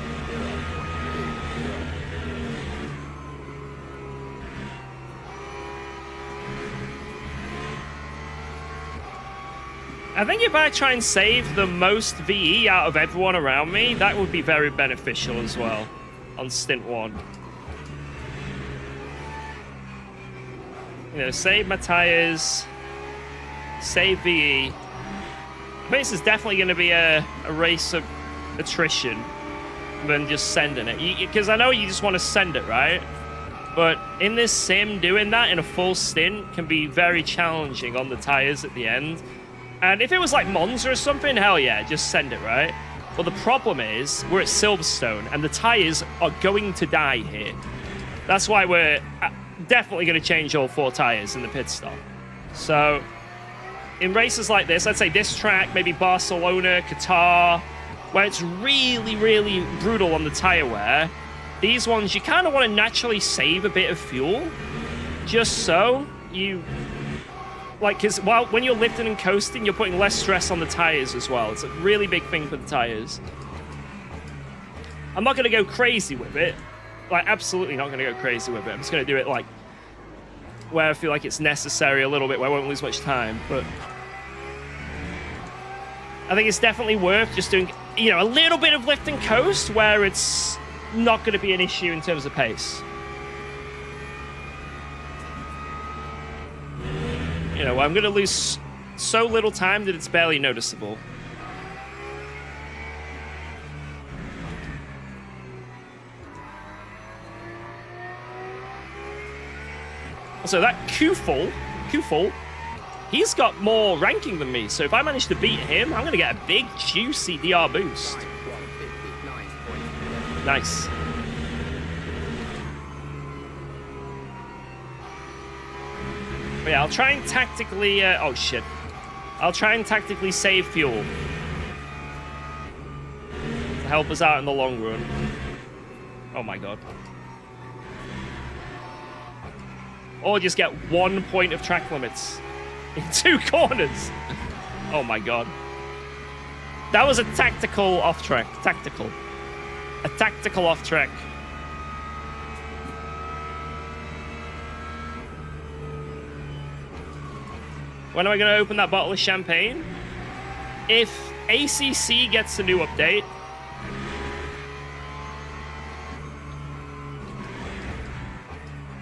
I think if I try and save the most VE out of everyone around me, that would be very beneficial as well on stint 1. You know, save my tires, save VE. I think this is definitely going to be a race of attrition than just sending it. Because I know you just want to send it, right? But in this sim, doing that in a full stint can be very challenging on the tires at the end. And if it was like Monza or something, hell yeah, just send it, right? But the problem is, we're at Silverstone, and the tires are going to die here. That's why we're definitely going to change all 4 tires in the pit stop. So, in races like this, I'd say this track, maybe Barcelona, Qatar, where it's really, really brutal on the tire wear, these ones, you kind of want to naturally save a bit of fuel, just so you... Like, because when you're lifting and coasting, you're putting less stress on the tires as well. It's a really big thing for the tires. I'm not going to go crazy with it. Like, absolutely not going to go crazy with it. I'm just going to do it, like, where I feel like it's necessary a little bit, where I won't lose much time. But I think it's definitely worth just doing, you know, a little bit of lift and coast where it's not going to be an issue in terms of pace. You know, I'm going to lose so little time that it's barely noticeable. So that Kufel, he's got more ranking than me. So if I manage to beat him, I'm going to get a big, juicy DR boost. Nice. But yeah, I'll try and tactically... oh, shit. I'll try and tactically save fuel to help us out in the long run. Oh, my God. Or just get 1 point of track limits in 2 corners. Oh, my God. That was a tactical off-track. Tactical. A tactical off-track. When am I going to open that bottle of champagne? If ACC gets a new update,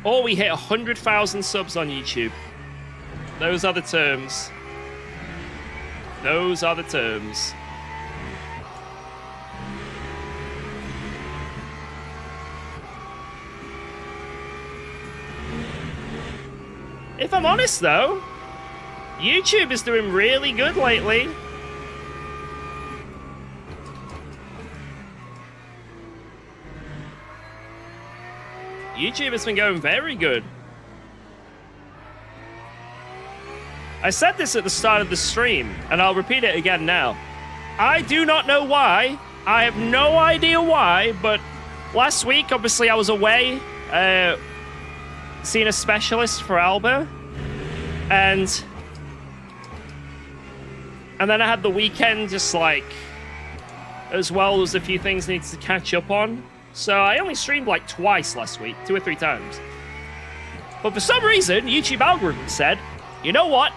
or we hit 100,000 subs on YouTube. Those are the terms. Those are the terms. If I'm honest, though, YouTube is doing really good lately. YouTube has been going very good. I said this at the start of the stream, and I'll repeat it again now. I do not know why. I have no idea why, but last week, obviously, I was away, seeing a specialist for Alba, and then I had the weekend just like, as well as a few things I needed to catch up on. So I only streamed like twice last week, 2 or 3 times. But for some reason, YouTube algorithm said, you know what?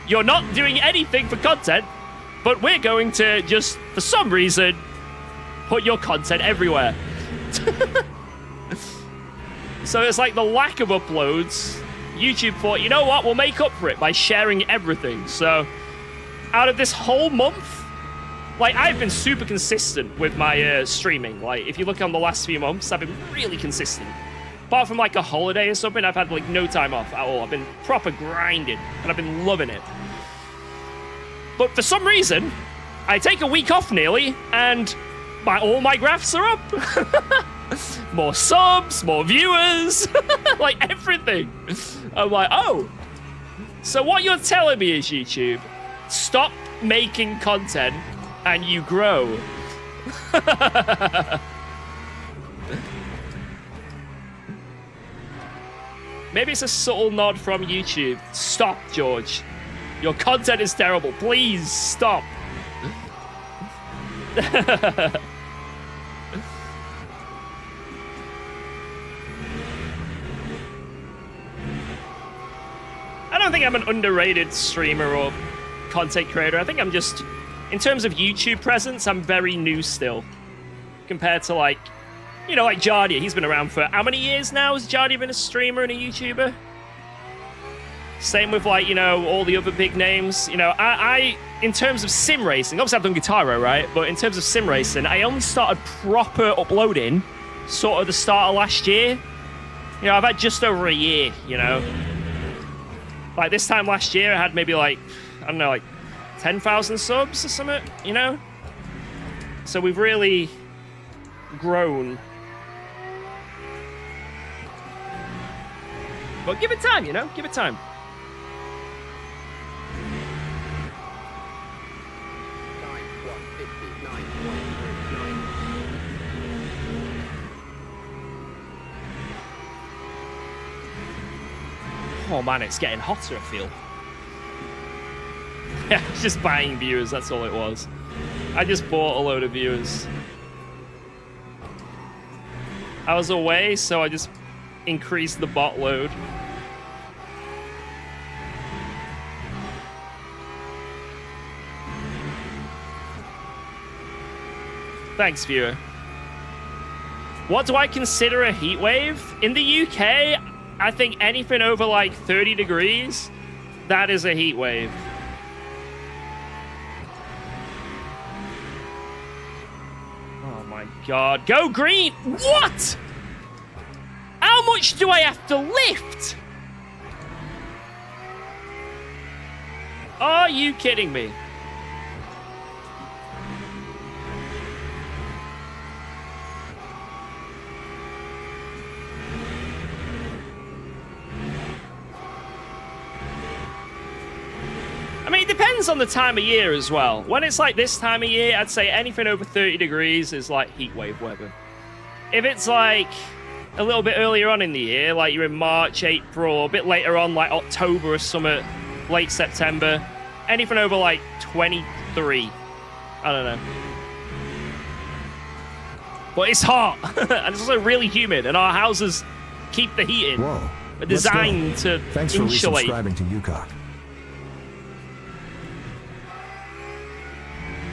You're not doing anything for content, but we're going to just, for some reason, put your content everywhere. So it's like the lack of uploads. YouTube thought, you know what? We'll make up for it by sharing everything. So out of this whole month, like, I've been super consistent with my streaming. Like, if you look on the last few months, I've been really consistent. Apart from, like, a holiday or something, I've had, like, no time off at all. I've been proper grinding, and I've been loving it. But for some reason, I take a week off nearly, and all my graphs are up. More subs, more viewers, like, everything. I'm like, oh. So what you're telling me is, YouTube, stop making content and you grow. Maybe it's a subtle nod from YouTube. Stop, George. Your content is terrible. Please stop. I don't think I'm an underrated streamer or content creator. I think I'm just, in terms of YouTube presence, I'm very new still. Compared to, like, you know, like Jardia. He's been around for how many years now? Has Jardia been a streamer and a YouTuber? Same with, like, you know, all the other big names. You know, I in terms of sim racing, obviously I've done Guitarro, right? But in terms of sim racing, I only started proper uploading sort of the start of last year. You know, I've had just over a year, you know. Like, this time last year, I had maybe, like, I don't know, like 10,000 subs or something, you know? So we've really grown. But give it time, you know? Give it time. Oh man, it's getting hotter, I feel. Yeah, just buying viewers, that's all it was. I just bought a load of viewers. I was away, so I just increased the bot load. Thanks, viewer. What do I consider a heat wave? In the UK, I think anything over like 30 degrees, that is a heat wave. Oh my god. Go green! What? How much do I have to lift? Are you kidding me? I mean, it depends on the time of year as well. When it's like this time of year, I'd say anything over 30 degrees is like heat wave weather. If it's like a little bit earlier on in the year, like you're in March, April, a bit later on, like October or summer, late September, anything over like 23. I don't know. But it's hot, and it's also really humid, and our houses keep the heat in. Whoa. They're designed to Thanks for insulate. resubscribing to UKOG.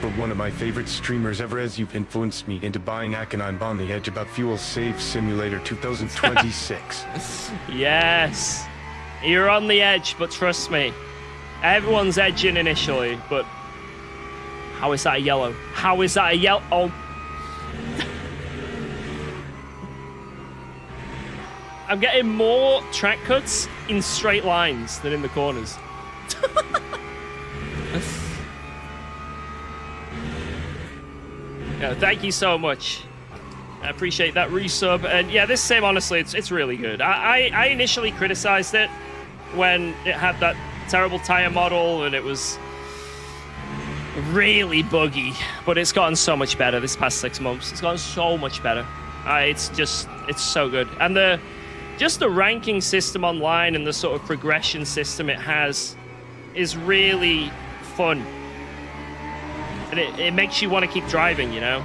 For one of my favorite streamers ever, as you've influenced me into buying Aconine on the Edge about Fuel Save Simulator 2026. Yes. You're on the edge, but trust me. Everyone's edging initially, but... How is that a yellow? How is that a yellow? Oh. I'm getting more track cuts in straight lines than in the corners. Yeah, thank you so much. I appreciate that resub. And yeah, this sim, honestly, it's really good. I initially criticized it when it had that terrible tire model and it was really buggy, but it's gotten so much better this past 6 months. It's gotten so much better. It's so good. And just the ranking system online and the sort of progression system it has is really fun. And it makes you want to keep driving, you know?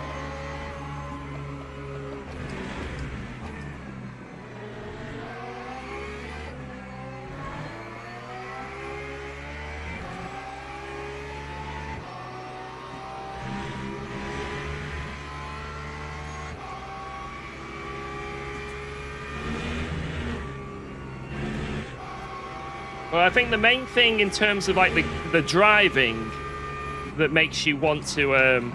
Well, I think the main thing in terms of like the driving that makes you want to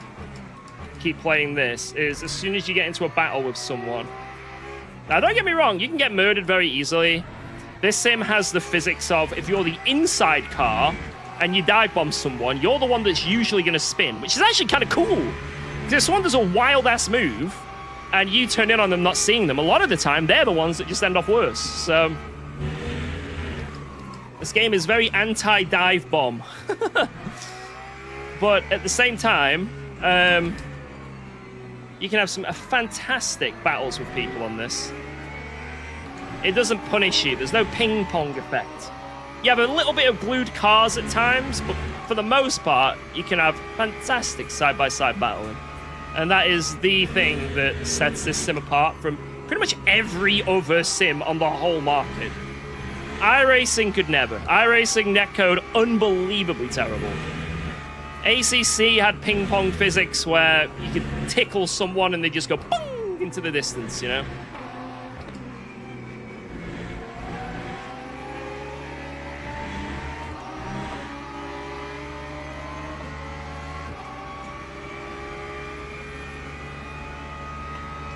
keep playing this is as soon as you get into a battle with someone. Now, don't get me wrong, you can get murdered very easily. This sim has the physics of if you're the inside car and you dive bomb someone, you're the one that's usually going to spin, which is actually kind of cool. This one does a wild ass move and you turn in on them not seeing them. A lot of the time, they're the ones that just end off worse. So this game is very anti-dive bomb. But at the same time, you can have some fantastic battles with people on this. It doesn't punish you. There's no ping pong effect. You have a little bit of glued cars at times, but for the most part, you can have fantastic side-by-side battling. And that is the thing that sets this sim apart from pretty much every other sim on the whole market. iRacing could never. iRacing netcode, unbelievably terrible. ACC had ping pong physics where you could tickle someone and they just go boom into the distance, you know?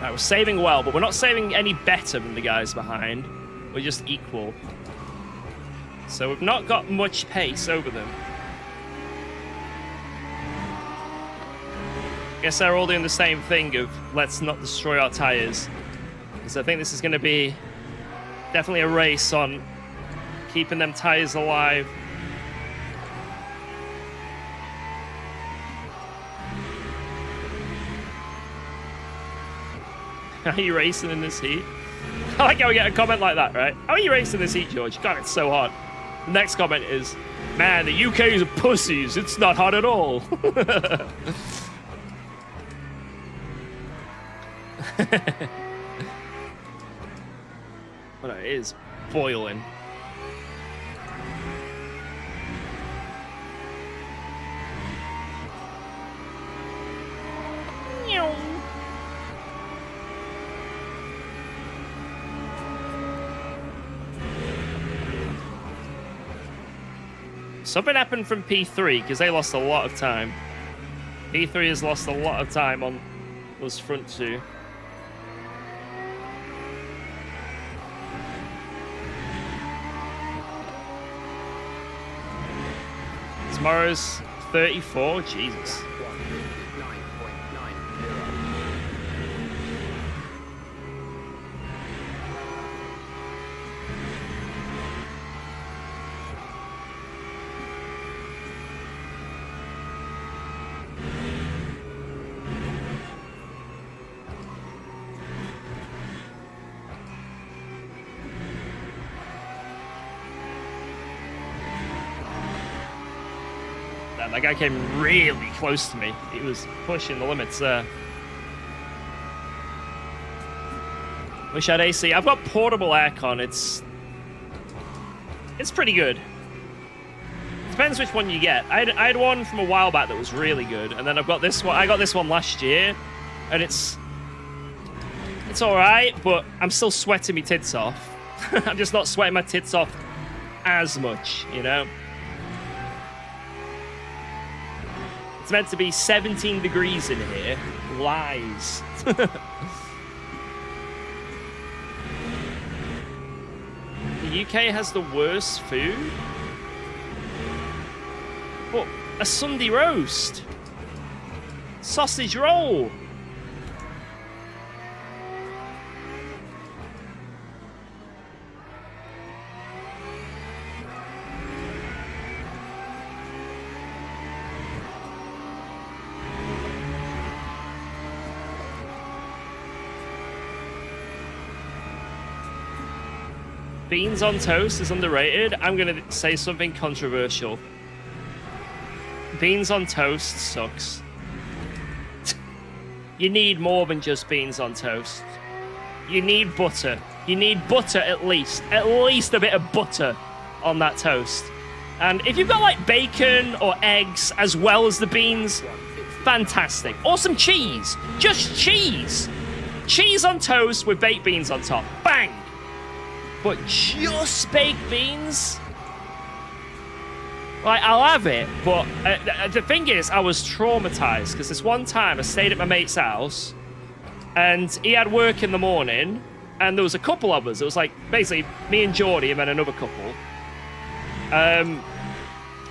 Right, we're saving well, but we're not saving any better than the guys behind. We're just equal. So we've not got much pace over them. Guess they're all doing the same thing of let's not destroy our tires. Because I think this is going to be definitely a race on keeping them tires alive. How are you racing in this heat? I like how we get a comment like that, right? How are you racing in this heat, George? God, it's so hot. The next comment is, man, the UK's are pussies. It's not hot at all. But it is boiling. Something happened from P3 because they lost a lot of time. P3 has lost a lot of time on those front two. Tomorrow's 34. Jesus. That guy came really close to me. He was pushing the limits there. Wish I had AC. I've got portable aircon. It's pretty good. Depends which one you get. I had one from a while back that was really good, and then I've got this one. I got this one last year, and it's all right, but I'm still sweating my tits off. I'm just not sweating my tits off as much, you know. It's meant to be 17 degrees in here. Lies. UK has the worst food? What? A Sunday roast? Sausage roll? Beans on toast is underrated. I'm gonna say something controversial. Beans on toast sucks. You need more than just beans on toast. You need butter. You need butter at least a bit of butter on that toast. And if you've got like bacon or eggs as well as the beans, fantastic. Or some cheese. Just cheese. Cheese on toast with baked beans on top. Bang! But just baked beans? Like, I'll have it, but the thing is, I was traumatized because this one time I stayed at my mate's house and he had work in the morning and there was a couple of us. It was like basically me and Geordie and then another couple. And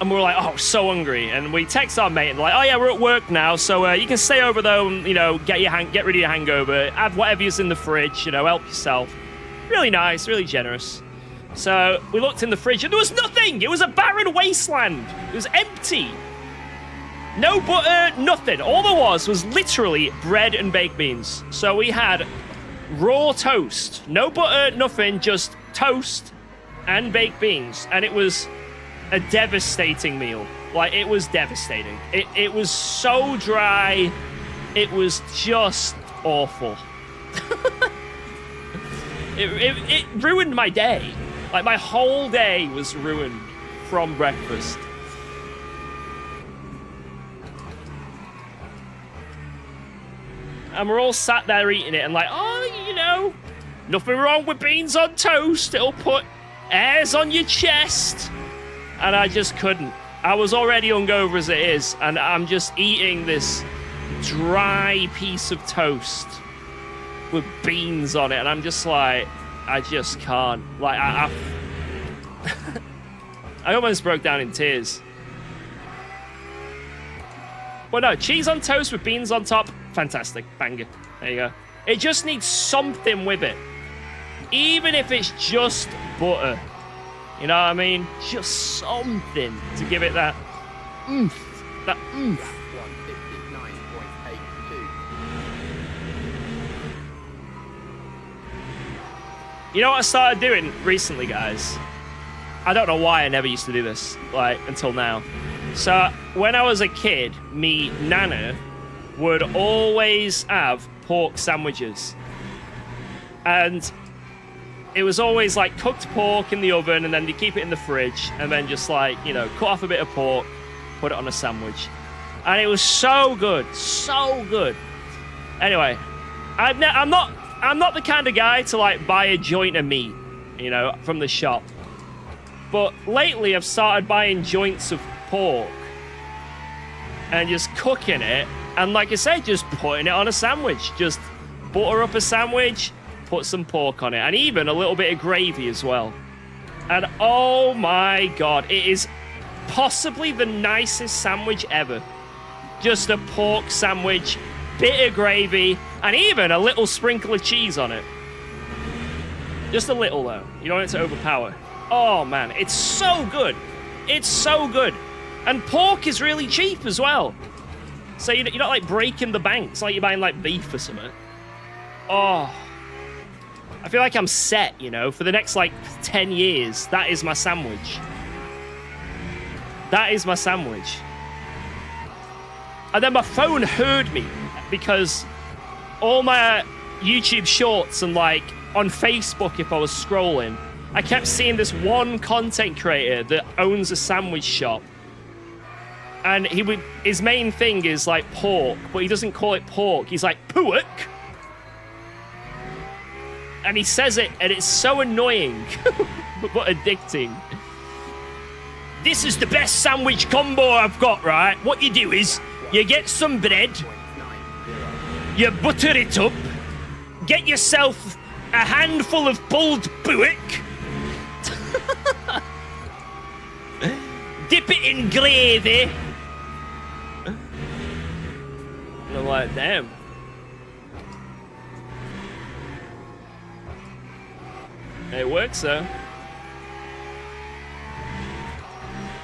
we were like, oh, so hungry. And we text our mate and like, oh yeah, we're at work now, so you can stay over though and, you know, get rid of your hangover, add whatever's in the fridge, you know, help yourself. Really nice, really generous. So we looked in the fridge and there was nothing. It was a barren wasteland. It was empty. No butter, nothing. All there was literally bread and baked beans. So we had raw toast. No butter, nothing, just toast and baked beans. And it was a devastating meal. Like, it was devastating. It was so dry. It was just awful. It ruined my day. Like, my whole day was ruined from breakfast. And we're all sat there eating it and like, oh, you know, nothing wrong with beans on toast. It'll put airs on your chest. And I just couldn't. I was already hungover as it is. And I'm just eating this dry piece of toast with beans on it, and I'm just like, I just can't. Like, I almost broke down in tears. Well, no, cheese on toast with beans on top, fantastic, banger. There you go. It just needs something with it, even if it's just butter. You know what I mean? Just something to give it that oomph, that oomph. 159.82. You know what I started doing recently, guys? I don't know why I never used to do this, like, until now. So, when I was a kid, me nana would always have pork sandwiches. And it was always, like, cooked pork in the oven, and then they keep it in the fridge, and then just, like, you know, cut off a bit of pork, put it on a sandwich. And it was so good. So good. Anyway, I'm not the kind of guy to, like, buy a joint of meat, you know, from the shop. But lately I've started buying joints of pork and just cooking it. And like I said, just putting it on a sandwich. Just butter up a sandwich, put some pork on it. And even a little bit of gravy as well. And oh my God, it is possibly the nicest sandwich ever. Just a pork sandwich, bit of gravy, and even a little sprinkle of cheese on it. Just a little, though. You don't want it to overpower. Oh, man. It's so good. It's so good. And pork is really cheap as well. So you're not, like, breaking the bank. It's like you're buying, like, beef or something. Oh. I feel like I'm set, you know, for the next, like, 10 years. That is my sandwich. That is my sandwich. And then my phone heard me because all my YouTube shorts and, like, on Facebook, if I was scrolling, I kept seeing this one content creator that owns a sandwich shop. And his main thing is, like, pork, but he doesn't call it pork. He's like, pork. And he says it, and it's so annoying, but addicting. This is the best sandwich combo I've got, right? What you do is, you get some bread, you butter it up, get yourself a handful of pulled pork, dip it in gravy. And I'm like, damn. It works though.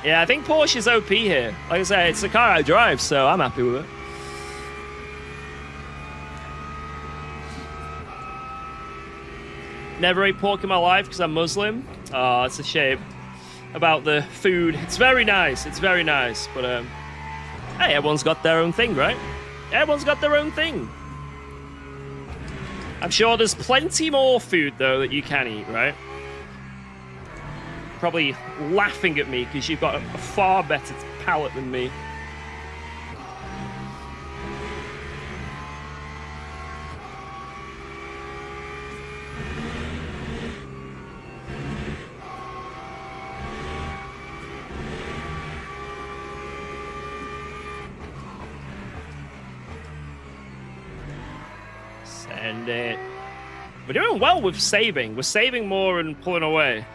Yeah, I think Porsche's OP here. Like I say, it's the car I drive, so I'm happy with it. Never ate pork in my life because I'm Muslim. Oh, it's a shame. About the food. It's very nice. It's very nice. But, hey, everyone's got their own thing, right? Everyone's got their own thing. I'm sure there's plenty more food, though, that you can eat, right? Probably laughing at me because you've got a far better palate than me. Send it. We're doing well with saving. We're saving more and pulling away,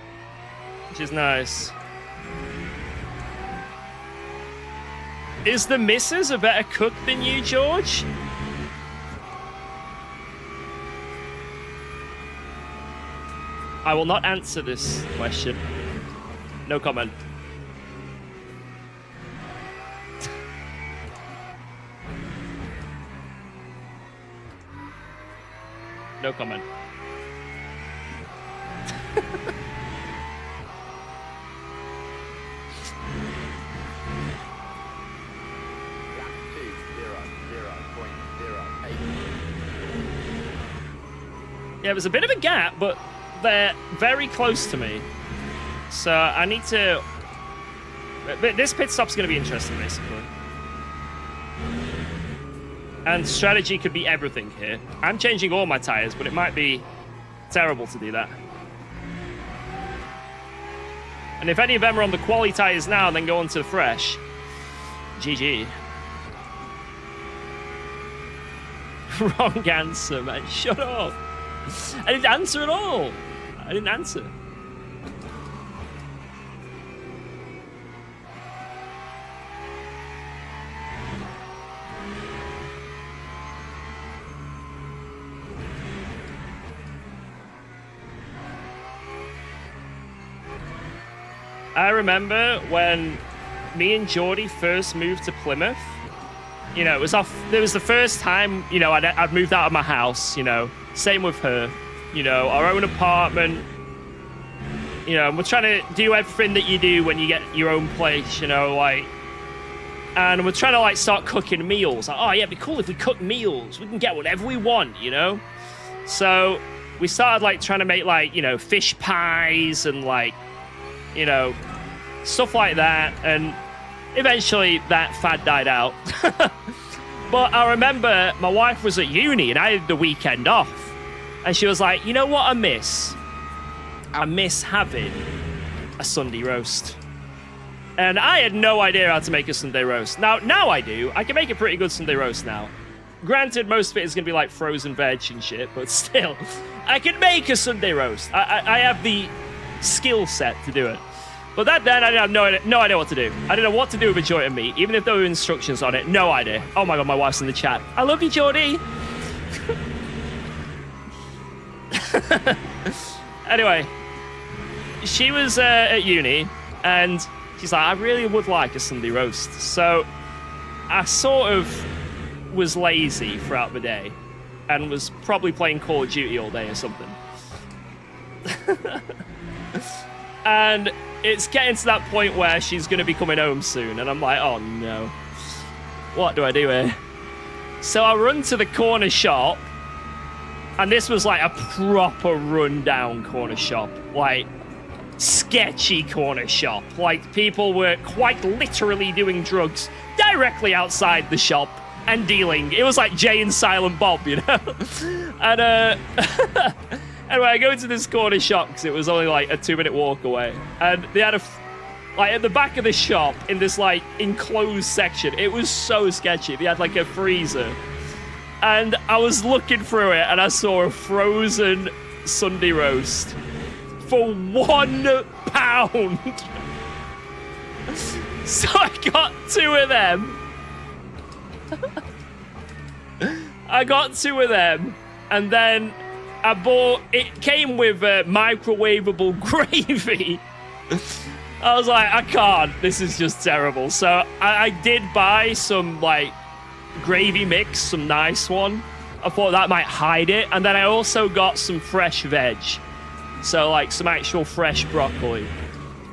which is nice. Is the missus a better cook than you, George? I will not answer this question. No comment. No comment. Yeah, there's a bit of a gap, but they're very close to me. So I need to... But this pit stop's going to be interesting, basically. And strategy could be everything here. I'm changing all my tires, but it might be terrible to do that. And if any of them are on the quali tires now and then go on to the fresh, GG. Wrong answer, man. Shut up. I didn't answer at all. I didn't answer. I remember when me and Geordie first moved to Plymouth. You know, it was the first time, you know, I'd moved out of my house, you know. Same with her. You know, our own apartment. You know, we're trying to do everything that you do when you get your own place, you know, like... And we're trying to, like, start cooking meals. Like, oh, yeah, it'd be cool if we cook meals. We can get whatever we want, you know? So we started, like, trying to make, like, you know, fish pies and, like, you know, stuff like that. And eventually that fad died out. But I remember my wife was at uni and I had the weekend off. And she was like, you know what I miss? I miss having a Sunday roast. And I had no idea how to make a Sunday roast. Now I do. I can make a pretty good Sunday roast now. Granted, most of it is going to be like frozen veg and shit, but still, I can make a Sunday roast. I have the skill set to do it. But that then, I had no idea what to do. I didn't know what to do with a joint of meat, even if there were instructions on it. No idea. Oh my god, my wife's in the chat. I love you, Geordie. Anyway, she was at uni, and she's like, I really would like a Sunday roast. So I sort of was lazy throughout the day, and was probably playing Call of Duty all day or something. And it's getting to that point where she's going to be coming home soon, and I'm like, oh no. What do I do here? So I run to the corner shop, and this was like a proper rundown corner shop. Like, sketchy corner shop. Like, people were quite literally doing drugs directly outside the shop and dealing. It was like Jay and Silent Bob, you know? And, anyway, I go into this corner shop because it was only like a 2-minute walk away. And they had like at the back of the shop in this like enclosed section, it was so sketchy. They had like a freezer. And I was looking through it and I saw a frozen Sunday roast for £1. So I got 2 of them. And then I bought, it came with microwavable gravy. I was like, I can't, this is just terrible. So I did buy some like gravy mix, some nice one. I thought that might hide it. And then I also got some fresh veg. So like some actual fresh broccoli.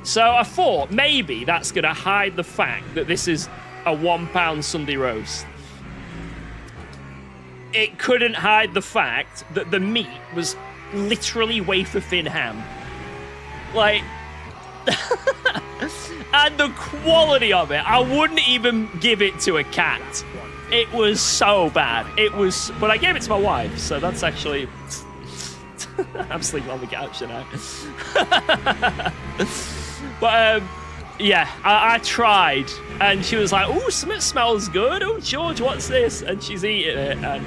So I thought maybe that's gonna hide the fact that this is a £1 Sunday roast. It couldn't hide the fact that the meat was literally wafer thin ham. Like, and the quality of it, I wouldn't even give it to a cat. It was so bad. It was, but I gave it to my wife, so that's actually, I'm sleeping on the couch now. But yeah, I tried, and she was like, "Oh, something smells good. Oh, George, what's this?" And she's eating it, and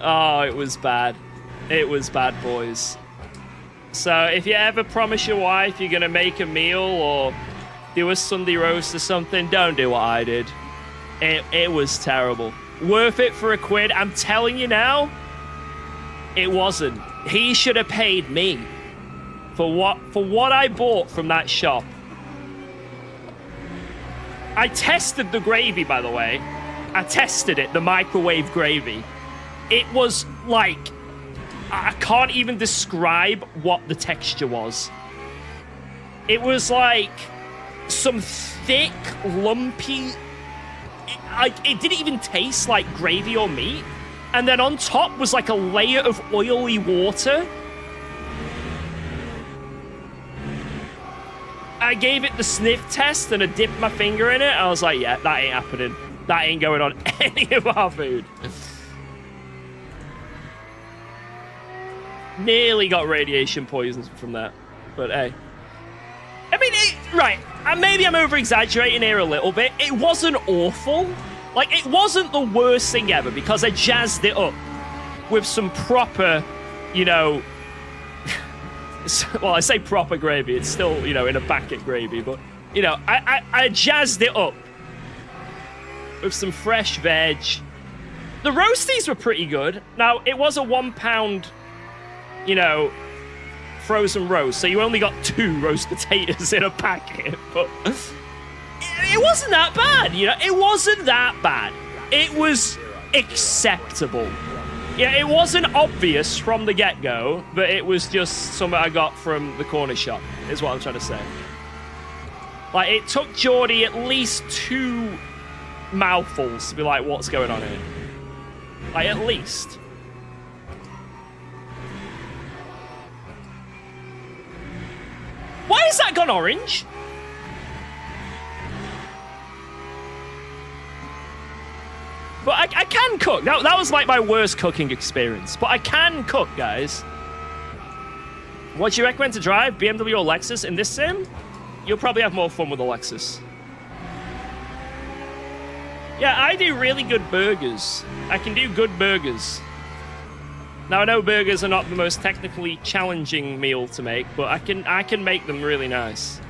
oh, it was bad. It was bad, boys. So if you ever promise your wife you're gonna make a meal or do a Sunday roast or something, don't do what I did. It was terrible. Worth it for £1? I'm telling you now, it wasn't. He should have paid me for what I bought from that shop. I tested the gravy, by the way. I tested it, the microwave gravy. It was like, I can't even describe what the texture was. It was like some thick, lumpy, it didn't even taste like gravy or meat. And then on top was like a layer of oily water. I gave it the sniff test and I dipped my finger in it. I was like, yeah, that ain't happening. That ain't going on any of our food. Nearly got radiation poison from that. But hey. I mean, right. Maybe I'm over-exaggerating here a little bit. It wasn't awful. Like, it wasn't the worst thing ever because I jazzed it up with some proper, you know... Well, I say proper gravy. It's still, you know, in a packet gravy. But, you know, I jazzed it up with some fresh veg. The roasties were pretty good. Now, it was a £1, you know, frozen roast. So you only got 2 roast potatoes in a packet. But it wasn't that bad, you know. It wasn't that bad. It was acceptable. Yeah, it wasn't obvious from the get-go, but it was just something I got from the corner shop, is what I'm trying to say. Like, it took Geordie at least 2 mouthfuls to be like, what's going on here? Like, at least. Why has that gone orange? But I can cook. That was like my worst cooking experience. But I can cook, guys. What do you recommend to drive? BMW or Lexus in this sim? You'll probably have more fun with a Lexus. Yeah, I do really good burgers. I can do good burgers. Now, I know burgers are not the most technically challenging meal to make, but I can make them really nice.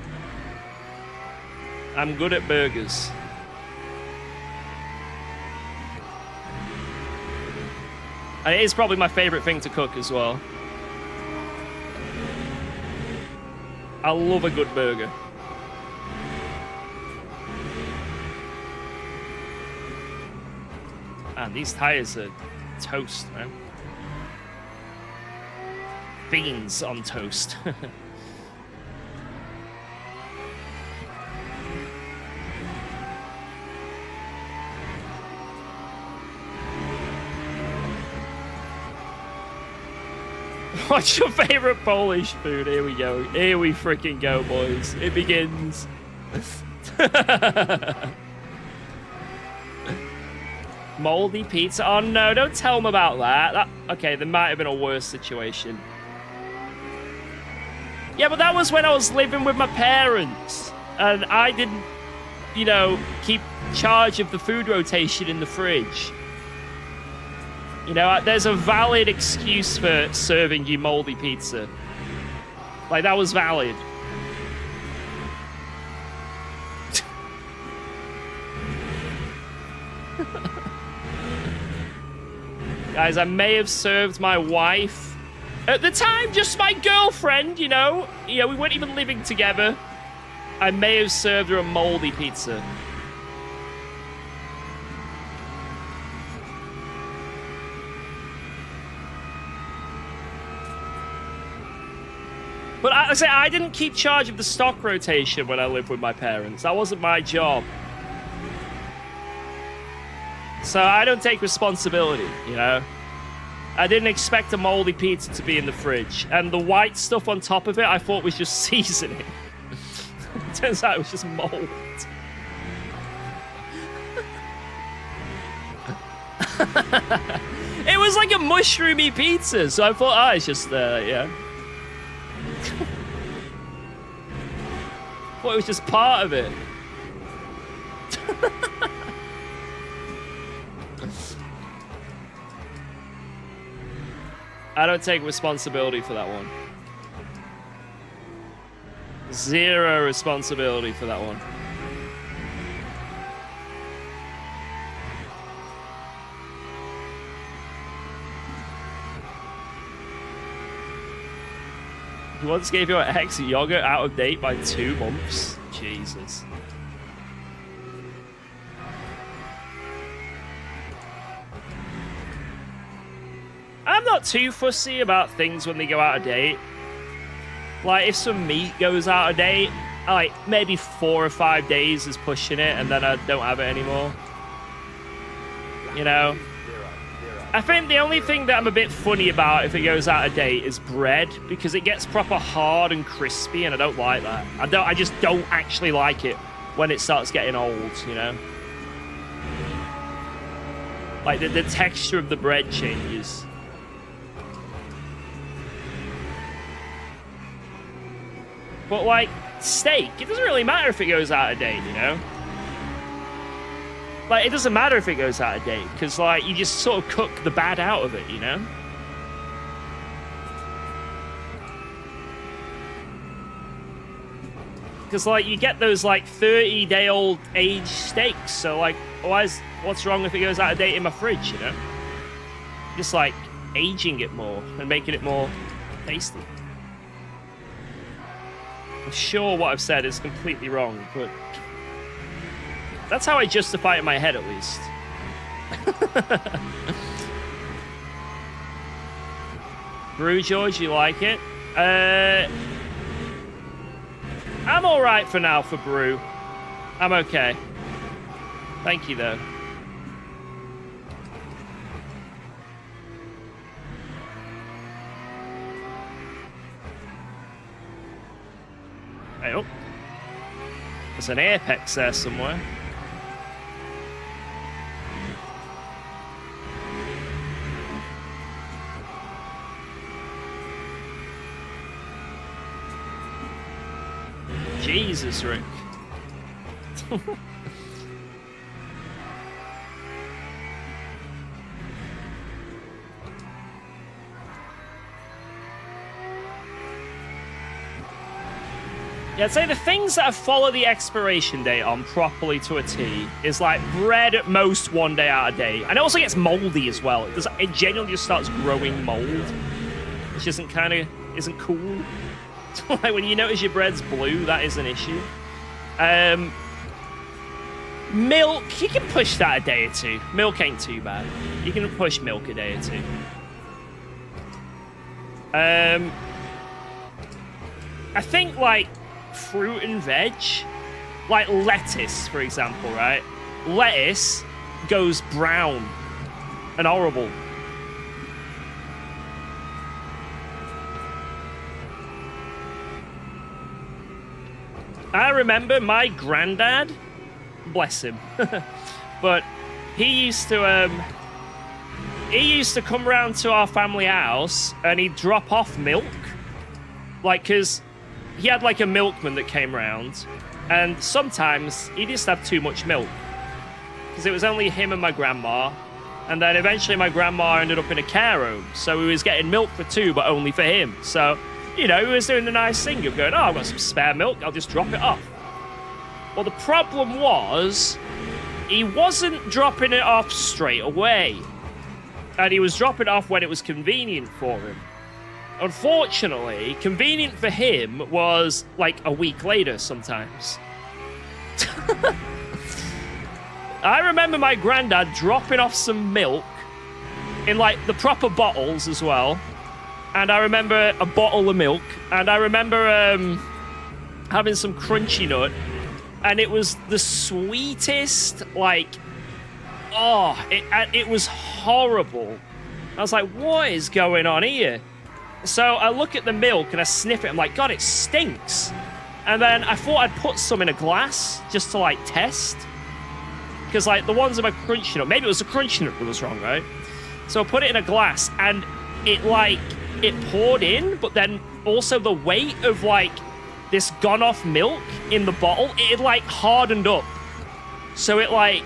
I'm good at burgers. And it is probably my favorite thing to cook as well. I love a good burger. Man, these tires are toast, man. Beans on toast. What's your favorite Polish food? Here we go. Here we freaking go, boys. It begins. Moldy pizza. Oh no, don't tell them about that. Okay, there might have been a worse situation. Yeah, but that was when I was living with my parents. And I didn't, you know, keep charge of the food rotation in the fridge. You know, there's a valid excuse for serving you moldy pizza. Like, that was valid. Guys, I may have served my wife. At the time, just my girlfriend, you know. We weren't even living together. I may have served her a moldy pizza. But I didn't keep charge of the stock rotation when I lived with my parents. That wasn't my job. So I don't take responsibility, you know? I didn't expect a moldy pizza to be in the fridge. And the white stuff on top of it, I thought was just seasoning. Turns out it was just mold. It was like a mushroomy pizza, so I thought, it's just, yeah. Thought it was just part of it. I don't take responsibility for that one. Zero responsibility for that one. You once gave your ex yogurt out of date by 2 months? Jesus. I'm not too fussy about things when they go out of date. Like, if some meat goes out of date, like, maybe 4 or 5 days is pushing it, and then I don't have it anymore. You know? I think the only thing that I'm a bit funny about if it goes out of date is bread, because it gets proper hard and crispy, and I don't like that. I just don't actually like it when it starts getting old, you know? Like, the texture of the bread changes. But, like, steak, it doesn't really matter if it goes out of date, you know? Like, it doesn't matter if it goes out of date, because, like, you just sort of cook the bad out of it, you know? Because, like, you get those, like, 30-day-old aged steaks, so, like, what's wrong if it goes out of date in my fridge, you know? Just, like, aging it more and making it more tasty. I'm sure what I've said is completely wrong, but that's how I justify it in my head, at least. Brew, George, you like it? I'm alright for now for brew. I'm okay. Thank you, though. Oh, there's an apex there somewhere. Jesus, Rick. Yeah, I'd say the things that follow the expiration date on properly to a T is like bread at most 1 day out of date. And it also gets moldy as well. It genuinely just starts growing mold, which isn't cool. Like when you notice your bread's blue, that is an issue. Milk, you can push that a day or two. Milk ain't too bad. You can push milk a day or two. I think like fruit and veg, like lettuce, for example, right? Lettuce goes brown and horrible. I remember my granddad, bless him, but he used to come round to our family house and he'd drop off milk, like, because he had like a milkman that came round, and sometimes he just have too much milk because it was only him and my grandma, and then eventually my grandma ended up in a care home, so he was getting milk for 2 but only for him. So, you know, he was doing the nice thing of going, oh, I've got some spare milk, I'll just drop it off. Well, the problem was he wasn't dropping it off straight away. And he was dropping it off when it was convenient for him. Unfortunately, convenient for him was like a week later sometimes. I remember my granddad dropping off some milk in like the proper bottles as well. And I remember a bottle of milk. And I remember having some crunchy nut. And it was the sweetest, like, oh, it was horrible. I was like, what is going on here? So I look at the milk and I sniff it. I'm like, God, it stinks. And then I thought I'd put some in a glass just to, like, test. Because, like, the ones in my crunchy nut, maybe it was the crunchy nut that was wrong, right? So I put it in a glass and it, like, it poured in, but then also the weight of, like, this gone-off milk in the bottle, it, like, hardened up. So it, like,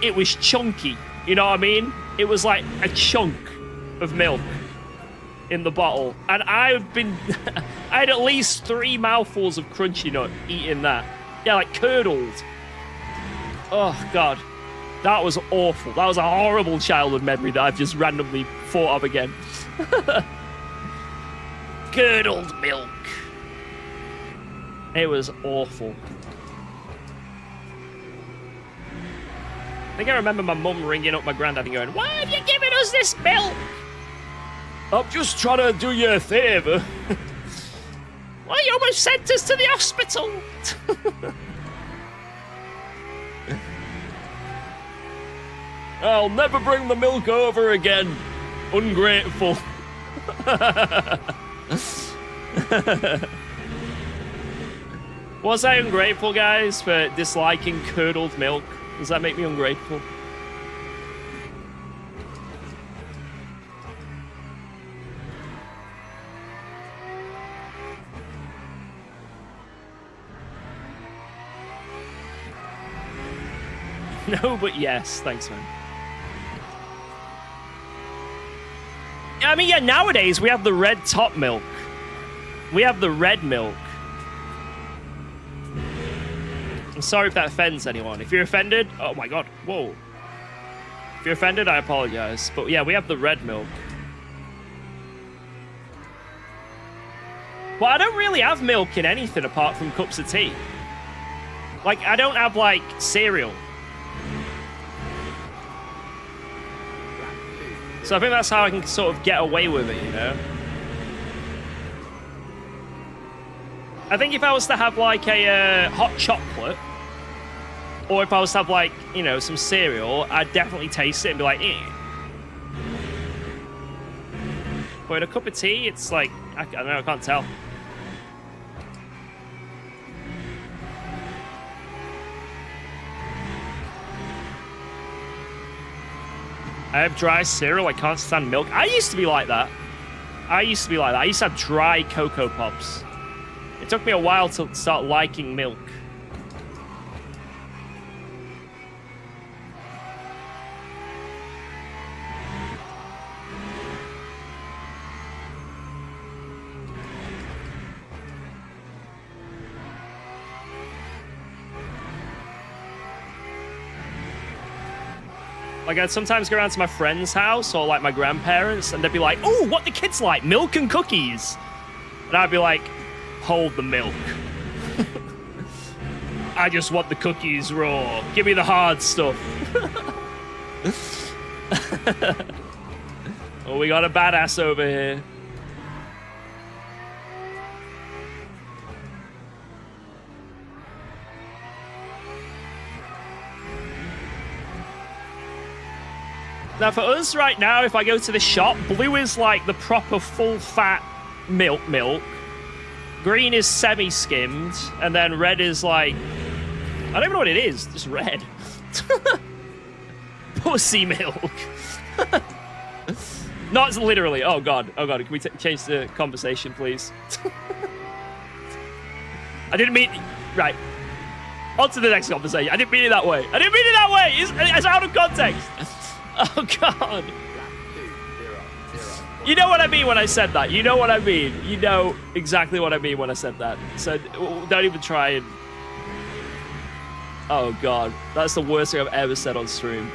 it was chunky. You know what I mean? It was, like, a chunk of milk in the bottle. And I've been... I had at least 3 mouthfuls of crunchy nut eating that. Yeah, like, curdled. Oh, God. That was awful. That was a horrible childhood memory that I've just randomly thought of again. Curdled milk. It was awful. I think I remember my mum ringing up my granddad and going, "Why have you given us this milk?" "I'm just trying to do you a favour." "Well, you almost sent us to the hospital." "I'll never bring the milk over again. Ungrateful." Was I ungrateful, guys, for disliking curdled milk? Does that make me ungrateful? No, but yes. Thanks, man. I mean, yeah, nowadays we have the red top milk. We have the red milk. I'm sorry if that offends anyone. If you're offended, oh my god, whoa. If you're offended, I apologize. But yeah, we have the red milk. Well, I don't really have milk in anything apart from cups of tea. Like, I don't have, like, cereal. So I think that's how I can sort of get away with it, you know? I think if I was to have, like, a hot chocolate, or if I was to have, like, you know, some cereal, I'd definitely taste it and be like, eh. But in a cup of tea, it's like, I don't know, I can't tell. I have dry cereal, I can't stand milk. I used to be like that. I used to have dry Cocoa Pops. It took me a while to start liking milk. Like, I'd sometimes go around to my friend's house or, like, my grandparents, and they'd be like, "Oh, what the kids like? Milk and cookies." And I'd be like, "Hold the milk. I just want the cookies raw. Give me the hard stuff." Oh, we got a badass over here. Now, for us right now, if I go to the shop, blue is like the proper full-fat milk. Green is semi-skimmed, and then red is like... I don't even know what it is, just red. Pussy milk. Not literally. Oh, God. Oh, God. Can we change the conversation, please? I didn't mean... Right. On to the next conversation. I didn't mean it that way. It's out of context. Oh, God. You know what I mean when I said that. You know what I mean. You know exactly what I mean when I said that. So don't even try and... Oh god, that's the worst thing I've ever said on stream.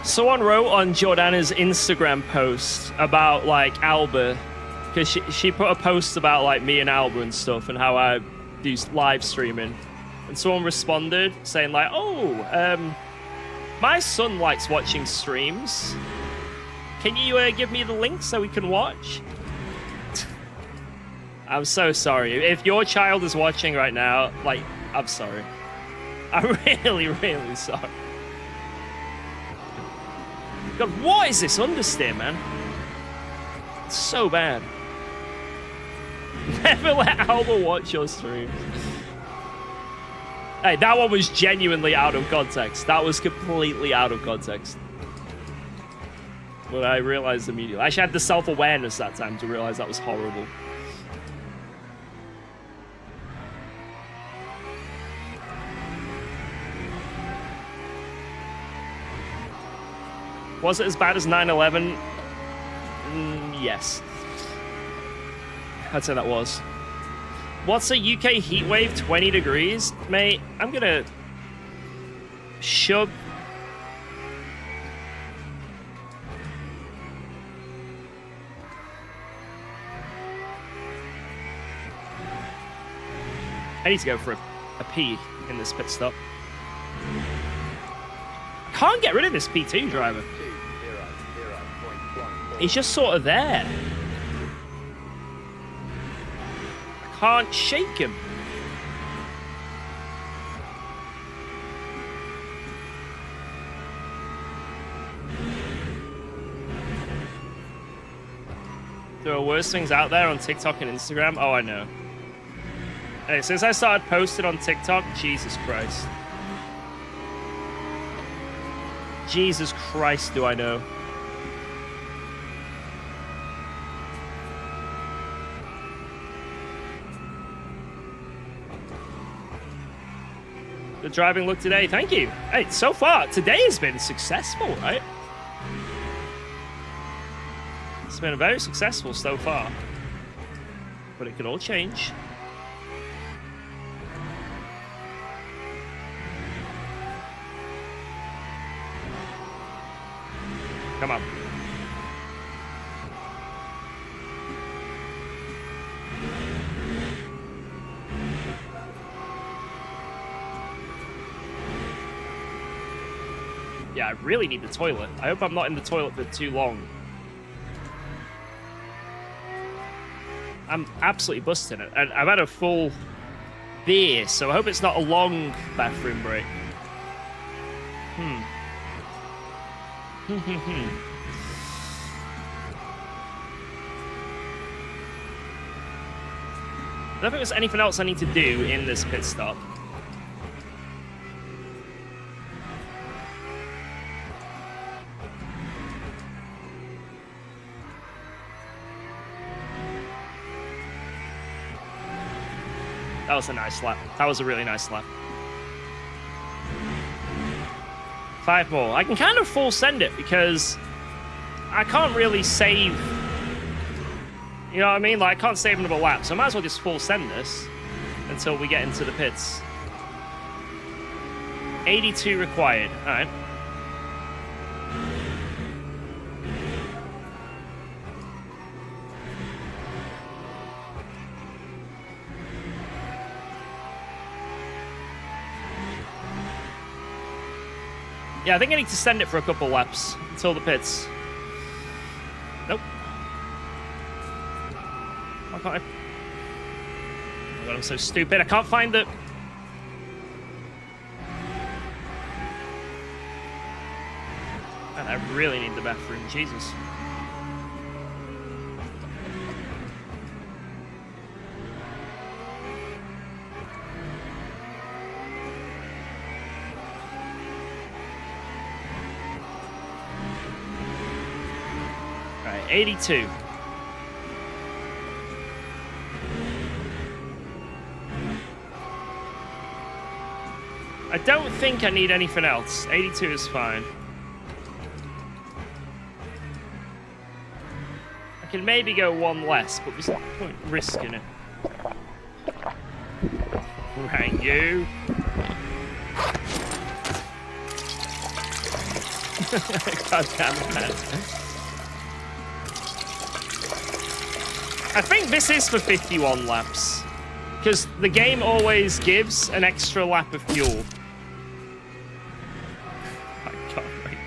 Someone wrote on Jordana's Instagram post about like Alba, because she put a post about like me and Alba and stuff and how I do live streaming, and someone responded saying like, oh, my son likes watching streams. Can you give me the link so we can watch? I'm so sorry. If your child is watching right now, like, I'm sorry. I'm really, really sorry. God, what is this understeer, man? It's so bad. Never let Alba watch your streams. Hey, that one was genuinely out of context. That was completely out of context. But I realized immediately. I actually had the self-awareness that time to realize that was horrible. Was it as bad as 9/11? Yes. I'd say that was. What's a UK heat wave? 20 degrees? Mate, I'm gonna shove... I need to go for a pee in this pit stop. Can't get rid of this P2 driver. He's just sort of there. I can't shake him. There are worse things out there on TikTok and Instagram. Oh, I know. Hey, since I started posting on TikTok, Jesus Christ. Jesus Christ, do I know. Good driving look today. Thank you. Hey, so far, today has been successful, right? It's been very successful so far. But it could all change. Come on. Yeah, I really need the toilet. I hope I'm not in the toilet for too long. I'm absolutely busting it. And I've had a full beer, so I hope it's not a long bathroom break. I don't think there's anything else I need to do in this pit stop. That was a nice lap. That was a really nice lap. 5 more. I can kind of full send it because I can't really save. You know what I mean? Like, I can't save another lap, so I might as well just full send this until we get into the pits. 82 required. All right. Yeah, I think I need to send it for a couple laps until the pits. Nope. Why can't I? Oh God, I'm so stupid. I can't find the... Man, I really need the bathroom. Jesus. All right, 82. I don't think I need anything else. 82 is fine. I can maybe go one less, but there's no point risking it. Right, you. God damn it, man. I think this is for 51 laps. Because the game always gives an extra lap of fuel. I can't wait.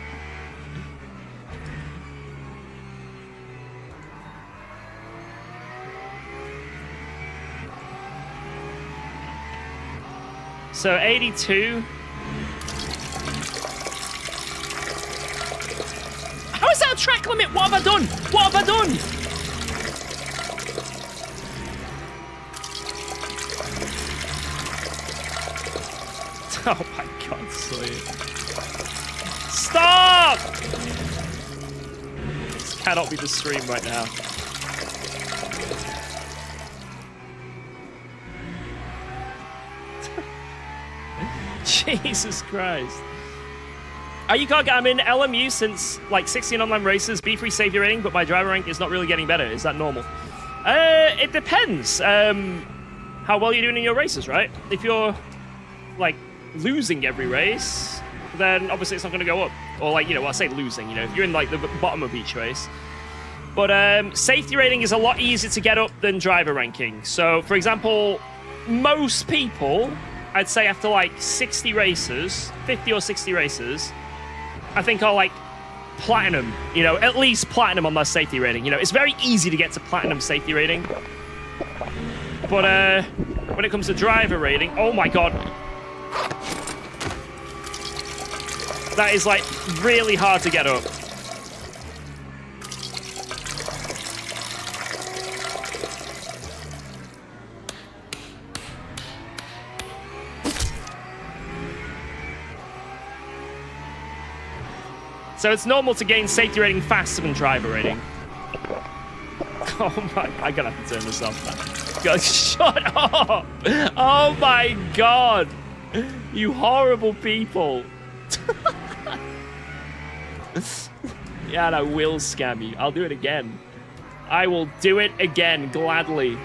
So 82. How is that a track limit? What have I done? What have I done? Oh my god, sweet. Stop! This cannot be the stream right now. Jesus Christ. UKOG, I'm in LMU since like 16 online races, B3 safety rating, but my driver rank is not really getting better. Is that normal? It depends. How well you're doing in your races, right? If you're like losing every race, then obviously it's not going to go up. Or like, you know, well, I say losing, you know, if you're in like the bottom of each race. But safety rating is a lot easier to get up than driver ranking. So, for example, most people, I'd say after like 60 races, 50 or 60 races, I think are like platinum, you know, at least platinum on their safety rating. You know, it's very easy to get to platinum safety rating. But when it comes to driver rating, oh my god. That is like really hard to get up. So it's normal to gain safety rating faster than driver rating. Oh my, I'm gonna have to turn this off, man. God, shut up! Oh my god! You horrible people. Yeah, and I will scam you. I'll do it again. I will do it again, gladly.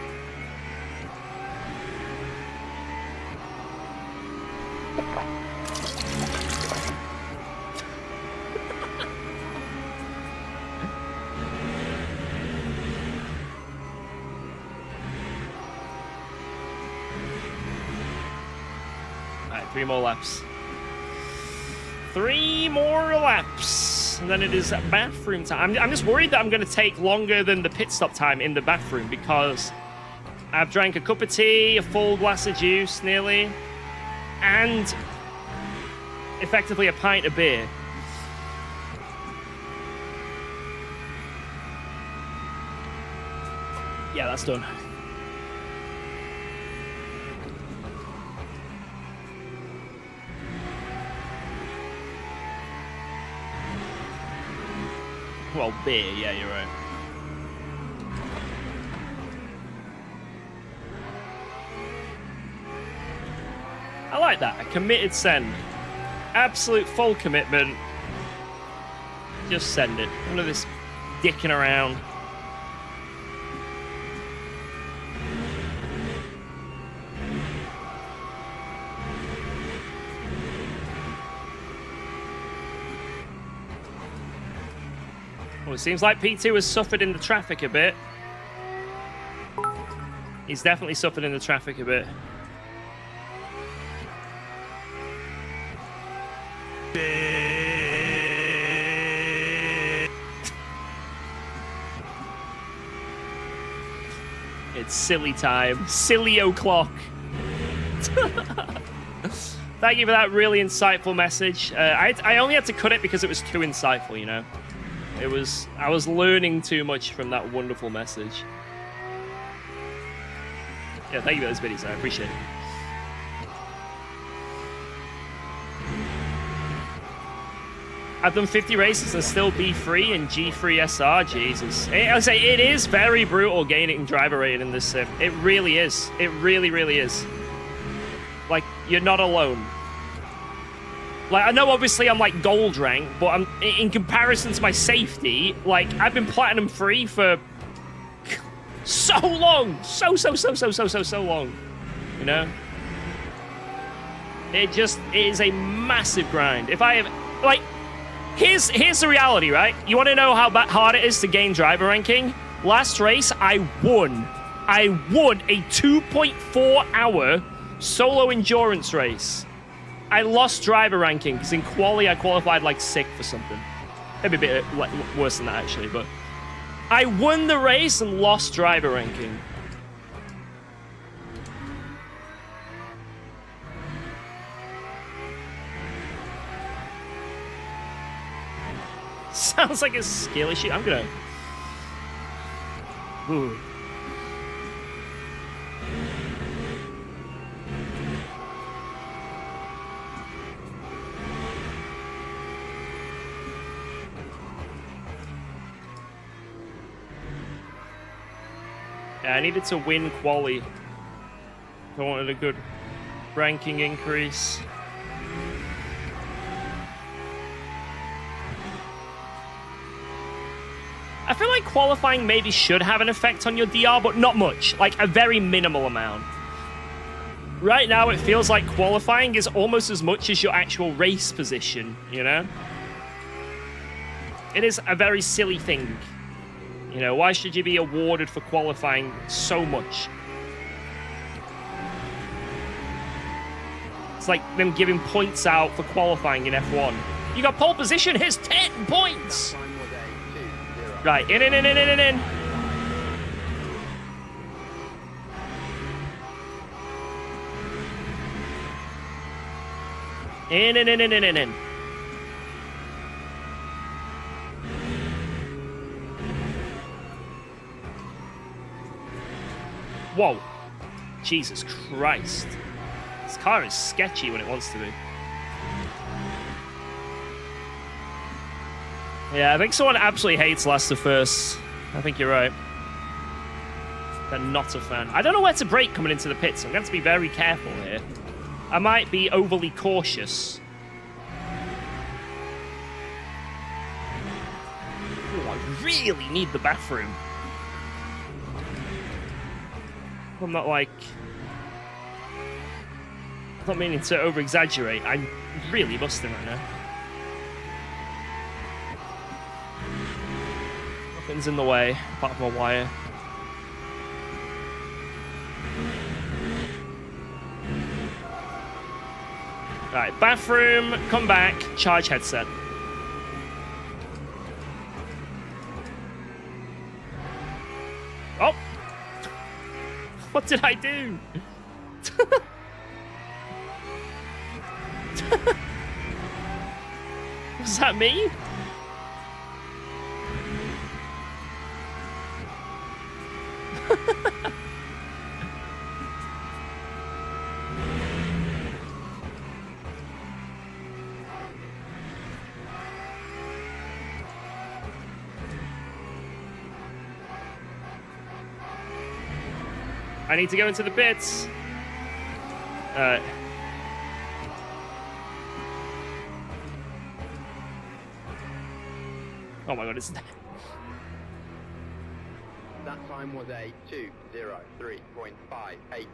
Alright, 3 more laps. 3 more laps, and then it is bathroom time. I'm just worried that I'm going to take longer than the pit stop time in the bathroom because I've drank a cup of tea, a full glass of juice, nearly, and effectively a pint of beer. Yeah, that's done. Well, beer, yeah, you're right. I like that. A committed send. Absolute full commitment. Just send it. None of this dicking around. Well, it seems like P2 has suffered in the traffic a bit. He's definitely suffered in the traffic a bit. It's silly time. Silly o'clock. Thank you for that really insightful message. I only had to cut it because it was too insightful, you know. I was learning too much from that wonderful message. Yeah, thank you for those videos, I appreciate it. I've done 50 races and still B3 and G3 SR, Jesus. I say it is very brutal gaining driver rating in this sim. It really is. It really, really is. Like, you're not alone. Like, I know obviously I'm like gold rank, but I'm in comparison to my safety, like I've been platinum 3 for so long. So long. You know? It is a massive grind. If I have, like, here's the reality, right? You want to know how hard it is to gain driver ranking? Last race, I won a 2.4 hour solo endurance race. I lost driver ranking because in quali I qualified like 6th for something. Maybe a bit worse than that actually, but I won the race and lost driver ranking. Sounds like a skill issue. I'm gonna. Ooh. Yeah, I needed to win quali. I wanted a good ranking increase. I feel like qualifying maybe should have an effect on your DR, but not much. Like, a very minimal amount. Right now, it feels like qualifying is almost as much as your actual race position, you know? It is a very silly thing. You know, why should you be awarded for qualifying so much? It's like them giving points out for qualifying in F1. You got pole position, here's 10 points! Time was 8-2-0. Right, in. In. Whoa. Jesus Christ. This car is sketchy when it wants to be. Yeah, I think someone absolutely hates Last of Us. I think you're right. They're not a fan. I don't know where to brake coming into the pits. I'm going to have to be very careful here. I might be overly cautious. Ooh, I really need the bathroom. I'm not like... I'm not meaning to over-exaggerate. I'm really busting right now. Nothing's in the way, apart from a wire. Alright, bathroom, come back, charge headset. Oh! What did I do? Was that me? I need to go into the pits. Oh my god, it's... That time was a 2:03.58.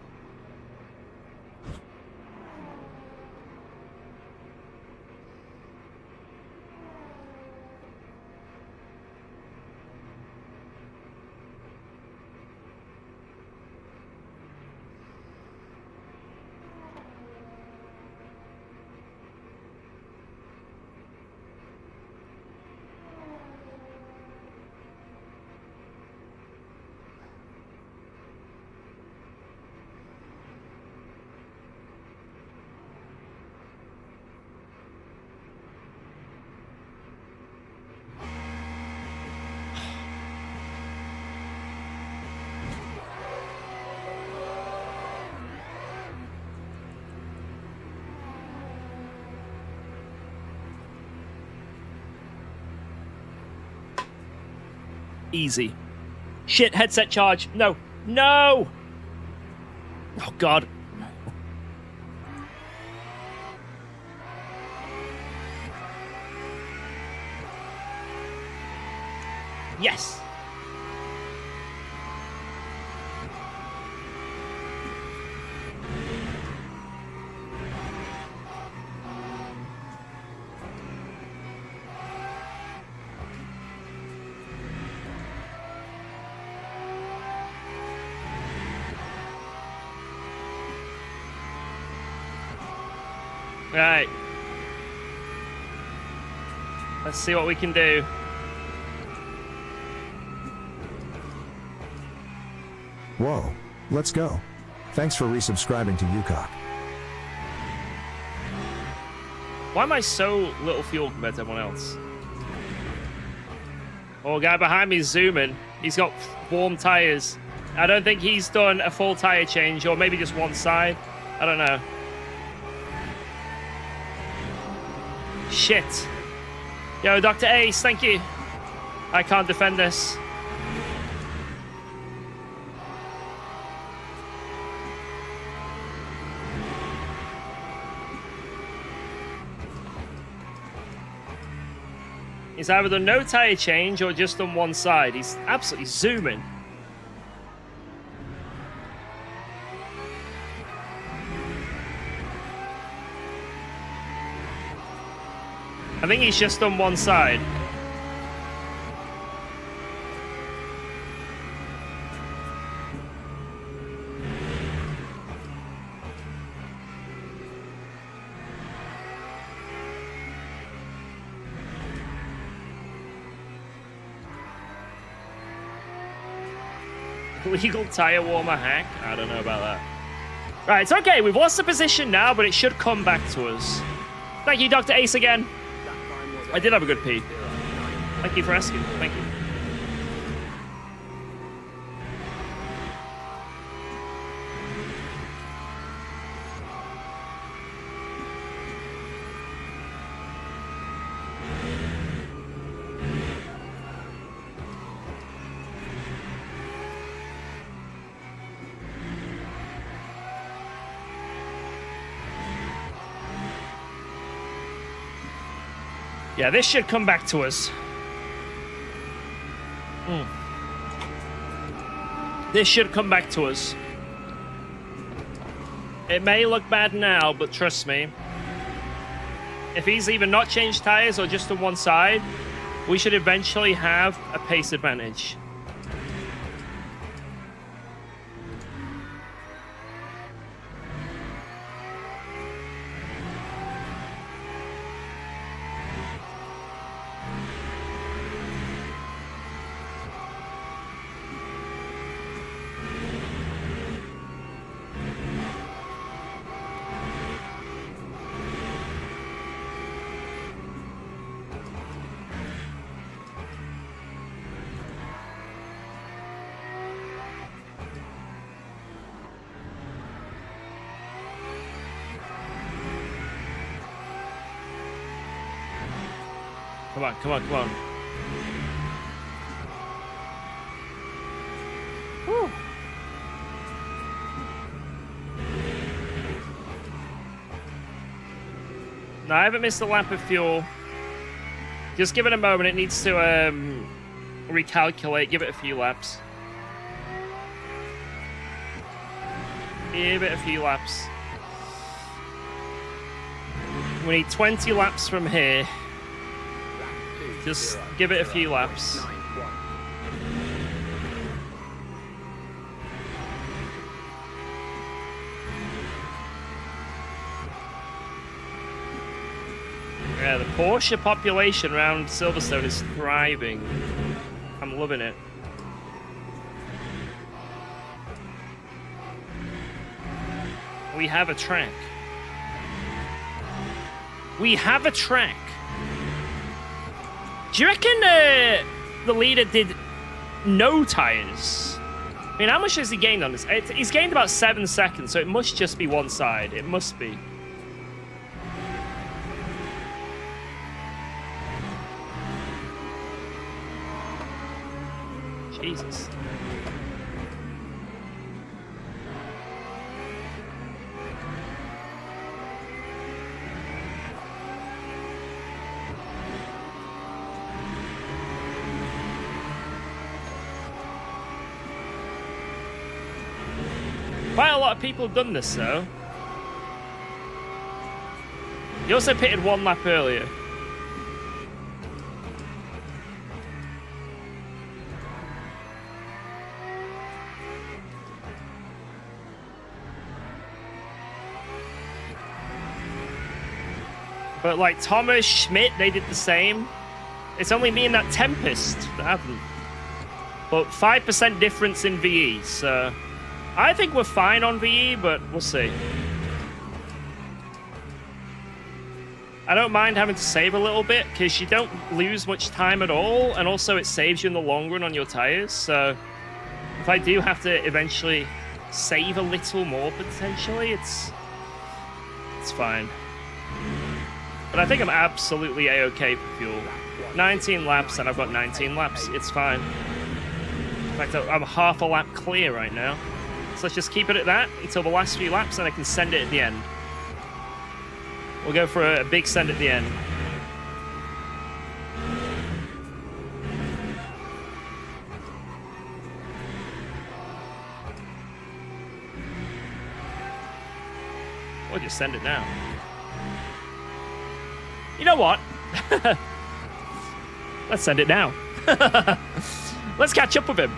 Easy. Shit, headset charge. No. No! Oh, God. Yes. Right. Let's see what we can do. Whoa, let's go. Thanks for resubscribing to UKOG. Why am I so little fuel compared to everyone else? Oh, guy behind me is zooming. He's got warm tires. I don't think he's done a full tire change, or maybe just one side. I don't know. Shit. Yo, Dr. Ace, thank you. I can't defend this. He's either done no tire change or just on one side. He's absolutely zooming. I think he's just on one side. Legal tire warmer hack? I don't know about that. Right, it's okay. We've lost the position now, but it should come back to us. Thank you, Dr. Ace, again. I did have a good pee. Thank you for asking. Thank you. Yeah, this should come back to us. This should come back to us. It may look bad now, but trust me. If he's either not changed tires or just on one side, we should eventually have a pace advantage. Come on, come on, come on. Whew. No, I haven't missed a lap of fuel. Just give it a moment. It needs to recalculate. Give it a few laps. Give it a few laps. We need 20 laps from here. Just give it a few laps. Yeah, the Porsche population around Silverstone is thriving. I'm loving it. We have a track. We have a track. Do you reckon the leader did no tires? I mean, how much has he gained on this? He's gained about 7 seconds, so it must just be one side. It must be. Jesus. Quite a lot of people have done this, though. He also pitted 1 lap earlier. But like Thomas, Schmidt, they did the same. It's only me and that Tempest that haven't. But 5% difference in VE, so I think we're fine on VE, but we'll see. I don't mind having to save a little bit because you don't lose much time at all, and also it saves you in the long run on your tires. So if I do have to eventually save a little more potentially, it's fine. But I think I'm absolutely a-okay for fuel. 19 laps, and I've got 19 laps. It's fine. In fact, I'm half a lap clear right now. So let's just keep it at that until the last few laps, and I can send it at the end. We'll go for a big send at the end. Or just send it now. You know what? Let's send it now. Let's catch up with him.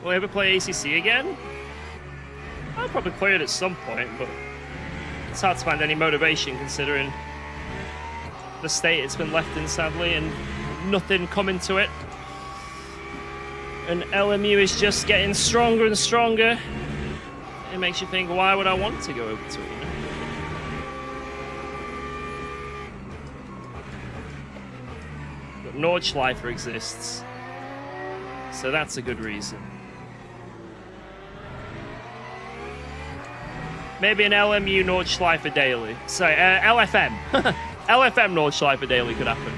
Will we ever play ACC again? I'll probably clear it at some point, but it's hard to find any motivation considering the state it's been left in, sadly, and nothing coming to it. And LMU is just getting stronger and stronger. It makes you think, why would I want to go over to it, you know? But Nordschleifer exists, so that's a good reason. Maybe an LMU Nordschleifer daily. Sorry, LFM. LFM Nordschleifer daily could happen.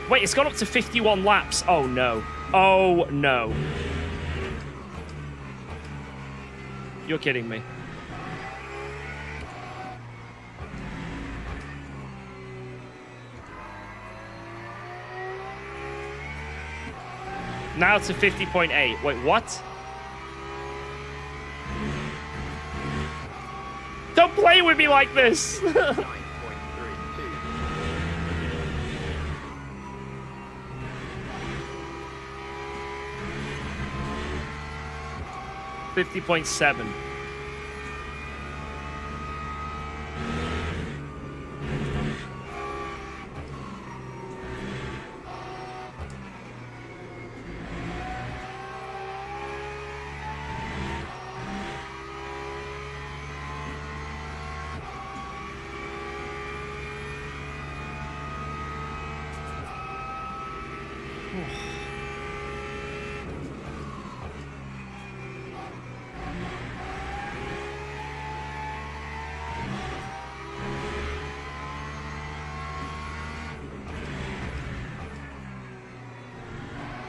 Wait, it's gone up to 51 laps. Oh no. Oh no. You're kidding me. Now to 50.8. Wait, what? Don't play with me like this! 9.32. 50.7.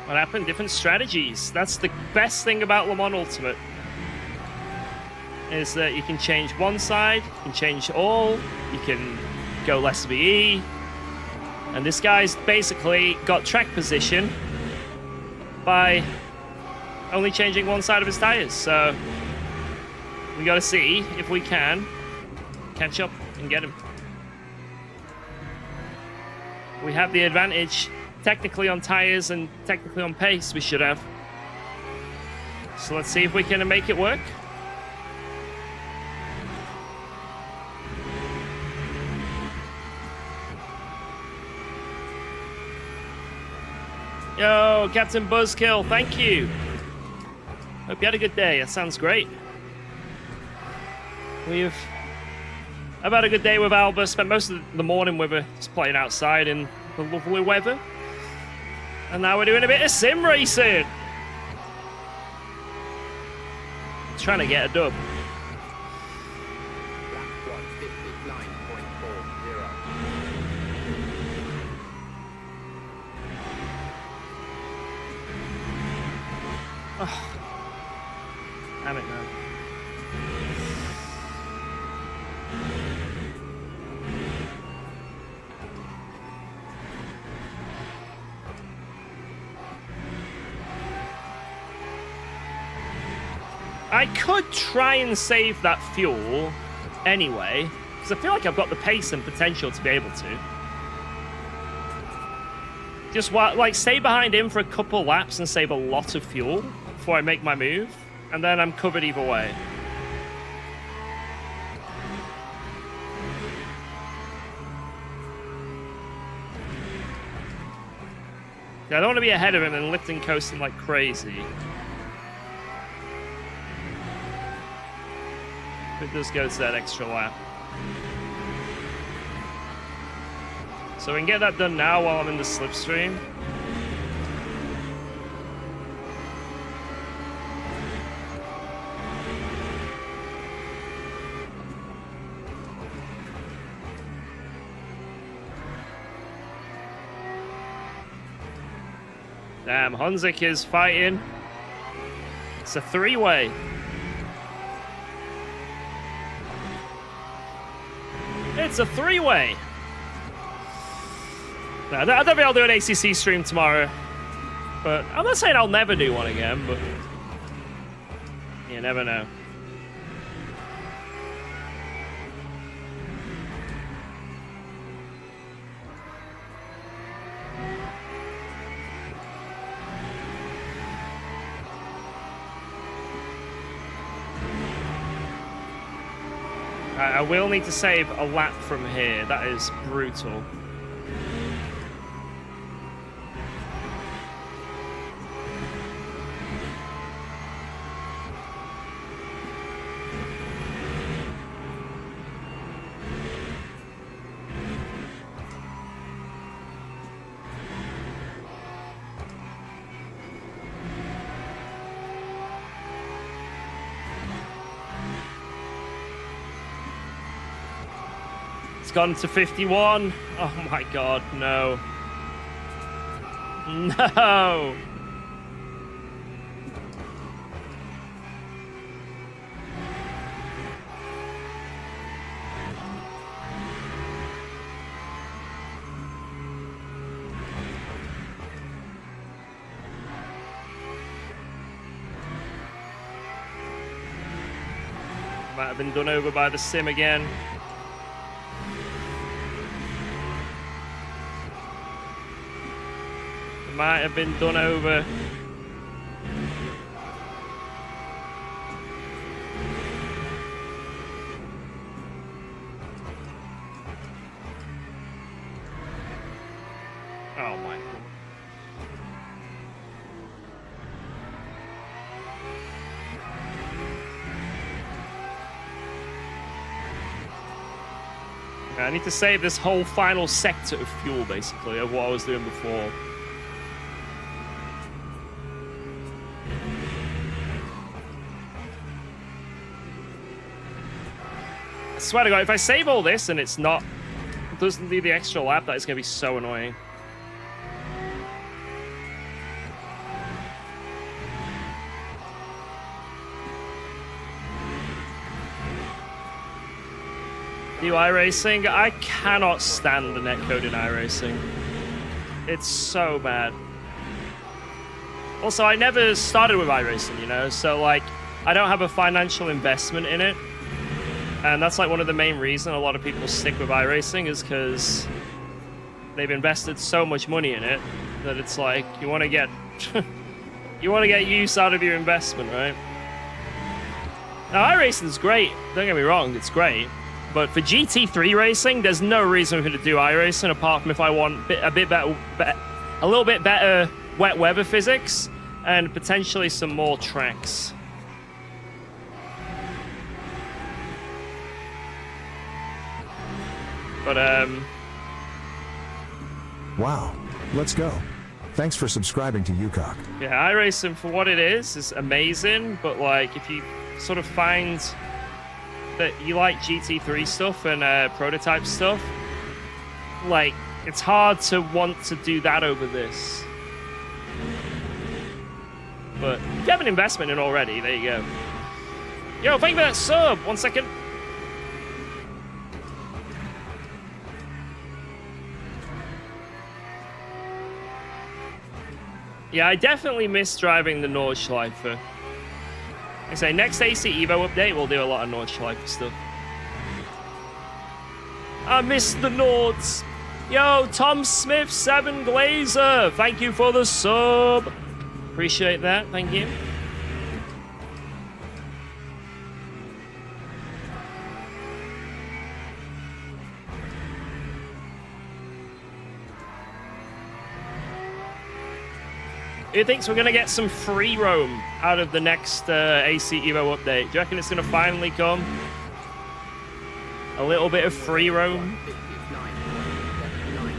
What happened? Different strategies. That's the best thing about Le Mans Ultimate. Is that you can change one side, you can change all, you can go less VE. And this guy's basically got track position by only changing one side of his tires. So we got to see if we can catch up and get him. We have the advantage technically on tires and technically on pace. We should have. So let's see if we can make it work. Yo, Captain Buzzkill, thank you. Hope you had a good day. That sounds great. I've had a good day with Alba. Spent most of the morning with her, just playing outside in the lovely weather. And now we're doing a bit of sim racing. Trying to get a dub. Lap 1:59.40. Damn it, man. I could try and save that fuel anyway, because I feel like I've got the pace and potential to be able to. Just like stay behind him for a couple laps and save a lot of fuel before I make my move, and then I'm covered either way. Yeah, I don't want to be ahead of him and lifting coasting like crazy. It does go to that extra lap. So we can get that done now while I'm in the slipstream. Damn, Honzik is fighting. It's a three-way. It's a three-way. No, I don't think I'll do an ACC stream tomorrow. But I'm not saying I'll never do one again, but you never know. I will need to save a lap from here. That is brutal. It's gone to 51. Oh my god, no. No! Might have been done over by the sim again. Might have been done over. Oh my god. I need to save this whole final sector of fuel, basically, of what I was doing before. I swear to God, if I save all this and it's not, it doesn't do the extra lap, that is going to be so annoying. New iRacing? I cannot stand the netcode in iRacing. It's so bad. Also, I never started with iRacing, you know, so like, I don't have a financial investment in it. And that's like one of the main reasons a lot of people stick with iRacing is because they've invested so much money in it that it's like, you want to get use out of your investment, right? Now, iRacing's great. Don't get me wrong, it's great. But for GT3 racing, there's no reason for me to do iRacing apart from if I want a little bit better wet weather physics and potentially some more tracks. But Wow, let's go. Thanks for subscribing to UKOG. yeah, iRacing for what it is amazing. But like, if you sort of find that you like GT3 stuff and prototype stuff, like, it's hard to want to do that over this. But if you have an investment in already, there you go. Yo, thank you for that sub. 1 second. Yeah, I definitely miss driving the Nordschleife. Like I say, next AC Evo update, we'll do a lot of Nordschleife stuff. I miss the Nords. Yo, Tom Smith 7 Glazer. Thank you for the sub. Appreciate that. Thank you. Who thinks we're going to get some free roam out of the next AC Evo update? Do you reckon it's going to finally come? A little bit of free roam? 59, 79.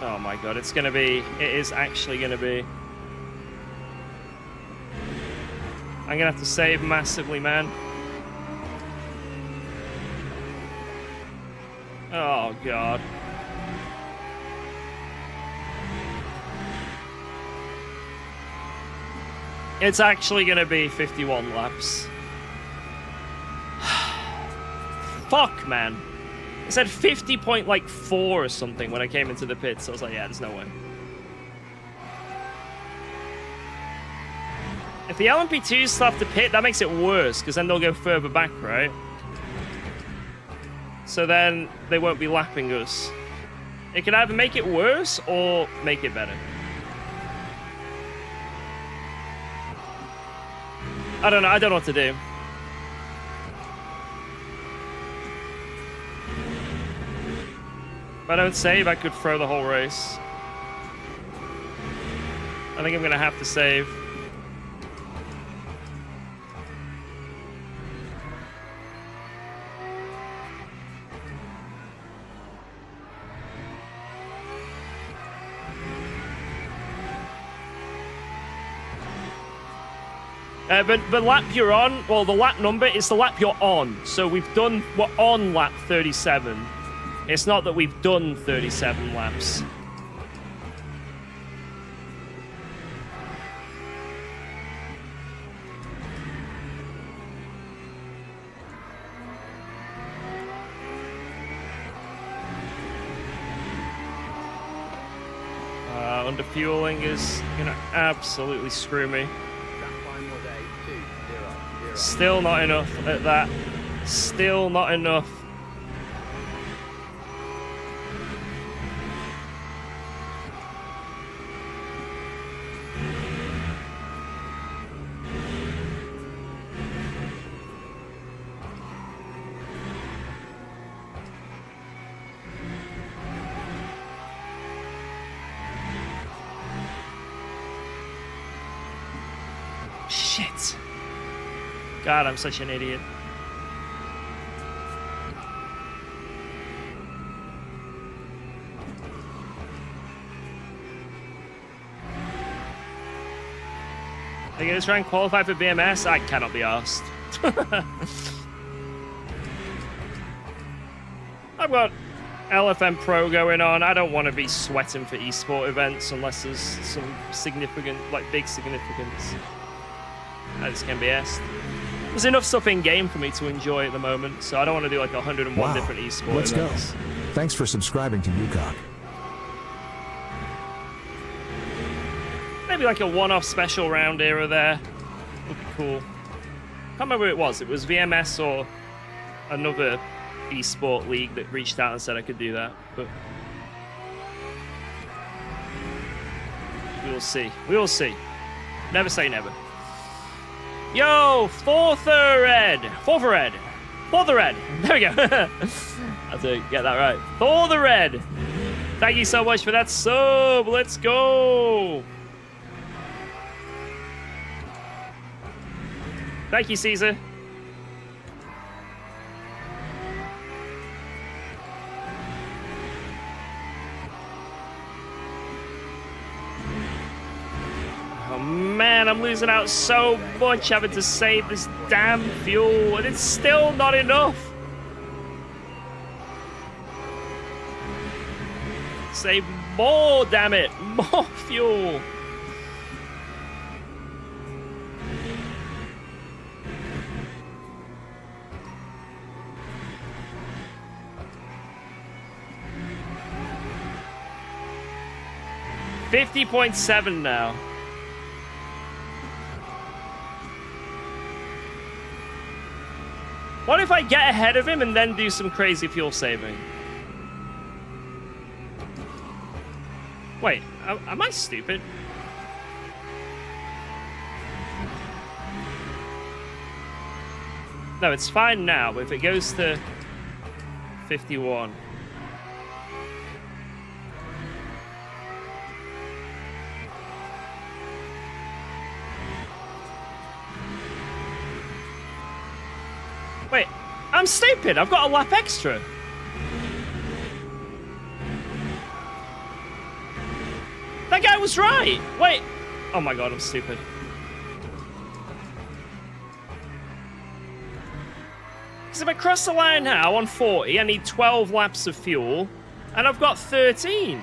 Oh my god, it's going to be... It is actually going to be... I'm going to have to save massively, man. Oh, God. It's actually going to be 51 laps. Fuck, man. It said 50.4 or something when I came into the pits. I was like, yeah, there's no way. If the LMP2s still have to pit, that makes it worse, because then they'll go further back, right? So then they won't be lapping us. It can either make it worse or make it better. I don't know. I don't know what to do. If I don't save, I could throw the whole race. I think I'm going to have to save. But the lap you're on, well, the lap number is the lap you're on. So we're on lap 37. It's not that we've done 37 laps. Underfueling is gonna absolutely screw me. Still not enough at that. Still not enough. Shit. God, I'm such an idiot. Are you gonna try and qualify for BMS? I cannot be asked. I've got LFM Pro going on. I don't want to be sweating for esport events unless there's some significant, like big significance. I just can't be asked. There's enough stuff in game for me to enjoy at the moment, so I don't want to do like 101 different esport Let's events. go. Thanks for subscribing to UKOG. Maybe like a one-off special round here or there would be cool. Can't remember who it was. It was VMS or another esport league that reached out and said I could do that, but we'll see. We'll see. Never say never. Yo, fourth red. There we go. I have to get that right. For the red. Thank you so much for that sub. Let's go. Thank you, Caesar. Oh man, I'm losing out so much having to save this damn fuel, and it's still not enough. Save more, damn it. More fuel. $50.7 now. What if I get ahead of him and then do some crazy fuel saving? Wait, am I stupid? No, it's fine now, but if it goes to 51. Wait, I'm stupid. I've got a lap extra. That guy was right. Wait. Oh my god, I'm stupid. Because if I cross the line now on 40, I need 12 laps of fuel, and I've got 13.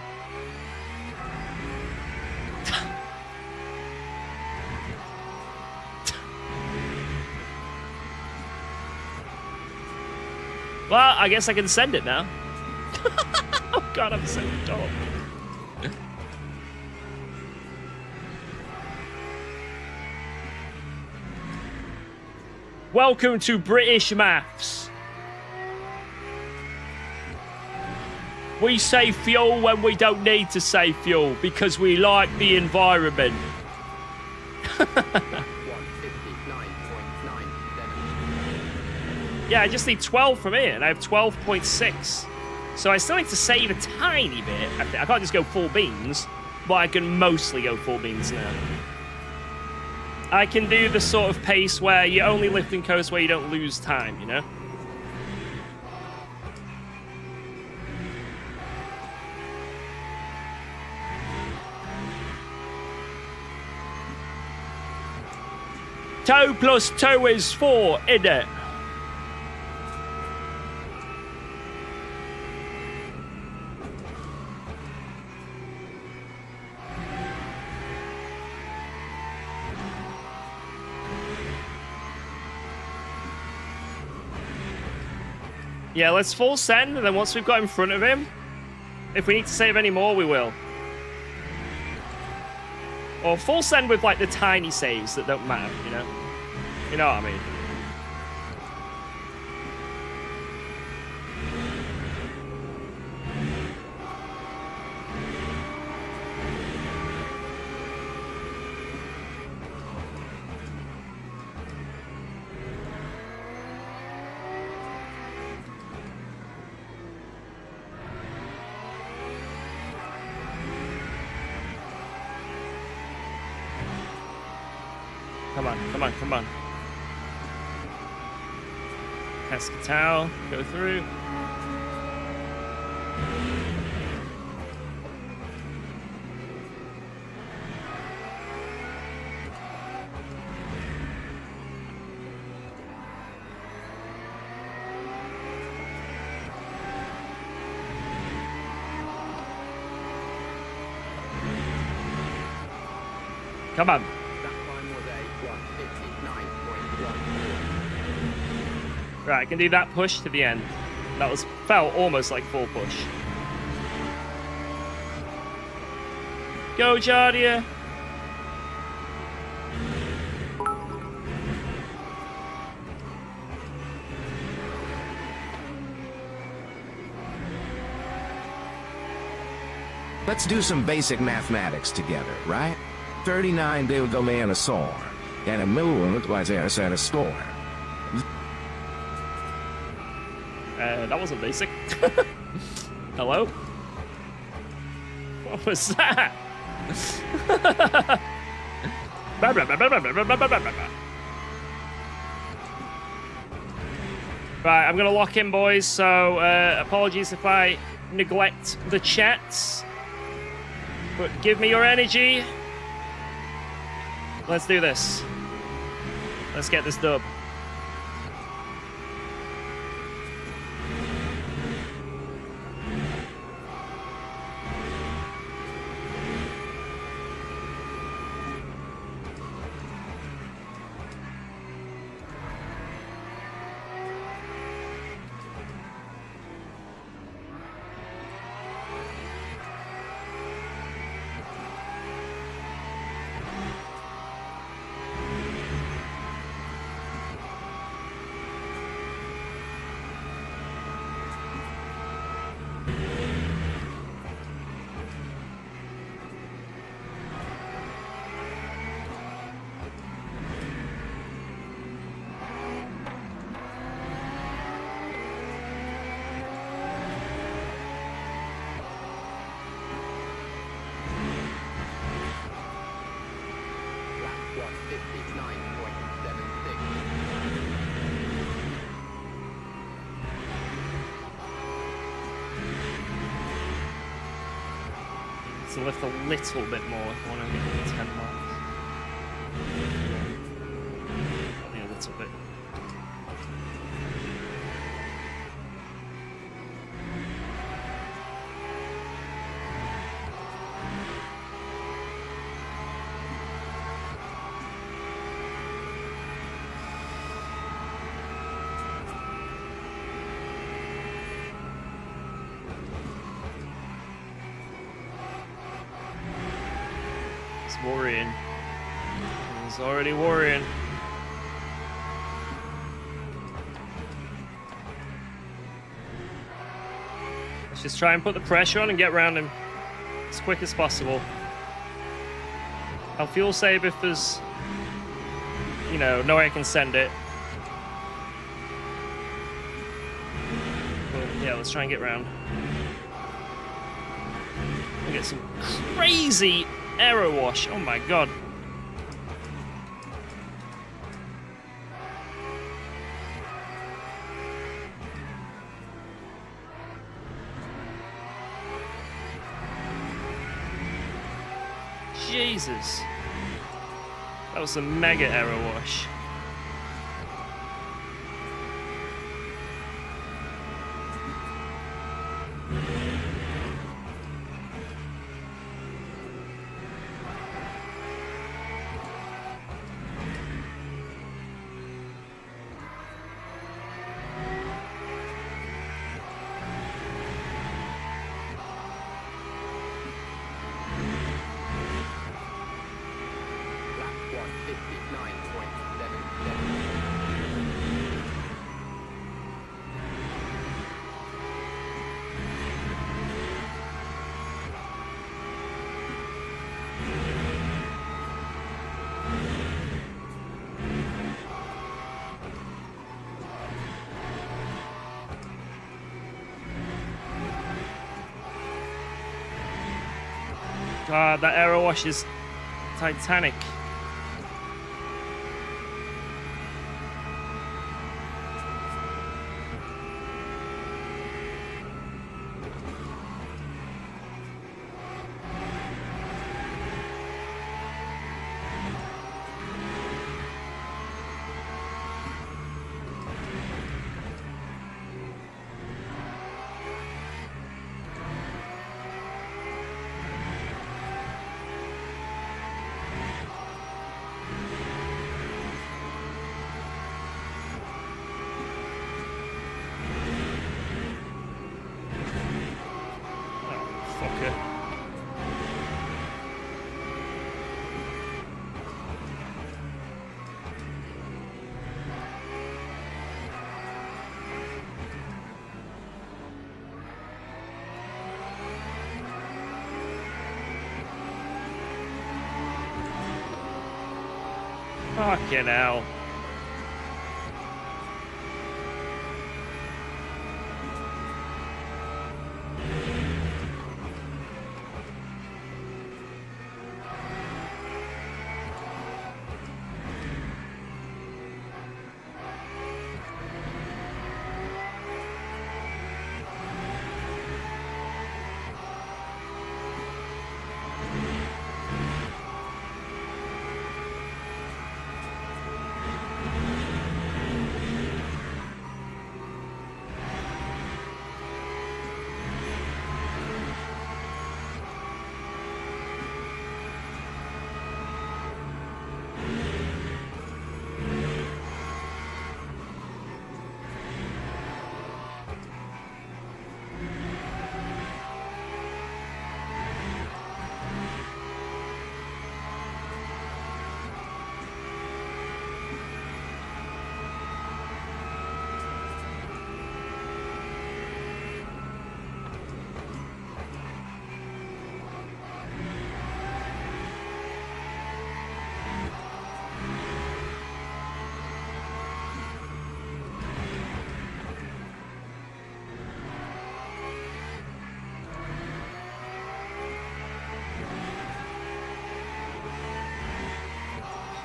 Well, I guess I can send it now. Oh god, I'm so dumb. Welcome to British Maths. We save fuel when we don't need to save fuel because we like the environment. 159.97. Yeah, I just need 12 from here, and I have 12.6. So I still need to save a tiny bit. I can't just go full beans, but I can mostly go full beans now. I can do the sort of pace where you only lift and coast where you don't lose time, you know? Two plus two is 4, isn't it? Yeah, let's full send, and then once we've got in front of him, if we need to save any more, we will. Or full send with, like, the tiny saves that don't matter, you know? You know what I mean? Come on, come on, come on. Cascatau, go through. Come on. Right, I can do that push to the end. That felt almost like full push. Go, Jardia. Let's do some basic mathematics together, right? 39 billion a soar, and a million was at a store. That wasn't basic. Hello? What was that? Right, I'm gonna lock in, boys, so apologies if I neglect the chats. But give me your energy. Let's do this. Let's get this dub. to lift a little bit more if I want to get to 10 miles. Only a little bit. Worrying. He's already worrying. Let's just try and put the pressure on and get around him as quick as possible. I'll fuel save if there's, you know, no way I can send it. But yeah, let's try and get around. We get some crazy arrow wash. Oh my god. Jesus. That was a mega arrow wash. God, that arrow wash is Titanic. Fucking hell.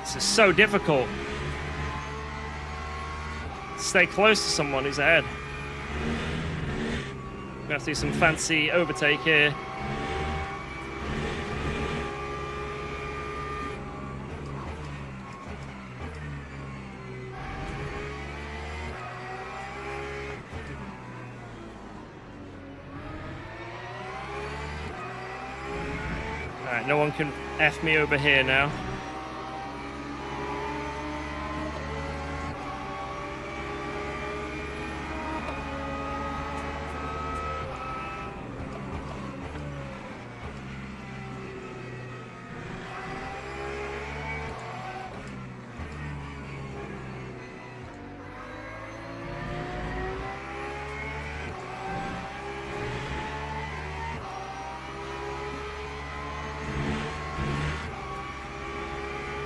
This is so difficult. Stay close to someone who's ahead. We have to do some fancy overtake here. Alright, no one can F me over here now.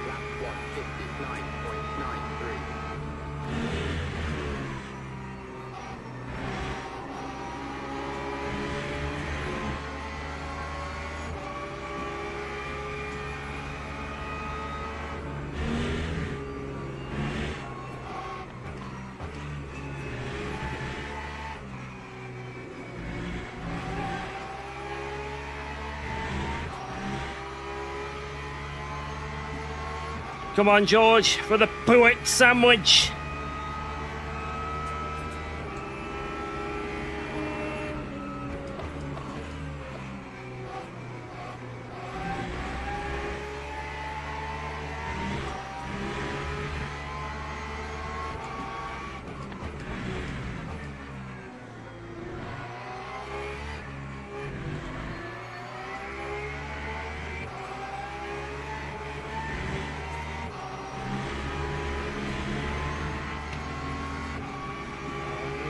Lap 159.93. Come on, George, for the poet sandwich.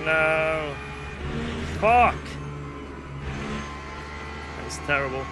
No. Fuck. That's terrible.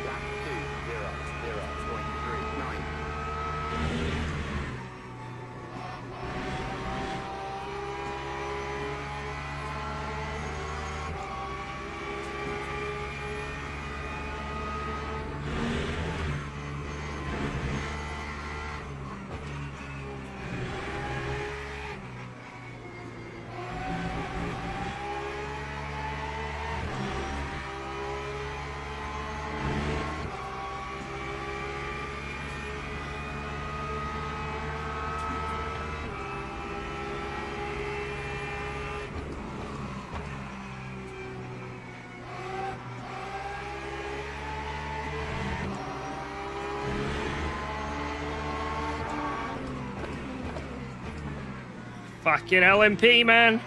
Lap 2:00.39. Fucking LMP, man.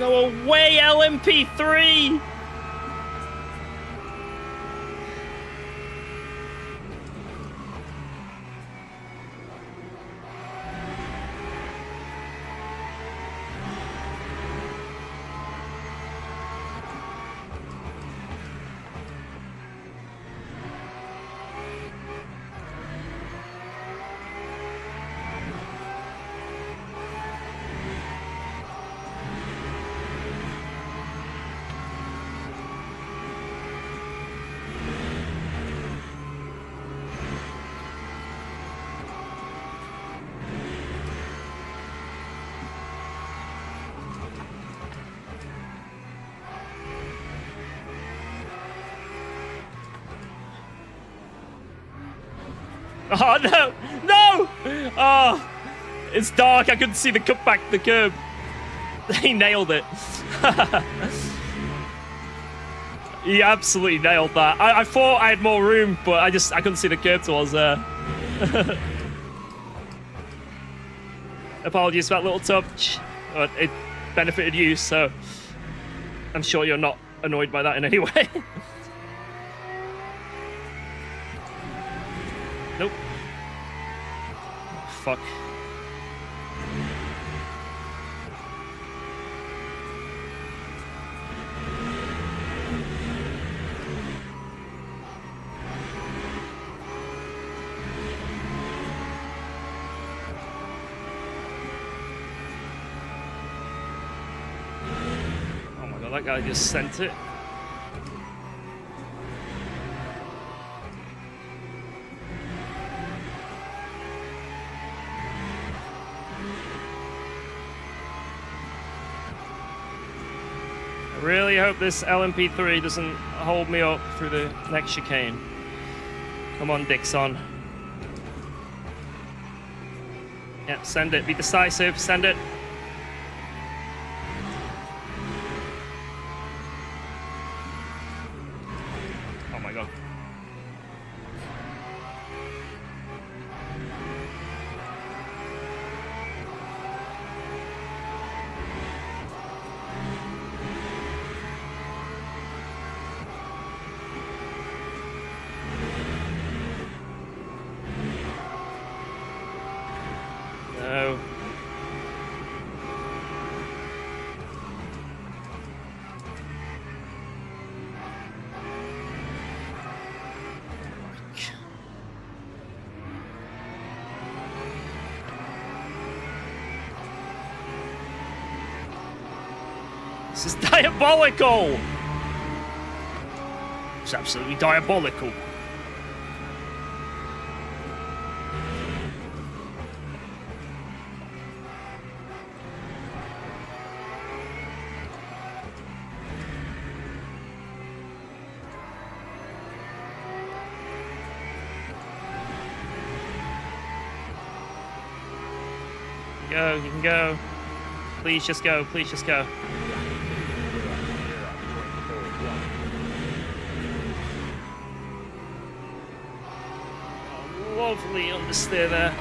Go away, LMP3! Oh no! No! Oh, it's dark. I couldn't see the cutback, the curb. He nailed it. He absolutely nailed that. I thought I had more room, but I couldn't see the curb towards there. Apologies for that little touch, but it benefited you, so I'm sure you're not annoyed by that in any way. Nope. Fuck. Oh my god, that guy just sent it. I really hope this LMP3 doesn't hold me up through the next chicane. Come on, Dixon. Yeah, send it. Be decisive. Send it. Oh my god. No. This is diabolical! It's absolutely diabolical. Go, you can go. Please just go, please just go. Oh, lovely understeer there.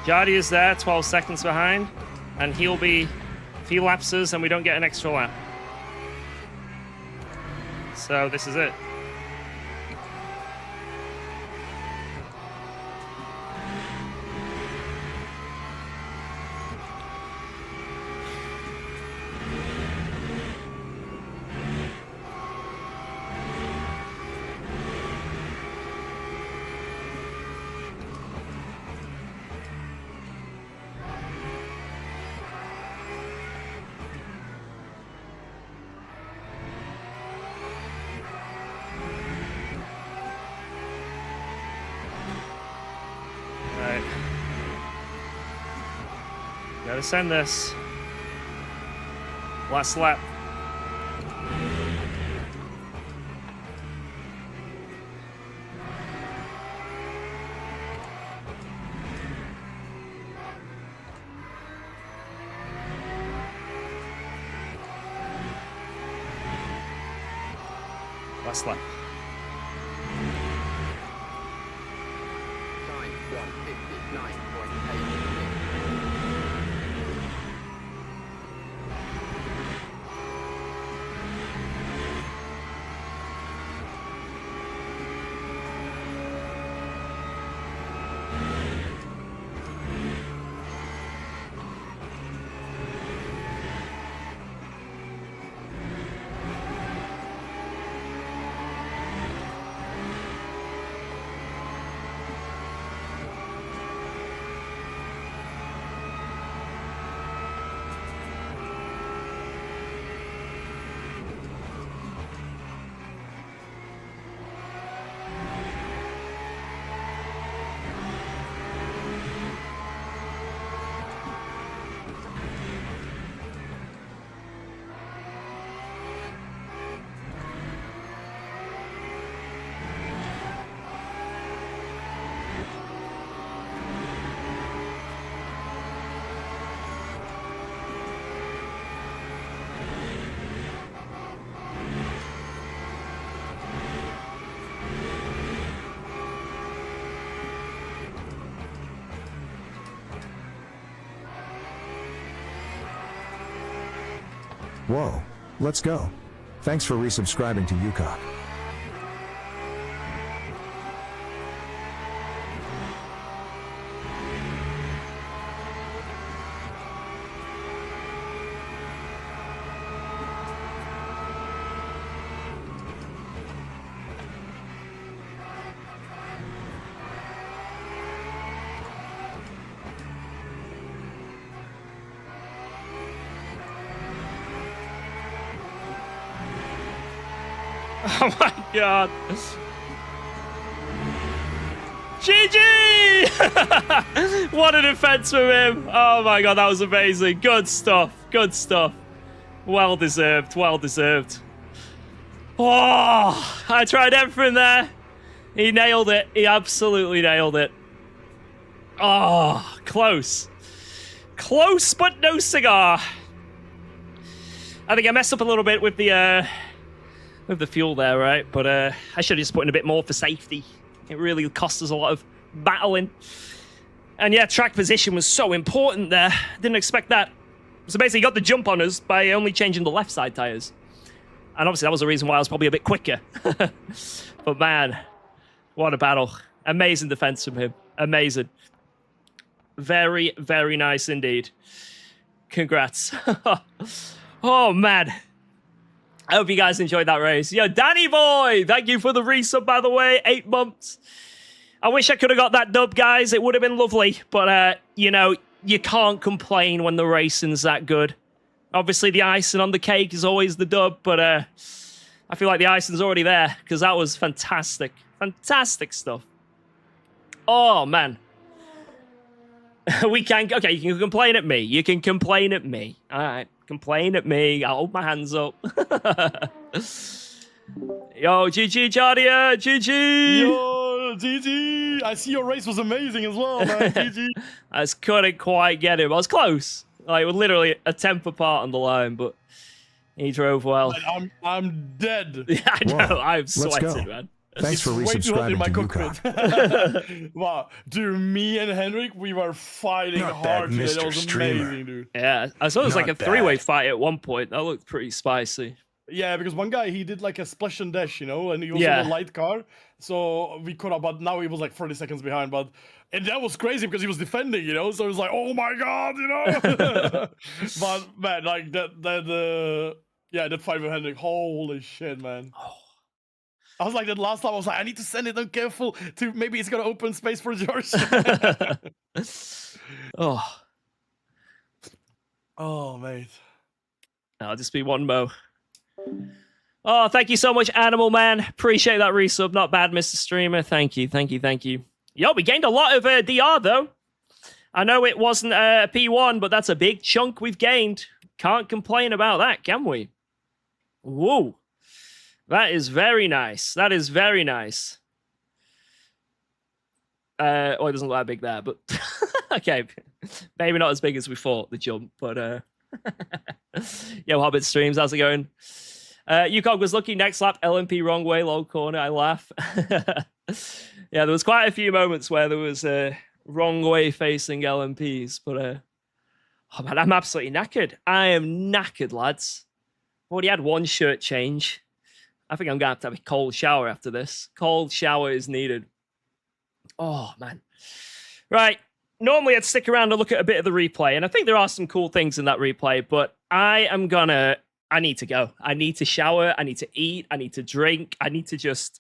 Jardy is there, 12 seconds behind, and he'll be if he lapses and we don't get an extra lap. So this is it. Let's end this. Last lap. Last lap. Time 1:59.86. Whoa, let's go. Thanks for resubscribing to UKOG. Oh my god. GG! What a defense from him. Oh my god, that was amazing. Good stuff. Good stuff. Well deserved. Well deserved. Oh, I tried everything there. He nailed it. He absolutely nailed it. Oh, close. Close, but no cigar. I think I messed up a little bit with the fuel there, right? But I should have just put in a bit more for safety. It really cost us a lot of battling. And yeah, track position was so important there. Didn't expect that. So basically, he got the jump on us by only changing the left side tires. And obviously, that was the reason why I was probably a bit quicker. But man, what a battle. Amazing defense from him. Amazing. Very, very nice indeed. Congrats. Oh, man. I hope you guys enjoyed that race. Yo, Danny boy, thank you for the resub, by the way. 8 months. I wish I could have got that dub, guys. It would have been lovely. But, you know, you can't complain when the racing's that good. Obviously, the icing on the cake is always the dub. But I feel like the icing's already there because that was fantastic. Fantastic stuff. Oh, man. We can... Okay, you can complain at me. You can complain at me. All right. Complain at me. I'll hold my hands up. Yo, GG, Jardia. GG. Yo, GG. I see your race was amazing as well, man. GG. I just couldn't quite get him. I was close. Like, we're literally a tenth apart on the line, but he drove well. I'm dead. Yeah, I know. Whoa, I'm let's go. sweating, man. Thanks for Way too hot in resubscribing my to cockpit. UKOG. Wow, dude, me and Henrik, we were fighting Not bad, hard today. That Mr. was Streamer. amazing, dude. Yeah, I saw it was like a Not bad. three-way fight at one point. That looked pretty spicy. Yeah, because one guy, he did like a splash and dash, you know, and he was Yeah. on a light car. So we could have, but now he was like 30 seconds behind. And that was crazy because he was defending, you know, so it was like, oh my god, you know. But man, like that fight with Henrik, holy shit, man. I was like that last time. I was like, I need to send it. I'm careful. To maybe it's gonna open space for George. Oh, Oh, mate. I'll just be one mo. Oh, thank you so much, Animal Man. Appreciate that resub. Not bad, Mr. Streamer. Thank you, thank you, thank you. Yo, we gained a lot of DR, though. I know it wasn't a P1, but that's a big chunk we've gained. Can't complain about that, can we? Whoa. That is very nice. That is very nice. Oh, it doesn't look that big there, but okay. Maybe not as big as we thought, the jump, but yo, Hobbit streams, how's it going? UKOG was lucky next lap, LMP wrong way, low corner, I laugh. Yeah, there was quite a few moments where there was wrong way facing LMPs, but oh man, I'm absolutely knackered. I am knackered, lads. Already had one shirt change. I think I'm gonna have to have a cold shower after this. Cold shower is needed. Oh man. Right. Normally I'd stick around and look at a bit of the replay, and I think there are some cool things in that replay, but I need to go. I need to shower, I need to eat, I need to drink, I need to just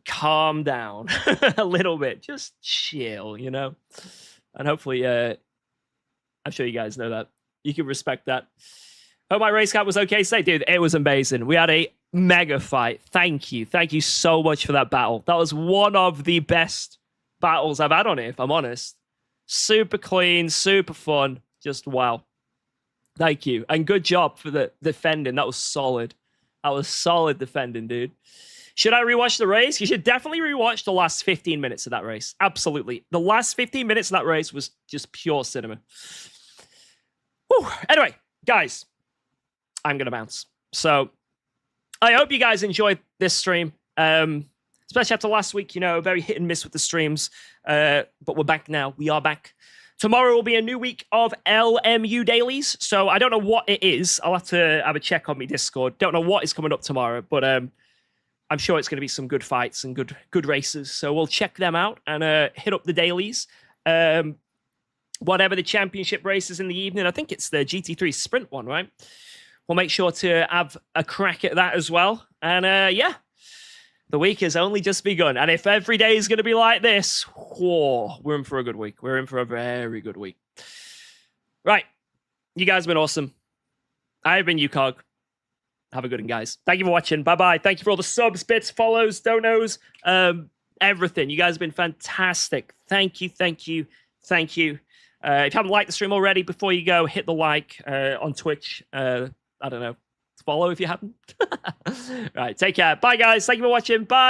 calm down a little bit. Just chill, you know? And hopefully, I'm sure you guys know that. You can respect that. Hope my race cap was okay today. Dude, it was amazing. We had a mega fight. Thank you. Thank you so much for that battle. That was one of the best battles I've had on it, if I'm honest. Super clean, super fun. Just wow. Thank you. And good job for the defending. That was solid. That was solid defending, dude. Should I rewatch the race? You should definitely rewatch the last 15 minutes of that race. Absolutely. The last 15 minutes of that race was just pure cinema. Whew. Anyway, guys, I'm going to bounce. So I hope you guys enjoyed this stream. Especially after last week, you know, very hit and miss with the streams. But we're back now. We are back. Tomorrow will be a new week of LMU dailies. So I don't know what it is. I'll have to have a check on my Discord. Don't know what is coming up tomorrow, but I'm sure it's going to be some good fights and good races. So we'll check them out and hit up the dailies. Whatever the championship race is in the evening, I think it's the GT3 sprint one, right? We'll make sure to have a crack at that as well. And yeah, the week has only just begun. And if every day is going to be like this, whoa, we're in for a good week. We're in for a very good week. Right. You guys have been awesome. I've been UKOG. Have a good one, guys. Thank you for watching. Bye-bye. Thank you for all the subs, bits, follows, donos, everything. You guys have been fantastic. Thank you, thank you, thank you. If you haven't liked the stream already, before you go, hit the like on Twitch. I don't know. Follow if you haven't. Right, take care. Bye, guys. Thank you for watching. Bye.